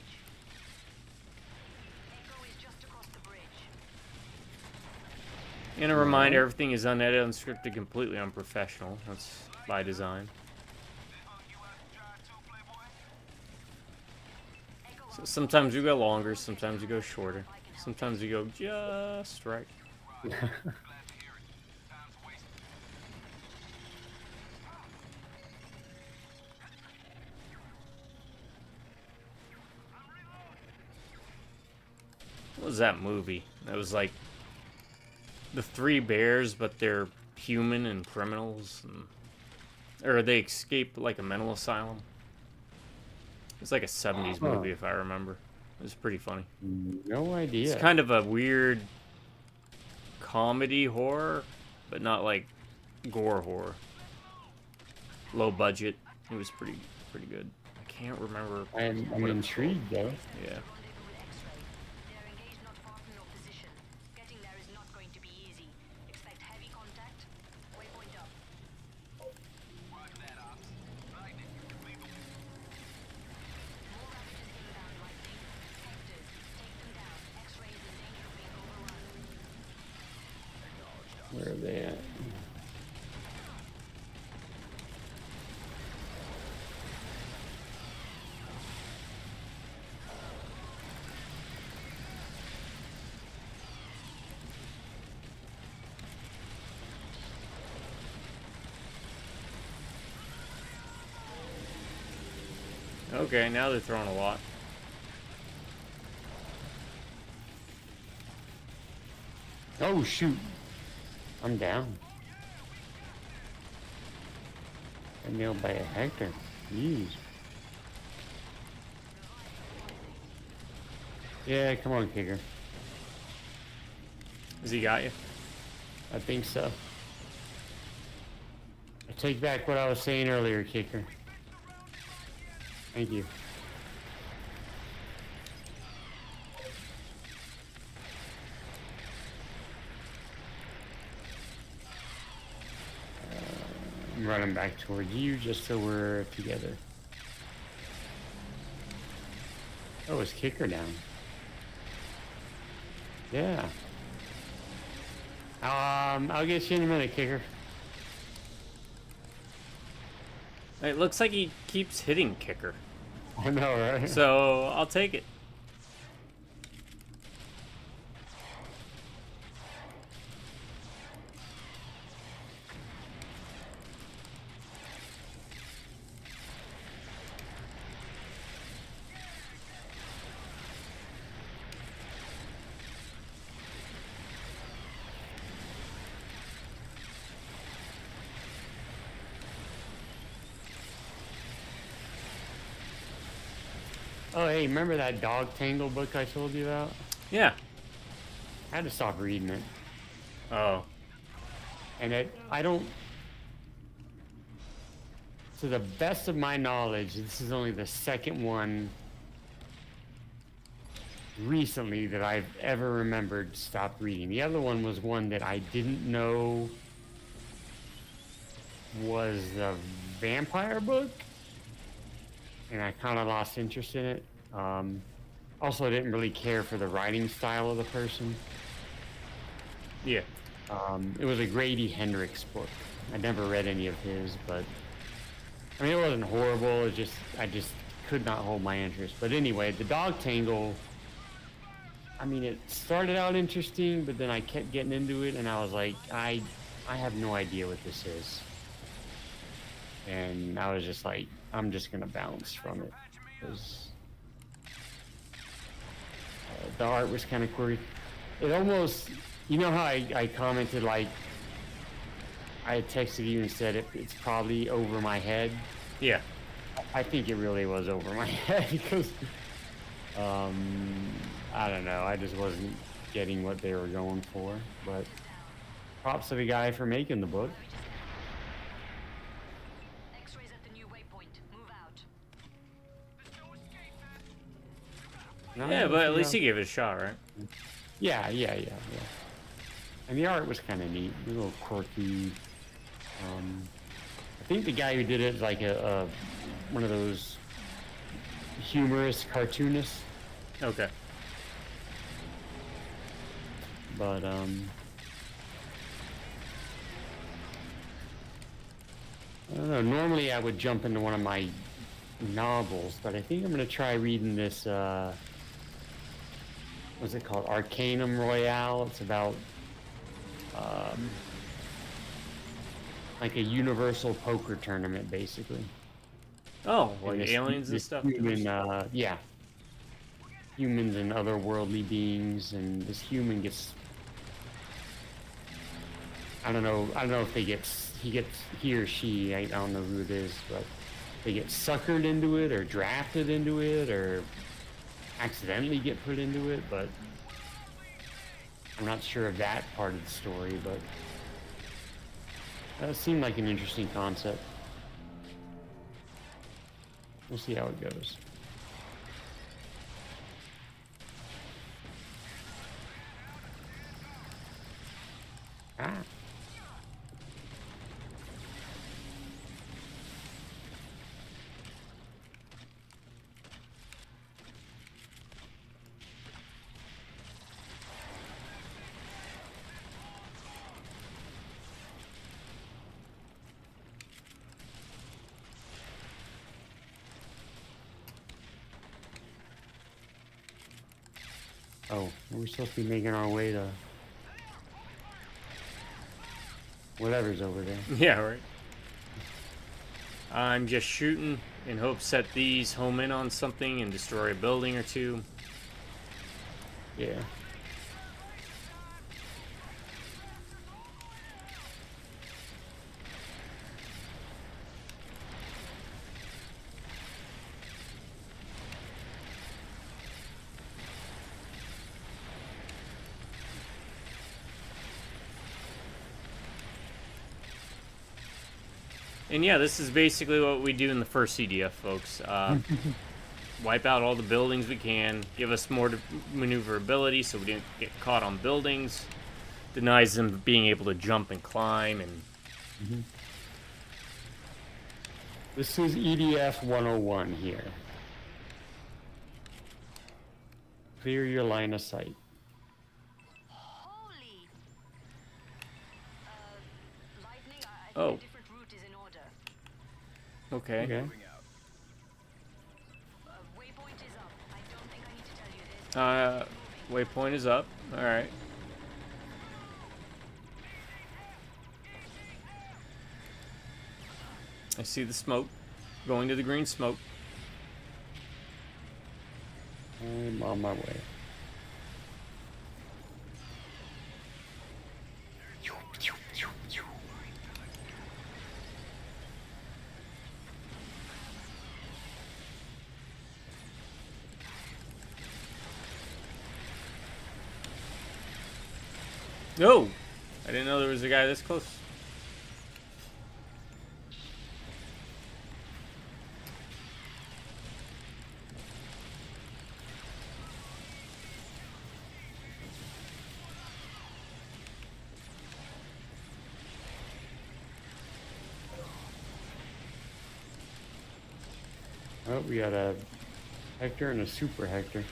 Echo is just across the bridge. And a reminder, everything is unedited, unscripted, completely unprofessional. That's by design. So sometimes we go longer, sometimes we go shorter. Sometimes we go just right. What was that movie? That was like the three bears, but they're human and criminals, or they escape like a mental asylum. It's like a 70s movie, if I remember. It was pretty funny. No idea. It's kind of a weird comedy horror, but not like gore horror. Low budget. It was pretty good. I can't remember. I'm what it was intrigued though. called. Yeah. Rendezvous with X-ray. They are engaged not far from your position. Getting there is not going to be easy. Expect heavy contact. Waypoint up. More Ravages inbound, Lightning. Hectors, take them down. X-ray is in danger of being overrun. Where are they at? Okay, now they're throwing a lot. Oh shoot! I'm down. I'm nailed by a Hector. Jeez. Yeah, come on, kicker. Has he got you? I think so. I take back what I was saying earlier, kicker. Thank you. I'm running back towards you just so we're together. Oh, is kicker down? Yeah. I'll get you in a minute, kicker. It looks like he keeps hitting kicker. I know, right? So I'll take it. Oh, hey, remember that dog tangle book I told you about? Yeah. I had to stop reading it. Oh. And I don't... To the best of my knowledge, this is only the second one recently that I've ever remembered to stop reading. The other one was one that I didn't know was a vampire book. And I kind of lost interest in it. Also, I didn't really care for the writing style of the person. Yeah. It was a Grady Hendrix book. I never read any of his, but I mean, it wasn't horrible. It just I just could not hold my interest. But anyway, the dog tangle. I mean, it started out interesting, but then I kept getting into it, and I was like, I have no idea what this is. And I was just like, I'm just gonna bounce from it. 'Cause, the art was kind of quirky. It almost, you know how I commented, like, I had texted you and said it's probably over my head. Yeah. I think it really was over my head because, I don't know. I just wasn't getting what they were going for. But props to the guy for making the book. X-rays at the new waypoint. Move out. No, Yeah, but at you least know. he gave it a shot, right? Yeah. And the art was kind of neat, a little quirky. I think the guy who did it is like a one of those humorous cartoonists. Okay. But I don't know. Normally I would jump into one of my novels, but I think I'm gonna try reading this. What's it called? Arcanum Royale. It's about like a universal poker tournament, basically. Oh, like And this- aliens and this stuff. Human, yeah, humans and otherworldly beings, and this human gets. I don't know if he or she. I don't know who it is, but they get suckered into it, or drafted into it, or accidentally get put into it. But I'm not sure of that part of the story. But that seemed like an interesting concept. We'll see how it goes. Ah. Oh, we're supposed to be making our way to whatever's over there. Yeah, right. I'm just shooting in hopes that these home in on something and destroy a building or two. Yeah. And yeah, this is basically what we do in the first EDF, folks. Wipe out all the buildings we can, give us more maneuverability so we didn't get caught on buildings, denies them being able to jump and climb, and This is EDF 101 here. Clear your line of sight. Holy! Lightning, I think Oh. a different route is in order. okay. Okay. Moving out. Waypoint is up. I don't think I need to tell you this. Waypoint is up. All right. I see the smoke. Going to the green smoke. I'm on my way. No! I didn't know there was a guy this close. Oh, we got a Hector and a Super Hector.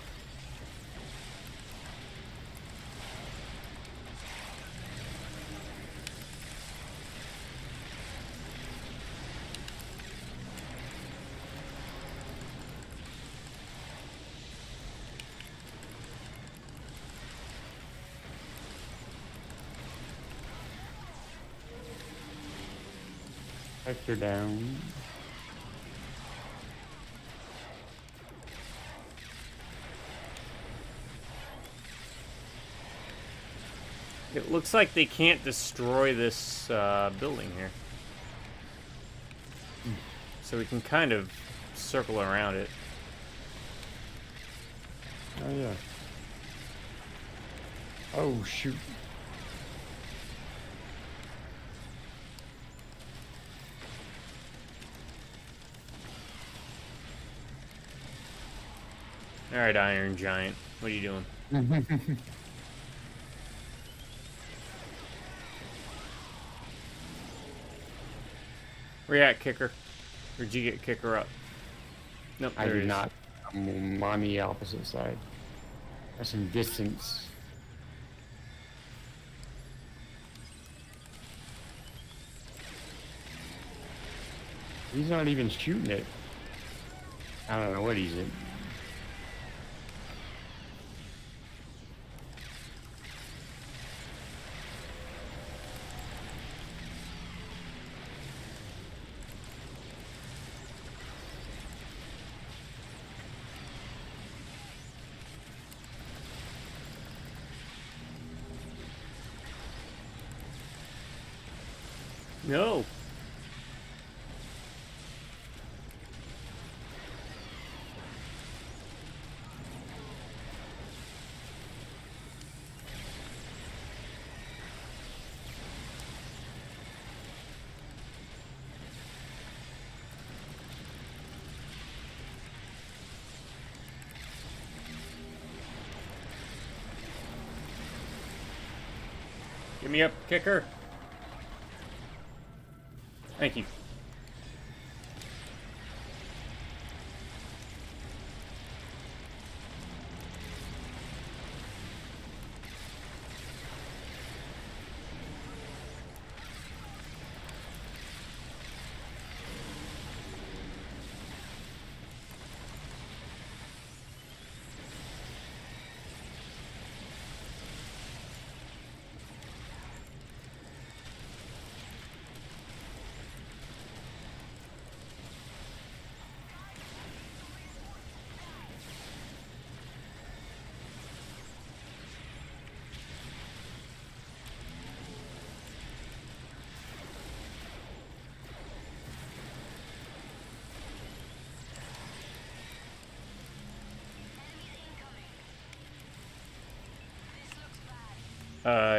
Hector down. It looks like they can't destroy this building here. So we can kind of circle around it. Oh yeah. Oh shoot. Alright, Iron Giant. What are you doing? Where you at, Kicker? Or did you get Kicker up? Nope, I there did he is. not. I'm on the opposite side. There's some distance. He's not even shooting it. I don't know what he's in. No. Get me up, Kicker. Thank you.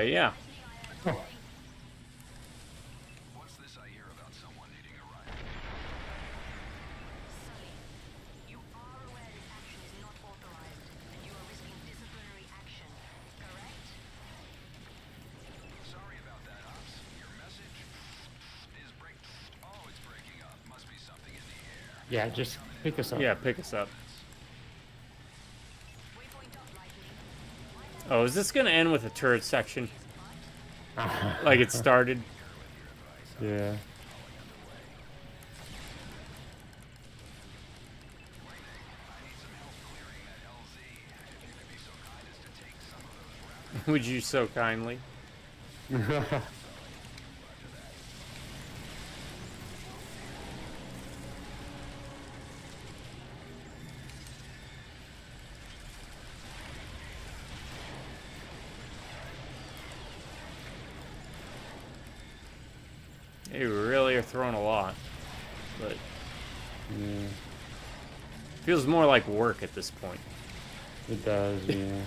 Yeah. Oh, What's this I hear about someone needing a ride? Sully, you are aware this action is not authorized, and you are risking disciplinary action, correct? Sorry about that, Ops. Your message is Oh, it's breaking up. Must be something in the air. yeah, just pick us up. Yeah, pick us up. Waypoint up, Lightning. Oh, is this gonna end with a turret section? Like it started? Yeah. Would you so kindly? They really are throwing a lot, but Yeah, feels more like work at this point. it does, yeah.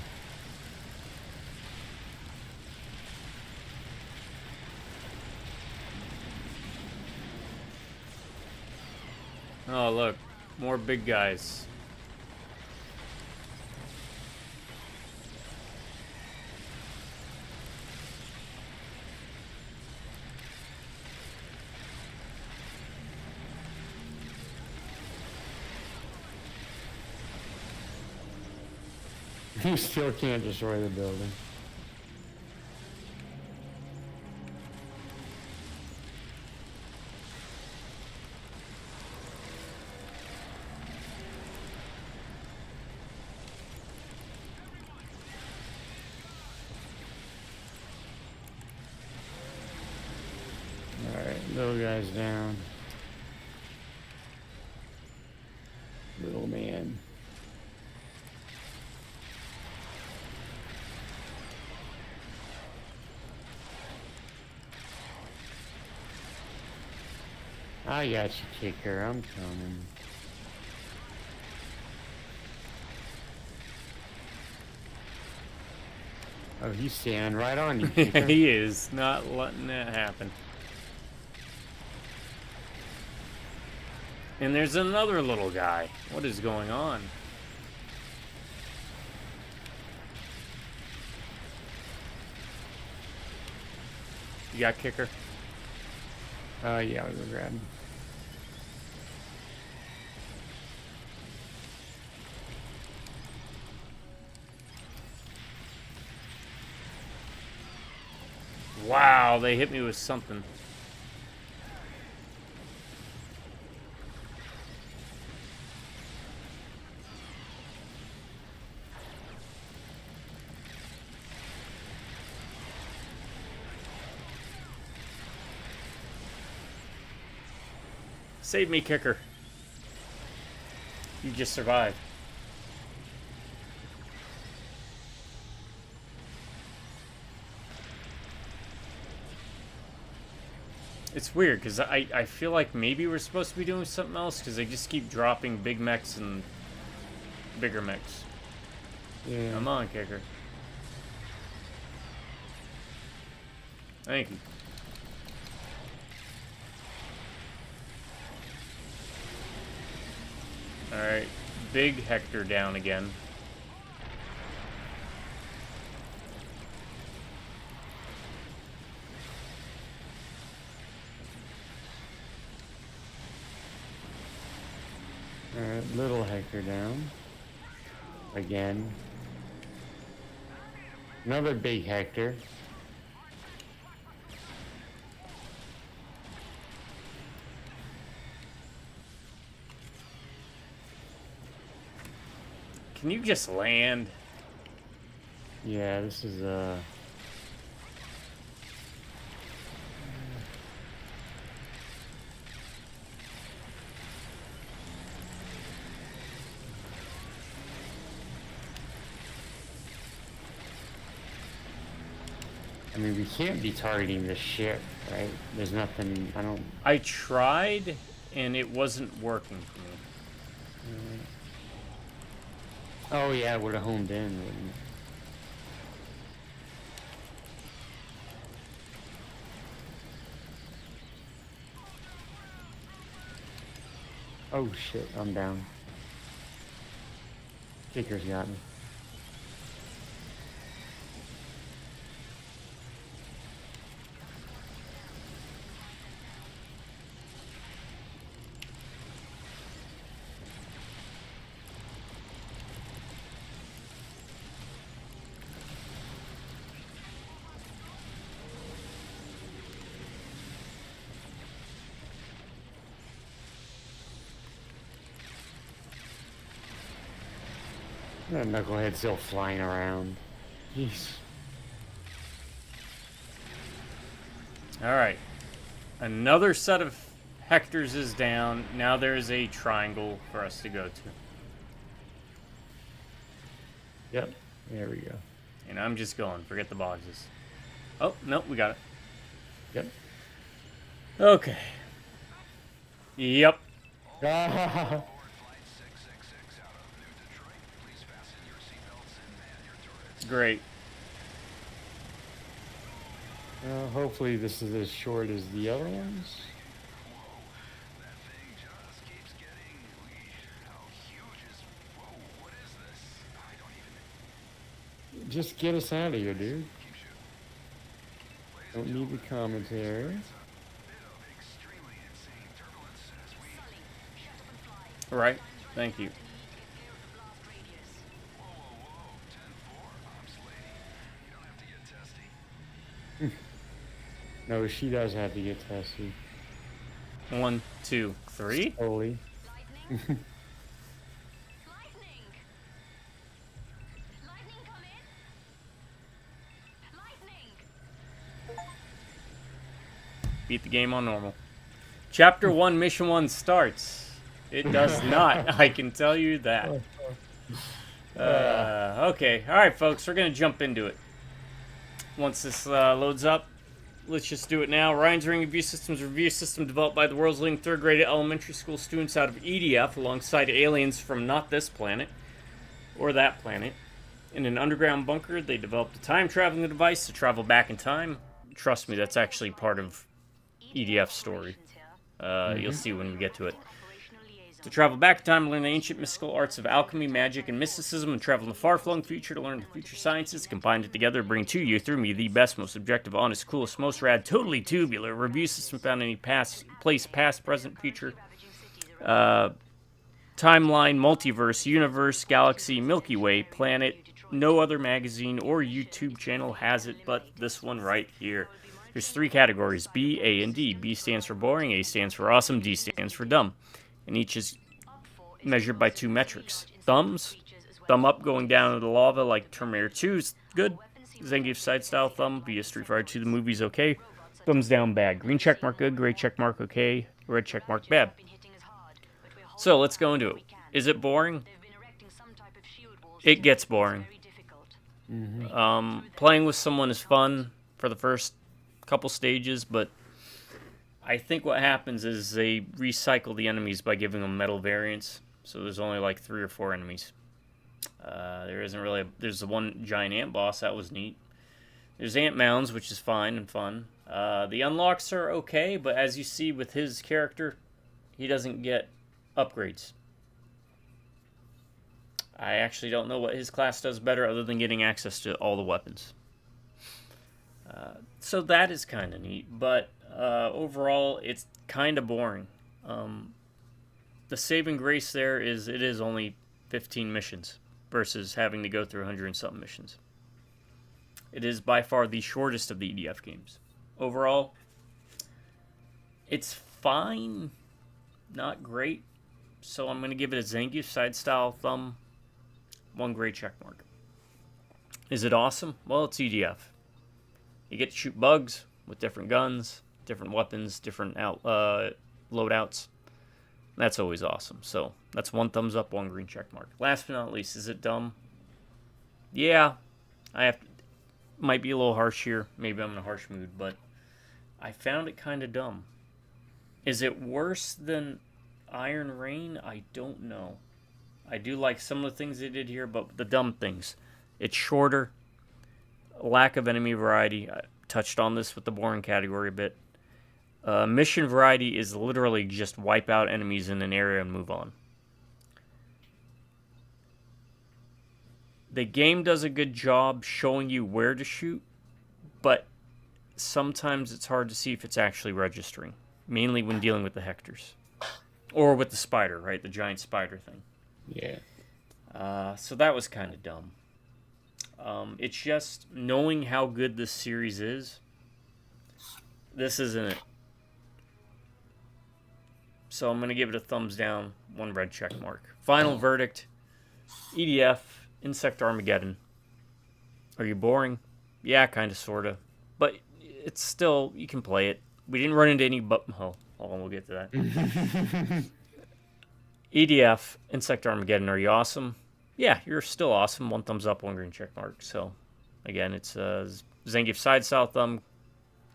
Oh, look, more big guys. You still can't destroy the building. Alright, little guy's down. Little man. I got you, Kicker. I'm coming. Oh, he's standing right on you, Kicker. He is not letting that happen. And there's another little guy. What is going on? You got Kicker? Yeah, I'll go grab him. Wow, they hit me with something. Save me, kicker. You just survived. It's weird, because I feel like maybe we're supposed to be doing something else, because they just keep dropping big mechs and bigger mechs. Yeah. Come on, kicker. Thank you. Alright, big Hector down again. Alright, little Hector down. Again. Another big Hector. Can you just land? Yeah, this is I mean, we can't be targeting the ship, right? There's nothing, I tried, and it wasn't working for me. Oh yeah, it would have homed in, wouldn't it? Oh shit, I'm down. Kicker's got me. That knucklehead's still flying around. Jeez. Alright. Another set of Hectors is down. Now there's a triangle for us to go to. Yep, there we go. And I'm just going. Forget the boxes. Oh, nope, we got it. Yep. Okay. Yep. Flight 666 out of New Detroit. Please fasten your seatbelts and man your turrets. Great. Hopefully this is as short as the other ones. Whoa, that thing just keeps getting... How huge is... Whoa, what is this? I don't even... Just get us out of here, dude. Keep shooting. Don't need the commentary. Bit of extremely insane turbulence as we... Right. Thank you. Whoa, 10-4, Ops lady. You don't have to get testy. No, she does have to get tested. 1, 2, 3. Holy. Lightning? Lightning, come in! Lightning! Beat the game on normal. Chapter 1, Mission 1 starts. It does not. I can tell you that. Okay. Alright, folks. We're going to jump into it. Once this loads up, let's just do it now. Ryan's Ring Review Systems review system developed by the world's leading third-grade elementary school students out of EDF alongside aliens from not this planet or that planet. In an underground bunker, they developed a time-traveling device to travel back in time. Trust me, that's actually part of EDF's story. You'll see when we get to it. To travel back in time and learn the ancient mystical arts of alchemy, magic, and mysticism, and travel in the far-flung future to learn the future sciences, combine it together to bring to you, through me, the best, most objective, honest, coolest, most rad, totally tubular review system found in any place, past, present, future, timeline, multiverse, universe, galaxy, Milky Way, planet, no other magazine or YouTube channel has it but this one right here. There's 3 categories, B, A, and D. B stands for boring, A stands for awesome, D stands for dumb. And each is measured by 2 metrics. Thumbs, thumb up going down into the lava like Terminator 2 is good. Zangief side style thumb via Street Fighter 2 the movie's okay. Thumbs down bad. Green check mark good, gray check mark okay, red check mark bad. So let's go into it. Is it boring? It gets boring. Playing with someone is fun for the first couple stages, but I think what happens is they recycle the enemies by giving them metal variants. So there's only like 3 or 4 enemies. There isn't really there's the one giant ant boss, that was neat. There's ant mounds, which is fine and fun. The unlocks are okay, but as you see with his character, he doesn't get upgrades. I actually don't know what his class does better other than getting access to all the weapons. So that is kind of neat, but overall, it's kind of boring. The saving grace there is it is only 15 missions versus having to go through 100 and something missions. It is by far the shortest of the EDF games. Overall, it's fine, not great. So I'm going to give it a Zangief side style thumb, 1 gray check mark. Is it awesome? Well, it's EDF. You get to shoot bugs with different guns, different weapons, different loadouts. That's always awesome. So that's 1 thumbs up, 1 green check mark. Last but not least, is it dumb? Yeah, might be a little harsh here. Maybe I'm in a harsh mood, but I found it kind of dumb. Is it worse than Iron Rain? I don't know. I do like some of the things they did here, but the dumb things. It's shorter. Lack of enemy variety. I touched on this with the boring category a bit. Mission variety is literally just wipe out enemies in an area and move on. The game does a good job showing you where to shoot, but sometimes it's hard to see if it's actually registering, mainly when dealing with the Hectors. Or with the spider, right? The giant spider thing. Yeah. So that was kind of dumb. It's just knowing how good this series is. This isn't it. So I'm going to give it a thumbs down, 1 red check mark. Final verdict. EDF, Insect Armageddon. Are you boring? Yeah, kind of, sort of. But it's still, you can play it. We didn't run into any hold on, we'll get to that. EDF, Insect Armageddon, are you awesome? Yeah, you're still awesome. 1 thumbs up, 1 green check mark. So, again, it's Zangief side style thumb,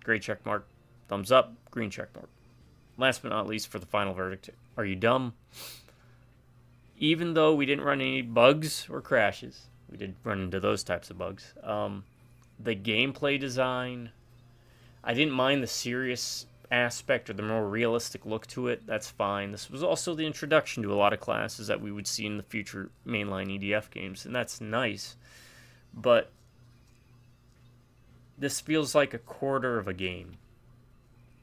gray check mark, thumbs up, green check mark. Last but not least, for the final verdict, are you dumb? Even though we didn't run any bugs or crashes, we did run into those types of bugs. The gameplay design, I didn't mind the serious aspect or the more realistic look to it. That's fine. This was also the introduction to a lot of classes that we would see in the future mainline EDF games, and that's nice. But this feels like a quarter of a game.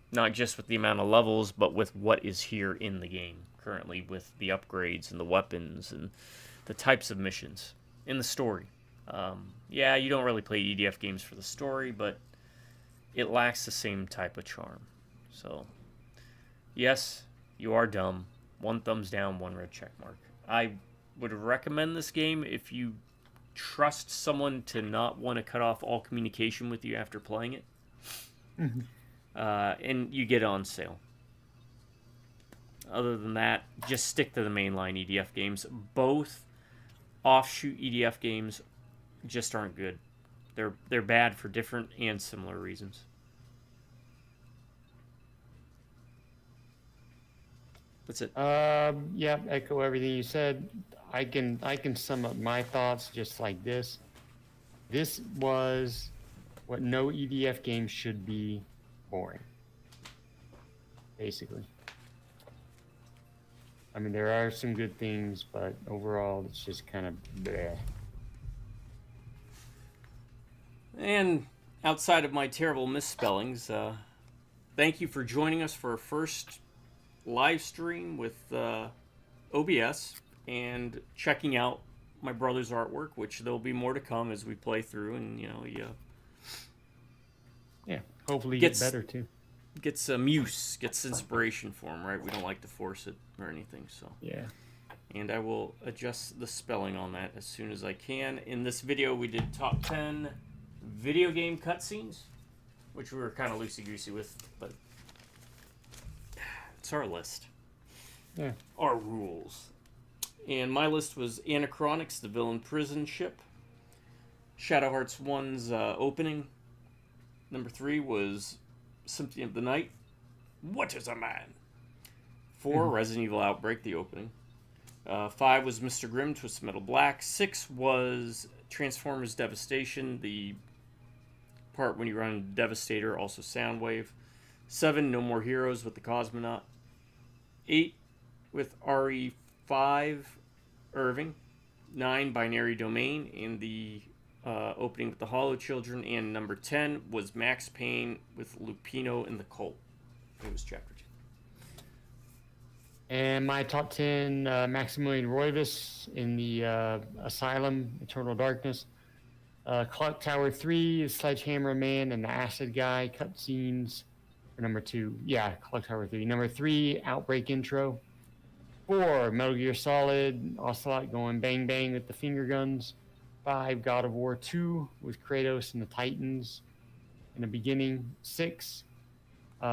Not just with the amount of levels, but with what is here in the game currently, with the upgrades and the weapons and the types of missions in the story. Yeah, you don't really play EDF games for the story, but it lacks the same type of charm. So, yes, you are dumb. 1 thumbs down, 1 red check mark. I would recommend this game if you trust someone to not want to cut off all communication with you after playing it. Mm-hmm. And you get it on sale. Other than that, just stick to the mainline EDF games. Both offshoot EDF games just aren't good. They're bad for different and similar reasons. That's it. Yeah, echo everything you said. I can sum up my thoughts just like this. This was what no EDF game should be: boring. Basically. I mean, there are some good things, but overall, it's just kind of bleh. And outside of my terrible misspellings, thank you for joining us for our first live stream with OBS and checking out my brother's artwork, which there'll be more to come as we play through, and Yeah, hopefully Gets- get better too. get some use, gets inspiration for him, right? We don't like to force it or anything, so. Yeah. And I will adjust the spelling on that as soon as I can. In this video, we did top 10 video game cutscenes, which we were kind of loosey-goosey with, but it's our list. Yeah. Our rules. And my list was Anachronics, the villain prison ship. Shadow Hearts 1's opening. Number 3 was Symphony of the Night. What is a man? 4, Resident Evil Outbreak, the opening. 5 was Mr. Grimm, Twisted Metal Black. 6 was Transformers Devastation, the part when you run Devastator, also Soundwave. 7, No More Heroes with the Cosmonaut. 8 with RE5, Irving. 9, Binary Domain, and the opening with the Hollow Children. And number 10 was Max Payne with Lupino and the Cult. It was chapter 2. And my top 10, Maximilian Roivas in the Asylum, Eternal Darkness. Clock Tower 3, Sledgehammer Man and the Acid Guy cutscenes for number 2. Yeah, Clock Tower 3. Number 3, Outbreak intro. 4, Metal Gear Solid, Ocelot going bang bang with the finger guns. 5, God of War 2 with Kratos and the Titans in the beginning. 6,